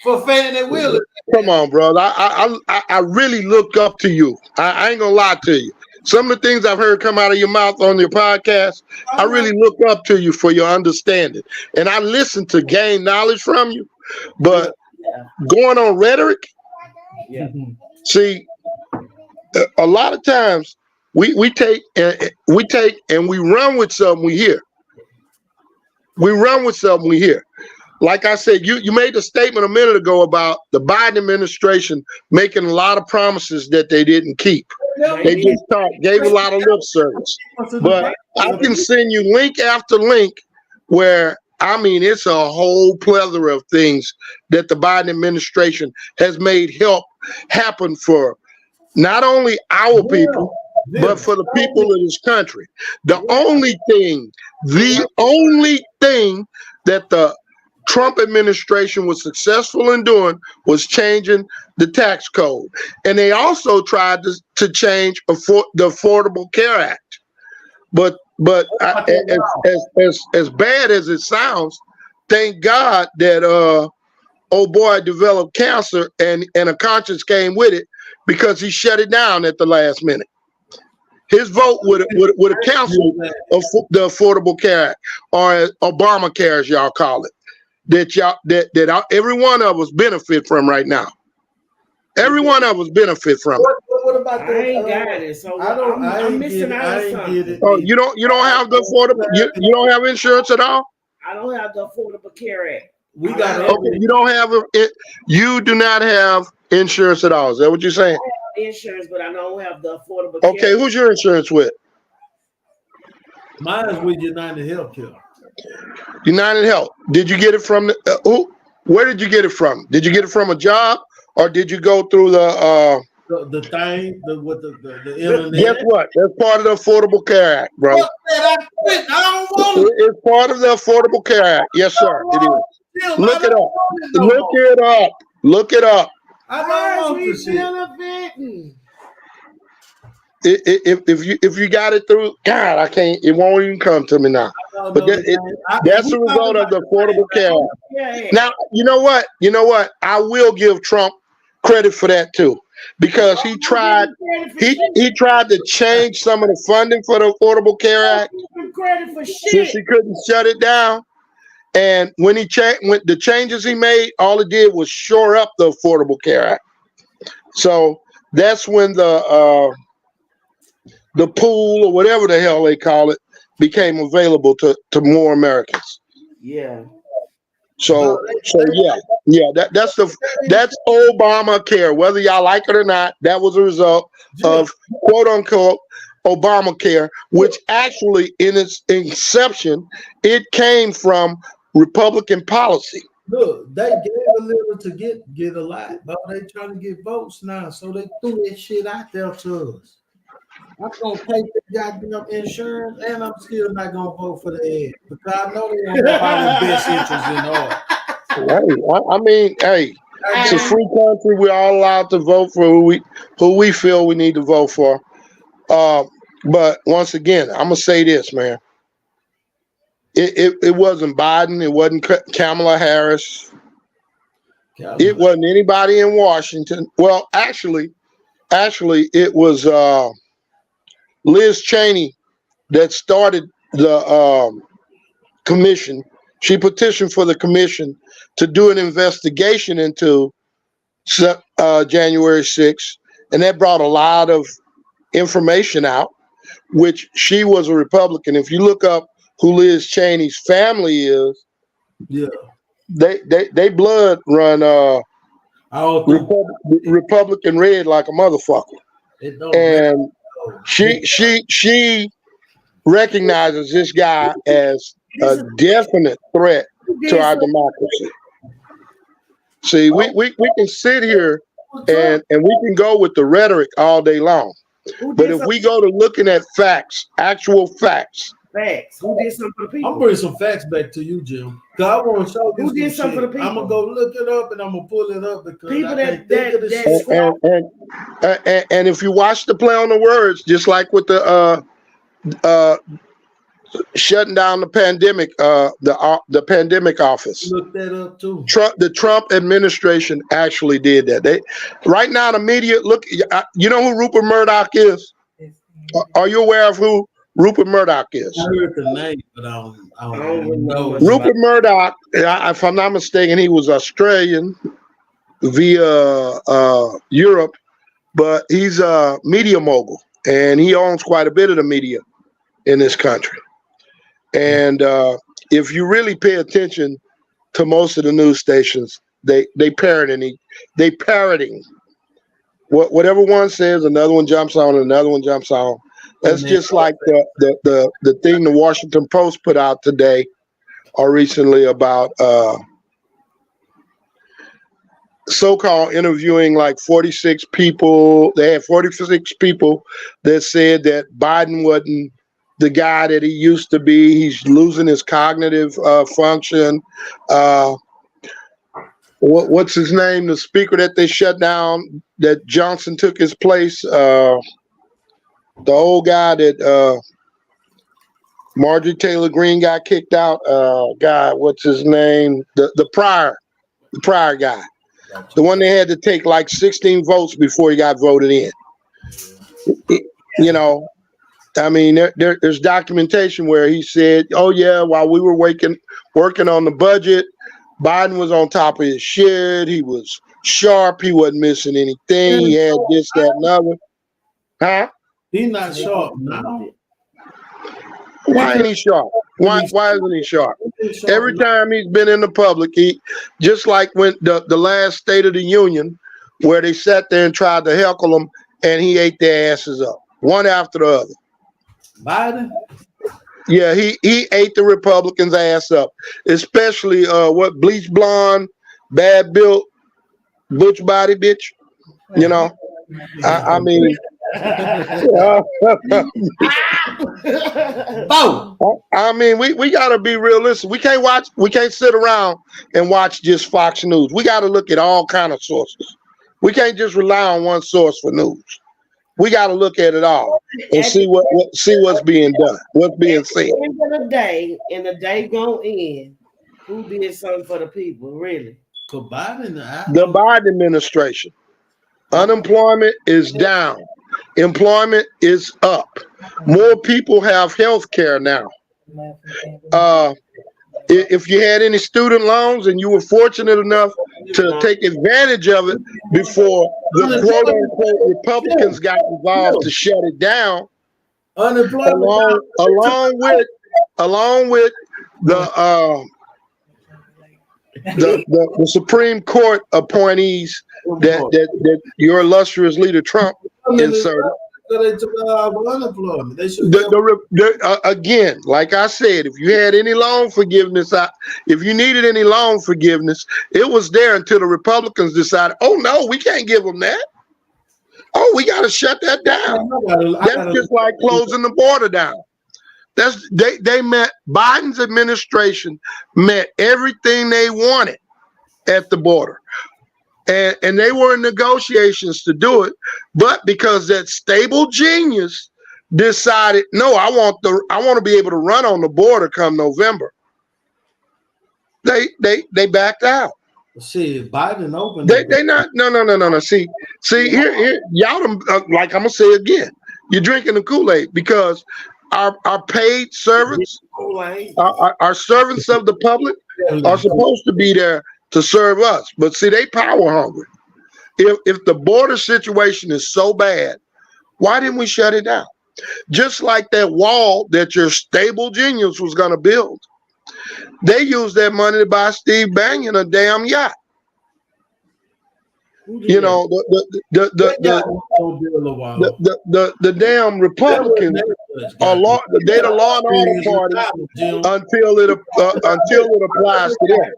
For Fan and Wheeler. Come on, brother. I really look up to you. I ain't gonna lie to you. Some of the things I've heard come out of your mouth on your podcast, I really look up to you for your understanding. And I listen to gain knowledge from you. But going on rhetoric, see, a lot of times we take and we run with something we hear. We run with something we hear. Like I said, you made a statement a minute ago about the Biden administration making a lot of promises that they didn't keep. They just gave a lot of lip service. But I can send you link after link where, I mean, it's a whole plethora of things that the Biden administration has made help happen for not only our people, but for the people of this country. The only thing that the Trump administration was successful in doing was changing the tax code. And they also tried to change the Affordable Care Act. But as bad as it sounds, thank God that old boy developed cancer and a conscience came with it because he shut it down at the last minute. His vote would have canceled the Affordable Care Act, or Obamacare, as y'all call it, that every one of us benefit from right now. Every one of us benefit from it. What about I ain't got it, so I'm missing out on something. Oh, you don't have the affordable. You don't have insurance at all. I don't have the Affordable Care Act. We got it. Okay, you don't have it. You do not have insurance at all. Is that what you're saying? I have insurance, but I don't have the Affordable Care. Okay, who's your insurance with? Mine is with United Healthcare. United Health. Did you get it from who? Where did you get it from? Did you get it from a job, or did you go through the thing with the internet? Guess what? That's part of the Affordable Care Act, bro. I don't want it. It's part of the Affordable Care Act. Yes, sir. It is. Look it up. Look it up. Look it up. I don't want this shit. If you got it through, God, I can't. It won't even come to me now. But that's the result of the Affordable Care Act. Now, you know what? I will give Trump credit for that too, because he tried to change some of the funding for the Affordable Care Act since he couldn't shut it down. And when the changes he made, all it did was shore up the Affordable Care Act. So that's when the pool, or whatever the hell they call it, became available to more Americans. Yeah. So yeah. That's Obamacare. Whether y'all like it or not, that was a result of quote unquote Obamacare, which actually in its inception, it came from Republican policy. Look, they gave a little to get a lot, but they trying to get votes now, so they threw that shit out there to us. I'm gonna take the goddamn insurance, and I'm still not gonna vote for the ad because I know they ain't about the best interest in all. Right. I mean, hey, it's a free country. We're all allowed to vote for who we feel we need to vote for. But once again, I'm gonna say this, man. It wasn't Biden. It wasn't Kamala Harris. It wasn't anybody in Washington. Well, actually, it was Liz Cheney that started the commission. She petitioned for the commission to do an investigation into January 6th, and that brought a lot of information out, which she was a Republican. If you look up who Liz Cheney's family is, yeah, they blood run Republican red like a motherfucker. And she recognizes this guy as a definite threat to our democracy. See, we can sit here and we can go with the rhetoric all day long. But if we go to looking at facts, actual facts. Facts. Who did something for the people? I'm bringing some facts back to you, Jim. Cause I want to show you who did something for the people. I'm gonna go look it up and I'm gonna pull it up because people and if you watch the play on the words, just like with the shutting down the pandemic, the pandemic office. Look that up too. The Trump administration actually did that. They right now the media look. You know who Rupert Murdoch is? Are you aware of who Rupert Murdoch is? I heard the name, but I don't know. Rupert Murdoch, if I'm not mistaken, he was Australian via Europe, but he's a media mogul and he owns quite a bit of the media in this country. And if you really pay attention to most of the news stations, they parroting whatever one says, another one jumps on, another one jumps on. That's just like the thing the Washington Post put out today or recently about so-called interviewing like 46 people. They had 46 people that said that Biden wasn't the guy that he used to be. He's losing his cognitive function. What's his name? The speaker that they shut down, that Johnson took his place. The old guy that Marjorie Taylor Greene got kicked out. Guy, what's his name? The prior guy. The one they had to take like 16 votes before he got voted in. You know, I mean, there's documentation where he said, "Oh yeah, while we were working on the budget, Biden was on top of his shit. He was sharp. He wasn't missing anything. He had this, that, and other." Huh? He's not sharp now. Why ain't he sharp? Why isn't he sharp? Every time he's been in the public, he just like when the last State of the Union, where they sat there and tried to heckle him, and he ate their asses up one after the other. Biden? Yeah, he ate the Republicans' ass up, especially bleach blonde, bad built, butch body bitch. You know, I mean. I mean, we gotta be realistic. We can't sit around and watch just Fox News. We gotta look at all kind of sources. We can't just rely on one source for news. We gotta look at it all and see what's being done, what's being said. At the end of the day, and the day go in, who did something for the people, really? The Biden administration. Unemployment is down. Employment is up. More people have health care now. If you had any student loans and you were fortunate enough to take advantage of it before the quote unquote Republicans got involved to shut it down, along with the Supreme Court appointees that your illustrious leader Trump inserted. Again, like I said, if you had any loan forgiveness, if you needed any loan forgiveness, it was there until the Republicans decided, oh no, we can't give them that. Oh, we got to shut that down. That's just like closing the border down. They met, Biden's administration met everything they wanted at the border. And they were in negotiations to do it, but because that stable genius decided, no, I want to be able to run on the border come November. They backed out. See, Biden opened. They not no. See here y'all like I'm gonna say again, you're drinking the Kool-Aid because our paid servants, our servants of the public are supposed to be there to serve us, but see, they power hungry. If the border situation is so bad, Why didn't we shut it down? Just like that wall that your stable genius was going to build. They used that money to buy Steve Bannon a damn yacht. You know, the damn Republicans are they the law and order party until it applies to them.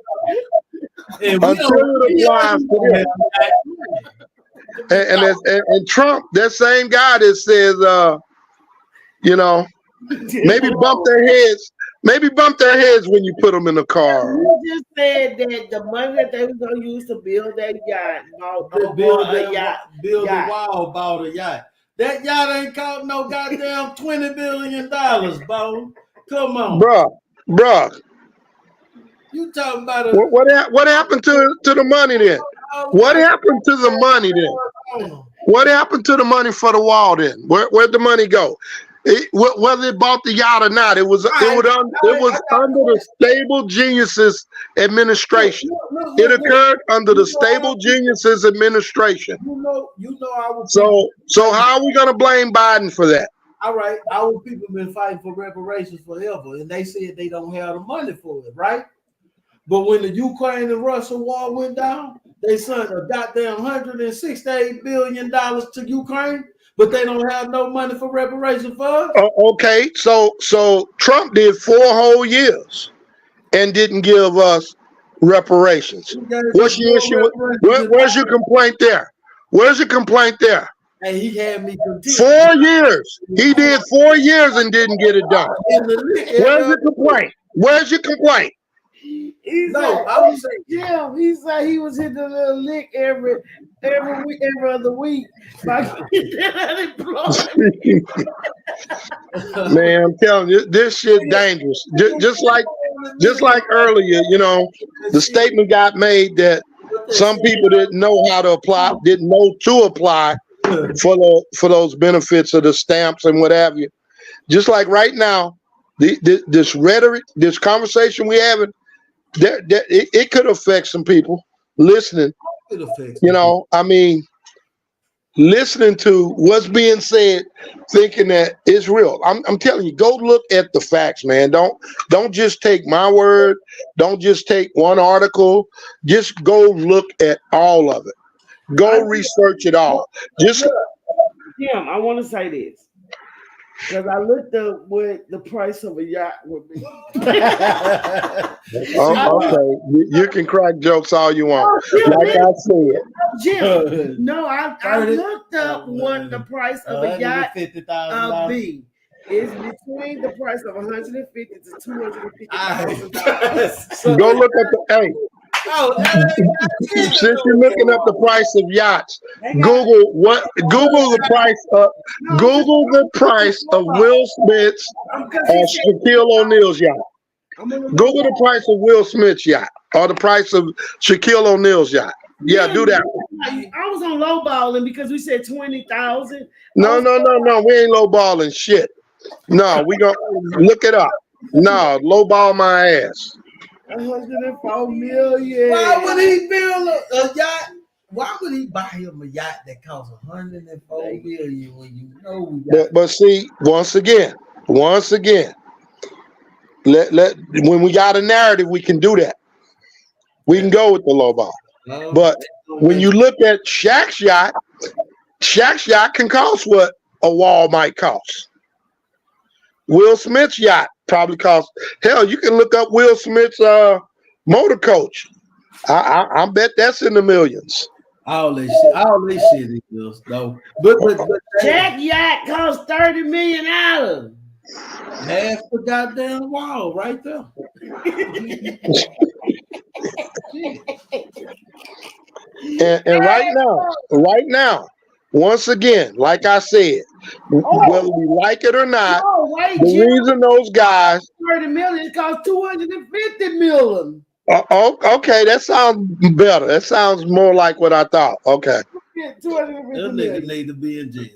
Until it applies to them. And Trump, that same guy that says, you know, maybe bump their heads. Maybe bump their heads when you put them in the car. You just said that the money that they were going to use to build that yacht, build a wall, bought a yacht. That yacht ain't cost no goddamn $20 billion, Bo. Come on, bruh. You talking about what happened to the money then? What happened to the money then? What happened to the money for the wall then? Where'd the money go? Whether it bought the yacht or not, it was under the Stable Geniuses administration. It occurred under the Stable Geniuses administration. So how are we gonna blame Biden for that? All right, our people been fighting for reparations forever, and they said they don't have the money for it, right? But when the Ukraine and Russia war went down, they sent a goddamn $168 billion to Ukraine. But they don't have no money for reparations for us. Okay, so Trump did 4 whole years and didn't give us reparations. What's your issue? Where's your complaint there? Where's your complaint there? And he had me content. 4 years. He did 4 years and didn't get it done. Where's your complaint? Where's your complaint? He said he was hitting a little lick every other week. Man, I'm telling you, this shit dangerous. Just like earlier, you know, the statement got made that some people didn't know how to apply, didn't know to apply for those benefits of the stamps and what have you. Just like right now, this rhetoric, this conversation we having, it could affect some people listening. You know, I mean, listening to what's being said, thinking that it's real. I'm telling you, go look at the facts, man. Don't just take my word. Don't just take one article. Just go look at all of it. Go research it all. Just Jim, I want to say this. Because I looked up what the price of a yacht would be. Okay, you can crack jokes all you want. Like I said, Jim, no, I looked up what the price of a yacht be. It's between the price of $150,000 to $250,000. Go look at the since you're looking up the price of yachts, Google the price of Will Smith's Shaquille O'Neal's yacht. Google the price of Will Smith's yacht or the price of Shaquille O'Neal's yacht. Yeah, do that. I was on lowballing because we said 20,000. No, we ain't lowballing shit. No, we gonna look it up. No, lowball my ass. $104 million. Why would he build a yacht? Why would he buy him a yacht that costs $104 million when you know we got but see, once again, when we got a narrative, we can do that. We can go with the low ball. But when you look at Shaq's yacht can cost what a wall might cost. Will Smith's yacht probably costs. Hell, you can look up Will Smith's motor coach. I bet that's in the millions. All this shit is though. But Jack yacht costs $30 million. Half the goddamn wall right there. and right now, once again, like I said, whether we like it or not, the reason those guys $30 million costs $250 million. Okay, that sounds better. That sounds more like what I thought. Okay. That nigga need to be in jail.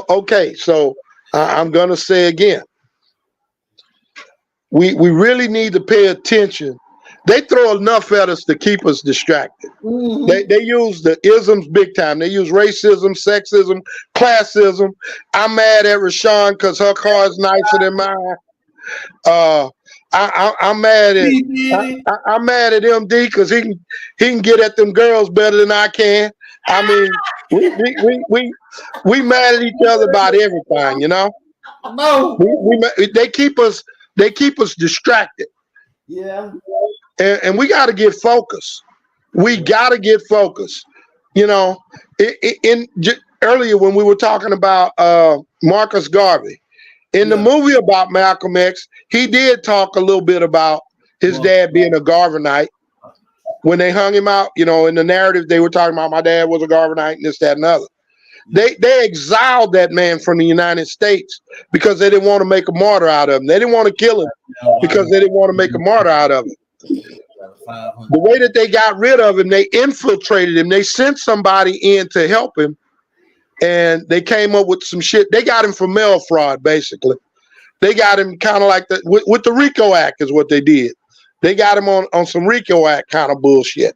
Okay, so I'm gonna say again, we really need to pay attention they throw enough at us to keep us distracted. They use the isms big time. They use racism, sexism, classism. I'm mad at Rashawn because her car is nicer than mine. I'm mad at I'm mad at MD because he can get at them girls better than I can. I mean, we mad at each other about everything, you know. No, They keep us distracted. Yeah. And we got to get focused. We got to get focused. You know, earlier when we were talking about Marcus Garvey, in the movie about Malcolm X, he did talk a little bit about his dad being a Garvinite. When they hung him out, you know, in the narrative, they were talking about my dad was a Garvinite and this, that, and other. They exiled that man from the United States because they didn't want to make a martyr out of him. They didn't want to kill him because they didn't want to make a martyr out of him. The way that they got rid of him, they infiltrated him. They sent somebody in to help him, and they came up with some shit. They got him for mail fraud, basically. They got him kind of like with the RICO Act is what they did. They got him on some RICO Act kind of bullshit.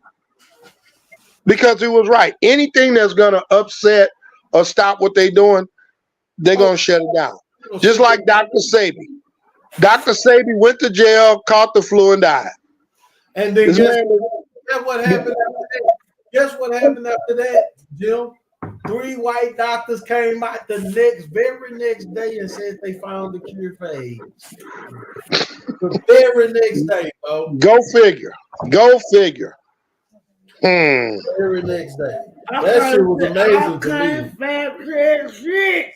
Because he was right. Anything that's going to upset or stop what they're doing, they're going to shut it down. Just like Dr. Sebi. Dr. Sebi went to jail, caught the flu, and died. And then guess what happened after that? Guess what happened after that, Jim? 3 white doctors came out the very next day and said they found the cure for AIDS. The very next day, bro. Go figure. Go figure. Very next day. That shit was amazing to me.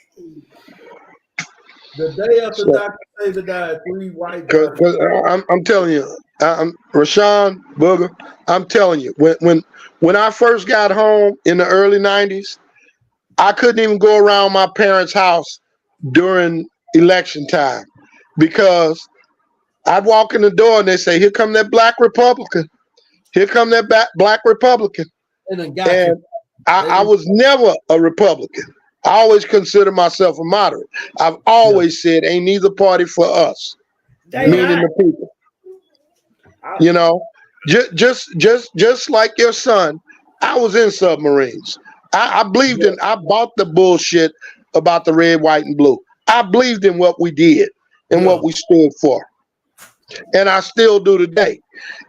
The day after Dr. Sebi died, 3 white doctors. I'm telling you, Rashawn Booger, I'm telling you, when I first got home in the early 90s, I couldn't even go around my parents' house during election time because I'd walk in the door and they say, "Here come that black Republican. Here come that black Republican." And I was never a Republican. I always consider myself a moderate. I've always said, ain't neither party for us, meaning the people. You know, just like your son, I was in submarines. I believed in, I bought the bullshit about the red, white, and blue. I believed in what we did and what we stood for. And I still do today.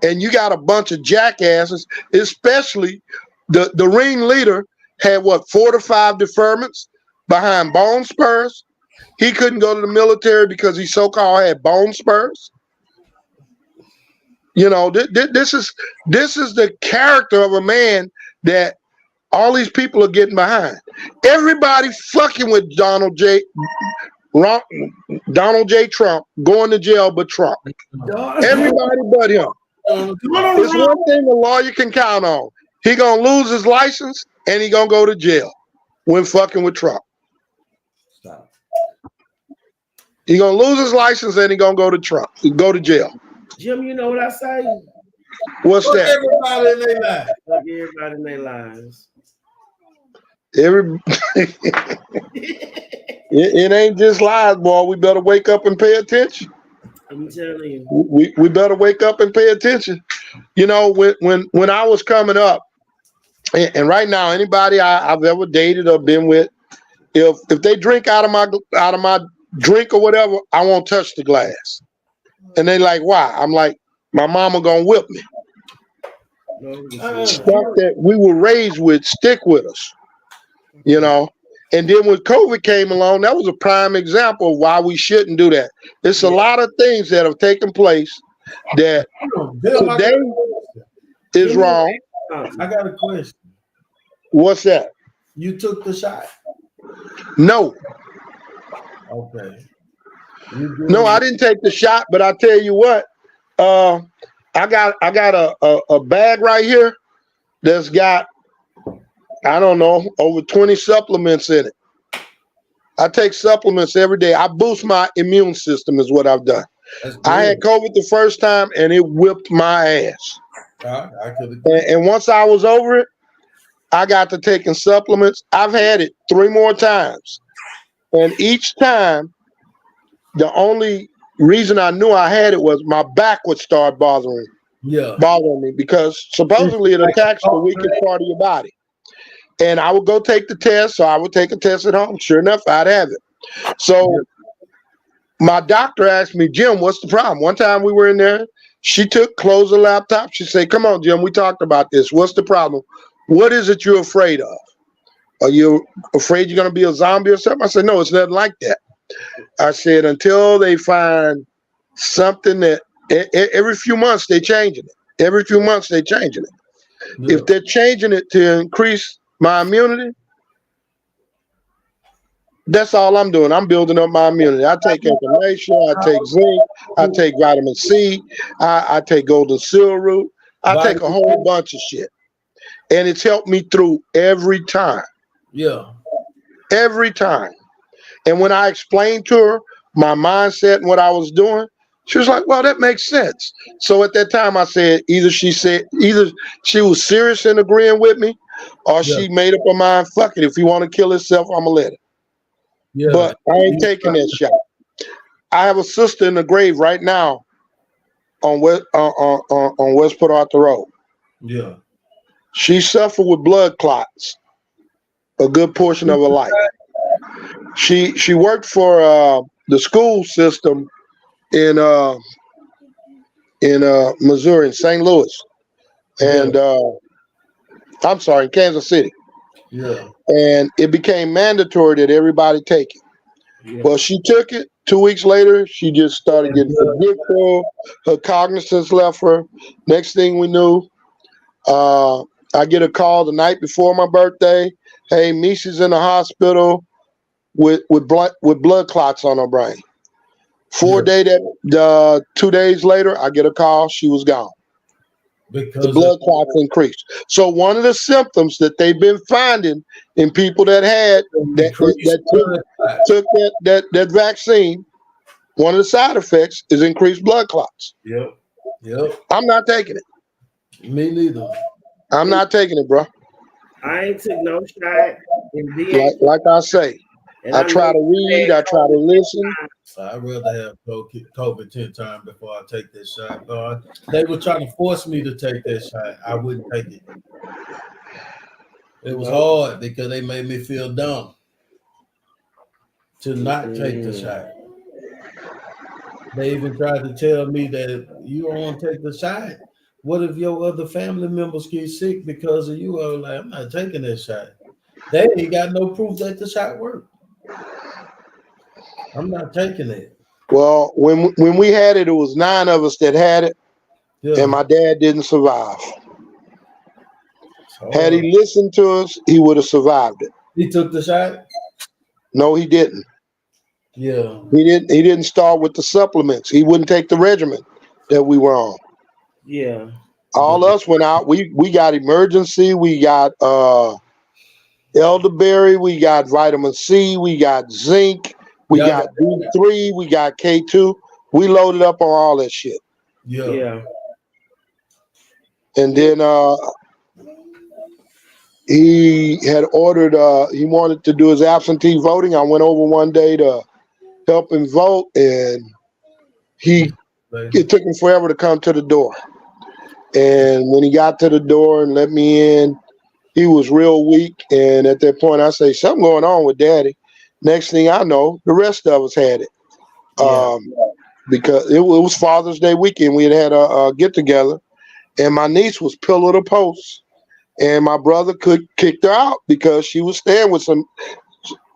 And you got a bunch of jackasses, especially the ringleader had 4 to 5 deferments behind bone spurs. He couldn't go to the military because he so-called had bone spurs. You know, this is the character of a man that all these people are getting behind. Everybody fucking with Donald J. Trump going to jail but Trump. Everybody but him. It's one thing a lawyer can count on. He gonna lose his license and he gonna go to jail when fucking with Trump. He gonna lose his license and he gonna go to Trump. Go to jail. Jim, you know what I say? What's that? Everybody in their lives. Fuck everybody in their lives. It ain't just lies, boy. We better wake up and pay attention. I'm telling you. We better wake up and pay attention. You know, when I was coming up, and right now, anybody I've ever dated or been with, if they drink out of my drink or whatever, I won't touch the glass. And they like, why? I'm like, my mama gonna whip me. Stuff that we were raised with stick with us, you know. And then when COVID came along, that was a prime example of why we shouldn't do that. It's a lot of things that have taken place that today is wrong. I got a question. What's that? You took the shot? No. Okay. No, I didn't take the shot, but I tell you what, I got a bag right here that's got, I don't know, over 20 supplements in it. I take supplements every day. I boost my immune system is what I've done. I had COVID the first time and it whipped my ass. And once I was over it, I got to taking supplements. I've had it 3 more times. And each time, the only reason I knew I had it was my back would start bothering me. bothering me because supposedly it attacks the weakest part of your body. And I would go take the test, so I would take a test at home. Sure enough, I'd have it. So my doctor asked me, Jim, what's the problem? One time we were in there, she closed the laptop. She said, come on, Jim, we talked about this. What's the problem? What is it you're afraid of? Are you afraid you're going to be a zombie or something? I said, no, it's nothing like that. I said, until they find something that every few months they're changing it. Every few months they're changing it. Yeah. If they're changing it to increase my immunity, that's all I'm doing. I'm building up my immunity. I take information, I take zinc, I take vitamin C, I take golden seal root, I take a whole bunch of shit. And it's helped me through every time. Yeah. Every time. And when I explained to her my mindset and what I was doing, she was like, well, that makes sense. So at that time I said, either she was serious in agreeing with me, or she made up her mind, fuck it, if you want to kill herself, I'm gonna let it. Yeah. But I ain't taking that shot. I have a sister in the grave right now on West Port Arthur Road. Yeah. She suffered with blood clots a good portion of her life. She worked for the school system in Missouri, in St. Louis, and I'm sorry, in Kansas City. Yeah. And it became mandatory that everybody take it. Yeah. Well, she took it. 2 weeks later, she just started getting forgetful. Her cognizance left her. Next thing we knew, I get a call the night before my birthday. Hey, Misa's in the hospital with blood clots on her brain. 2 days later, I get a call. She was gone. Because the blood clots increased. So one of the symptoms that they've been finding in people that had took that vaccine, one of the side effects is increased blood clots. Yep. I'm not taking it. Me neither. I'm not taking it, bro. I ain't took no shot. Like I say, I try to read, I try to listen. I'd rather have COVID 10 times before I take this shot. They were trying to force me to take that shot. I wouldn't take it. It was hard because they made me feel dumb to not take the shot. They even tried to tell me that you don't want to take the shot. What if your other family members get sick because of you? I was like, I'm not taking that shot. They ain't got no proof that the shot worked. I'm not taking it. Well, when we had it, it was 9 of us that had it, and my dad didn't survive. Had he listened to us, he would have survived it. He took the shot? No, he didn't. Yeah. He didn't start with the supplements. He wouldn't take the regimen that we were on. Yeah. All us went out. We got emergency. We got elderberry. We got vitamin C. We got zinc. We got D3. We got K2. We loaded up on all that shit. Yeah. And then he had ordered. He wanted to do his absentee voting. I went over one day to help him vote, and it took him forever to come to the door. And when he got to the door and let me in, he was real weak. And at that point, I say, something going on with Daddy. Next thing I know, the rest of us had it. Because it was Father's Day weekend. We had a get-together. And my niece was pillow to post. And my brother kicked her out because she was staying with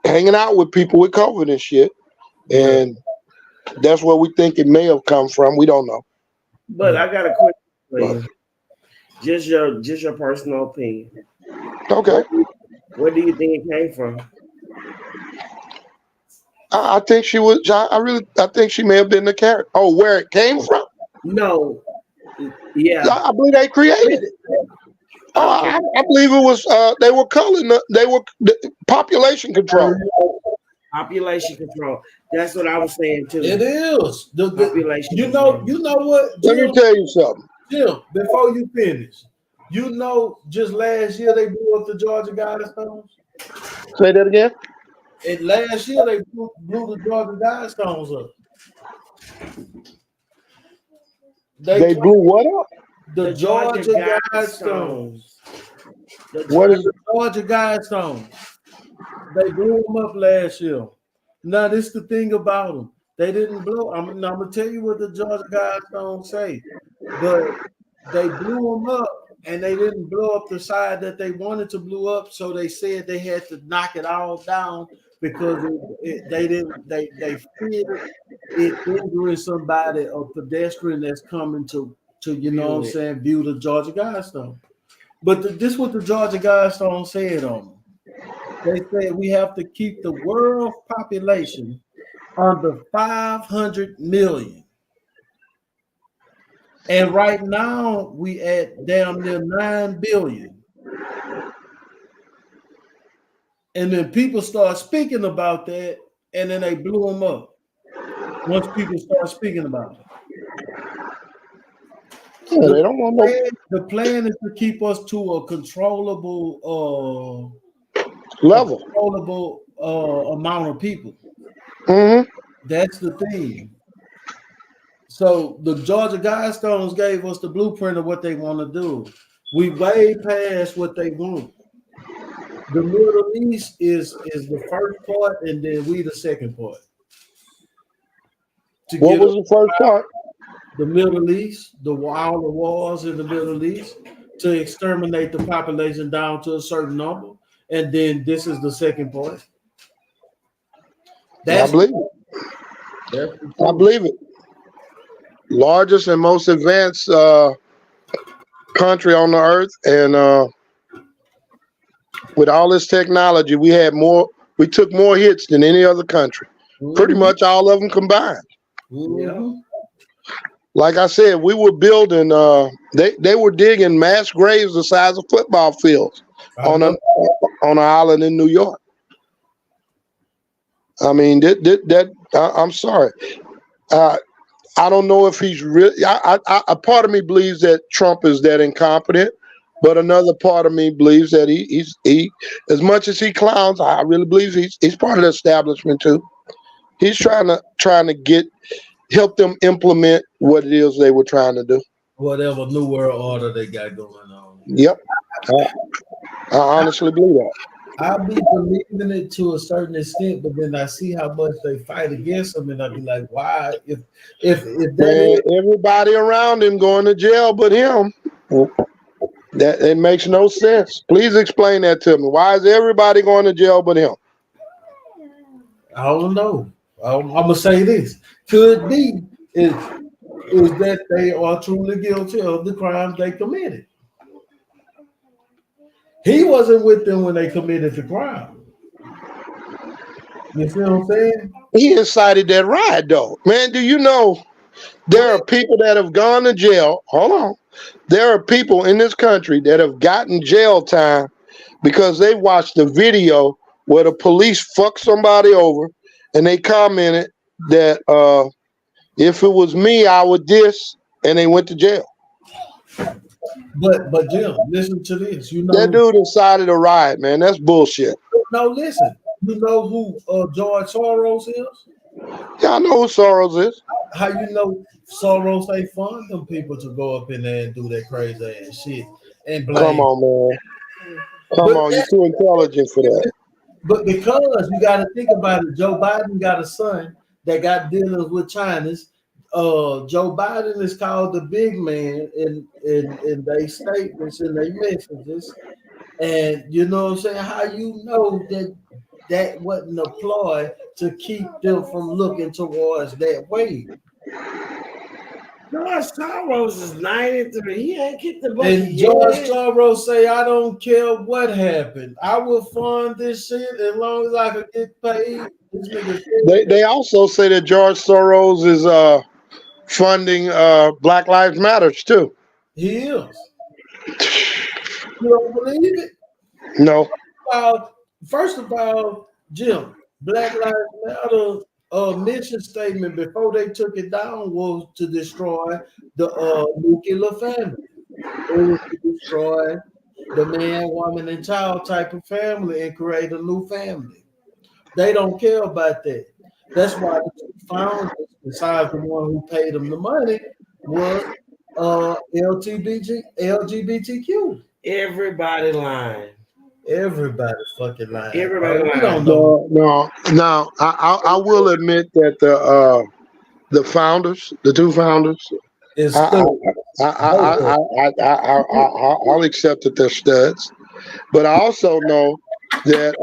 hanging out with people with COVID and shit. And that's where we think it may have come from. We don't know. But I got a question for you. Just your personal opinion. Okay. Where do you think it came from? I think she was. I think she may have been the character. Oh, where it came from? No. Yeah. I believe they created it. I believe it was. They were culling. They were population control. Population control. That's what I was saying too. It is the population. You know what? Jim, let me tell you something. Jim, before you finish, just last year they blew up the Georgia Guidestones. Say that again. And last year they blew the Georgia Guidestones up. They blew what up? The Georgia Guidestones. What is the Georgia Guidestones? They blew them up last year. Now, this is the thing about them. They didn't blow. I'm gonna tell you what the Georgia Guidestones say, but they blew them up, and they didn't blow up the side that they wanted to blow up. So they said they had to knock it all down because they feared it injuring somebody, a pedestrian that's coming to you know what I'm saying, view the Georgia Guidestone. But this is what the Georgia Guidestone said on them. They said we have to keep the world population under 500 million. And right now we at damn near 9 billion. And then people start speaking about that, and then they blew them up. Once people start speaking about it. Yeah, they don't want the plan is to keep us to a controllable level, amount of people. Mm-hmm. That's the thing. So the Georgia Guidestones gave us the blueprint of what they want to do. We way past what they want. The Middle East is the first part, and then we the second part. What was the first part? The Middle East, all the wars in the Middle East, to exterminate the population down to a certain number, and then this is the second part. I believe it. I believe it. Largest and most advanced country on the earth, and with all this technology, we took more hits than any other country. Mm-hmm. Pretty much all of them combined. Mm-hmm. Like I said, we were building. They were digging mass graves the size of football fields on an island in New York. I mean, I'm sorry. I don't know if he's really. A part of me believes that Trump is that incompetent, but another part of me believes that he as much as he clowns, I really believe he's part of the establishment too. He's trying to help them implement what it is they were trying to do. Whatever New World Order they got going on. Yep. I honestly believe that. I'll be believing it to a certain extent, but then I see how much they fight against them, and I'll be like, why? If everybody around him going to jail but him, that it makes no sense. Please explain that to me. Why is everybody going to jail but him? I don't know. I'm gonna say this. Could be is that they are truly guilty of the crimes they committed. He wasn't with them when they committed the crime. You see what I'm saying? He incited that riot, though. Man, do you know there are people that have gone to jail? Hold on. There are people in this country that have gotten jail time because they watched the video where the police fucked somebody over, and they commented that if it was me, I would this, and they went to jail. But Jim, listen to this. You know that dude incited a riot, man. That's bullshit. No, listen. You know who George Soros is? Yeah, I know who Soros is. How you know Soros ain't fund them people to go up in there and do that crazy ass shit and blame? Come on, man. Come on, you're too intelligent for that. But because you got to think about it, Joe Biden got a son that got dealings with China's. Joe Biden is called the big man in their statements and their messages, and you know what I'm saying. How you know that wasn't a ploy to keep them from looking towards that way? George Soros is 93. He ain't kicked the bucket. And George Soros say, "I don't care what happened. I will fund this shit as long as I can get paid." They also say that George Soros is funding Black Lives Matters too. He is. You don't believe it? No. First of all, Jim, Black Lives Matter mission statement before they took it down was to destroy the nuclear family. It was to destroy the man, woman, and child type of family and create a new family. They don't care about that. That's why the founders, besides the one who paid them the money, was LGBTQ. Everybody lying. Everybody fucking lying. Everybody We lying. don't know. No. I will admit that the founders, the two founders, It's I'll accept that they're studs, but I also know that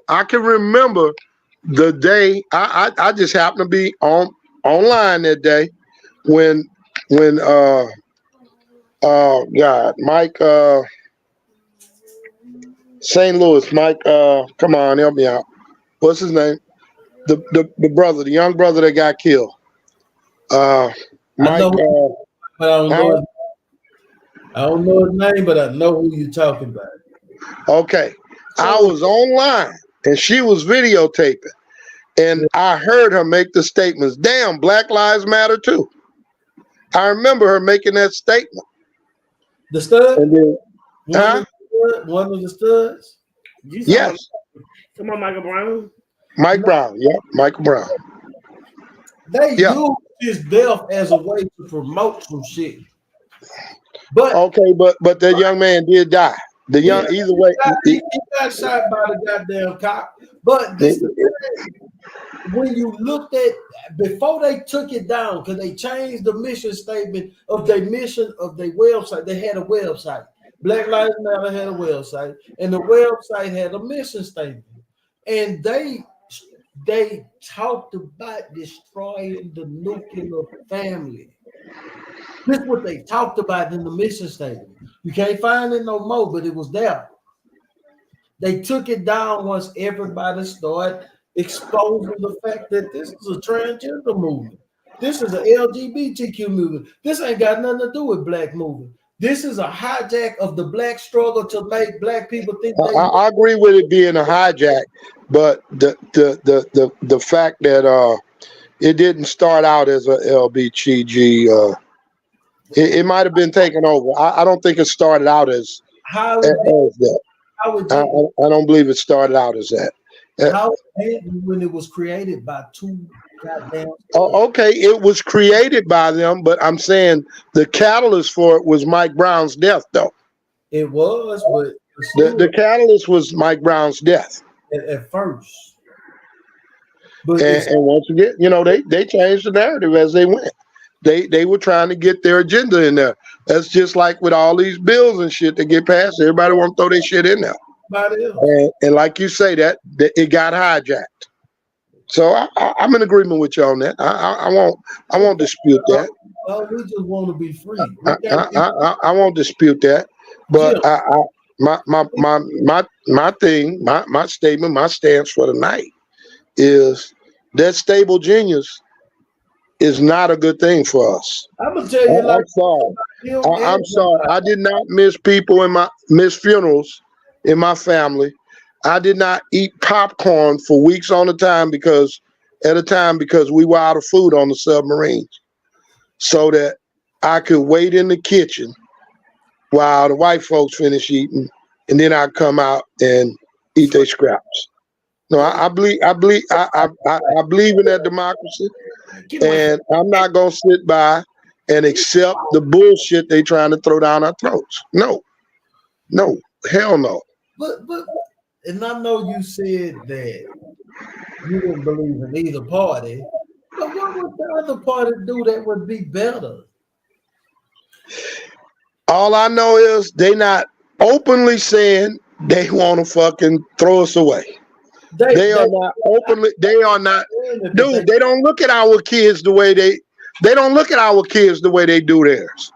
I can remember the day I just happened to be online that day when God, Mike St. Louis, Mike come on, help me out. What's his name? The brother, the young brother that got killed. Mike I don't know his name, but I know who you're talking about. Okay. I was online and she was videotaping. And I heard her make the statements, damn, Black Lives Matter too. I remember her making that statement. The stud? And then, one of the studs? Yes. Come on, Michael Brown. Mike Brown. Yep, Michael Brown. They use his death as a way to promote some shit. But okay, but that young man did die. The young either way he got shot by the goddamn cop. But this when you looked at before they took it down, because they changed the mission statement of their mission of their website. They had a website. Black Lives Matter had a website, and the website had a mission statement. And they talked about destroying the nuclear family. This is what they talked about in the mission statement. You can't find it no more, but it was there. They took it down once everybody started exposing the fact that this is a transgender movement. This is an LGBTQ movement. This ain't got nothing to do with black movement. This is a hijack of the black struggle to make black people think. I agree with it being a hijack, but the fact that it didn't start out as a LBGG, it might have been taken over. I don't think it started out as that. I don't believe it started out as that. How it did when it was created by two goddamn. Okay, it was created by them, but I'm saying the catalyst for it was Mike Brown's death, though. It was, but the catalyst was Mike Brown's death at first. But and once again, they changed the narrative as they went. They were trying to get their agenda in there. That's just like with all these bills and shit that get passed. Everybody want to throw their shit in there. And like you say, that it got hijacked. So I'm in agreement with you on that. I won't dispute that. Well, we just want to be free. I won't dispute that. But my thing, my statement, my stance for the night is that stable genius is not a good thing for us. I'm gonna tell you, I'm sorry. I'm sorry. I did not miss funerals in my family. I did not eat popcorn for weeks on a time because we were out of food on the submarines, so that I could wait in the kitchen while the white folks finish eating, and then I'd come out and eat their scraps. No, I believe in that democracy, and I'm not gonna sit by and accept the bullshit they trying to throw down our throats. No, hell no. But and I know you said that you didn't believe in either party, but what would the other party do that would be better? All I know is they not openly saying they want to fucking throw us away. They are not openly. They are not. Dude, they don't look at our kids the way they don't look at our kids the way they do theirs.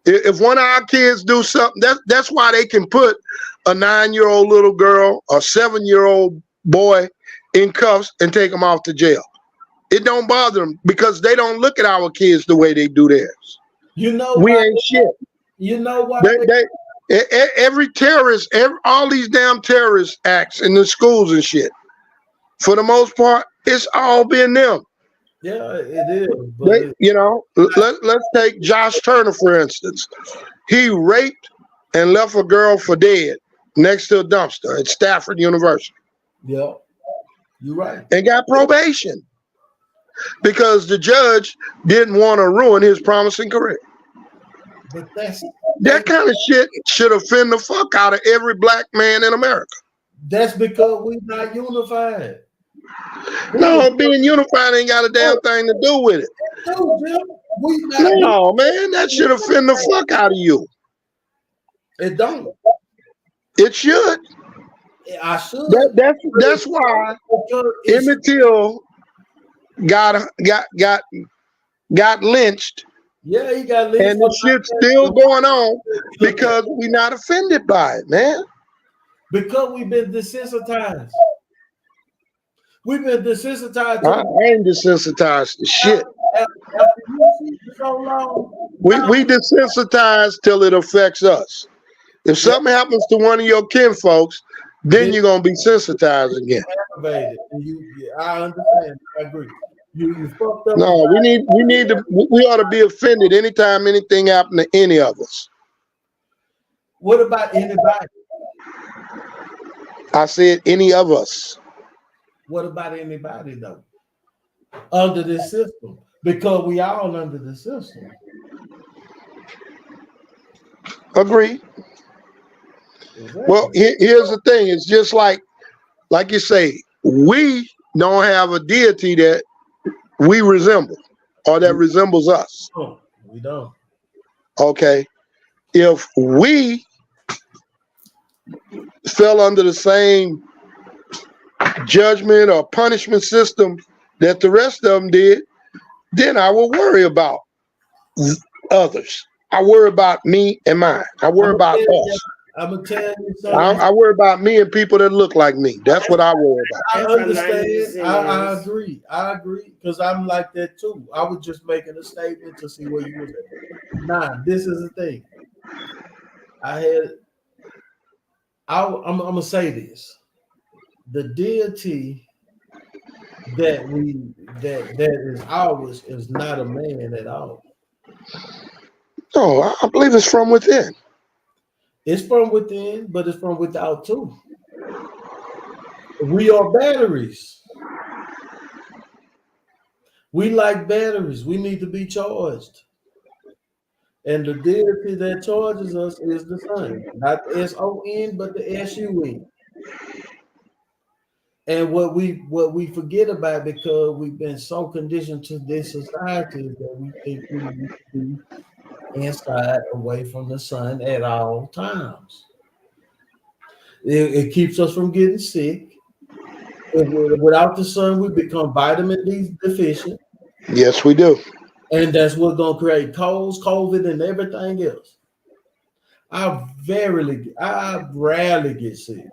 If one of our kids do something, that's why they can put a 9-year-old little girl, a 7-year-old boy in cuffs and take them off to jail. It don't bother them because they don't look at our kids the way they do theirs. You know, we ain't shit. You know what? Every terrorist, all these damn terrorist acts in the schools and shit, for the most part, it's all been them. Yeah, it is. But let's take Josh Turner, for instance. He raped and left a girl for dead next to a dumpster at Stafford University. Yeah, you're right. And got probation. because the judge didn't want to ruin his promising career. But that's that kind of shit should offend the fuck out of every black man in America. That's because we're not unified. No, being unified ain't got a damn thing to do with it. No, man, that should offend the fuck out of you. It don't. It should. I should. That's why Emmett Till got lynched. Yeah, he got lynched. And the shit's still going on because we're not offended by it, man. Because we've been desensitized. We've been desensitized. I ain't desensitized to shit. We desensitized till it affects us. If something happens to one of your kin folks, then you're gonna be sensitized again. I understand. I agree. You fucked up. No, we ought to be offended anytime anything happened to any of us. What about anybody? I said any of us. What about anybody though? Under this system. Because we all under the system. Agree. Exactly. Well, here's the thing. It's just like you say, we don't have a deity that we resemble or that resembles us. We don't. Okay. If we fell under the same judgment or punishment system that the rest of them did, then I will worry about others. I worry about me and mine. I worry about us. I'm gonna tell you something. I worry about me and people that look like me. That's what I worry about. I understand. I agree. I agree because I'm like that too. I was just making a statement to see where you were at. Nah, this is the thing. I'm gonna say this. The deity that is ours is not a man at all. No, I believe it's from within. It's from within, but it's from without too. We are batteries. We like batteries. We need to be charged. And the deity that charges us is the sun. Not the S-O-N, but the S-U-N. And what we forget about because we've been so conditioned to this society that we think we need to be inside away from the sun at all times. It keeps us from getting sick. Without the sun, we become vitamin D deficient. Yes, we do. And that's what's going to create colds, COVID, and everything else. I rarely get sick.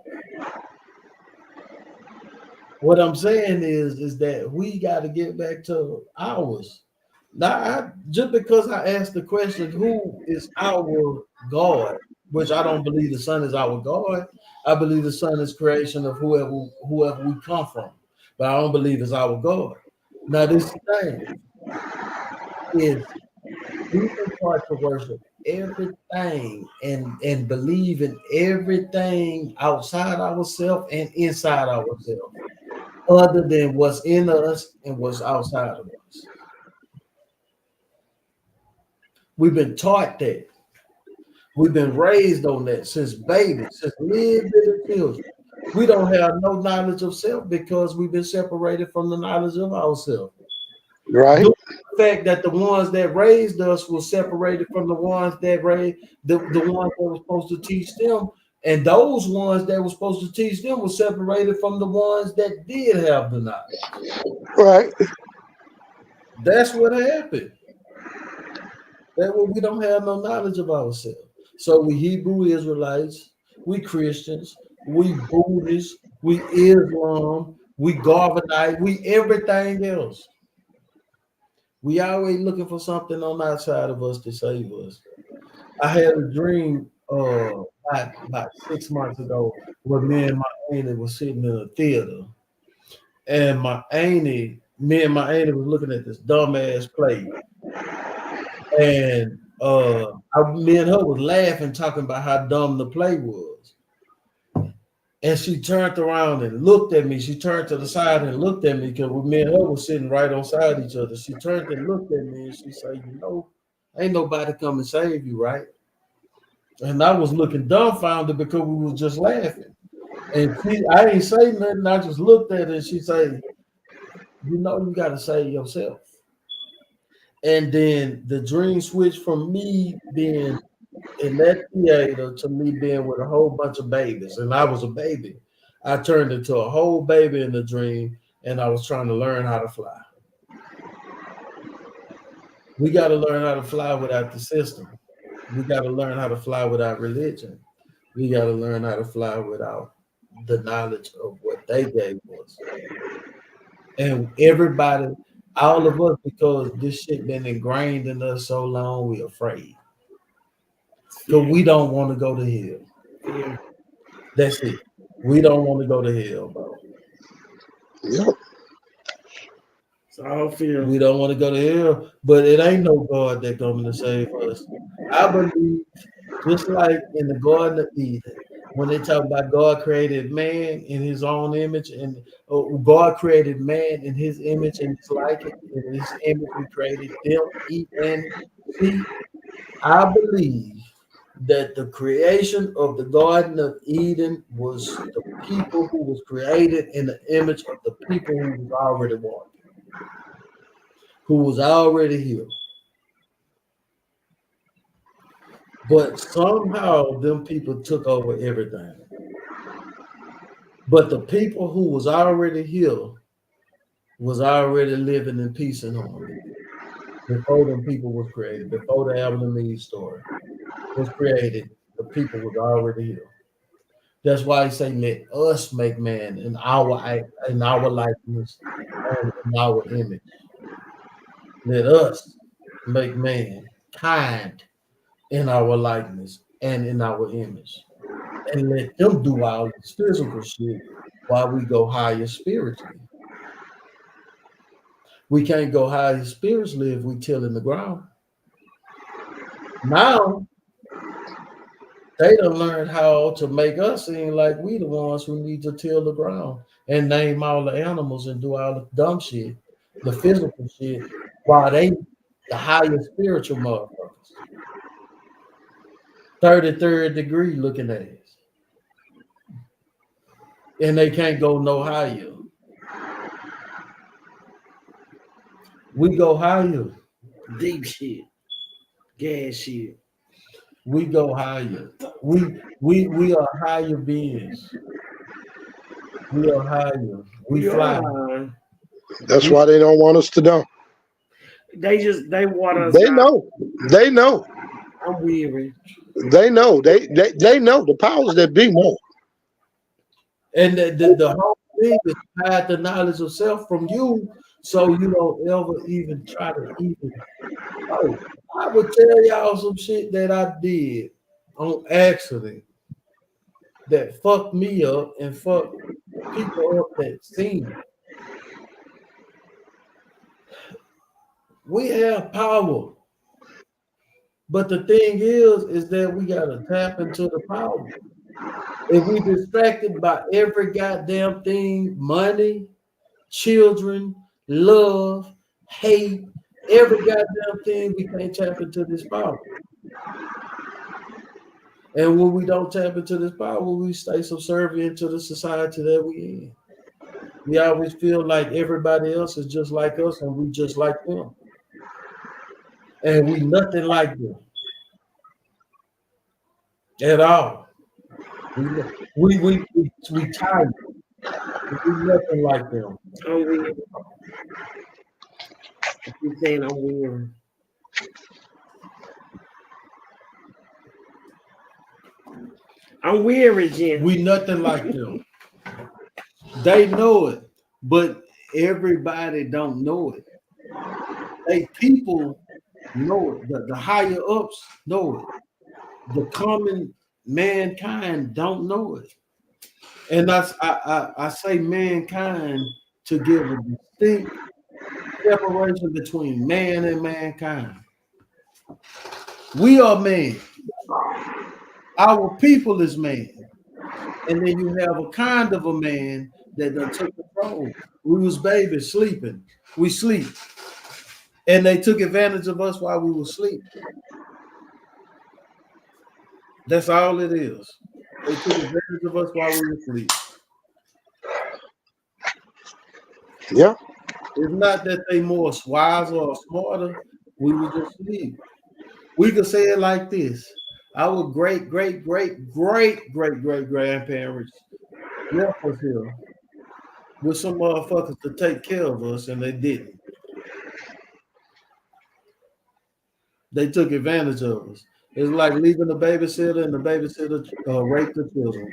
What I'm saying is that we got to get back to ours. Now, just because I asked the question, who is our God, which I don't believe the sun is our God. I believe the sun is creation of whoever we come from. But I don't believe it's our God. Now, this thing is we can start to worship everything and believe in everything outside ourselves and inside ourselves, other than what's in us and what's outside of us. We've been taught that. We've been raised on that since babies, since little children. We don't have no knowledge of self because we've been separated from the knowledge of ourselves. Right. The fact that the ones that raised us were separated from the ones that raised the ones that were supposed to teach them, and those ones that were supposed to teach them were separated from the ones that did have the knowledge. Right. That's what happened. That way we don't have no knowledge of ourselves. So we Hebrew Israelites, we Christians, we Buddhists, we Islam, we Garvanite, we everything else. We always looking for something on the outside of us to save us. I had a dream about 6 months ago where me and my auntie was sitting in a theater, and me and my auntie was looking at this dumbass play, and me and her was laughing, talking about how dumb the play was. And she turned around and looked at me. She turned to the side and looked at me because me and her were sitting right on side each other. She turned and looked at me and she said, you know, ain't nobody come and save you, right? And I was looking dumbfounded because we was just laughing. And I ain't say nothing. I just looked at her and she said, you know, you got to save yourself. And then the dream switched from me being in that theater to me being with a whole bunch of babies. And I was a baby. I turned into a whole baby in the dream, and I was trying to learn how to fly. We got to learn how to fly without the system. We got to learn how to fly without religion. We got to learn how to fly without the knowledge of what they gave us. And everybody, all of us, because this shit been ingrained in us so long, we afraid. Because we don't want to go to hell. Yeah. That's it. We don't want to go to hell, bro. Yep. So I don't feel. We don't want to go to hell, but it ain't no God that coming to save us. I believe, just like in the Garden of Eden, when they talk about God created man in his own image, and God created man in his image and his likeness, in his image we created them, eat and see. I believe that the creation of the Garden of Eden was the people who was created in the image of the people who was already walking, who was already here. But somehow them people took over everything. But the people who was already here was already living in peace and harmony before them people was created, before the Adam and Eve story was created. The people was already here. That's why he say, let us make man in our likeness and in our image. Let us make man kind in our likeness and in our image. And let them do all this physical shit while we go higher spiritually. We can't go higher spiritually if we tilling the ground. Now, they done learned how to make us seem like we the ones who need to till the ground and name all the animals and do all the dumb shit, the physical shit, while they the higher spiritual motherfuckers. 33rd degree looking at us. And they can't go no higher. We go higher. Deep shit. Gas shit. We go higher. We are higher beings. We are higher. We fly. That's why they don't want us to know. They want us. They know. They know. I'm weary. They know. They know the powers that be know. And the whole thing is hide the knowledge of self from you, so you don't ever even try to even. Oh, I would tell y'all some shit that I did on accident that fucked me up and fucked people up that seen it. We have power. But the thing is that we gotta tap into the power. If we distracted by every goddamn thing, money, children, love, hate, every goddamn thing, we can't tap into this power. And when we don't tap into this power, we stay subservient to the society that we in. We always feel like everybody else is just like us and we just like them. And we nothing like them. At all. We tired. We nothing like them. I'm weird. I keep saying I'm weird. I'm weary, Jen. We nothing like them. They know it, but everybody don't know it. They people know it. The higher ups know it. The common mankind don't know it. And I say mankind to give a distinct separation between man and mankind. We are man. Our people is man. And then you have a kind of a man that done took control. We was babies sleeping. We sleep. And they took advantage of us while we were asleep. That's all it is. They took advantage of us while we were asleep. Yeah. It's not that they more wiser or smarter. We were just asleep. We could say it like this. Our great grandparents left us here with some motherfuckers to take care of us, and they didn't. They took advantage of us. It's like leaving the babysitter, and the babysitter rape the children,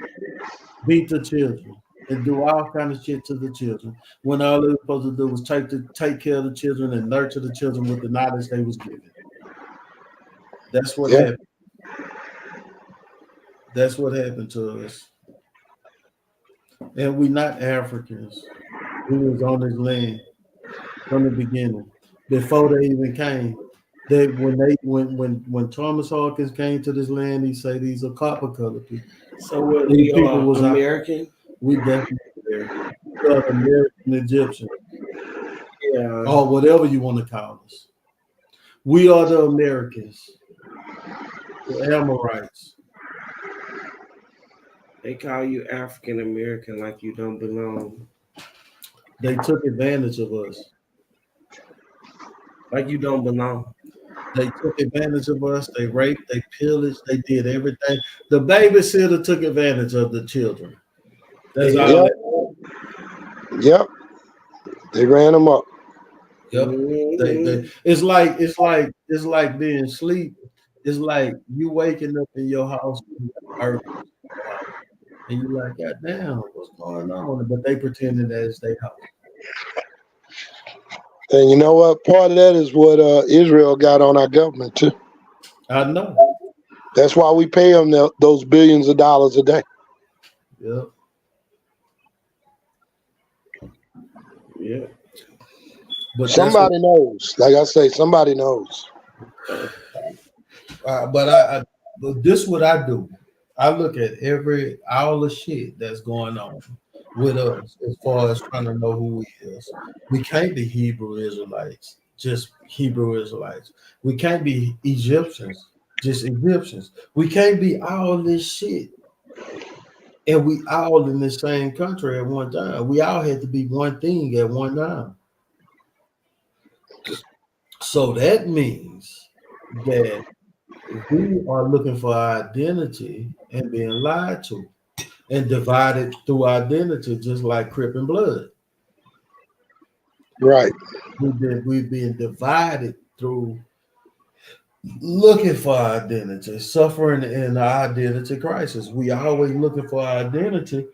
beat the children, and do all kind of shit to the children. When all they were supposed to do was take care of the children and nurture the children with the knowledge they was given. That's what happened. That's what happened to us. And we not Africans. We was on this land from the beginning, before they even came. When Thomas Hawkins came to this land, he said these are copper colored people. So what, we people are was American? We definitely American. We are American Egyptian. Yeah. Or whatever you want to call us. We are the Americans. The Amorites. They call you African American like you don't belong. They took advantage of us. Like you don't belong. They took advantage of us. They raped, they pillaged, they did everything. The babysitter took advantage of the children. That's all. Yep. They ran them up. Yep. It's like being asleep. It's like you waking up in your house and you're like, God damn, what's going on? But they pretending that it's their house. And you know what? Part of that is what Israel got on our government too. I know. That's why we pay them those billions of dollars a day. Yep. Yeah. But somebody knows. Like I say, somebody knows. But this is what I do. I look at all the shit that's going on with us as far as trying to know who we is. We can't be Hebrew Israelites, just Hebrew Israelites. We can't be Egyptians, just Egyptians. We can't be all this shit. And we all in the same country at one time. We all had to be one thing at one time. So that means that we are looking for our identity and being lied to and divided through identity, just like Crip and Blood. Right. We've been divided through looking for identity, suffering in our identity crisis. We always looking for our identity.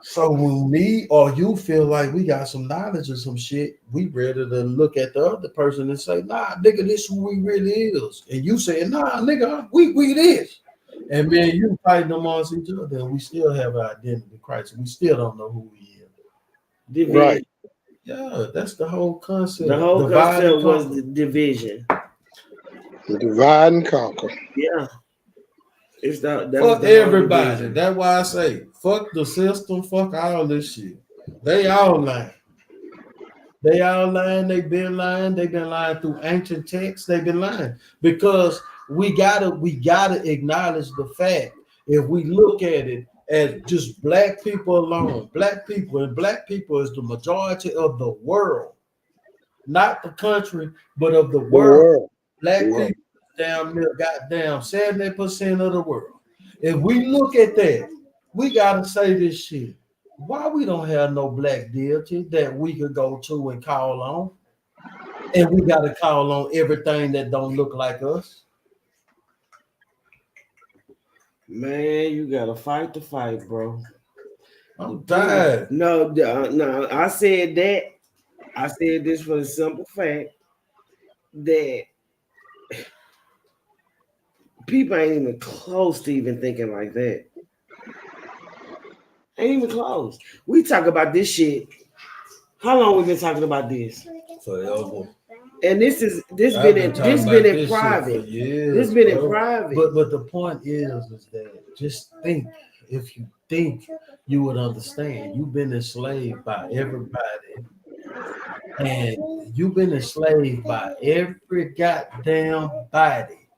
So when me or you feel like we got some knowledge or some shit, we ready to look at the other person and say, nah, nigga, this who we really is. And you say, nah, nigga, we this. And man, you fighting amongst each other, and we still have our identity crisis. We still don't know who we is. Right. Yeah, that's the whole concept. The whole concept was the division. Divide and conquer. Yeah. Fuck everybody. That's why I say, fuck the system, fuck all this shit. They all lying. They all lying. They've been lying. They've been lying through ancient texts. They've been lying because we gotta acknowledge the fact. If we look at it as just black people alone, black people is the majority of the world, not the country, but of the world. Black people, damn near goddamn 70% of the world. If we look at that, we gotta say this shit. Why we don't have no black deity that we could go to and call on? And we gotta call on everything that don't look like us. Man, you gotta fight the fight, bro. I'm tired. No, I said that. I said this for the simple fact that people ain't even close to even thinking like that. Ain't even close. We talk about this shit. How long we been talking about this? Forever. And this been in private. This been in private. But the point is that just think if you think you would understand. You've been enslaved by everybody, and you've been enslaved by every goddamn body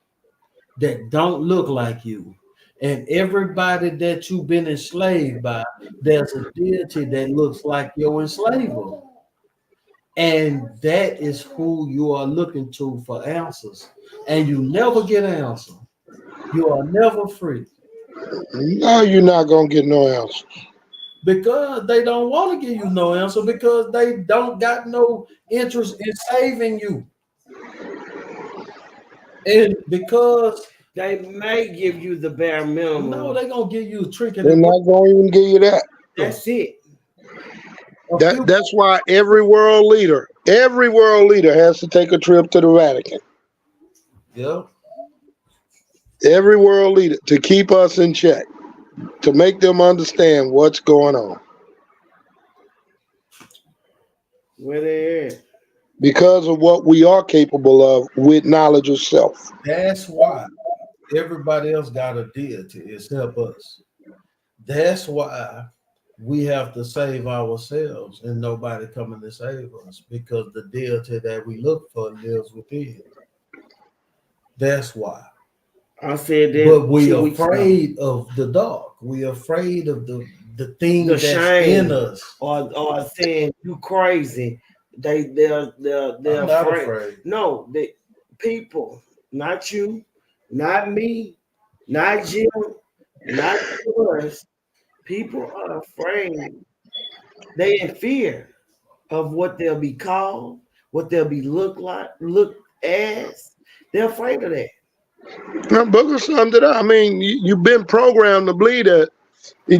that don't look like you. And everybody that you've been enslaved by, there's a deity that looks like your enslaver. And that is who you are looking to for answers. And you never get an answer. You are never free. No, you're not gonna get no answer. Because they don't want to give you no answer, because they don't got no interest in saving you. And because they may give you the bare minimum. No, they're gonna give you a trick. They're not gonna even give you that. That's it. That's why every world leader has to take a trip to the Vatican. Yep. Every world leader, to keep us in check, to make them understand what's going on. Where they at? Because of what we are capable of with knowledge of self. That's why everybody else got a deity except us. That's why we have to save ourselves and nobody coming to save us, because the deity that we look for lives within. That's why. I said that. But we are afraid of the dark. We are afraid of the thing that's in us. Or saying you crazy. They're not afraid. No, people, not you, not me, not Jim, not us. People are afraid. They in fear of what they'll be called, what they'll be looked as. They're afraid of that. Now, Booker summed it up. I mean, you've been programmed to believe that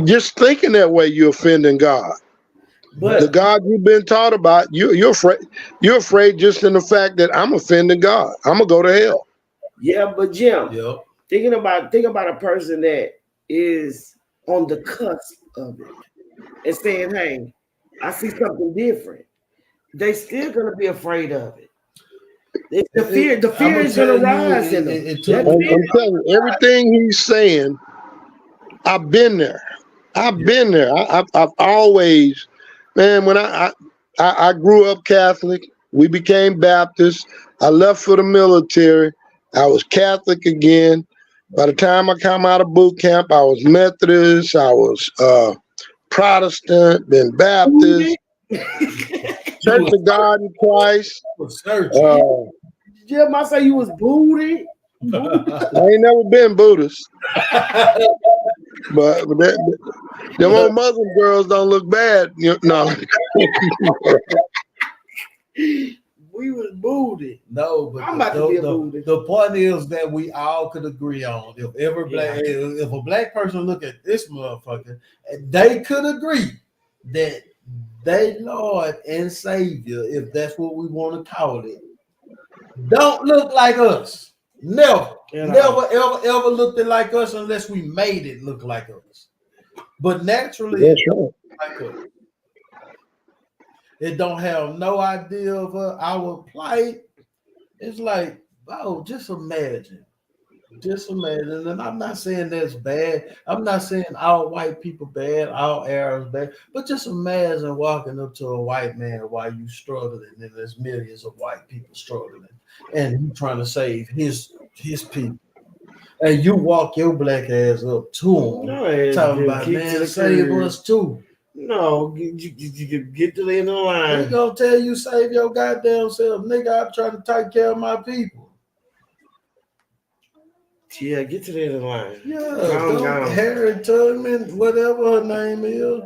just thinking that way, you're offending God. But the God you've been taught about, you're afraid. You're afraid just in the fact that I'm offending God. I'm gonna go to hell. Yeah, but Jim, think about a person that is on the cusp of it and saying, "Hey, I see something different." They still gonna be afraid of it. The fear is gonna rise in them. I'm telling you, everything he's saying, I've been there. I've been there. I've always, man. When I grew up Catholic, we became Baptist. I left for the military. I was Catholic again. By the time I come out of boot camp, I was Methodist. I was Protestant, then Baptist. Church of God in Christ. Jim, I say you was booty. I ain't never been Buddhist. But them old Muslim girls don't look bad. No. We was booty. No, but I'm about to be a booty. The point is that we all could agree on. If a black person look at this motherfucker, they could agree that they Lord and Savior, if that's what we want to call it, don't look like us. Never ever looked it like us unless we made it look like us. But naturally, like us. It don't have no idea of our plight. It's like, oh, just imagine. And I'm not saying that's bad. I'm not saying all white people bad, all Arabs bad. But just imagine walking up to a white man while you struggling, and there's millions of white people struggling, and you trying to save his people. And you walk your black ass up to him, talking about, man, save us too. No, you get to the end of the line. They gonna tell you save your goddamn self, nigga. I'm trying to take care of my people. Yeah, get to the end of the line. Yeah, Harriet Tubman, whatever her name is,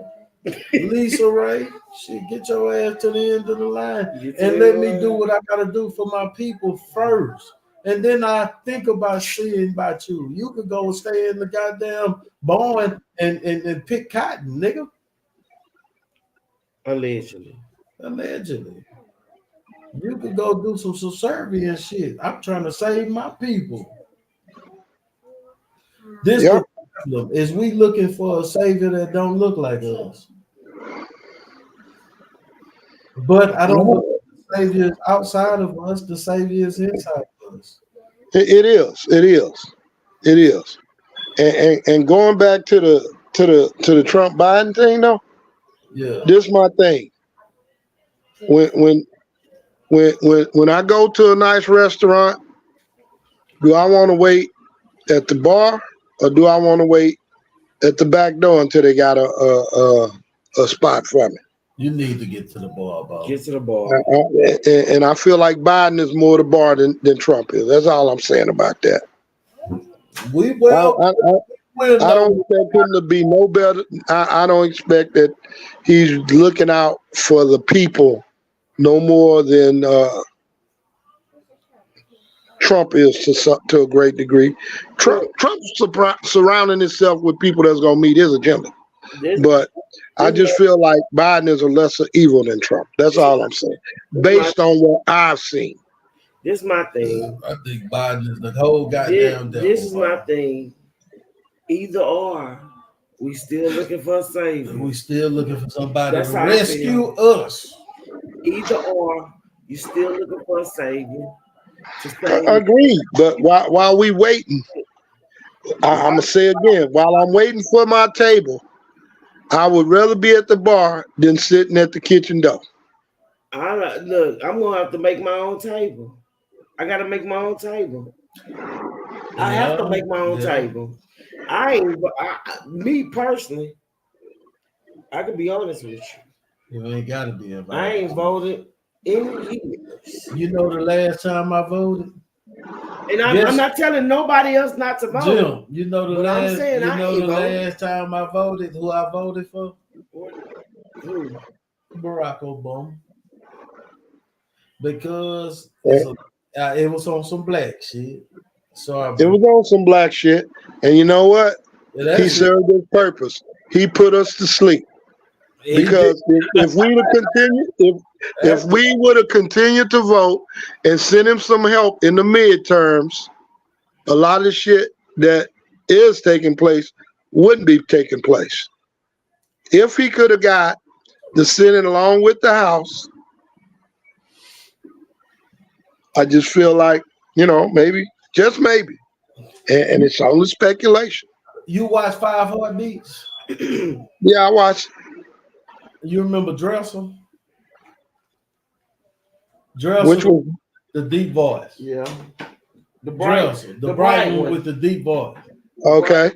Lisa Ray. Shit, get your ass to the end of the line and let me do what I gotta do for my people first. And then I think about seeing about you. You could go stay in the goddamn barn and pick cotton, nigga. Allegedly. You could go do some subservient shit. I'm trying to save my people. This the problem is we looking for a savior that don't look like us. But I don't know if the savior is outside of us, the savior is inside of us. It is. And going back to the Trump Biden thing though. Yeah. This my thing. When I go to a nice restaurant, do I want to wait at the bar or do I want to wait at the back door until they got a spot for me? You need to get to the bar, Bob. Get to the bar. And I feel like Biden is more the bar than Trump is. That's all I'm saying about that. I don't expect him to be no better. I don't expect that he's looking out for the people no more than Trump is to a great degree. Trump's surrounding himself with people that's going to meet his agenda. But I just feel like Biden is a lesser evil than Trump. That's all I'm saying, based on what I've seen. This is my thing. I think Biden is the whole goddamn devil. This is my thing. Either or, we still looking for a savior. We still looking for somebody to rescue us. Either or, you still looking for a savior. Agreed. But while we waiting, I'm gonna say again, while I'm waiting for my table, I would rather be at the bar than sitting at the kitchen door. Look, I'm gonna have to make my own table. I gotta make my own table. I have to make my own table. Me personally, I can be honest with you. You ain't gotta be involved. I ain't voted in years. You know the last time I voted? And I'm not telling nobody else not to vote. Jim, you know the last last time I voted, who I voted for? Who? Barack Obama. Because it was on some black shit. So it was on some black shit. And you know what? He served his purpose. He put us to sleep. Because if we would have continued to vote and sent him some help in the midterms, a lot of shit that is taking place wouldn't be taking place. If he could have got the Senate along with the House, I just feel like, maybe, just maybe, and it's only speculation. You watch 5 Heartbeats? Yeah, I watched. You remember Dressel? Which one? The deep voice. Yeah. The bright one with the deep voice. Okay.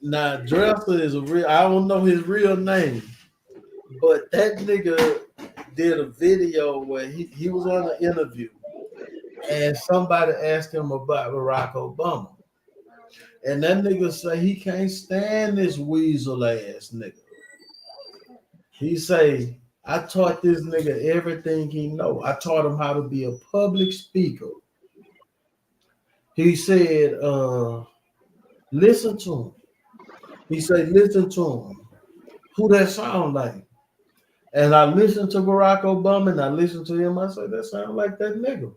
Now Dressel is I don't know his real name, but that nigga did a video where he was on an interview and somebody asked him about Barack Obama. And that nigga say he can't stand this weasel ass nigga. He say, I taught this nigga everything he know. I taught him how to be a public speaker. He said, listen to him. He said, listen to him. Who that sound like? And I listened to Barack Obama and I listened to him. I said, that sound like that nigga.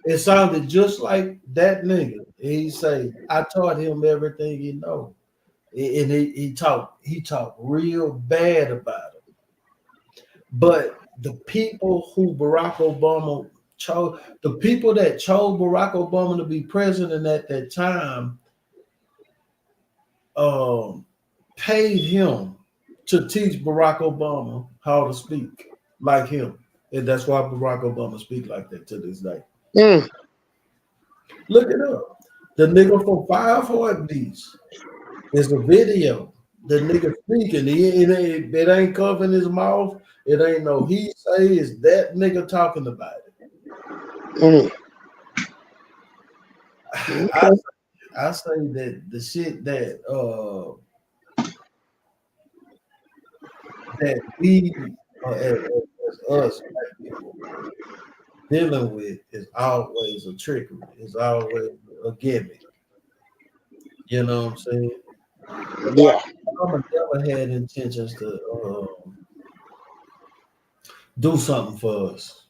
It sounded just like that nigga. He say, I taught him everything he know. And he talked real bad about it. But the people who Barack Obama chose, the people that chose Barack Obama to be president at that time, paid him to teach Barack Obama how to speak like him. And that's why Barack Obama speak like that to this day. Look it up. The nigga from 5 Heartbeats. There's a video. The nigga speaking. It ain't covering his mouth. It ain't no he say. It's that nigga talking about it. I say that the shit that we as us black people dealing with is always a trickery. It's always a gimmick. You know what I'm saying? Yeah. Obama never had intentions to do something for us.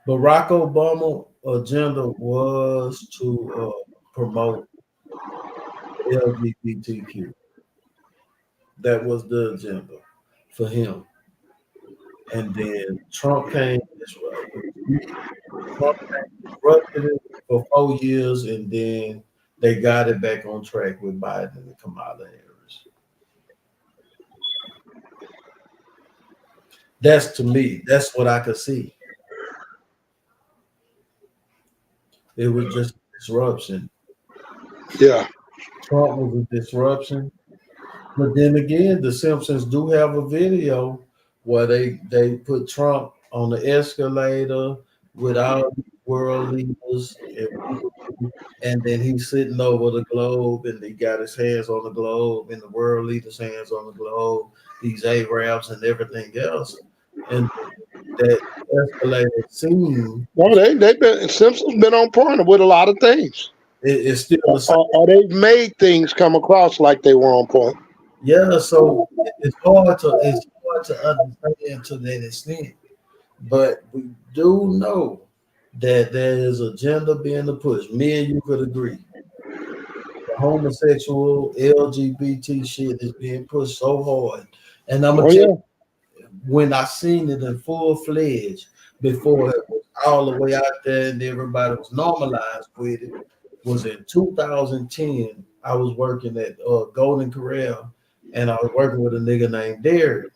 Barack Obama's agenda was to promote LGBTQ. That was the agenda for him. And then Trump came this way. Trump came disrupted it for 4 years, and then they got it back on track with Biden and Kamala Harris. That's to me, that's what I could see. It was just disruption. Yeah. Trump was a disruption. But then again, the Simpsons do have a video where they put Trump on the escalator with all the world leaders and then he's sitting over the globe and he got his hands on the globe and the world leaders' hands on the globe, these Arabs and everything else. And that escalator scene. Well, they've been Simpsons been on point with a lot of things. It's still the same. Or they've made things come across like they were on point. Yeah, so it's hard to understand to that extent. But we do know that there is agenda being pushed. Me and you could agree. The homosexual LGBT shit is being pushed so hard. And I'm gonna tell you, when I seen it in full-fledged before it was all the way out there and everybody was normalized with it, was in 2010. I was working at Golden Corral and I was working with a nigga named Derek.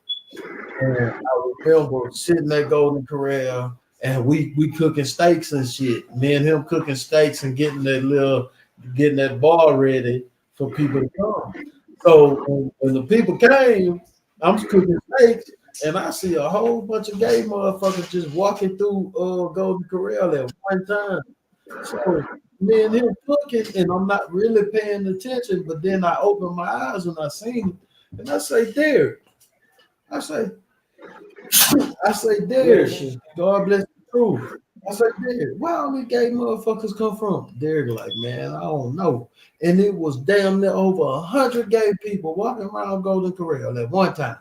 And I remember sitting at Golden Corral and we cooking steaks and shit. Me and him cooking steaks and getting that bar ready for people to come. So when the people came, I'm cooking steaks and I see a whole bunch of gay motherfuckers just walking through Golden Corral at one time. So me and him cooking and I'm not really paying attention, but then I open my eyes and I seen him and I say, Derek. I say, Derek, God bless the truth. I say, Derek, where all these gay motherfuckers come from? Derek like, man, I don't know. And it was damn near over 100 gay people walking around Golden Corral at one time.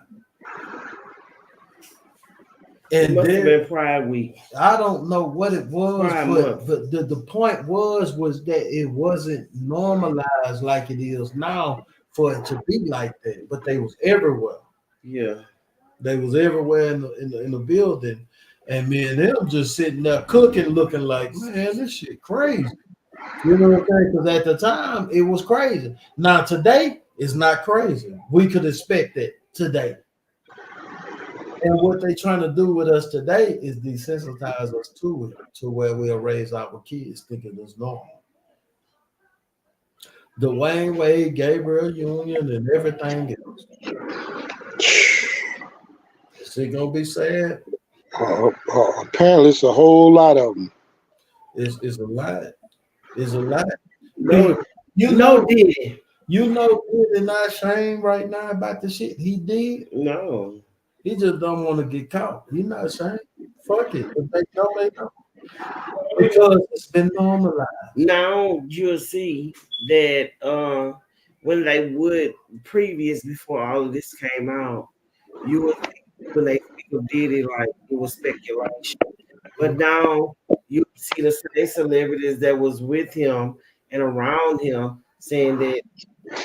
And it must have been Pride Week. I don't know what it was, but the point was that it wasn't normalized like it is now for it to be like that. But they was everywhere. Yeah, they was everywhere in the building, and me and them just sitting there cooking, looking like, man, this shit crazy. You know what I'm saying? Because at the time it was crazy. Now today it's not crazy. We could expect that today. And what they trying to do with us today is desensitize us to it, to where we'll raise our kids thinking it's normal. The Wayne Wade, Gabriel Union, and everything else. Is it gonna be sad? Apparently, it's a whole lot of them. It's a lot. It's a lot. No, you know, Diddy. You know, Diddy not ashamed right now about the shit he did. No. He just don't want to get caught. He's not ashamed. Fuck it. If they know, they know. Because it's been normalized. Now you'll see that when they would previous before all of this came out, you would think when they did it like it was speculation. But now you see the same celebrities that was with him and around him saying that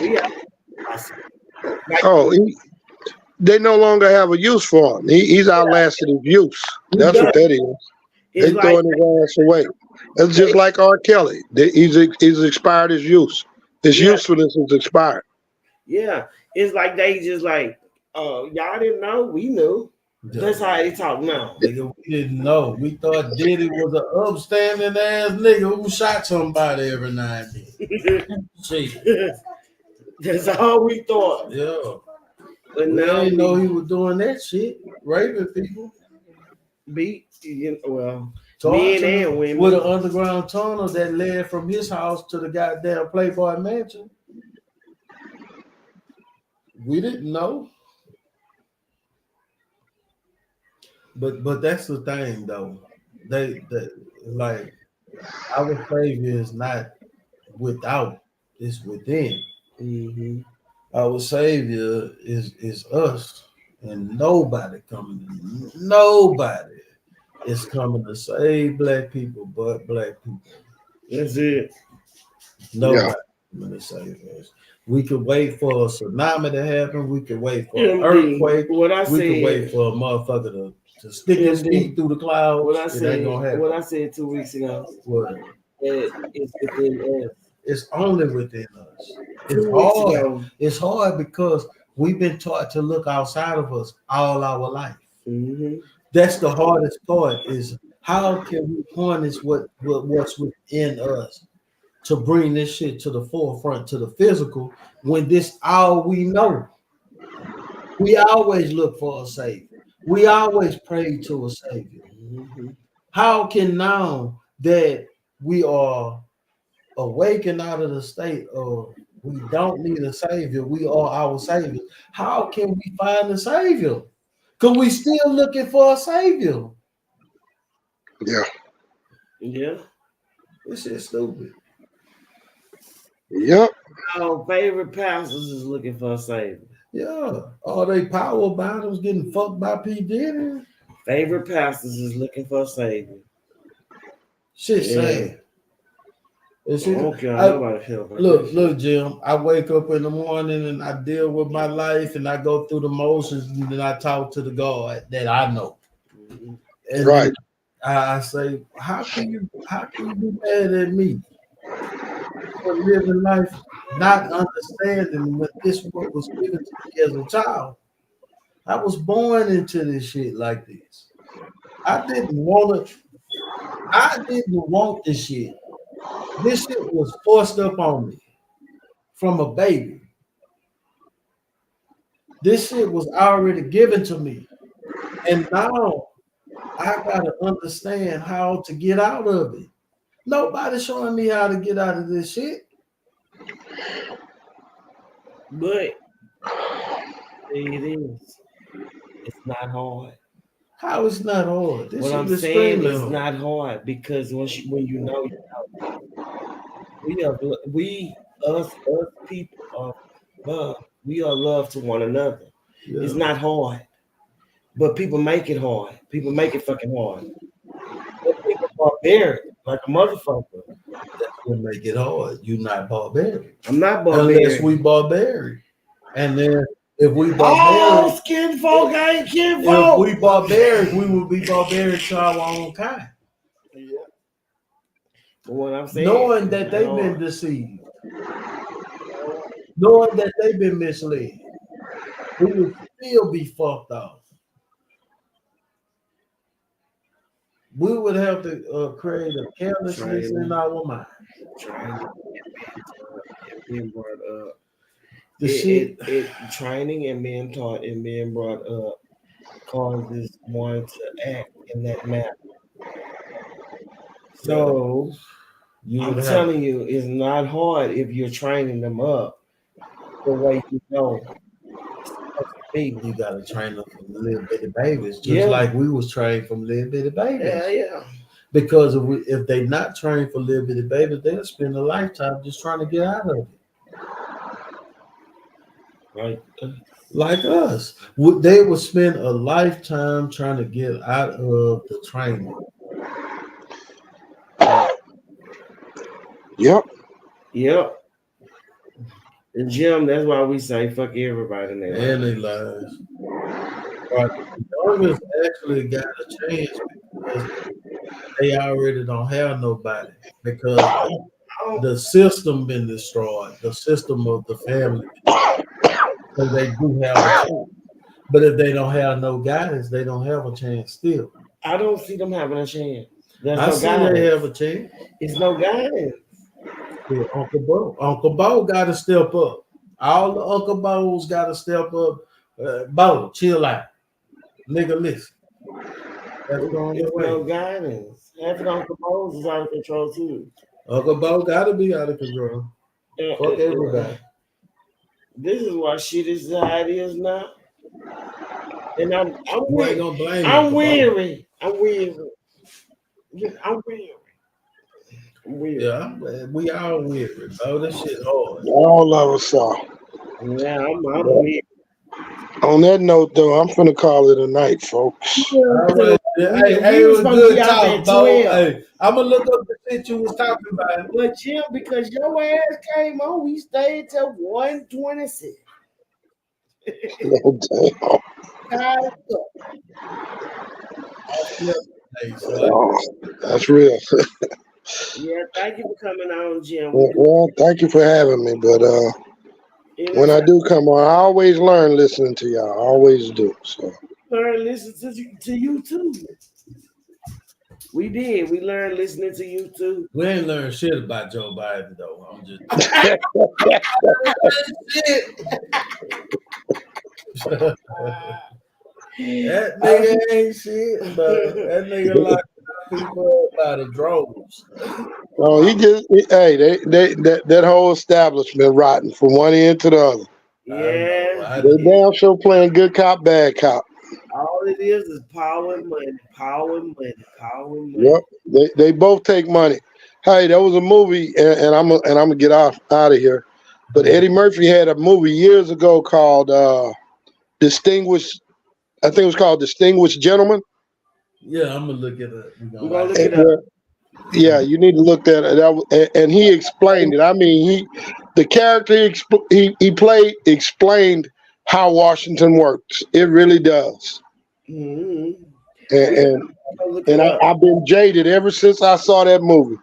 we are they no longer have a use for him. He's outlasted his use. That's what that is. They throwing his ass away. It's just like R. Kelly. He's expired his use. His usefulness is expired. Yeah, it's like they just like, y'all didn't know, we knew. That's how they talk now. Nigga, we didn't know. We thought Diddy was an upstanding ass nigga who shot somebody every now and then. Shit. That's all we thought. Yeah. But we now didn't know he was doing that shit, raping people. Men and women. With an underground tunnel that led from his house to the goddamn Playboy Mansion. We didn't know. But that's the thing though. They like our Savior is not without, it's within. Mm-hmm. Our Savior is us, and nobody is coming to save black people but black people. That's it. Nobody coming to save us. We could wait for a tsunami to happen. We could wait for an earthquake. We could wait for a motherfucker to stick his feet through the clouds. What I said 2 weeks ago. What? It's within us. It's only within us. It's 2 weeks hard. ago. It's hard because we've been taught to look outside of us all our life. Mm-hmm. That's the hardest part is how can we harness what's within us to bring this shit to the forefront, to the physical, when this all we know. We always look for a savior. We always pray to a savior. Mm-hmm. How can now that we are awakened out of the state of we don't need a savior, we are our savior. How can we find a savior? Because we still looking for a savior. Yeah. Yeah. This shit stupid. Yep. Our favorite pastors is looking for a savior. Yeah. All they power bottoms getting fucked by P. Diddy. Favorite pastors is looking for a savior. Shit Yeah. sad. I don't care how nobody feel about that Look, Jim. I wake up in the morning and I deal with my life and I go through the motions and then I talk to the God that I know. Mm-hmm. And Right. I say, how can you be mad at me for living life, not understanding what this what was given to me as a child? I was born into this shit like this. I didn't want this shit. This shit was forced up on me from a baby. This shit was already given to me. And now I gotta understand how to get out of it. Nobody's showing me how to get out of this shit. But it is. It's not hard. How it's not hard? This What shit I'm is saying extremely is hard. not hard because when you know, us people are love. We are love to one another. Yeah. It's not hard, but people make it hard. People make it fucking hard. But people are barbaric like a motherfucker. That's what make it hard. You're not barbaric. I'm not barbaric. Unless we barbaric. And then if we barbaric, oh, skin folk ain't kin if folk. we barbaric, we would be barbaric to our own kind. Yeah. But what I'm saying, Knowing that they've been deceived, knowing that they've been misled, we would still be fucked off. We would have to create a carelessness in our mind. Training being brought up. Training and being taught and being brought up causes one to act in that manner. So I'm telling you, it's not hard if you're training them up the way you know. You gotta train them from little bitty babies, just like we was trained from little bitty babies. Yeah. Because if they not trained for little bitty babies, they'll spend a lifetime just trying to get out of it. Right. Like us, they would spend a lifetime trying to get out of the training. Yep. And Jim, that's why we say fuck everybody now. And they lies. But the youngest actually got a chance because they already don't have nobody. Because the system been destroyed, the system of the family. So they do have a chance. But if they don't have no guidance, they don't have a chance still. I don't see them having a chance. I see they have a chance. It's no guidance. Yeah, Uncle Bo got to step up. All the Uncle Bo's got to step up. Bo, chill out. Nigga, listen. That's There's no guidance. Half of the Uncle Bo's is out of control too. Uncle Bo got to be out of control. Fuck everybody. This is why shit is how it is now. And I'm weary. I'm weary. Yeah, we all weary, bro. This shit hard. All of us are. Yeah, I'm weary. On that note, though, I'm finna call it a night, folks. All right. Hey, it was good talk, Bo. Hey, I'm gonna look up the shit you was talking about. But Jim, because your ass came on, we stayed till 1:26. That's real. Yeah, thank you for coming on, Jim. Well, thank you for having me. But when I do come on, I always learn listening to y'all. I always do. So learn listen to you too. We did. We learned listening to you too. We ain't learned shit about Joe Biden though. I'm just that nigga ain't shit, but that nigga locked people up by the droves. Oh, that whole establishment rotten from one end to the other. Yeah, They damn sure playing good cop, bad cop. all it is power and money, power and money, power and money. Yep, they both take money. Hey, there was a movie, and I'm gonna get out of here. But Eddie Murphy had a movie years ago called Distinguished. I think it was called Distinguished Gentleman. Yeah, I'm gonna look it up. We're gonna look it up. Yeah, you need to look that up. And he explained it. I mean, the character he played explained how Washington works. It really does. Mm-hmm. And I've been jaded ever since I saw that movie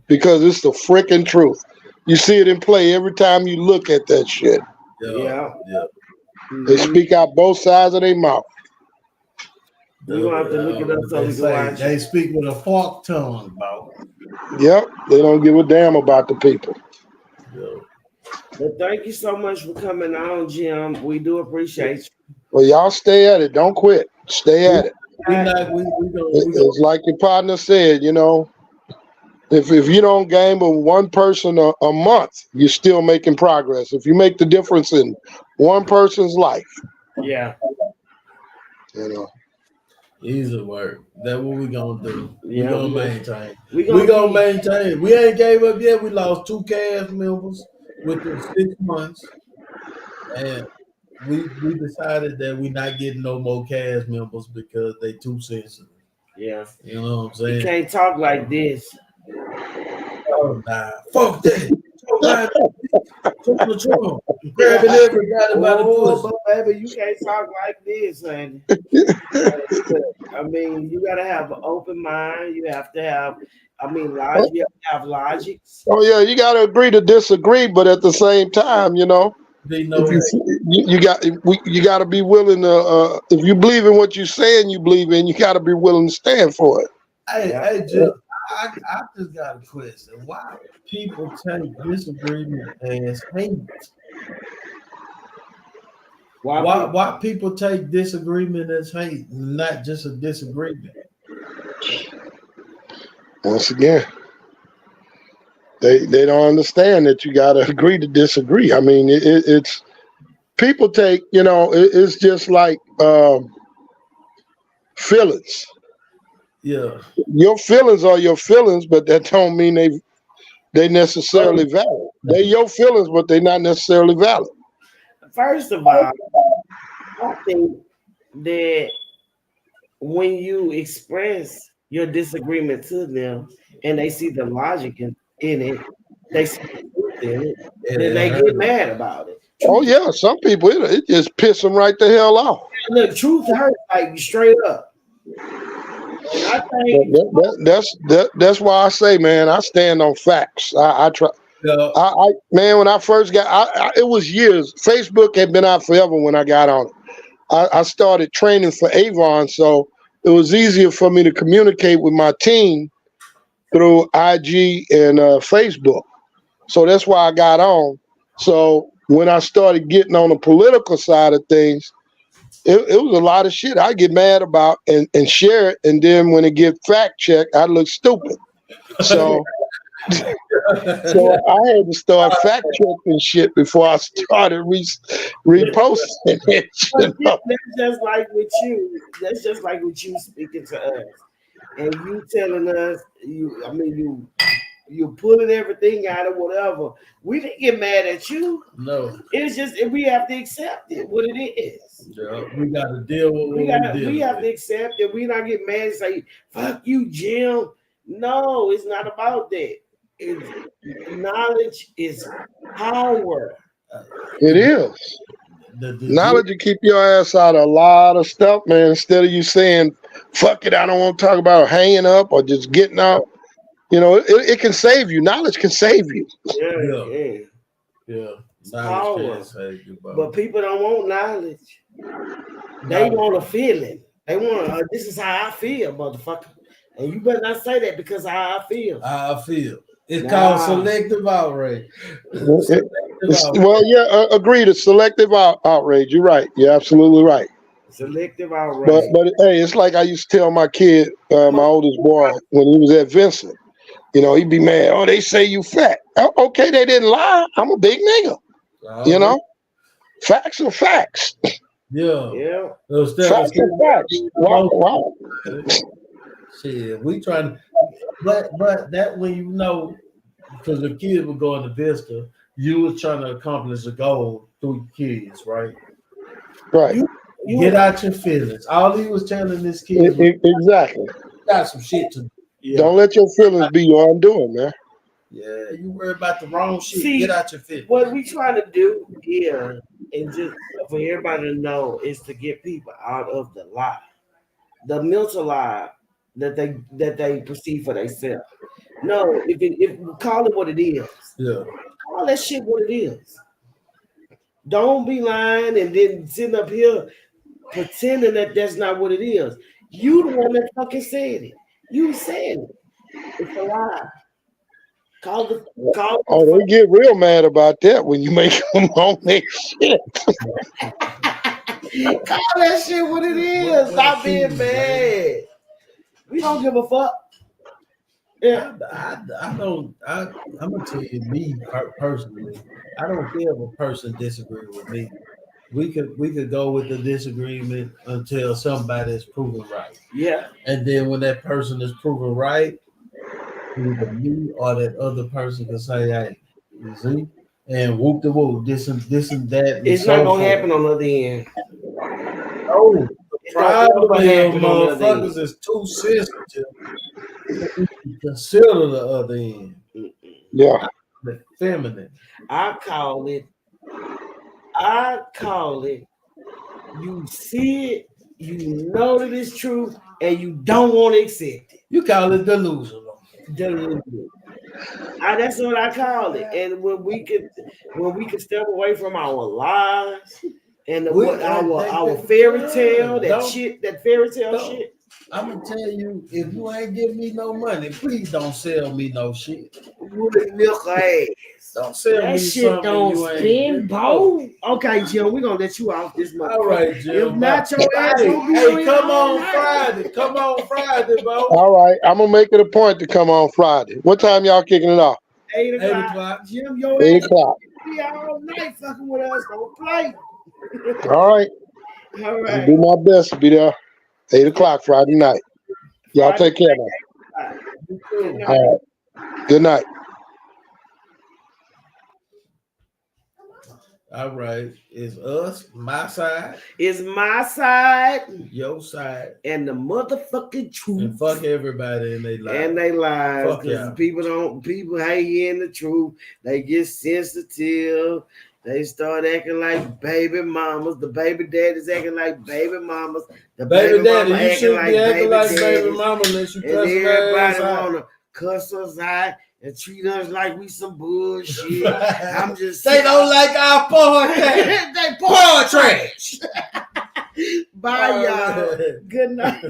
because it's the freaking truth. You see it in play every time you look at that shit. Yeah. They speak out both sides of their mouth. We're gonna have to look it up so we can watch. They speak with a forked tongue, bro. Yep, they don't give a damn about the people. Well, thank you so much for coming on, Jim. We do appreciate you. Well, y'all stay at it. Don't quit. Stay at it. It's like your partner said, you know, if you don't game with one person a month, you're still making progress. If you make the difference in one person's life, yeah, you know. Easy work. That's what we gonna do. Yeah, we gonna maintain. We gonna maintain. We ain't gave up yet. We lost 2 cast members within 6 months, and we decided that we not getting no more cast members because they too sensitive. Yeah, you know what I'm saying. You can't talk like this. Oh, nah. Fuck that. Grabbing everybody by the pussy. Baby, you can't talk like this, honey. I mean, you gotta have an open mind. You have to have, logic. You have to have logic. Oh yeah, you gotta agree to disagree, but at the same time, you know, you got to be willing to. If you believe in what you're saying, you believe in. You got to be willing to stand for it. Hey, Jim, I just got a question. Why people take disagreement as hate? Why people take disagreement as hate, not just a disagreement? Once again, they don't understand that you got to agree to disagree. I mean, it's people take, you know, it's just like feelings. Yeah. Your feelings are your feelings, but that don't mean they necessarily valid. They're your feelings, but they're not necessarily valid. First of all, I think that when you express your disagreement to them and they see the logic in it, they see the truth in it, then they get mad about it. Oh yeah, some people it just piss them right the hell off. Look, truth hurts, like straight up. And I think that's why I say, man, I stand on facts. I try. I man, when I first got, it was years. Facebook had been out forever when I got on it. I started training for Avon, so it was easier for me to communicate with my team through IG and Facebook. So that's why I got on. So when I started getting on the political side of things, it was a lot of shit I get mad about and share it, and then when it get fact checked, I look stupid. So I had to start fact checking shit before I started reposting it. That's just like with you. That's just like with you speaking to us, and you telling us you pulling everything out of whatever. We didn't get mad at you. No. It's just we have to accept it, what it is. Yeah, we got to deal with we have to accept it. We not get mad and say, fuck you, Jim. No, it's not about that. Knowledge is power. It is. Knowledge will keep your ass out of a lot of stuff, man. Instead of you saying fuck it, I don't want to talk about hanging up or just getting up. You know, it can save you. Knowledge can save you. Yeah. Power. Save you, But people don't want knowledge. They want a feeling. They want this is how I feel, motherfucker. And you better not say that because how I feel. How I feel. It's called selective outrage. Well, yeah, agreed. It's selective outrage. You're right. You're absolutely right. Selective outrage. But hey, it's like I used to tell my kid, my oldest boy, when he was at Vincent. You know, he'd be mad. Oh, they say you fat. Oh, okay, they didn't lie. I'm a big nigga. You know, facts are facts. Yeah. Facts are facts. Wow. Shit, we trying, but that when you know, because the kids were going to Vista, you was trying to accomplish a goal through kids, right? Right. You get out your feelings. All he was telling this kid, exactly. Got some shit to do. Yeah. Don't let your feelings be your undoing, man. Yeah, you worry about the wrong shit. See, get out your feelings. What we trying to do here, and just for everybody to know, is to get people out of the lie, the mental lie that they perceive for themselves. No, if call it what it is. Yeah. Call that shit what it is. Don't be lying and then sitting up here pretending that that's not what it is. You the one that fucking said it. You said it. It's a lie. They get real mad about that when you make them on their shit. Call that shit what it is. Stop being mad. We don't give a fuck. Yeah, I'm gonna tell you, me personally, I don't care if a person disagree with me. We could go with the disagreement until somebody is proven right. Yeah. And then when that person is proven right, either me or that other person can say, hey, you see? And whoop the whoop, this and that. It's not gonna happen on the other end. Oh, the problem is motherfuckers is too sensitive. Consider the other end. Yeah. The feminine. I call it, you see it, you know that it's true, and you don't want to accept it. You call it delusional. That's what I call it. And when we could step away from our lies and our fairy tale, that fairy tale shit. I'm gonna tell you, if you ain't give me no money, please don't sell me no shit. Don't sell that me shit something don't you ain't spin, bro. Okay, Jim, we're gonna let you off this month. All right, Jim. If not, your ass will be hey, come on Friday. Come on Friday, bro. All right, I'm gonna make it a point to come on Friday. What time y'all kicking it off? 8 o'clock. Jim, your 8 ass o'clock. be all night fucking with us. Don't play. All right. All right. I'll do my best to be there 8 o'clock Friday night. Y'all take care now. All right. Good night. All right. It's us, my side. It's my side. Your side. And the motherfucking truth. And fuck everybody in their lives. And they lies. Fuck yeah. People hate hearing the truth. They get sensitive. They start acting like baby mamas. The baby daddies acting like baby mamas. The baby daddy, mama you shouldn't be acting like baby mama unless you cuss everybody wanna cuss us out and treat us like we some bullshit. I'm just they don't like our podcast. They poor trash. Bye, y'all. Good night.